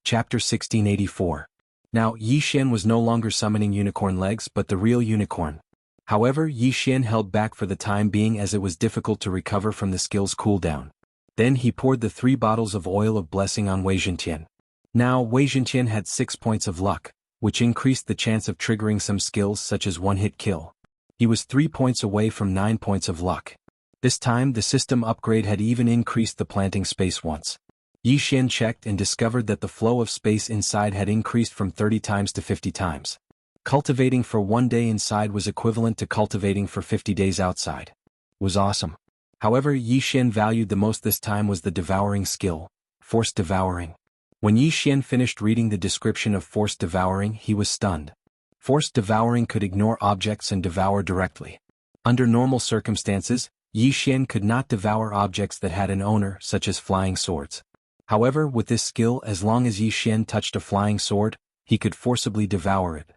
Chapter 1684. Now, Yi Xian was no longer summoning unicorn legs but the real unicorn. However, Yi Xian held back for the time being as it was difficult to recover from the skill's cooldown. Then he poured the 3 bottles of oil of blessing on Wei Zhentian. Now, Wei Zhentian had 6 points of luck, which increased the chance of triggering some skills such as one-hit kill. He was 3 points away from 9 points of luck. This time, the system upgrade had even increased the planting space once. Yi Xian checked and discovered that the flow of space inside had increased from 30 times to 50 times. Cultivating for 1 day inside was equivalent to cultivating for 50 days outside. Was awesome. However, Yi Xian valued the most this time was the devouring skill, Forced Devouring. When Yi Xian finished reading the description of Forced Devouring, he was stunned. Forced Devouring could ignore objects and devour directly. Under normal circumstances, Yi Xian could not devour objects that had an owner, such as flying swords. However, with this skill, as long as Yi Xian touched a flying sword, he could forcibly devour it.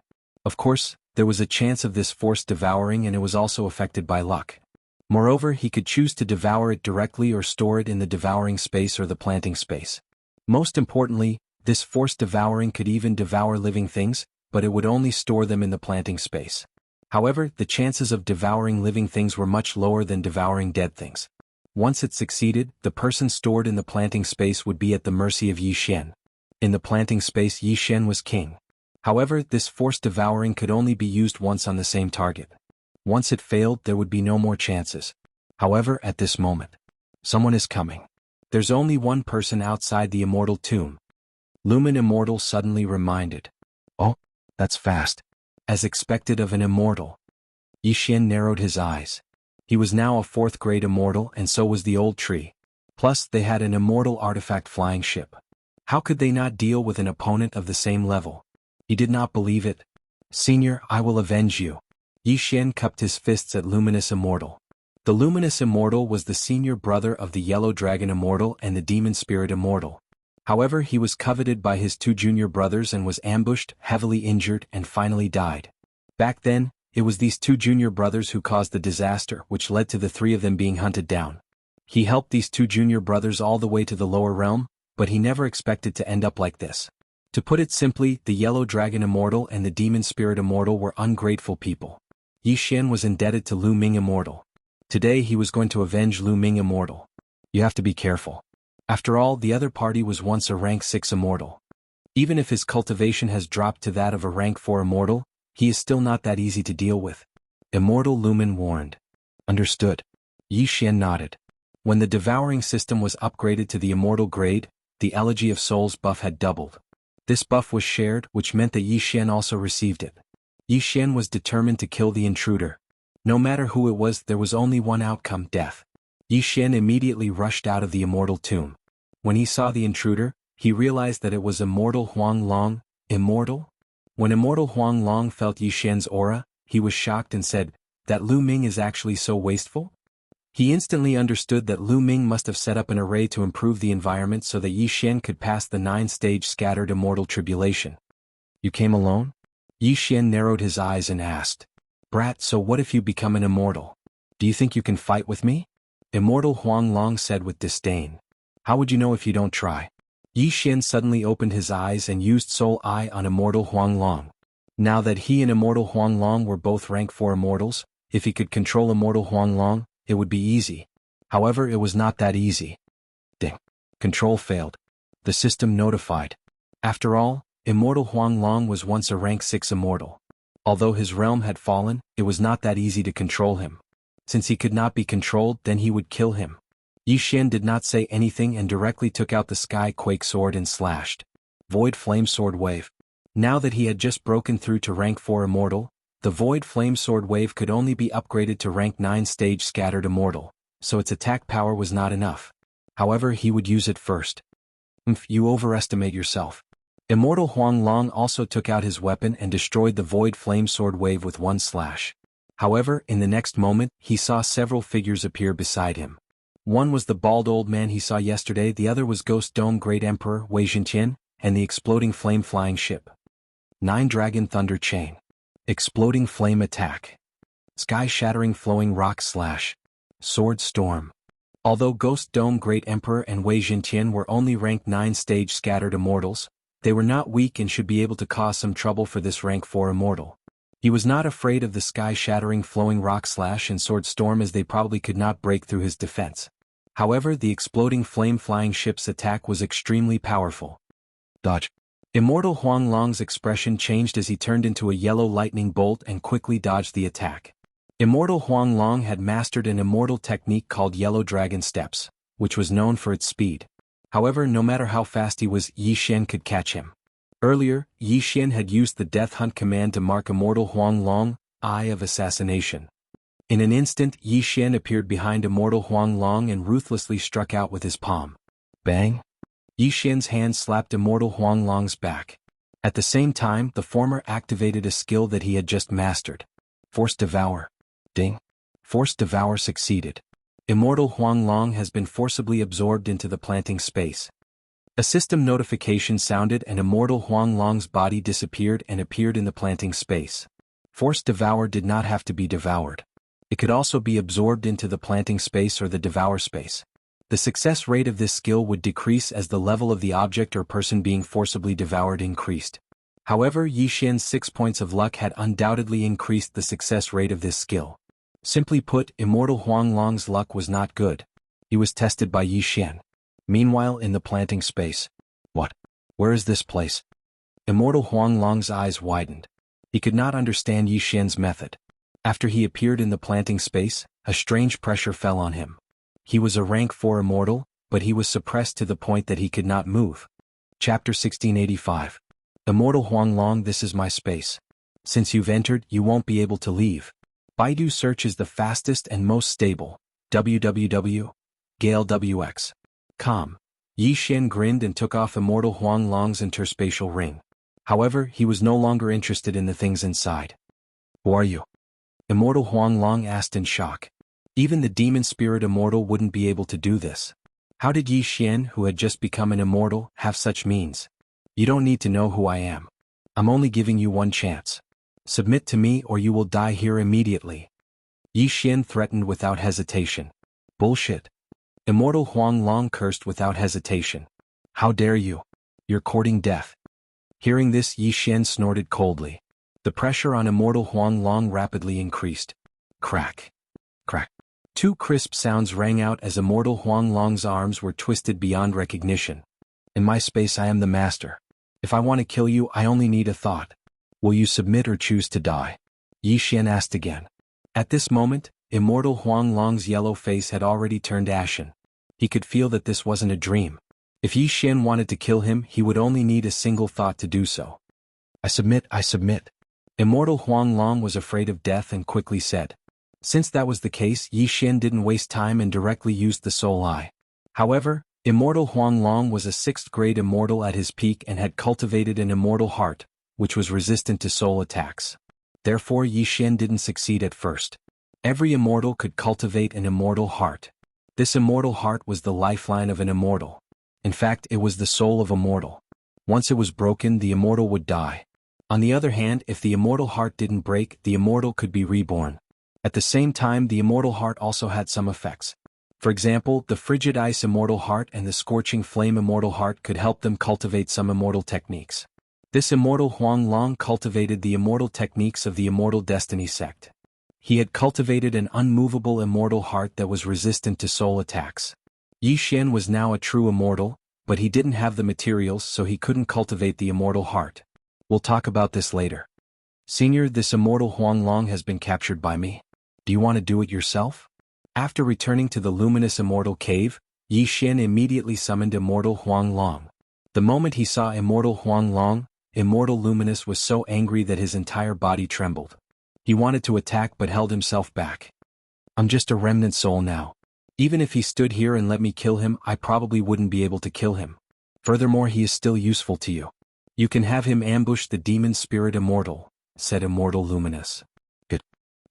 Of course, there was a chance of this forced devouring and it was also affected by luck. Moreover, he could choose to devour it directly or store it in the devouring space or the planting space. Most importantly, this forced devouring could even devour living things, but it would only store them in the planting space. However, the chances of devouring living things were much lower than devouring dead things. Once it succeeded, the person stored in the planting space would be at the mercy of Yi Xian. In the planting space, Yi Xian was king. However, this forced devouring could only be used once on the same target. Once it failed, there would be no more chances. However, at this moment, someone is coming. There's only one person outside the immortal tomb. Lumen Immortal suddenly reminded. Oh, that's fast. As expected of an immortal. Yi Xian narrowed his eyes. He was now a 4th grade immortal and so was the old tree. Plus, they had an immortal artifact flying ship. How could they not deal with an opponent of the same level? He did not believe it. Senior, I will avenge you. Yi Xian cupped his fists at Luminous Immortal. The Luminous Immortal was the senior brother of the Yellow Dragon Immortal and the Demon Spirit Immortal. However, he was coveted by his 2 junior brothers and was ambushed, heavily injured, and finally died. Back then, it was these 2 junior brothers who caused the disaster, which led to the 3 of them being hunted down. He helped these 2 junior brothers all the way to the lower realm, but he never expected to end up like this. To put it simply, the Yellow Dragon Immortal and the Demon Spirit Immortal were ungrateful people. Yi Xian was indebted to Lu Ming Immortal. Today he was going to avenge Lu Ming Immortal. You have to be careful. After all, the other party was once a rank 6 immortal. Even if his cultivation has dropped to that of a rank 4 immortal, he is still not that easy to deal with. Immortal Lumen warned. Understood. Yi Xian nodded. When the devouring system was upgraded to the immortal grade, the Elegy of Souls buff had doubled. This buff was shared, which meant that Yi Xian also received it. Yi Xian was determined to kill the intruder. No matter who it was, there was only one outcome, death. Yi Xian immediately rushed out of the immortal tomb. When he saw the intruder, he realized that it was Immortal Huang Long. Immortal? When Immortal Huang Long felt Yi Xian's aura, he was shocked and said, "That Lu Ming is actually so wasteful?" He instantly understood that Lu Ming must have set up an array to improve the environment so that Yi Xian could pass the 9-stage scattered immortal tribulation. You came alone? Yi Xian narrowed his eyes and asked. Brat, so what if you become an immortal? Do you think you can fight with me? Immortal Huang Long said with disdain. How would you know if you don't try? Yi Xian suddenly opened his eyes and used Soul Eye on Immortal Huang Long. Now that he and Immortal Huang Long were both rank 4 immortals, if he could control Immortal Huang Long, it would be easy. However, it was not that easy. Ding. Control failed. The system notified. After all, Immortal Huanglong was once a rank 6 immortal. Although his realm had fallen, it was not that easy to control him. Since he could not be controlled, then he would kill him. Yi Xian did not say anything and directly took out the Sky Quake Sword and slashed. Void Flame Sword Wave. Now that he had just broken through to rank 4 immortal, the Void Flame Sword Wave could only be upgraded to rank 9 stage Scattered Immortal, so its attack power was not enough. However, he would use it first. You overestimate yourself. Immortal Huanglong also took out his weapon and destroyed the Void Flame Sword Wave with one slash. However, in the next moment, he saw several figures appear beside him. One was the bald old man he saw yesterday, the other was Ghost Dome Great Emperor Wei Jintian, and the exploding flame flying ship. 9 Dragon Thunder Chain. Exploding Flame Attack. Sky-shattering Flowing Rock Slash. Sword Storm. Although Ghost Dome Great Emperor and Wei Jintian were only rank 9 stage Scattered Immortals, they were not weak and should be able to cause some trouble for this rank 4 immortal. He was not afraid of the sky-shattering Flowing Rock Slash and Sword Storm as they probably could not break through his defense. However, the exploding flame-flying ship's attack was extremely powerful. Dodge. Immortal Huanglong's expression changed as he turned into a yellow lightning bolt and quickly dodged the attack. Immortal Huanglong had mastered an immortal technique called Yellow Dragon Steps, which was known for its speed. However, no matter how fast he was, Yi Xian could catch him. Earlier, Yi Xian had used the Death Hunt command to mark Immortal Huanglong, Eye of Assassination. In an instant, Yi Xian appeared behind Immortal Huanglong and ruthlessly struck out with his palm. Bang! Yi Xian's hand slapped Immortal Huanglong's back. At the same time, the former activated a skill that he had just mastered. Force Devour. Ding! Force Devour succeeded. Immortal Huanglong has been forcibly absorbed into the planting space. A system notification sounded and Immortal Huanglong's body disappeared and appeared in the planting space. Force Devour did not have to be devoured. It could also be absorbed into the planting space or the devour space. The success rate of this skill would decrease as the level of the object or person being forcibly devoured increased. However, Yi Xian's 6 points of luck had undoubtedly increased the success rate of this skill. Simply put, Immortal Huanglong's luck was not good. He was tested by Yi Xian. Meanwhile, in the planting space. What? Where is this place? Immortal Huanglong's eyes widened. He could not understand Yi Xian's method. After he appeared in the planting space, a strange pressure fell on him. He was a rank 4 immortal, but he was suppressed to the point that he could not move. Chapter 1685. Immortal Huanglong, this is my space. Since you've entered, you won't be able to leave. Baidu search is the fastest and most stable. www.galewx.com. Yi Xian grinned and took off Immortal Huanglong's interspatial ring. However, he was no longer interested in the things inside. Who are you? Immortal Huanglong asked in shock. Even the demon spirit immortal wouldn't be able to do this. How did Yi Xian, who had just become an immortal, have such means? You don't need to know who I am. I'm only giving you one chance. Submit to me or you will die here immediately. Yi Xian threatened without hesitation. Bullshit. Immortal Huanglong cursed without hesitation. How dare you? You're courting death. Hearing this, Yi Xian snorted coldly. The pressure on Immortal Huanglong rapidly increased. Crack. Crack. 2 crisp sounds rang out as Immortal Huanglong's arms were twisted beyond recognition. In my space I am the master. If I want to kill you, I only need a thought. Will you submit or choose to die? Yi Xian asked again. At this moment, Immortal Huanglong's yellow face had already turned ashen. He could feel that this wasn't a dream. If Yi Xian wanted to kill him, he would only need a single thought to do so. I submit, I submit. Immortal Huanglong was afraid of death and quickly said. Since that was the case, Yi Xian didn't waste time and directly used the Soul Eye. However, Immortal Huanglong was a 6th grade immortal at his peak and had cultivated an immortal heart, which was resistant to soul attacks. Therefore, Yi Xian didn't succeed at first. Every immortal could cultivate an immortal heart. This immortal heart was the lifeline of an immortal. In fact, it was the soul of a mortal. Once it was broken, the immortal would die. On the other hand, if the immortal heart didn't break, the immortal could be reborn. At the same time, the immortal heart also had some effects. For example, the frigid ice immortal heart and the scorching flame immortal heart could help them cultivate some immortal techniques. This immortal Huanglong cultivated the immortal techniques of the Immortal Destiny sect. He had cultivated an unmovable immortal heart that was resistant to soul attacks. Yi Xian was now a true immortal, but he didn't have the materials, so he couldn't cultivate the immortal heart. We'll talk about this later. Senior, this immortal Huang Long has been captured by me. Do you want to do it yourself? After returning to the luminous immortal cave, Yi Xian immediately summoned immortal Huang Long. The moment he saw immortal Huang Long, immortal Luminous was so angry that his entire body trembled. He wanted to attack but held himself back. I'm just a remnant soul now. Even if he stood here and let me kill him, I probably wouldn't be able to kill him. Furthermore, he is still useful to you. You can have him ambush the demon spirit immortal, said immortal Luminous. Good.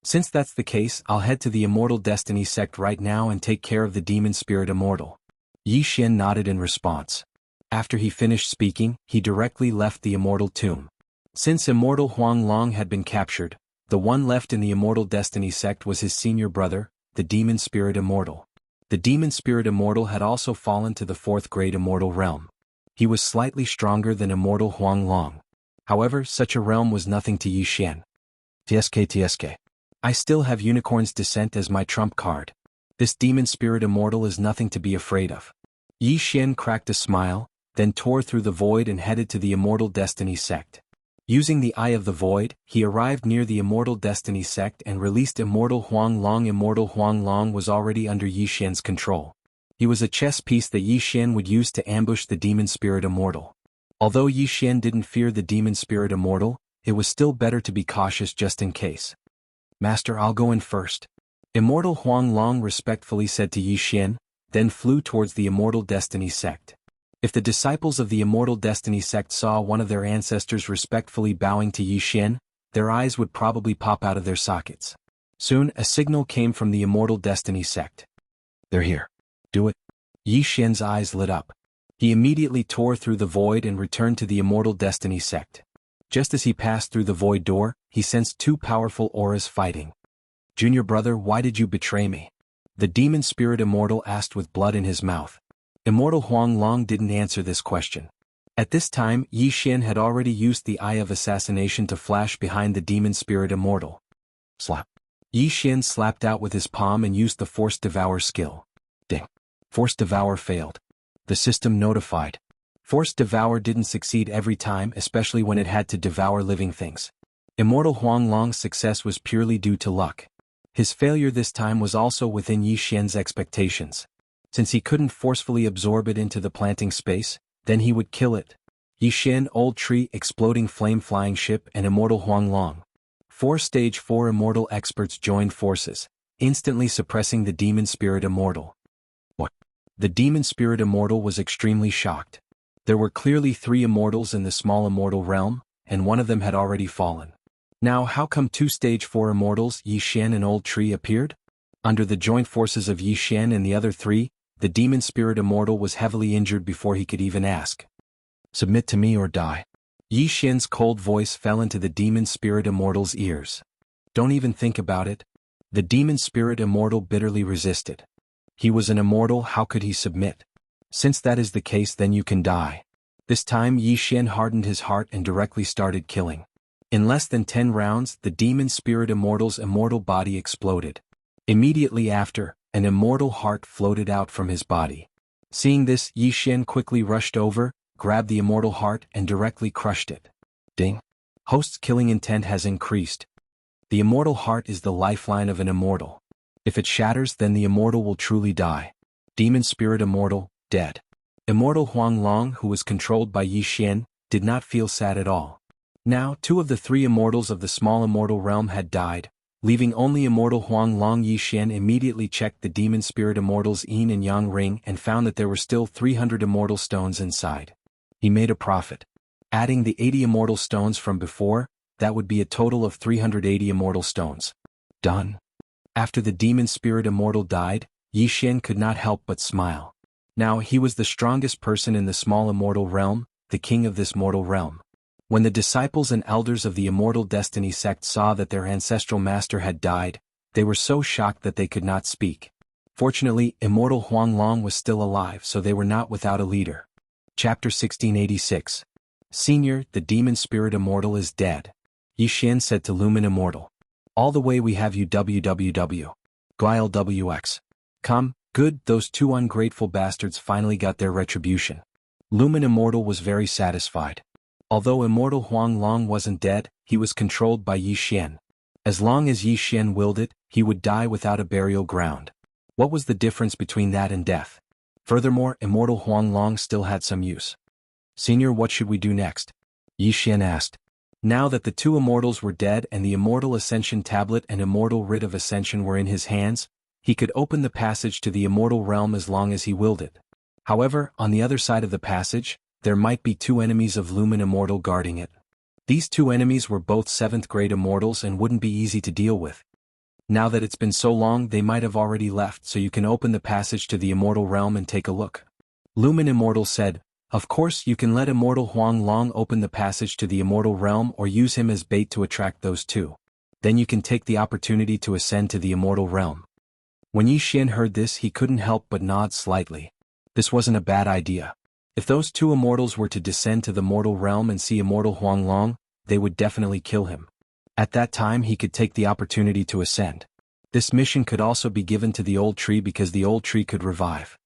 Since that's the case, I'll head to the immortal destiny sect right now and take care of the demon spirit immortal. Yi Xian nodded in response. After he finished speaking, he directly left the immortal tomb. Since immortal Huang Long had been captured, the one left in the immortal destiny sect was his senior brother, the demon spirit immortal. The demon spirit immortal had also fallen to the 4th grade immortal realm. He was slightly stronger than immortal Huang Long. However, such a realm was nothing to Yi Xian. TSK. I still have Unicorn's Descent as my trump card. This demon spirit immortal is nothing to be afraid of. Yi Xian cracked a smile, then tore through the void and headed to the immortal destiny sect. Using the Eye of the Void, he arrived near the immortal destiny sect and released immortal Huang Long. Immortal Huang Long was already under Yi Xian's control. He was a chess piece that Yi Xian would use to ambush the demon spirit immortal. Although Yi Xian didn't fear the demon spirit immortal, it was still better to be cautious just in case. Master, I'll go in first. Immortal Huang Long respectfully said to Yi Xian, then flew towards the immortal destiny sect. If the disciples of the immortal destiny sect saw one of their ancestors respectfully bowing to Yi Xian, their eyes would probably pop out of their sockets. Soon, a signal came from the immortal destiny sect. They're here. Do it. Yi Xian's eyes lit up. He immediately tore through the void and returned to the immortal destiny sect. Just as he passed through the void door, he sensed 2 powerful auras fighting. Junior brother, why did you betray me? The demon spirit immortal asked with blood in his mouth. Immortal Huang Long didn't answer this question. At this time, Yi Xian had already used the Eye of Assassination to flash behind the demon spirit immortal. Slap. Yi Xian slapped out with his palm and used the Force Devour skill. Ding. Force Devour failed. The system notified. Force Devour didn't succeed every time, especially when it had to devour living things. Immortal Huang Long's success was purely due to luck. His failure this time was also within Yi Xian's expectations. Since he couldn't forcefully absorb it into the planting space, then he would kill it. Yi Xian, Old Tree, Exploding Flame Flying Ship, and Immortal Huang Long. 4 Stage 4 immortal experts joined forces, instantly suppressing the demon spirit immortal. What? The demon spirit immortal was extremely shocked. There were clearly 3 immortals in the small immortal realm, and one of them had already fallen. Now how come 2 Stage 4 immortals, Yi Xian and Old Tree, appeared? Under the joint forces of Yi Xian and the other 3, the demon spirit immortal was heavily injured before he could even ask. Submit to me or die. Yi Xian's cold voice fell into the demon spirit immortal's ears. Don't even think about it. The demon spirit immortal bitterly resisted. He was an immortal, how could he submit? Since that is the case, then you can die. This time Yi Xian hardened his heart and directly started killing. In less than 10 rounds, the demon spirit immortal's immortal body exploded. Immediately after, an immortal heart floated out from his body. Seeing this, Yi Xian quickly rushed over, grabbed the immortal heart and directly crushed it. Ding. Host's killing intent has increased. The immortal heart is the lifeline of an immortal. If it shatters, then the immortal will truly die. Demon spirit immortal, dead. Immortal Huang Long, who was controlled by Yi Xian, did not feel sad at all. Now, 2 of the 3 immortals of the small immortal realm had died, leaving only immortal Huang Long. Yi Xian immediately checked the demon spirit immortal's yin and yang ring and found that there were still 300 immortal stones inside. He made a profit. Adding the 80 immortal stones from before, that would be a total of 380 immortal stones. Done. After the demon spirit immortal died, Yi Xian could not help but smile. Now he was the strongest person in the small immortal realm, the king of this mortal realm. When the disciples and elders of the immortal destiny sect saw that their ancestral master had died, they were so shocked that they could not speak. Fortunately, immortal Huang Long was still alive, so they were not without a leader. Chapter 1686. Senior, the demon spirit immortal is dead. Yi Xian said to Lumen Immortal. All the way we have you www. GuileWX. Come, good, those 2 ungrateful bastards finally got their retribution. Lumen Immortal was very satisfied. Although Immortal Huang Long wasn't dead, he was controlled by Yi Xian. As long as Yi Xian willed it, he would die without a burial ground. What was the difference between that and death? Furthermore, Immortal Huang Long still had some use. Senior, what should we do next? Yi Xian asked. Now that the two immortals were dead and the Immortal Ascension Tablet and Immortal Writ of Ascension were in his hands, he could open the passage to the Immortal Realm as long as he willed it. However, on the other side of the passage, there might be two enemies of Lumen Immortal guarding it. These two enemies were both 7th grade immortals and wouldn't be easy to deal with. Now that it's been so long, they might have already left, so you can open the passage to the Immortal Realm and take a look. Lumen Immortal said, of course you can let Immortal Huang Long open the passage to the Immortal Realm or use him as bait to attract those two. Then you can take the opportunity to ascend to the Immortal Realm. When Yi Xian heard this, he couldn't help but nod slightly. This wasn't a bad idea. If those two immortals were to descend to the Mortal Realm and see Immortal Huang Long, they would definitely kill him. At that time he could take the opportunity to ascend. This mission could also be given to the old tree because the old tree could revive.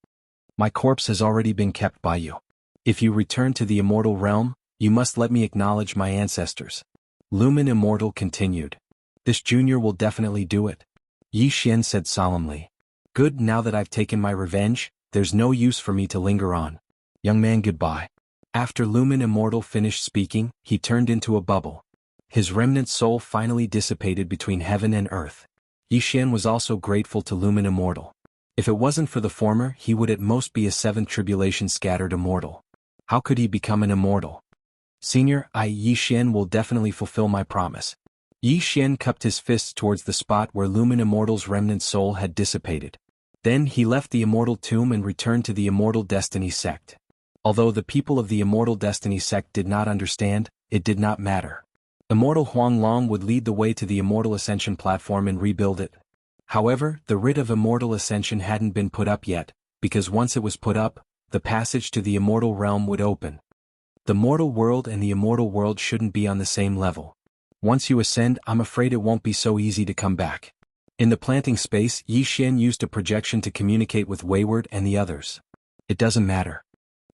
My corpse has already been kept by you. If you return to the Immortal Realm, you must let me acknowledge my ancestors. Lumen Immortal continued. This junior will definitely do it. Yi Xian said solemnly. Good, now that I've taken my revenge, there's no use for me to linger on. Young man, goodbye. After Lumen Immortal finished speaking, he turned into a bubble. His remnant soul finally dissipated between heaven and earth. Yi Xian was also grateful to Lumen Immortal. If it wasn't for the former, he would at most be a 7th tribulation scattered immortal. How could he become an immortal? Senior, Yi Xian will definitely fulfill my promise. Yi Xian cupped his fists towards the spot where Lumen Immortal's remnant soul had dissipated. Then he left the Immortal Tomb and returned to the Immortal Destiny sect. Although the people of the Immortal Destiny sect did not understand, it did not matter. Immortal Huang Long would lead the way to the Immortal Ascension platform and rebuild it. However, the writ of Immortal Ascension hadn't been put up yet, because once it was put up, the passage to the Immortal Realm would open. The mortal world and the immortal world shouldn't be on the same level. Once you ascend, I'm afraid it won't be so easy to come back. In the planting space, Yi Xian used a projection to communicate with Wayward and the others. It doesn't matter.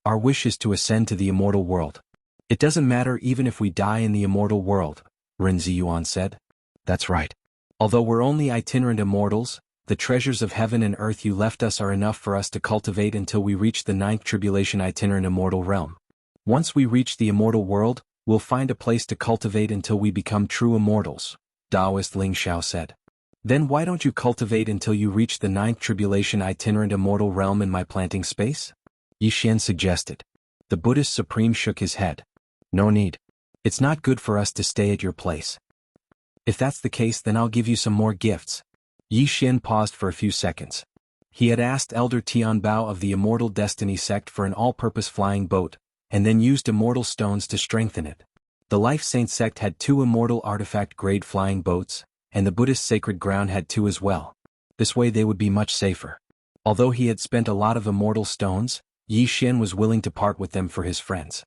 Our wish is to ascend to the immortal world. It doesn't matter even if we die in the immortal world, Ren Ziyuan said. That's right. Although we're only itinerant immortals, the treasures of heaven and earth you left us are enough for us to cultivate until we reach the 9th tribulation itinerant immortal realm. Once we reach the immortal world, we'll find a place to cultivate until we become true immortals, Taoist Ling Xiao said. Then why don't you cultivate until you reach the 9th tribulation itinerant immortal realm in my planting space? Yi Xian suggested. The Buddhist Supreme shook his head. No need. It's not good for us to stay at your place. If that's the case, then I'll give you some more gifts. Yi Xian paused for a few seconds. He had asked Elder Tianbao of the Immortal Destiny sect for an all-purpose flying boat, and then used immortal stones to strengthen it. The Life Saint sect had 2 immortal artifact-grade flying boats, and the Buddhist Sacred Ground had 2 as well. This way they would be much safer. Although he had spent a lot of immortal stones, Yi Xian was willing to part with them for his friends.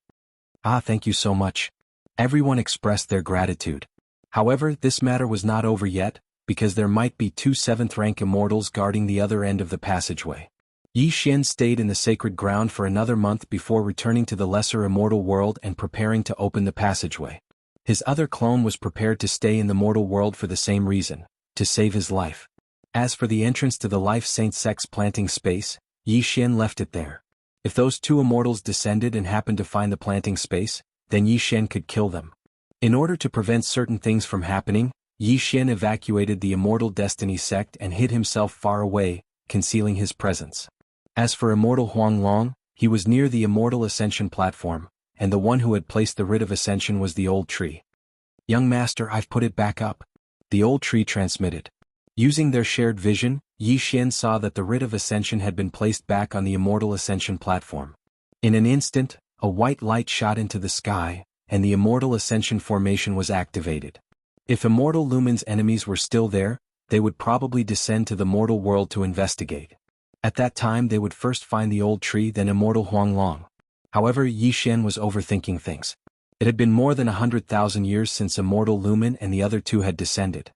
Ah, thank you so much. Everyone expressed their gratitude. However, this matter was not over yet, because there might be 2 7th-rank immortals guarding the other end of the passageway. Yi Xian stayed in the sacred ground for another month before returning to the lesser immortal world and preparing to open the passageway. His other clone was prepared to stay in the mortal world for the same reason, to save his life. As for the entrance to the Life Saint sect's planting space, Yi Xian left it there. If those 2 immortals descended and happened to find the planting space, then Yi Xian could kill them. In order to prevent certain things from happening, Yi Xian evacuated the Immortal Destiny sect and hid himself far away, concealing his presence. As for Immortal Huang Long, he was near the Immortal Ascension platform, and the one who had placed the writ of ascension was the old tree. Young master, I've put it back up. The old tree transmitted. Using their shared vision, Yi Xian saw that the writ of ascension had been placed back on the Immortal Ascension platform. In an instant, a white light shot into the sky, and the Immortal Ascension formation was activated. If Immortal Lumen's enemies were still there, they would probably descend to the mortal world to investigate. At that time they would first find the old tree, then Immortal Huang Long. However, Yi Xian was overthinking things. It had been more than 100,000 years since Immortal Lumen and the other 2 had descended.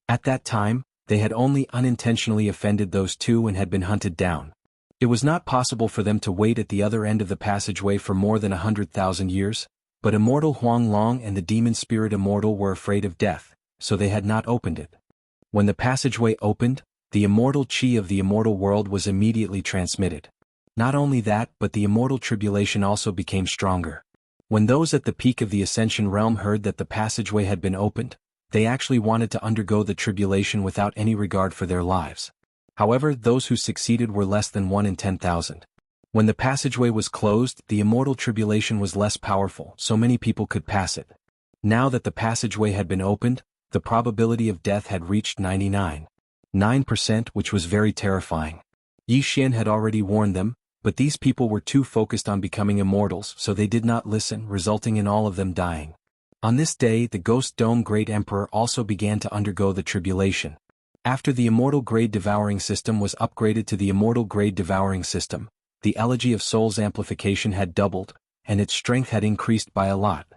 At that time, they had only unintentionally offended those 2 and had been hunted down. It was not possible for them to wait at the other end of the passageway for more than 100,000 years, but Immortal Huang Long and the demon spirit Immortal were afraid of death, so they had not opened it. When the passageway opened, the immortal chi of the immortal world was immediately transmitted. Not only that, but the immortal tribulation also became stronger. When those at the peak of the ascension realm heard that the passageway had been opened, they actually wanted to undergo the tribulation without any regard for their lives. However, those who succeeded were less than 1 in 10,000. When the passageway was closed, the immortal tribulation was less powerful, so many people could pass it. Now that the passageway had been opened, the probability of death had reached 99.9%, which was very terrifying. Yi Xian had already warned them, but these people were too focused on becoming immortals, so they did not listen, resulting in all of them dying. On this day, the Ghost Dome Great Emperor also began to undergo the tribulation. After the Immortal Grade Devouring System was upgraded to the Immortal Grade Devouring System, the Elegy of Soul's amplification had doubled, and its strength had increased by a lot.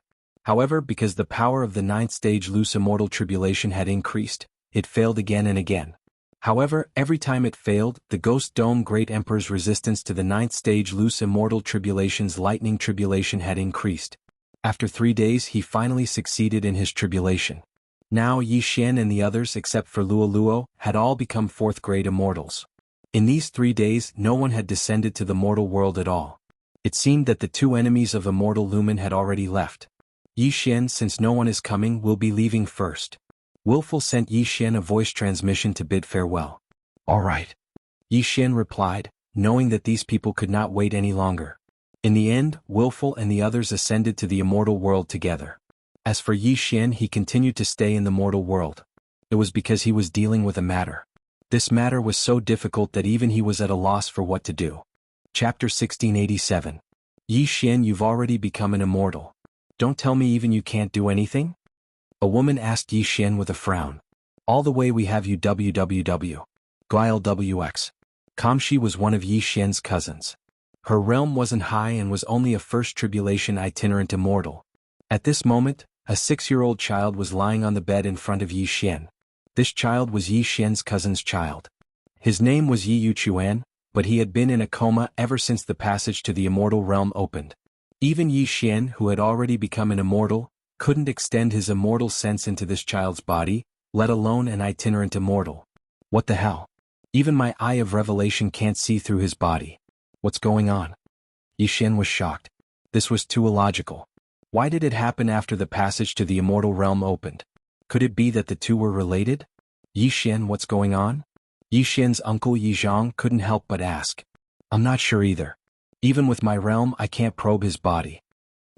However, because the power of the 9th stage loose immortal tribulation had increased, it failed again and again. However, every time it failed, the Ghost Dome Great Emperor's resistance to the 9th stage loose immortal tribulation's lightning tribulation had increased. After 3 days he finally succeeded in his tribulation. Now Yi Xian and the others except for Luo Luo had all become 4th grade immortals. In these 3 days no one had descended to the mortal world at all. It seemed that the 2 enemies of Immortal Lumen had already left. Yi Xian, since no one is coming, will be leaving first. Willful sent Yi Xian a voice transmission to bid farewell. All right. Yi Xian replied, knowing that these people could not wait any longer. In the end, Willful and the others ascended to the immortal world together. As for Yi Xian, he continued to stay in the mortal world. It was because he was dealing with a matter. This matter was so difficult that even he was at a loss for what to do. Chapter 1687. Yi Xian, you've already become an immortal. Don't tell me even you can't do anything? A woman asked Yi Xian with a frown. All the way we have you www. GLWX. Kamshi was one of Yi Xian's cousins. Her realm wasn't high and was only a first tribulation itinerant immortal. At this moment, a 6-year-old child was lying on the bed in front of Yi Xian. This child was Yi Xian's cousin's child. His name was Yi Yuchuan, but he had been in a coma ever since the passage to the immortal realm opened. Even Yi Xian, who had already become an immortal, couldn't extend his immortal sense into this child's body, let alone an itinerant immortal. What the hell? Even my eye of revelation can't see through his body. What's going on? Yi Xian was shocked. This was too illogical. Why did it happen after the passage to the immortal realm opened? Could it be that the two were related? Yi Xian, what's going on? Yi Xian's uncle Yi Zhang couldn't help but ask. I'm not sure either. Even with my realm I can't probe his body.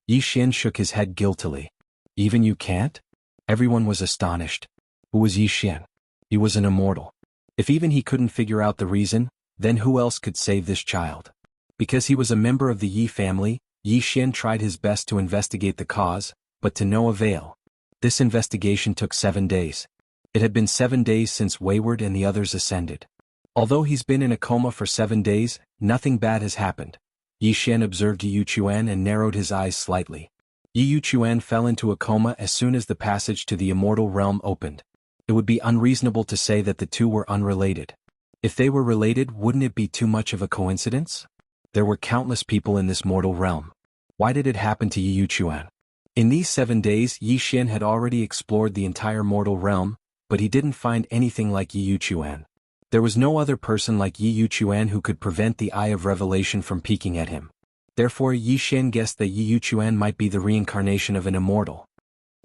Yi Xian shook his head guiltily. Even you can't? Everyone was astonished. Who was Yi Xian? He was an immortal. If even he couldn't figure out the reason, then who else could save this child? Because he was a member of the Yi family, Yi Xian tried his best to investigate the cause, but to no avail. This investigation took 7 days. It had been 7 days since Wayward and the others ascended. Although he's been in a coma for 7 days, nothing bad has happened. Yi Xian observed Yi Yuchuan and narrowed his eyes slightly. Yi Yuchuan fell into a coma as soon as the passage to the immortal realm opened. It would be unreasonable to say that the two were unrelated. If they were related, wouldn't it be too much of a coincidence? There were countless people in this mortal realm. Why did it happen to Yi Yuchuan? In these 7 days, Yi Xian had already explored the entire mortal realm, but he didn't find anything like Yi Yuchuan. There was no other person like Yi Yuchuan who could prevent the Eye of Revelation from peeking at him. Therefore, Yi Xian guessed that Yi Yuchuan might be the reincarnation of an immortal.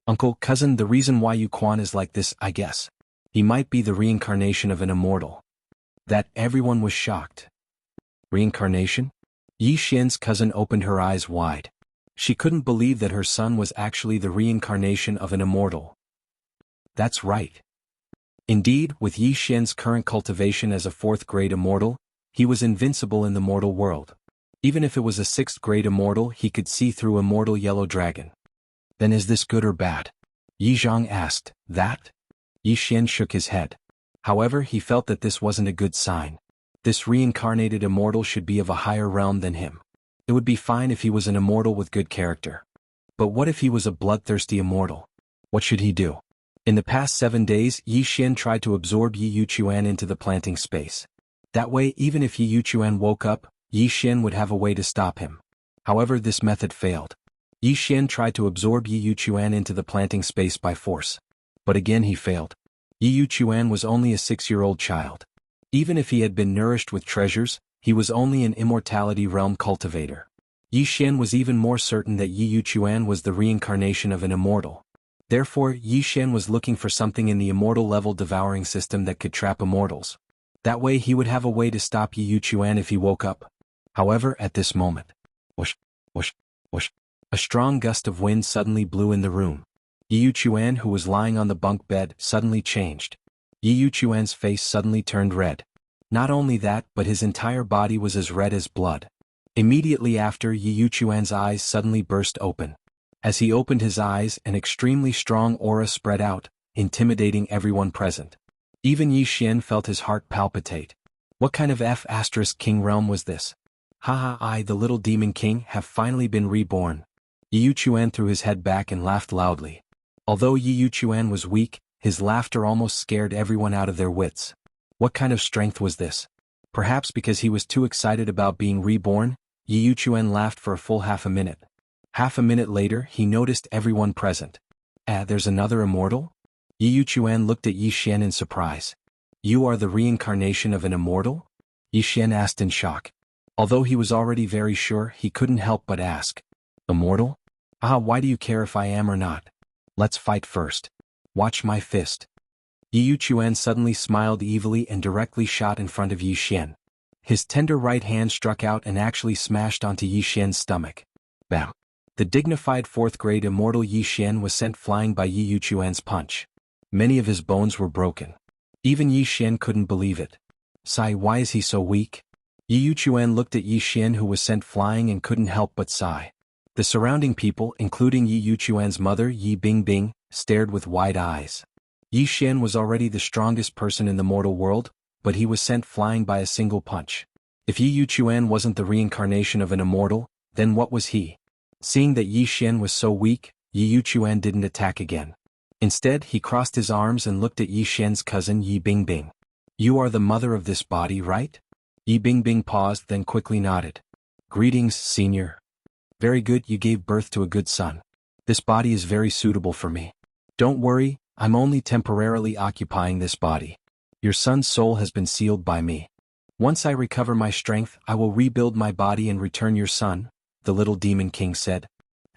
Uncle, cousin, the reason why Yu Quan is like this, I guess. He might be the reincarnation of an immortal. That everyone was shocked. Reincarnation? Yi Xian's cousin opened her eyes wide. She couldn't believe that her son was actually the reincarnation of an immortal. That's right. Indeed, with Yi Xian's current cultivation as a 4th grade immortal, he was invincible in the mortal world. Even if it was a 6th grade immortal, he could see through Immortal Yellow Dragon. Then is this good or bad? Yi Zhang asked. That? Yi Xian shook his head. However, he felt that this wasn't a good sign. This reincarnated immortal should be of a higher realm than him. It would be fine if he was an immortal with good character. But what if he was a bloodthirsty immortal? What should he do? In the past 7 days, Yi Xian tried to absorb Yi Yuchuan into the planting space. That way even if Yi Yuchuan woke up, Yi Xian would have a way to stop him. However, this method failed. Yi Xian tried to absorb Yi Yuchuan into the planting space by force. But again he failed. Yi Yuchuan was only a 6-year-old child. Even if he had been nourished with treasures, he was only an immortality realm cultivator. Yi Xian was even more certain that Yi Yuchuan was the reincarnation of an immortal. Therefore, Yi Xian was looking for something in the immortal level devouring system that could trap immortals. That way he would have a way to stop Yi Yuchuan if he woke up. However, at this moment, whoosh, whoosh, whoosh, a strong gust of wind suddenly blew in the room. Yi Yuchuan, who was lying on the bunk bed, suddenly changed. Yi Yuchuan's face suddenly turned red. Not only that, but his entire body was as red as blood. Immediately after, Yi Yuchuan's eyes suddenly burst open. As he opened his eyes, an extremely strong aura spread out, intimidating everyone present. Even Yi Xian felt his heart palpitate. What kind of F***king realm was this? Haha, I, the little demon king, have finally been reborn. Yi Yuchuan threw his head back and laughed loudly. Although Yi Yuchuan was weak, his laughter almost scared everyone out of their wits. What kind of strength was this? Perhaps because he was too excited about being reborn, Yi Yuchuan laughed for a full half a minute. Half a minute later, he noticed everyone present. There's another immortal? Yi Yuchuan looked at Yi Xian in surprise. You are the reincarnation of an immortal? Yi Xian asked in shock. Although he was already very sure, he couldn't help but ask. Immortal? Why do you care if I am or not? Let's fight first. Watch my fist. Yi Yuchuan suddenly smiled evilly and directly shot in front of Yi Xian. His tender right hand struck out and actually smashed onto Yi Xian's stomach. Bam! The dignified 4th grade immortal Yi Xian was sent flying by Yi Yuchuan's punch. Many of his bones were broken. Even Yi Xian couldn't believe it. Sigh, why is he so weak? Yi Yuchuan looked at Yi Xian, who was sent flying, and couldn't help but sigh. The surrounding people, including Yi Yuchuan's mother Yi Bingbing, stared with wide eyes. Yi Xian was already the strongest person in the mortal world, but he was sent flying by a single punch. If Yi Yuchuan wasn't the reincarnation of an immortal, then what was he? Seeing that Yi Xian was so weak, Yi Yuchuan didn't attack again. Instead, he crossed his arms and looked at Yi Xian's cousin Yi Bingbing. You are the mother of this body, right? Yi Bingbing paused, then quickly nodded. Greetings, senior. Very good, you gave birth to a good son. This body is very suitable for me. Don't worry, I'm only temporarily occupying this body. Your son's soul has been sealed by me. Once I recover my strength, I will rebuild my body and return your son, the little demon king said.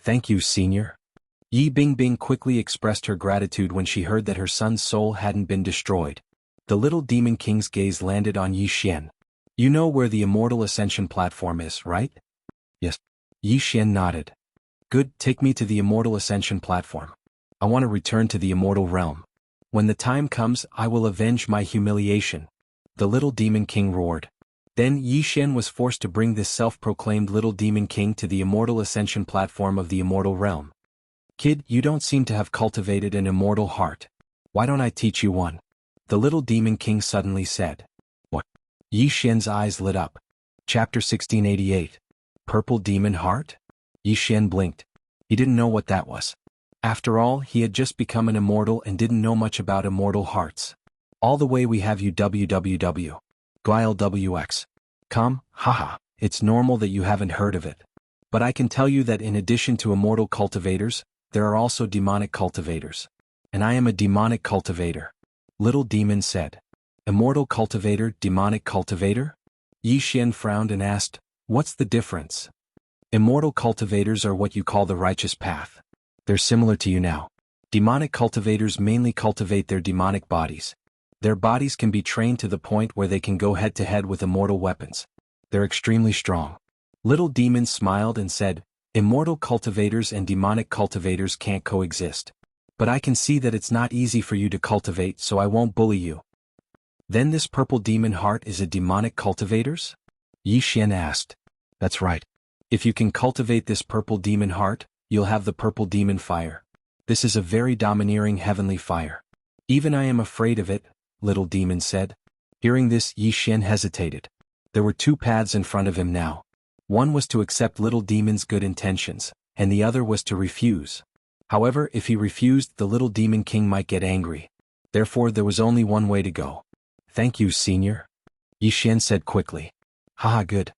Thank you, senior. Yi Bingbing quickly expressed her gratitude when she heard that her son's soul hadn't been destroyed. The little demon king's gaze landed on Yi Xian. You know where the immortal ascension platform is, right? Yes. Yi Xian nodded. Good, take me to the immortal ascension platform. I want to return to the immortal realm. When the time comes, I will avenge my humiliation. The little demon king roared. Then Yi Xian was forced to bring this self-proclaimed little demon king to the immortal ascension platform of the immortal realm. Kid, you don't seem to have cultivated an immortal heart. Why don't I teach you one? The little demon king suddenly said. What? Yi Xian's eyes lit up. Chapter 1688. Purple Demon Heart? Yi Xian blinked. He didn't know what that was. After all, he had just become an immortal and didn't know much about immortal hearts. All the way we have you www. GuileWX. Come, haha, it's normal that you haven't heard of it. But I can tell you that in addition to immortal cultivators, there are also demonic cultivators. And I am a demonic cultivator. Little Demon said. Immortal cultivator, demonic cultivator? Yi Xian frowned and asked, what's the difference? Immortal cultivators are what you call the righteous path. They're similar to you now. Demonic cultivators mainly cultivate their demonic bodies. Their bodies can be trained to the point where they can go head-to-head with immortal weapons. They're extremely strong. Little Demon smiled and said, immortal cultivators and demonic cultivators can't coexist. But I can see that it's not easy for you to cultivate, so I won't bully you. Then this purple demon heart is a demonic cultivator's? Yi Xian asked. That's right. If you can cultivate this purple demon heart, you'll have the purple demon fire. This is a very domineering heavenly fire. Even I am afraid of it, Little Demon said. Hearing this, Yi Xian hesitated. There were two paths in front of him now. One was to accept Little Demon's good intentions, and the other was to refuse. However, if he refused, the little demon king might get angry. Therefore, there was only one way to go. Thank you, senior. Yi Xian said quickly. Haha, good.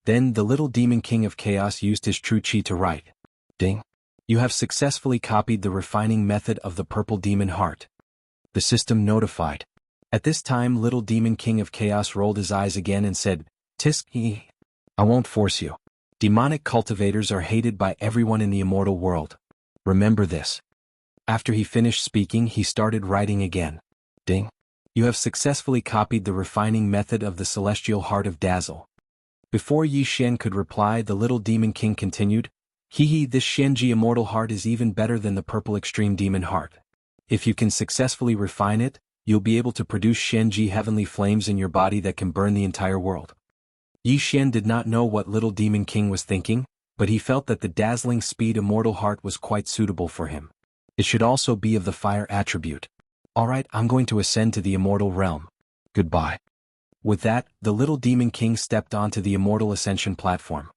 Then the little demon king of chaos used his true chi to write. Ding. You have successfully copied the refining method of the purple demon heart. The system notified. At this time little demon king of chaos rolled his eyes again and said, Tisk, I won't force you. Demonic cultivators are hated by everyone in the immortal world. Remember this. After he finished speaking he started writing again. Ding. You have successfully copied the refining method of the celestial heart of Dazzle. Before Yi Xian could reply the little demon king continued, this Xianji immortal heart is even better than the purple extreme demon heart. If you can successfully refine it, you'll be able to produce Xianji heavenly flames in your body that can burn the entire world. Yi Xian did not know what little demon king was thinking, but he felt that the dazzling speed immortal heart was quite suitable for him. It should also be of the fire attribute. Alright, I'm going to ascend to the immortal realm. Goodbye. With that, the little demon king stepped onto the immortal ascension platform.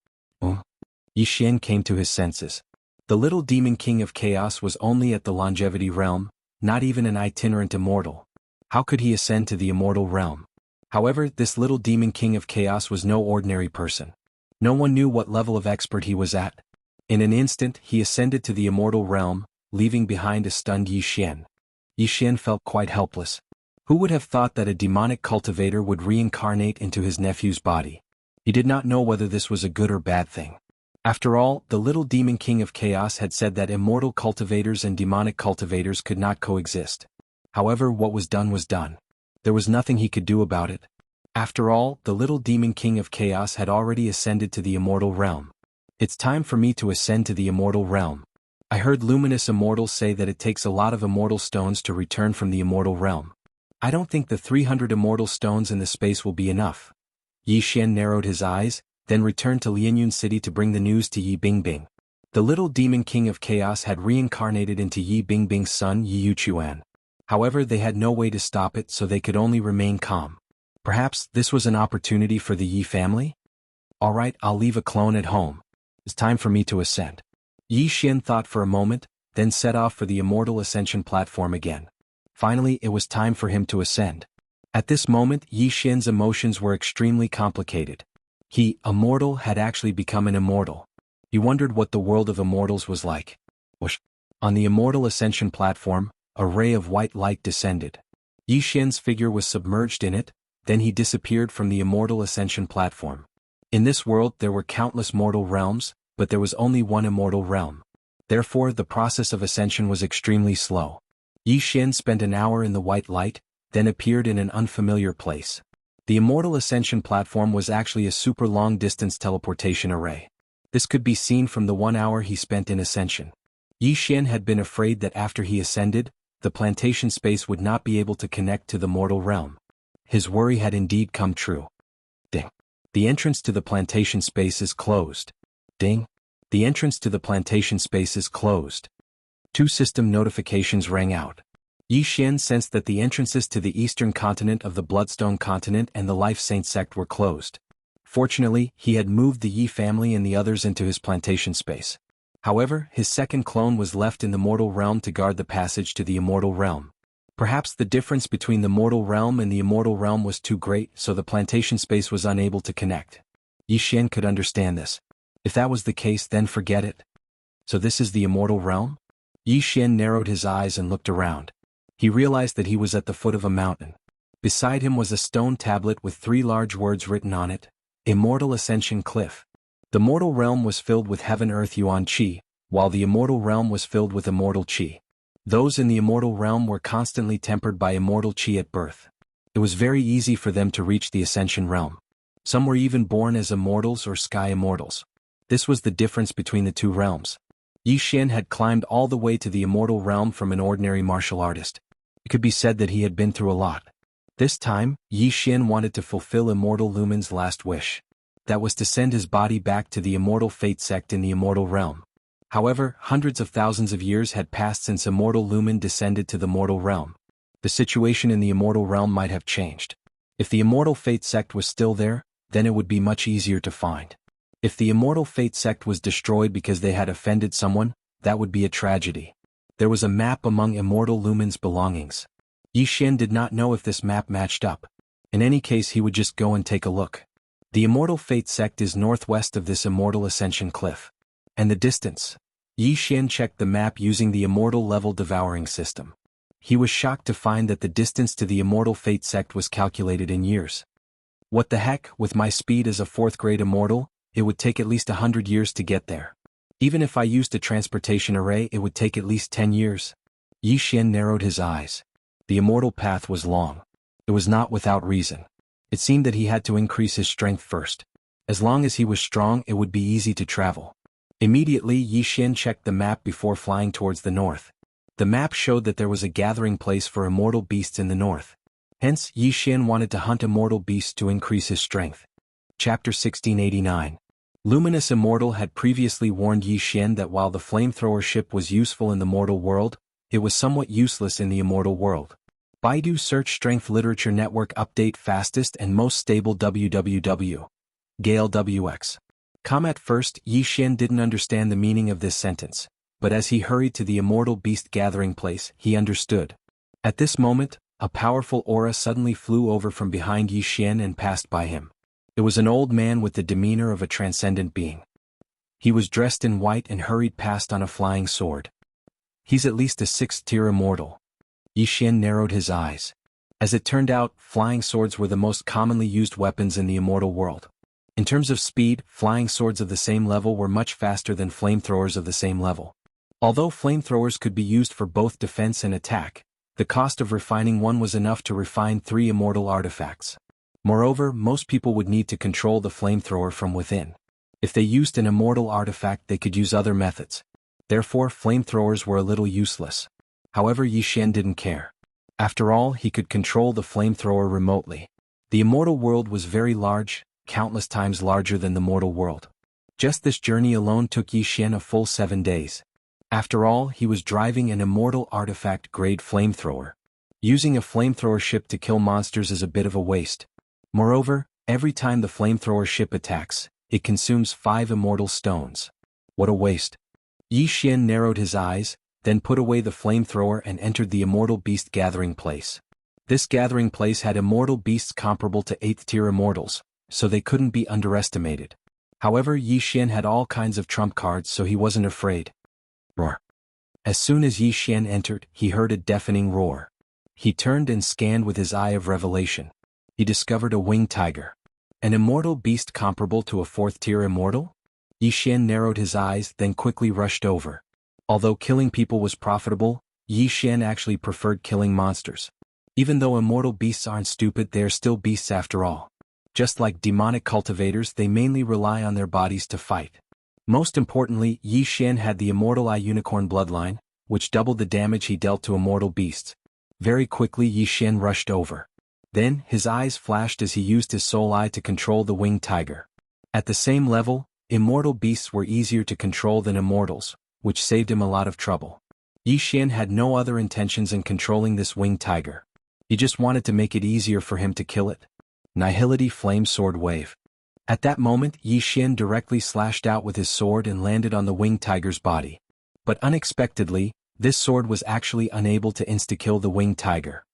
Yi Xian came to his senses. The little demon king of chaos was only at the longevity realm, not even an itinerant immortal. How could he ascend to the immortal realm? However, this little demon king of chaos was no ordinary person. No one knew what level of expert he was at. In an instant, he ascended to the immortal realm, leaving behind a stunned Yi Xian. Yi Xian felt quite helpless. Who would have thought that a demonic cultivator would reincarnate into his nephew's body? He did not know whether this was a good or bad thing. After all, the little demon king of chaos had said that immortal cultivators and demonic cultivators could not coexist. However, what was done was done. There was nothing he could do about it. After all, the little demon king of chaos had already ascended to the immortal realm. It's time for me to ascend to the immortal realm. I heard luminous immortals say that it takes a lot of immortal stones to return from the immortal realm. I don't think the 300 immortal stones in the space will be enough. Yi Xian narrowed his eyes, then returned to Lianyun City to bring the news to Yi Bingbing. The little demon king of chaos had reincarnated into Yi Bingbing's son Yi Yuchuan. However, they had no way to stop it, so they could only remain calm. Perhaps this was an opportunity for the Yi family? Alright, I'll leave a clone at home. It's time for me to ascend. Yi Xian thought for a moment, then set off for the immortal ascension platform again. Finally, it was time for him to ascend. At this moment, Yi Xian's emotions were extremely complicated. He, immortal, had actually become an immortal. He wondered what the world of immortals was like. Whoosh! On the immortal ascension platform, a ray of white light descended. Yi Xian's figure was submerged in it, then he disappeared from the immortal ascension platform. In this world there were countless mortal realms, but there was only one immortal realm. Therefore, the process of ascension was extremely slow. Yi Xian spent an hour in the white light, then appeared in an unfamiliar place. The immortal ascension platform was actually a super long-distance teleportation array. This could be seen from the 1 hour he spent in ascension. Yi Xian had been afraid that after he ascended, the plantation space would not be able to connect to the mortal realm. His worry had indeed come true. Ding. The entrance to the plantation space is closed. Ding. The entrance to the plantation space is closed. 2 system notifications rang out. Yi Xian sensed that the entrances to the eastern continent of the Bloodstone continent and the Life Saint sect were closed. Fortunately, he had moved the Yi family and the others into his plantation space. However, his second clone was left in the mortal realm to guard the passage to the immortal realm. Perhaps the difference between the mortal realm and the immortal realm was too great, so the plantation space was unable to connect. Yi Xian could understand this. If that was the case, then forget it. So this is the immortal realm? Yi Xian narrowed his eyes and looked around. He realized that he was at the foot of a mountain. Beside him was a stone tablet with 3 large words written on it, Immortal Ascension Cliff. The mortal realm was filled with heaven-earth yuan qi, while the immortal realm was filled with immortal qi. Those in the immortal realm were constantly tempered by immortal qi at birth. It was very easy for them to reach the ascension realm. Some were even born as immortals or sky immortals. This was the difference between the 2 realms. Yi Xian had climbed all the way to the immortal realm from an ordinary martial artist. It could be said that he had been through a lot. This time, Yi Xian wanted to fulfill Immortal Lumen's last wish. That was to send his body back to the Immortal Fate sect in the immortal realm. However, hundreds of thousands of years had passed since Immortal Lumen descended to the mortal realm. The situation in the immortal realm might have changed. If the Immortal Fate sect was still there, then it would be much easier to find. If the Immortal Fate sect was destroyed because they had offended someone, that would be a tragedy. There was a map among Immortal Lumen's belongings. Yi Xian did not know if this map matched up. In any case, he would just go and take a look. The Immortal Fate sect is northwest of this Immortal Ascension cliff. And the distance? Yi Xian checked the map using the Immortal Level Devouring system. He was shocked to find that the distance to the Immortal Fate sect was calculated in years. What the heck, with my speed as a 4th grade immortal, it would take at least 100 years to get there. Even if I used a transportation array, it would take at least 10 years. Yi Xian narrowed his eyes. The immortal path was long. It was not without reason. It seemed that he had to increase his strength first. As long as he was strong, it would be easy to travel. Immediately, Yi Xian checked the map before flying towards the north. The map showed that there was a gathering place for immortal beasts in the north. Hence, Yi Xian wanted to hunt immortal beasts to increase his strength. Chapter 1689. Luminous Immortal had previously warned Yi Xian that while the flamethrower ship was useful in the mortal world, it was somewhat useless in the immortal world. Baidu Search Strength Literature Network Update Fastest and Most Stable www. Gale WX. At first, Yi Xian didn't understand the meaning of this sentence, but as he hurried to the immortal beast gathering place, he understood. At this moment, a powerful aura suddenly flew over from behind Yi Xian and passed by him. It was an old man with the demeanor of a transcendent being. He was dressed in white and hurried past on a flying sword. He's at least a 6th-tier immortal. Yi Xian narrowed his eyes. As it turned out, flying swords were the most commonly used weapons in the immortal world. In terms of speed, flying swords of the same level were much faster than flamethrowers of the same level. Although flamethrowers could be used for both defense and attack, the cost of refining one was enough to refine 3 immortal artifacts. Moreover, most people would need to control the flamethrower from within. If they used an immortal artifact, they could use other methods. Therefore, flamethrowers were a little useless. However, Yi Xian didn't care. After all, he could control the flamethrower remotely. The immortal world was very large, countless times larger than the mortal world. Just this journey alone took Yi Xian a full 7 days. After all, he was driving an immortal artifact-grade flamethrower. Using a flamethrower ship to kill monsters is a bit of a waste. Moreover, every time the flamethrower ship attacks, it consumes 5 immortal stones. What a waste. Yi Xian narrowed his eyes, then put away the flamethrower and entered the immortal beast gathering place. This gathering place had immortal beasts comparable to 8th-tier immortals, so they couldn't be underestimated. However, Yi Xian had all kinds of trump cards, so he wasn't afraid. Roar. As soon as Yi Xian entered, he heard a deafening roar. He turned and scanned with his eye of revelation. He discovered a winged tiger. An immortal beast comparable to a 4th-tier immortal? Yi Xian narrowed his eyes, then quickly rushed over. Although killing people was profitable, Yi Xian actually preferred killing monsters. Even though immortal beasts aren't stupid, they are still beasts after all. Just like demonic cultivators, they mainly rely on their bodies to fight. Most importantly, Yi Xian had the immortal eye unicorn bloodline, which doubled the damage he dealt to immortal beasts. Very quickly, Yi Xian rushed over. Then, his eyes flashed as he used his soul eye to control the winged tiger. At the same level, immortal beasts were easier to control than immortals, which saved him a lot of trouble. Yi Xian had no other intentions in controlling this winged tiger. He just wanted to make it easier for him to kill it. Nihility Flame Sword Wave. At that moment, Yi Xian directly slashed out with his sword and landed on the winged tiger's body. But unexpectedly, this sword was actually unable to insta-kill the winged tiger.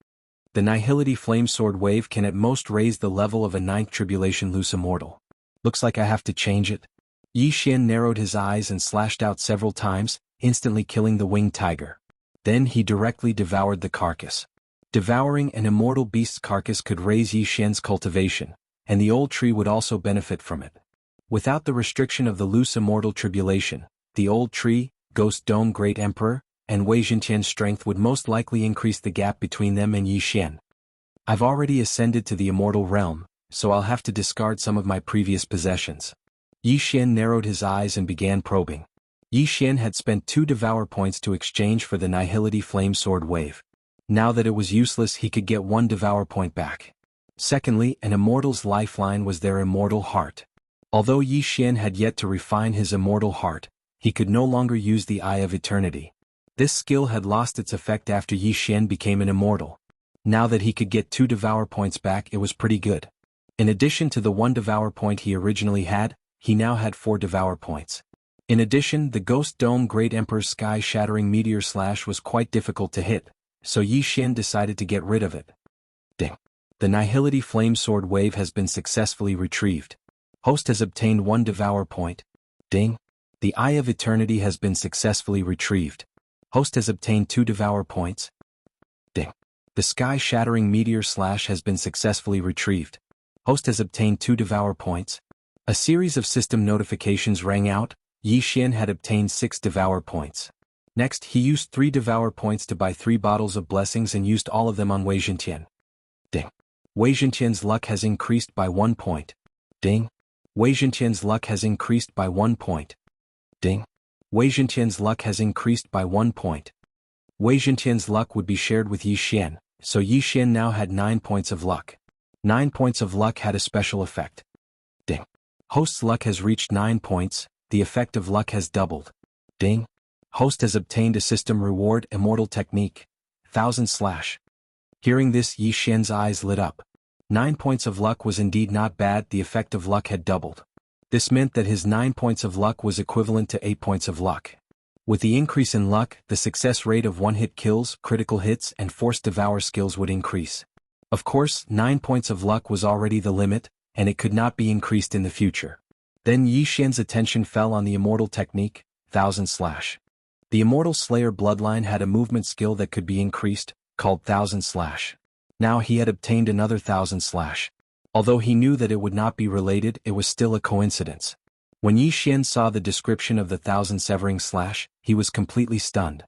The Nihility Flame Sword Wave can at most raise the level of a 9th Tribulation Loose Immortal. Looks like I have to change it. Yi Xian narrowed his eyes and slashed out several times, instantly killing the winged tiger. Then he directly devoured the carcass. Devouring an immortal beast's carcass could raise Yi Xian's cultivation, and the old tree would also benefit from it. Without the restriction of the loose immortal tribulation, the old tree, Ghost Dome Great Emperor, and Wei Xintian's strength would most likely increase the gap between them and Yi Xian. I've already ascended to the immortal realm, so I'll have to discard some of my previous possessions. Yi Xian narrowed his eyes and began probing. Yi Xian had spent 2 devour points to exchange for the Nihility Flame Sword Wave. Now that it was useless, he could get 1 devour point back. Secondly, an immortal's lifeline was their immortal heart. Although Yi Xian had yet to refine his immortal heart, he could no longer use the Eye of Eternity. This skill had lost its effect after Yi Xian became an immortal. Now that he could get 2 devour points back, it was pretty good. In addition to the 1 devour point he originally had, he now had 4 devour points. In addition, the Ghost Dome Great Emperor's sky-shattering meteor slash was quite difficult to hit, so Yi Xian decided to get rid of it. Ding. The Nihility Flame Sword Wave has been successfully retrieved. Host has obtained 1 Devour point. Ding. The Eye of Eternity has been successfully retrieved. Host has obtained 2 Devour points. Ding. The Sky-Shattering Meteor Slash has been successfully retrieved. Host has obtained 2 Devour points. A series of system notifications rang out. Yi Xian had obtained 6 Devour points. Next, he used 3 Devour points to buy 3 bottles of blessings and used all of them on Wei Zhentian. Ding. Wei Zhentian's luck has increased by 1 point. Ding. Wei Zhentian's luck has increased by 1 point. Ding. Wei Zhentian's luck has increased by 1 point. Wei Zhentian's luck would be shared with Yi Xian, so Yi Xian now had 9 points of luck. 9 points of luck had a special effect. Ding. Host's luck has reached 9 points, the effect of luck has doubled. Ding. Host has obtained a system reward immortal technique. 1000/. Hearing this, Yi Xian's eyes lit up. 9 points of luck was indeed not bad, the effect of luck had doubled. This meant that his 9 points of luck was equivalent to 8 points of luck. With the increase in luck, the success rate of one-hit kills, critical hits, and forced devour skills would increase. Of course, 9 points of luck was already the limit, and it could not be increased in the future. Then Yi Xian's attention fell on the immortal technique, 1000/. The Immortal Slayer bloodline had a movement skill that could be increased, called 1000/. Now he had obtained another 1000/. Although he knew that it would not be related, it was still a coincidence. When Yi Xian saw the description of the 1000 severing slash, he was completely stunned.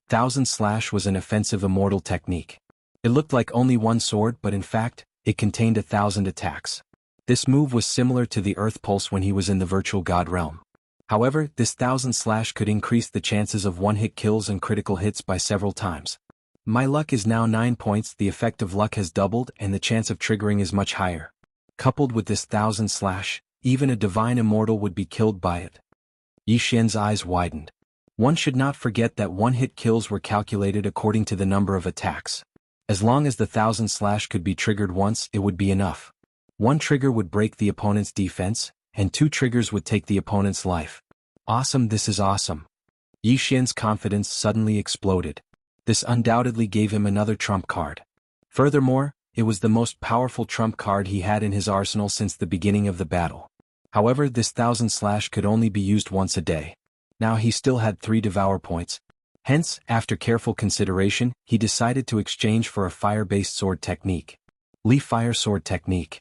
1000/ was an offensive immortal technique. It looked like only one sword, but in fact, it contained 1000 attacks. This move was similar to the Earth Pulse when he was in the Virtual God realm. However, this 1000/ could increase the chances of one-hit kills and critical hits by several times. My luck is now 9 points, the effect of luck has doubled and the chance of triggering is much higher. Coupled with this 1000/, even a divine immortal would be killed by it. Yi Xian's eyes widened. One should not forget that one-hit kills were calculated according to the number of attacks. As long as the 1000/ could be triggered once, it would be enough. One trigger would break the opponent's defense, and 2 triggers would take the opponent's life. Awesome, this is awesome. Yi Xian's confidence suddenly exploded. This undoubtedly gave him another trump card. Furthermore, it was the most powerful trump card he had in his arsenal since the beginning of the battle. However, this 1000/ could only be used once a day. Now he still had 3 Devour points. Hence, after careful consideration, he decided to exchange for a fire-based sword technique. Li Fire Sword Technique.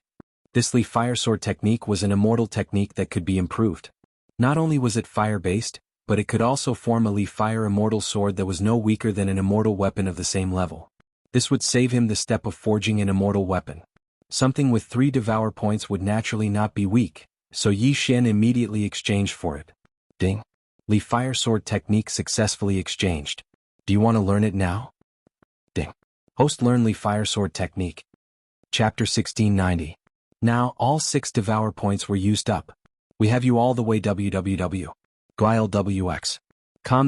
This Li Fire Sword Technique was an immortal technique that could be improved. Not only was it fire-based, but it could also form a Li Fire immortal sword that was no weaker than an immortal weapon of the same level. This would save him the step of forging an immortal weapon. Something with 3 Devour points would naturally not be weak, so Yi Xian immediately exchanged for it. Ding. Li Fire Sword Technique successfully exchanged. Do you want to learn it now? Ding. Host learn Li Fire Sword Technique. Chapter 1690. Now, all 6 Devour points were used up. We have you all the way www. GuileWX.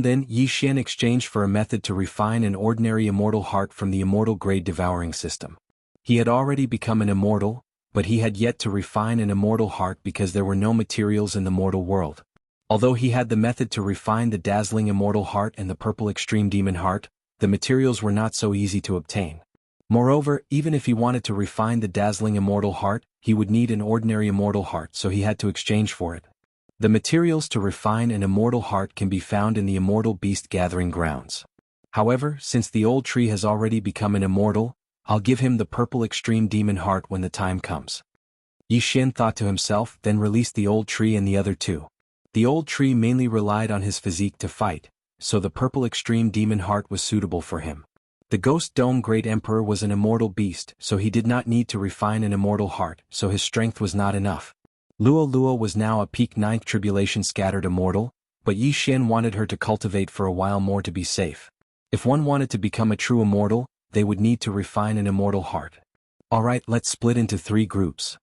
Then, Yi Xian exchanged for a method to refine an ordinary immortal heart from the immortal grade devouring system. He had already become an immortal, but he had yet to refine an immortal heart because there were no materials in the mortal world. Although he had the method to refine the dazzling immortal heart and the purple extreme demon heart, the materials were not so easy to obtain. Moreover, even if he wanted to refine the dazzling immortal heart, he would need an ordinary immortal heart, so he had to exchange for it. The materials to refine an immortal heart can be found in the immortal beast gathering grounds. However, since the old tree has already become an immortal, I'll give him the purple extreme demon heart when the time comes. Yi Xian thought to himself, then released the old tree and the other 2. The old tree mainly relied on his physique to fight, so the purple extreme demon heart was suitable for him. The Ghost Dome Great Emperor was an immortal beast, so he did not need to refine an immortal heart, so his strength was not enough. Luo Luo was now a peak 9th tribulation scattered immortal, but Yi Xian wanted her to cultivate for a while more to be safe. If one wanted to become a true immortal, they would need to refine an immortal heart. Alright, let's split into 3 groups.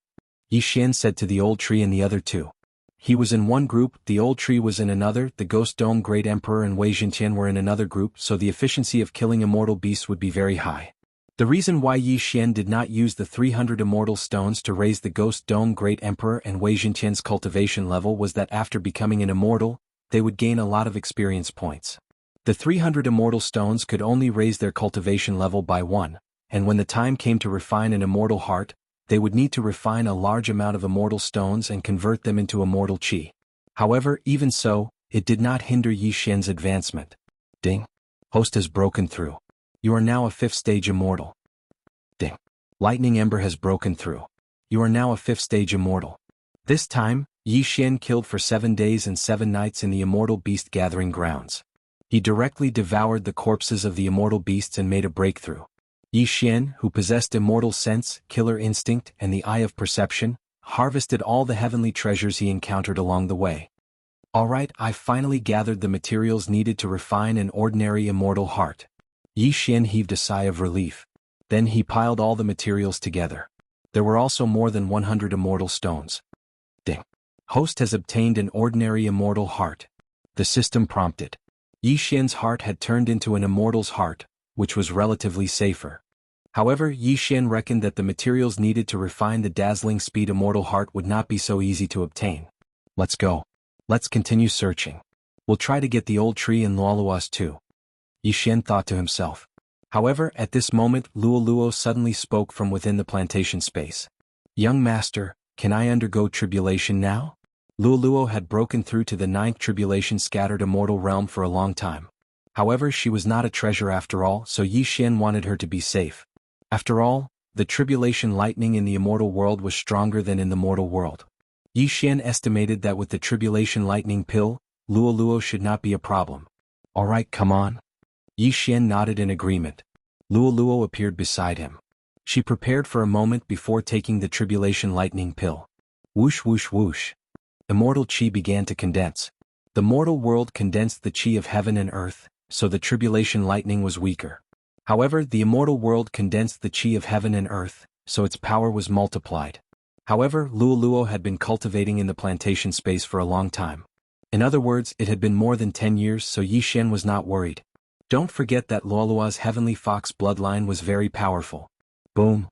Yi Xian said to the old tree and the other 2. He was in one group, the old tree was in another, the Ghost Dome Great Emperor and Wei Zhentian were in another group, so the efficiency of killing immortal beasts would be very high. The reason why Yi Xian did not use the 300 immortal stones to raise the Ghost Dome Great Emperor and Wei Zhentian's cultivation level was that after becoming an immortal, they would gain a lot of experience points. The 300 immortal stones could only raise their cultivation level by 1, and when the time came to refine an immortal heart, they would need to refine a large amount of immortal stones and convert them into immortal qi. However, even so, it did not hinder Yi Xian's advancement. Ding. Host has broken through. You are now a 5th stage immortal. Ding. Lightning Ember has broken through. You are now a 5th stage immortal. This time, Yi Xian killed for 7 days and 7 nights in the immortal beast gathering grounds. He directly devoured the corpses of the immortal beasts and made a breakthrough. Yi Xian, who possessed immortal sense, killer instinct, and the eye of perception, harvested all the heavenly treasures he encountered along the way. Alright, I finally gathered the materials needed to refine an ordinary immortal heart. Yi Xian heaved a sigh of relief. Then he piled all the materials together. There were also more than 100 immortal stones. Ding. Host has obtained an ordinary immortal heart. The system prompted. Yi Xian's heart had turned into an immortal's heart, which was relatively safer. However, Yi Xian reckoned that the materials needed to refine the dazzling speed immortal heart would not be so easy to obtain. Let's go. Let's continue searching. We'll try to get the old tree in Luoluos too. Yi Xian thought to himself. However, at this moment Luoluo suddenly spoke from within the plantation space. Young master, can I undergo tribulation now? Luoluo had broken through to the 9th tribulation scattered immortal realm for a long time. However, she was not a treasure after all, so Yi Xian wanted her to be safe. After all, the tribulation lightning in the immortal world was stronger than in the mortal world. Yi Xian estimated that with the tribulation lightning pill, Luoluo should not be a problem. Alright, come on. Yi Xian nodded in agreement. Luoluo appeared beside him. She prepared for a moment before taking the tribulation lightning pill. Whoosh whoosh whoosh. Immortal qi began to condense. The mortal world condensed the qi of heaven and earth, so the tribulation lightning was weaker. However, the immortal world condensed the qi of heaven and earth, so its power was multiplied. However, Luoluo had been cultivating in the plantation space for a long time. In other words, it had been more than 10 years, so Yi Xian was not worried. Don't forget that Luoluo's heavenly fox bloodline was very powerful. Boom.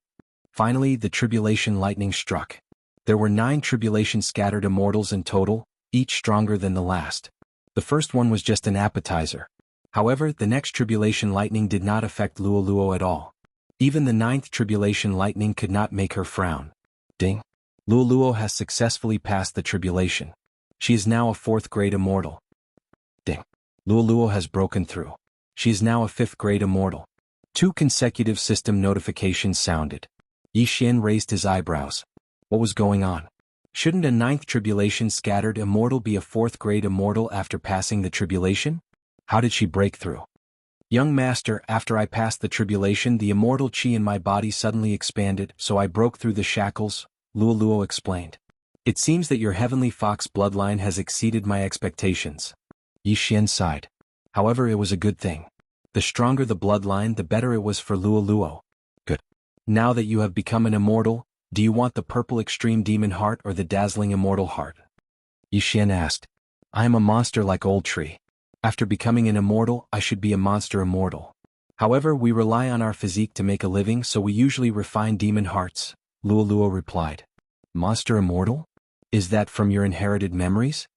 Finally, the tribulation lightning struck. There were 9 tribulation scattered immortals in total, each stronger than the last. The first one was just an appetizer. However, the next tribulation lightning did not affect Luoluo at all. Even the 9th tribulation lightning could not make her frown. Ding. Luoluo has successfully passed the tribulation. She is now a 4th grade immortal. Ding. Luoluo has broken through. She is now a 5th grade immortal. 2 consecutive system notifications sounded. Yi Xian raised his eyebrows. What was going on? Shouldn't a 9th tribulation scattered immortal be a 4th grade immortal after passing the tribulation? How did she break through? Young master, after I passed the tribulation, the immortal qi in my body suddenly expanded, so I broke through the shackles, Luoluo explained. It seems that your heavenly fox bloodline has exceeded my expectations. Yi Xian sighed. However, it was a good thing. The stronger the bloodline, the better it was for Luoluo. Good. Now that you have become an immortal, do you want the purple extreme demon heart or the dazzling immortal heart? Yi Xian asked. I am a monster like old tree. After becoming an immortal, I should be a monster immortal. However, we rely on our physique to make a living, so we usually refine demon hearts, Luoluo replied. Monster immortal? Is that from your inherited memories?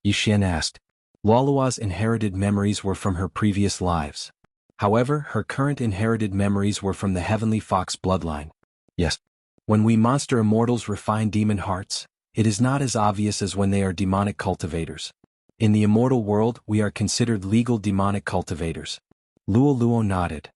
Yi Xian asked. Luoluo's inherited memories were from her previous lives. However, her current inherited memories were from the heavenly fox bloodline. Yes. When we monster immortals refine demon hearts, it is not as obvious as when they are demonic cultivators. In the immortal world, we are considered legal demonic cultivators. Luoluo nodded.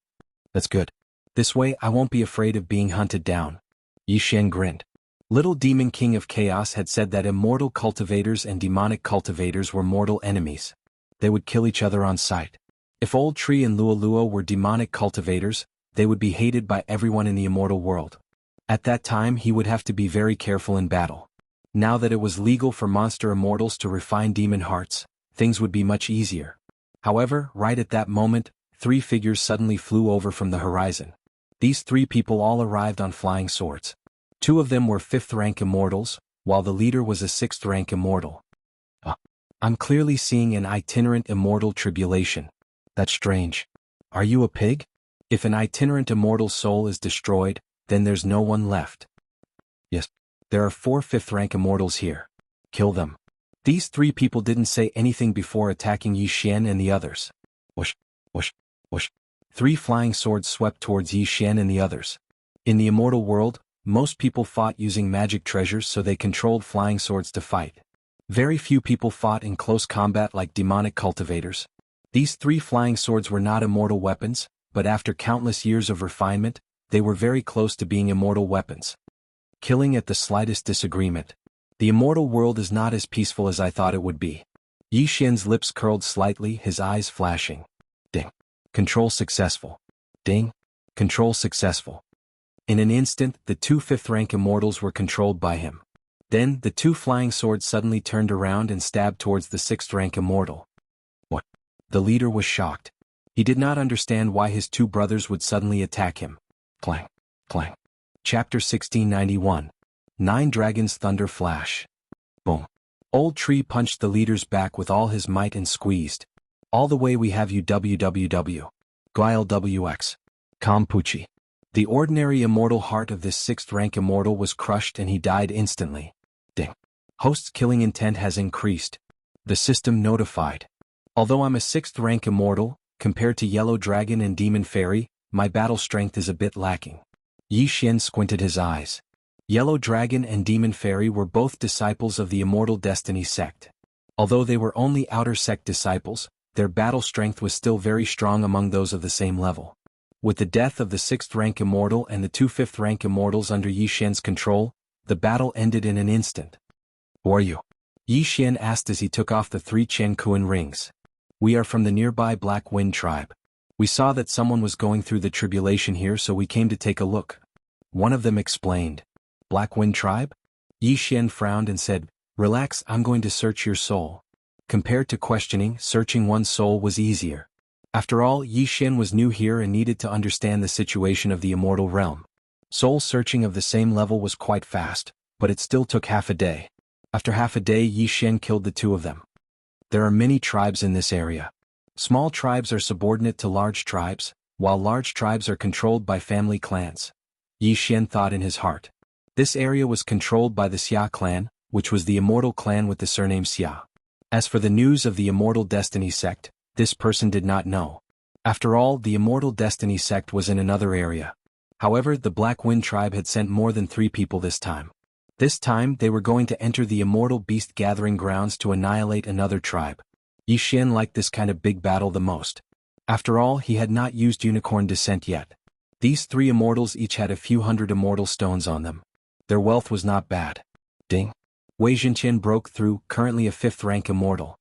That's good. This way I won't be afraid of being hunted down. Yi Xian grinned. Little Demon King of Chaos had said that immortal cultivators and demonic cultivators were mortal enemies. They would kill each other on sight. If Old Tree and Luoluo were demonic cultivators, they would be hated by everyone in the immortal world. At that time he would have to be very careful in battle. Now that it was legal for monster immortals to refine demon hearts, things would be much easier. However, right at that moment, 3 figures suddenly flew over from the horizon. These 3 people all arrived on flying swords. 2 of them were 5th rank immortals, while the leader was a 6th rank immortal. I'm clearly seeing an itinerant immortal tribulation. That's strange. Are you a pig? If an itinerant immortal soul is destroyed, then there's no one left. Yes. There are 4 5th rank immortals here. Kill them. These 3 people didn't say anything before attacking Yi Xian and the others. Whoosh, whoosh, whoosh. 3 flying swords swept towards Yi Xian and the others. In the immortal world, most people fought using magic treasures, so they controlled flying swords to fight. Very few people fought in close combat like demonic cultivators. These 3 flying swords were not immortal weapons, but after countless years of refinement, they were very close to being immortal weapons. Killing at the slightest disagreement. The immortal world is not as peaceful as I thought it would be. Yi Xian's lips curled slightly, his eyes flashing. Ding. Control successful. Ding. Control successful. In an instant, the 2 5th-rank immortals were controlled by him. Then, the 2 flying swords suddenly turned around and stabbed towards the 6th-rank immortal. What? The leader was shocked. He did not understand why his 2 brothers would suddenly attack him. Clang. Clang. Chapter 1691. 9 Dragons Thunder Flash. Boom. Old Tree punched the leader's back with all his might and squeezed. All the way we have you www. GuileWX. Kampuchi. The ordinary immortal heart of this 6th-rank immortal was crushed and he died instantly. Ding. Host's killing intent has increased. The system notified. Although I'm a 6th-rank immortal, compared to Yellow Dragon and Demon Fairy, my battle strength is a bit lacking. Yi Xian squinted his eyes. Yellow Dragon and Demon Fairy were both disciples of the Immortal Destiny sect. Although they were only outer sect disciples, their battle strength was still very strong among those of the same level. With the death of the 6th-rank immortal and the 2 5th-rank immortals under Yi Xian's control, the battle ended in an instant. Who are you? Yi Xian asked as he took off the 3 Chen Kuan rings. We are from the nearby Black Wind tribe. We saw that someone was going through the tribulation here, so we came to take a look. One of them explained. Black Wind tribe? Yi Xian frowned and said, Relax, I'm going to search your soul. Compared to questioning, searching one's soul was easier. After all, Yi Xian was new here and needed to understand the situation of the immortal realm. Soul searching of the same level was quite fast, but it still took half a day. After half a day, Yi Xian killed the 2 of them. There are many tribes in this area. Small tribes are subordinate to large tribes, while large tribes are controlled by family clans. Yi Xian thought in his heart. This area was controlled by the Xia clan, which was the immortal clan with the surname Xia. As for the news of the Immortal Destiny sect, this person did not know. After all, the Immortal Destiny sect was in another area. However, the Black Wind tribe had sent more than 3 people this time. This time, they were going to enter the Immortal Beast Gathering Grounds to annihilate another tribe. Yi Xian liked this kind of big battle the most. After all, he had not used Unicorn Descent yet. These 3 immortals each had a few hundred immortal stones on them. Their wealth was not bad. Ding. Wei Zhenqian broke through, currently a 5th-rank immortal.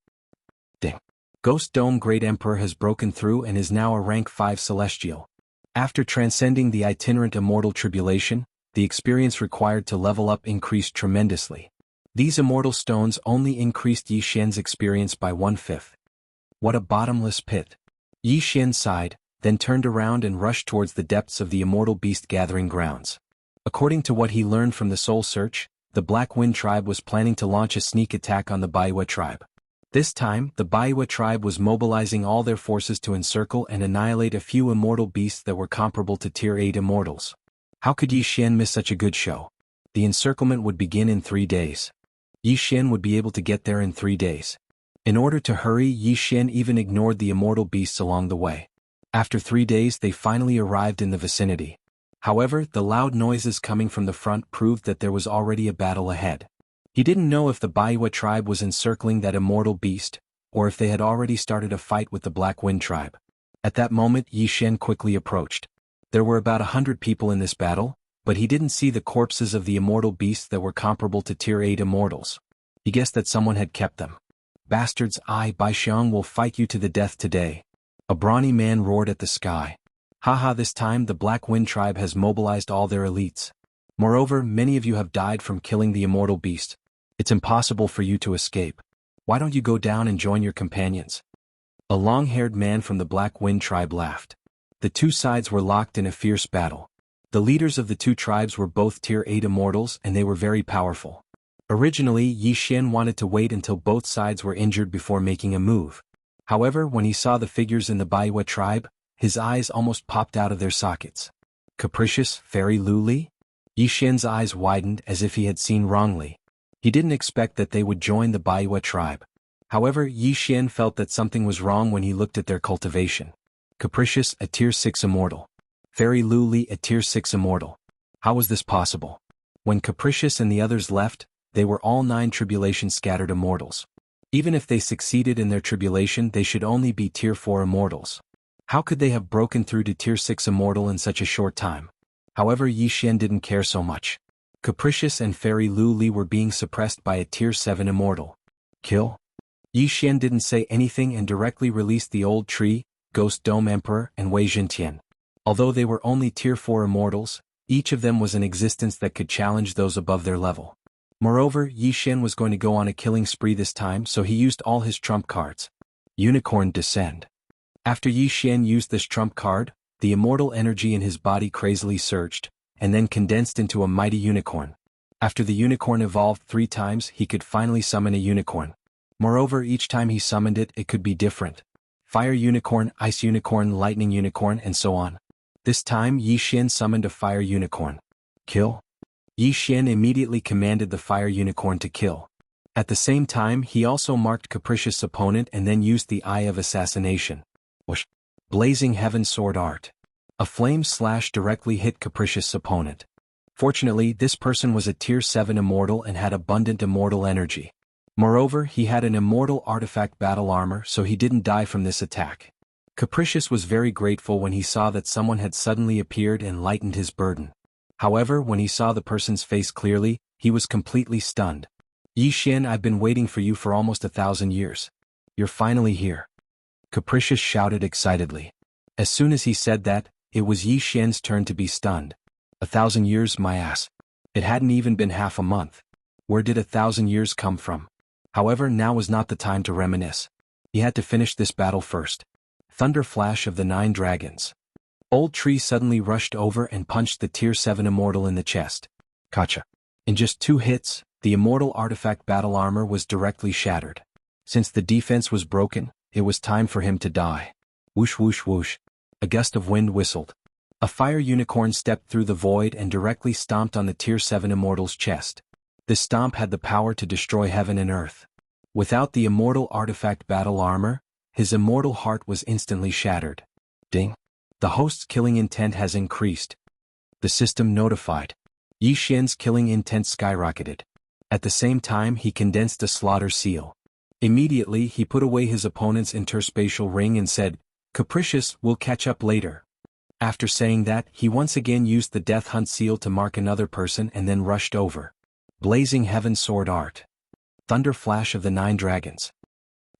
Ding. Ghost Dome Great Emperor has broken through and is now a rank 5 celestial. After transcending the itinerant immortal tribulation, the experience required to level up increased tremendously. These immortal stones only increased Yi Xian's experience by 1/5. What a bottomless pit. Yi Xian sighed, then turned around and rushed towards the depths of the Immortal Beast Gathering Grounds. According to what he learned from the Soul Search, the Black Wind tribe was planning to launch a sneak attack on the Baiwa tribe. This time, the Baiwa tribe was mobilizing all their forces to encircle and annihilate a few immortal beasts that were comparable to Tier 8 immortals. How could Yi Xian miss such a good show? The encirclement would begin in 3 days. Yi Xian would be able to get there in 3 days. In order to hurry, Yi Xian even ignored the immortal beasts along the way. After 3 days, they finally arrived in the vicinity. However, the loud noises coming from the front proved that there was already a battle ahead. He didn't know if the Baiwa tribe was encircling that immortal beast, or if they had already started a fight with the Black Wind tribe. At that moment, Yi Xian quickly approached. There were about 100 people in this battle, but he didn't see the corpses of the immortal beasts that were comparable to Tier 8 immortals. He guessed that someone had kept them. Bastards, I, Bai Xiang, will fight you to the death today. A brawny man roared at the sky. Haha, this time the Black Wind tribe has mobilized all their elites. Moreover, many of you have died from killing the immortal beast. It's impossible for you to escape. Why don't you go down and join your companions? A long-haired man from the Black Wind tribe laughed. The 2 sides were locked in a fierce battle. The leaders of the 2 tribes were both Tier 8 immortals and they were very powerful. Originally, Yi Xian wanted to wait until both sides were injured before making a move. However, when he saw the figures in the Baiwa tribe, his eyes almost popped out of their sockets. Capricious Fairy Luli? Yi Xian's eyes widened as if he had seen wrongly. He didn't expect that they would join the Baiwa tribe. However, Yi Xian felt that something was wrong when he looked at their cultivation. Capricious, a Tier 6 immortal. Fairy Lu Li, a Tier 6 immortal. How was this possible? When Capricious and the others left, they were all 9 tribulation-scattered immortals. Even if they succeeded in their tribulation, they should only be Tier 4 immortals. How could they have broken through to Tier 6 immortal in such a short time? However, Yi Xian didn't care so much. Capricious and Fairy Lu Li were being suppressed by a Tier 7 immortal. Kill? Yi Xian didn't say anything and directly released the Old Tree, Ghost Dome Emperor, and Wei Zhentian. Although they were only Tier 4 immortals, each of them was an existence that could challenge those above their level. Moreover, Yi Xian was going to go on a killing spree this time, so he used all his trump cards. Unicorn Descend. After Yi Xian used this trump card, the immortal energy in his body crazily surged, and then condensed into a mighty unicorn. After the unicorn evolved 3 times, he could finally summon a unicorn. Moreover, each time he summoned it, it could be different. Fire unicorn, ice unicorn, lightning unicorn, and so on. This time, Yi Xian summoned a fire unicorn. Kill? Yi Xian immediately commanded the fire unicorn to kill. At the same time, he also marked Capricious' opponent and then used the Eye of Assassination. Whoosh! Blazing Heaven Sword Art. A flame slash directly hit Capricious' opponent. Fortunately, this person was a Tier 7 immortal and had abundant immortal energy. Moreover, he had an immortal artifact battle armor, so he didn't die from this attack. Capricious was very grateful when he saw that someone had suddenly appeared and lightened his burden. However, when he saw the person's face clearly, he was completely stunned. Yi Xian, I've been waiting for you for almost 1,000 years. You're finally here. Capricious shouted excitedly. As soon as he said that, it was Yi Xian's turn to be stunned. 1,000 years, my ass. It hadn't even been half a month. Where did 1,000 years come from? However, now was not the time to reminisce. He had to finish this battle first. Thunder Flash of the 9 Dragons. Old Tree suddenly rushed over and punched the Tier 7 immortal in the chest. Gotcha. In just 2 hits, the immortal artifact battle armor was directly shattered. Since the defense was broken, it was time for him to die. Whoosh whoosh whoosh. A gust of wind whistled. A fire unicorn stepped through the void and directly stomped on the Tier 7 immortal's chest. This stomp had the power to destroy heaven and earth. Without the immortal artifact battle armor, his immortal heart was instantly shattered. Ding. The host's killing intent has increased. The system notified. Yi Xian's killing intent skyrocketed. At the same time, he condensed a slaughter seal. Immediately, he put away his opponent's interspatial ring and said, Capricious, we'll catch up later. After saying that, he once again used the Death Hunt seal to mark another person and then rushed over. Blazing Heaven Sword Art. Thunder Flash of the 9 Dragons.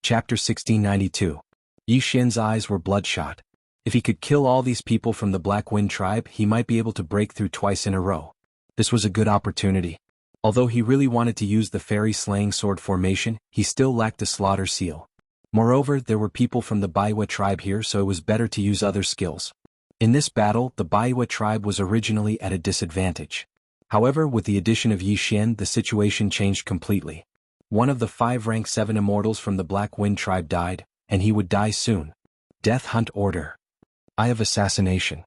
Chapter 1692. Yi Xian's eyes were bloodshot. If he could kill all these people from the Black Wind tribe, he might be able to break through twice in a row. This was a good opportunity. Although he really wanted to use the fairy slaying sword formation, he still lacked a slaughter seal. Moreover, there were people from the Baiwa tribe here, so it was better to use other skills. In this battle, the Baiwa tribe was originally at a disadvantage. However, with the addition of Yi Xian, the situation changed completely. One of the 5 rank 7 immortals from the Black Wind tribe died, and he would die soon. Death Hunt Order. Eye of Assassination.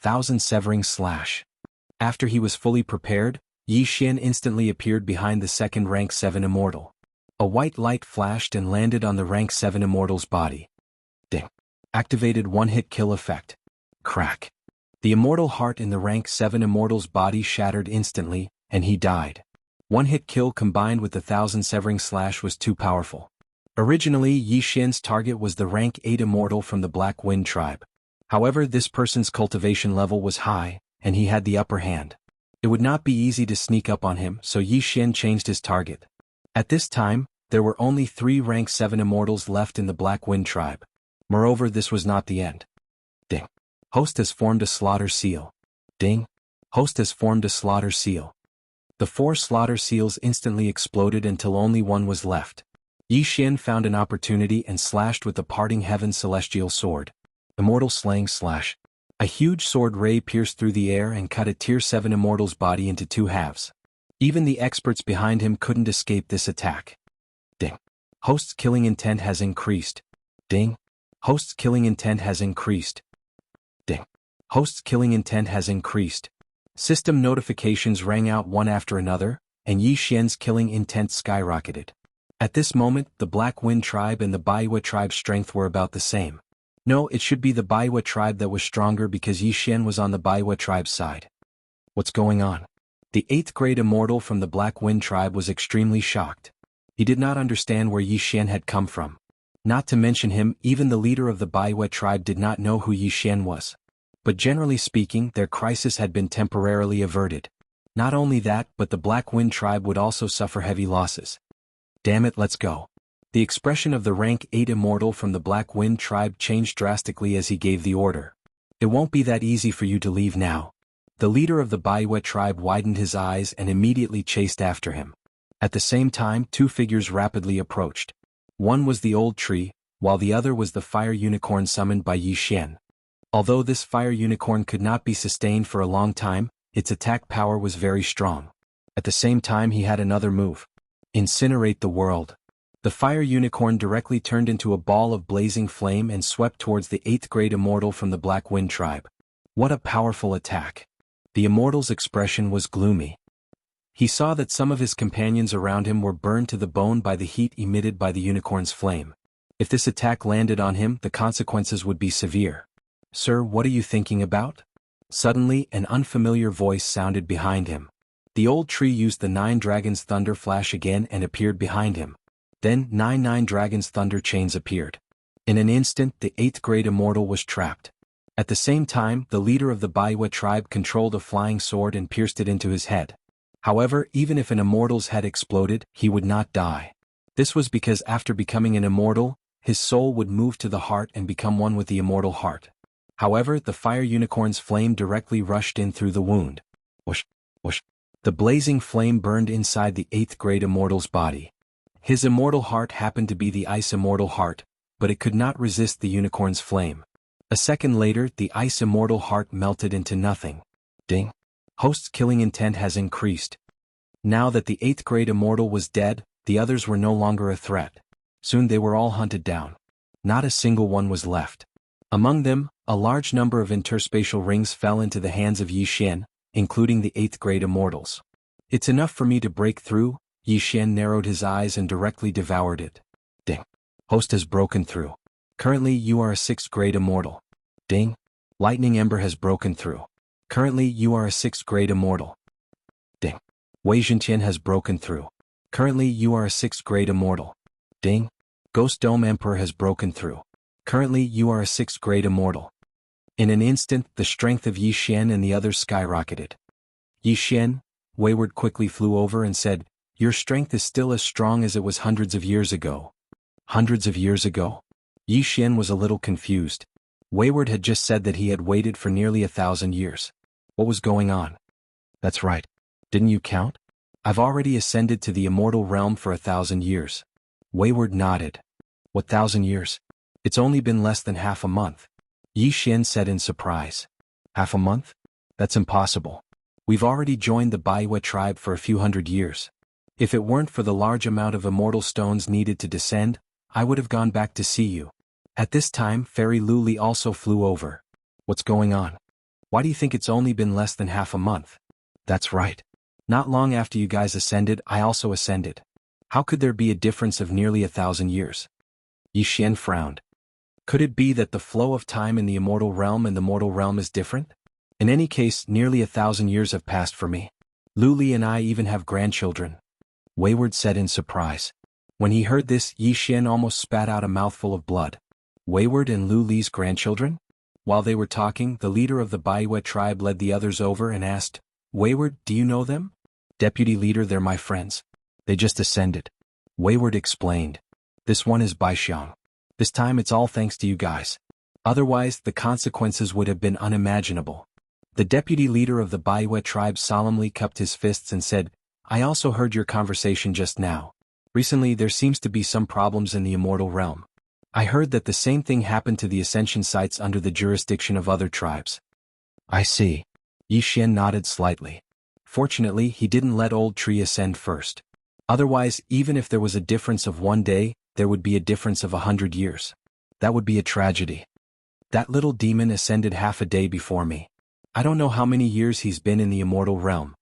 1,000 Severing Slash. After he was fully prepared, Yi Xian instantly appeared behind the second rank 7 immortal. A white light flashed and landed on the rank 7 immortal's body. Ding. Activated one-hit kill effect. Crack. The immortal heart in the rank 7 immortal's body shattered instantly, and he died. One-hit kill combined with the 1,000 Severing Slash was too powerful. Originally, Yi Xian's target was the rank 8 immortal from the Black Wind tribe. However, this person's cultivation level was high, and he had the upper hand. It would not be easy to sneak up on him, so Yi Xian changed his target. At this time, there were only 3 rank 7 immortals left in the Black Wind tribe. Moreover, this was not the end. Ding. Host has formed a slaughter seal. Ding. Host has formed a slaughter seal. The 4 slaughter seals instantly exploded until only one was left. Yi Xian found an opportunity and slashed with the Parting Heaven Celestial Sword. Immortal Slaying Slash. A huge sword ray pierced through the air and cut a Tier 7 immortal's body into 2 halves. Even the experts behind him couldn't escape this attack. Ding. Host's killing intent has increased. Ding. Host's killing intent has increased. Ding. Host's killing intent has increased. System notifications rang out one after another, and Yi Xian's killing intent skyrocketed. At this moment, the Black Wind tribe and the Baiwa tribe's strength were about the same. No, it should be the Baiwa tribe that was stronger because Yi Xian was on the Baiwa tribe's side. What's going on? The 8th grade immortal from the Black Wind tribe was extremely shocked. He did not understand where Yi Xian had come from. Not to mention him, even the leader of the Baiwa tribe did not know who Yi Xian was. But generally speaking, their crisis had been temporarily averted. Not only that, but the Black Wind tribe would also suffer heavy losses. Damn it, let's go. The expression of the rank 8 immortal from the Black Wind tribe changed drastically as he gave the order. It won't be that easy for you to leave now. The leader of the Baiwa tribe widened his eyes and immediately chased after him. At the same time, 2 figures rapidly approached. One was the old tree, while the other was the fire unicorn summoned by Yi Xian. Although this fire unicorn could not be sustained for a long time, its attack power was very strong. At the same time, he had another move. Incinerate the world. The fire unicorn directly turned into a ball of blazing flame and swept towards the 8th grade immortal from the Black Wind tribe. What a powerful attack. The immortal's expression was gloomy. He saw that some of his companions around him were burned to the bone by the heat emitted by the unicorn's flame. If this attack landed on him, the consequences would be severe. Sir, what are you thinking about? Suddenly, an unfamiliar voice sounded behind him. The old tree used the 9 dragons' thunder flash again and appeared behind him. Then 9 dragons' thunder chains appeared. In an instant, the 8th grade immortal was trapped. At the same time, the leader of the Baiwa tribe controlled a flying sword and pierced it into his head. However, even if an immortal's head exploded, he would not die. This was because after becoming an immortal, his soul would move to the heart and become one with the immortal heart. However, the fire unicorn's flame directly rushed in through the wound. Whoosh, whoosh. The blazing flame burned inside the 8th grade immortal's body. His immortal heart happened to be the ice immortal heart, but it could not resist the unicorn's flame. A second later, the ice immortal heart melted into nothing. Ding. Host's killing intent has increased. Now that the 8th grade immortal was dead, the others were no longer a threat. Soon they were all hunted down. Not a single one was left. Among them, a large number of interspatial rings fell into the hands of Yi Xian, including the 8th grade immortals. It's enough for me to break through. Yi Xian narrowed his eyes and directly devoured it. Ding. Host has broken through. Currently you are a 6th grade immortal. Ding. Lightning Ember has broken through. Currently you are a 6th grade immortal. Ding. Wei Zhentian has broken through. Currently you are a 6th grade immortal. Ding. Ghost Dome Emperor has broken through. Currently you are a 6th grade immortal. In an instant, the strength of Yi Xian and the others skyrocketed. Yi Xian, Wayward quickly flew over and said, "Your strength is still as strong as it was hundreds of years ago." Hundreds of years ago? Yi Xian was a little confused. Wayward had just said that he had waited for nearly 1,000 years. What was going on? That's right. Didn't you count? I've already ascended to the immortal realm for 1,000 years. Wayward nodded. What 1,000 years? It's only been less than half a month. Yi Xian said in surprise. Half a month? That's impossible. We've already joined the Baiwa tribe for a few hundred years. If it weren't for the large amount of immortal stones needed to descend, I would have gone back to see you. At this time, Fairy Luli also flew over. What's going on? Why do you think it's only been less than half a month? That's right. Not long after you guys ascended, I also ascended. How could there be a difference of nearly 1,000 years? Yi Xian frowned. Could it be that the flow of time in the immortal realm and the mortal realm is different? In any case, nearly 1,000 years have passed for me. Luli and I even have grandchildren. Wayward said in surprise. When he heard this, Yi Xian almost spat out a mouthful of blood. Wayward and Luli's grandchildren? While they were talking, the leader of the Baiwa tribe led the others over and asked, "Wayward, do you know them?" "Deputy leader, they're my friends. They just ascended." Wayward explained. "This one is Baixiang. This time it's all thanks to you guys. Otherwise, the consequences would have been unimaginable." The deputy leader of the Baiwa tribe solemnly cupped his fists and said, "I also heard your conversation just now. Recently there seems to be some problems in the immortal realm. I heard that the same thing happened to the ascension sites under the jurisdiction of other tribes." "I see." Yi Xian nodded slightly. Fortunately, he didn't let Old Tree ascend first. Otherwise, even if there was a difference of 1 day, there would be a difference of 100 years. That would be a tragedy. That little demon ascended half a day before me. I don't know how many years he's been in the immortal realm.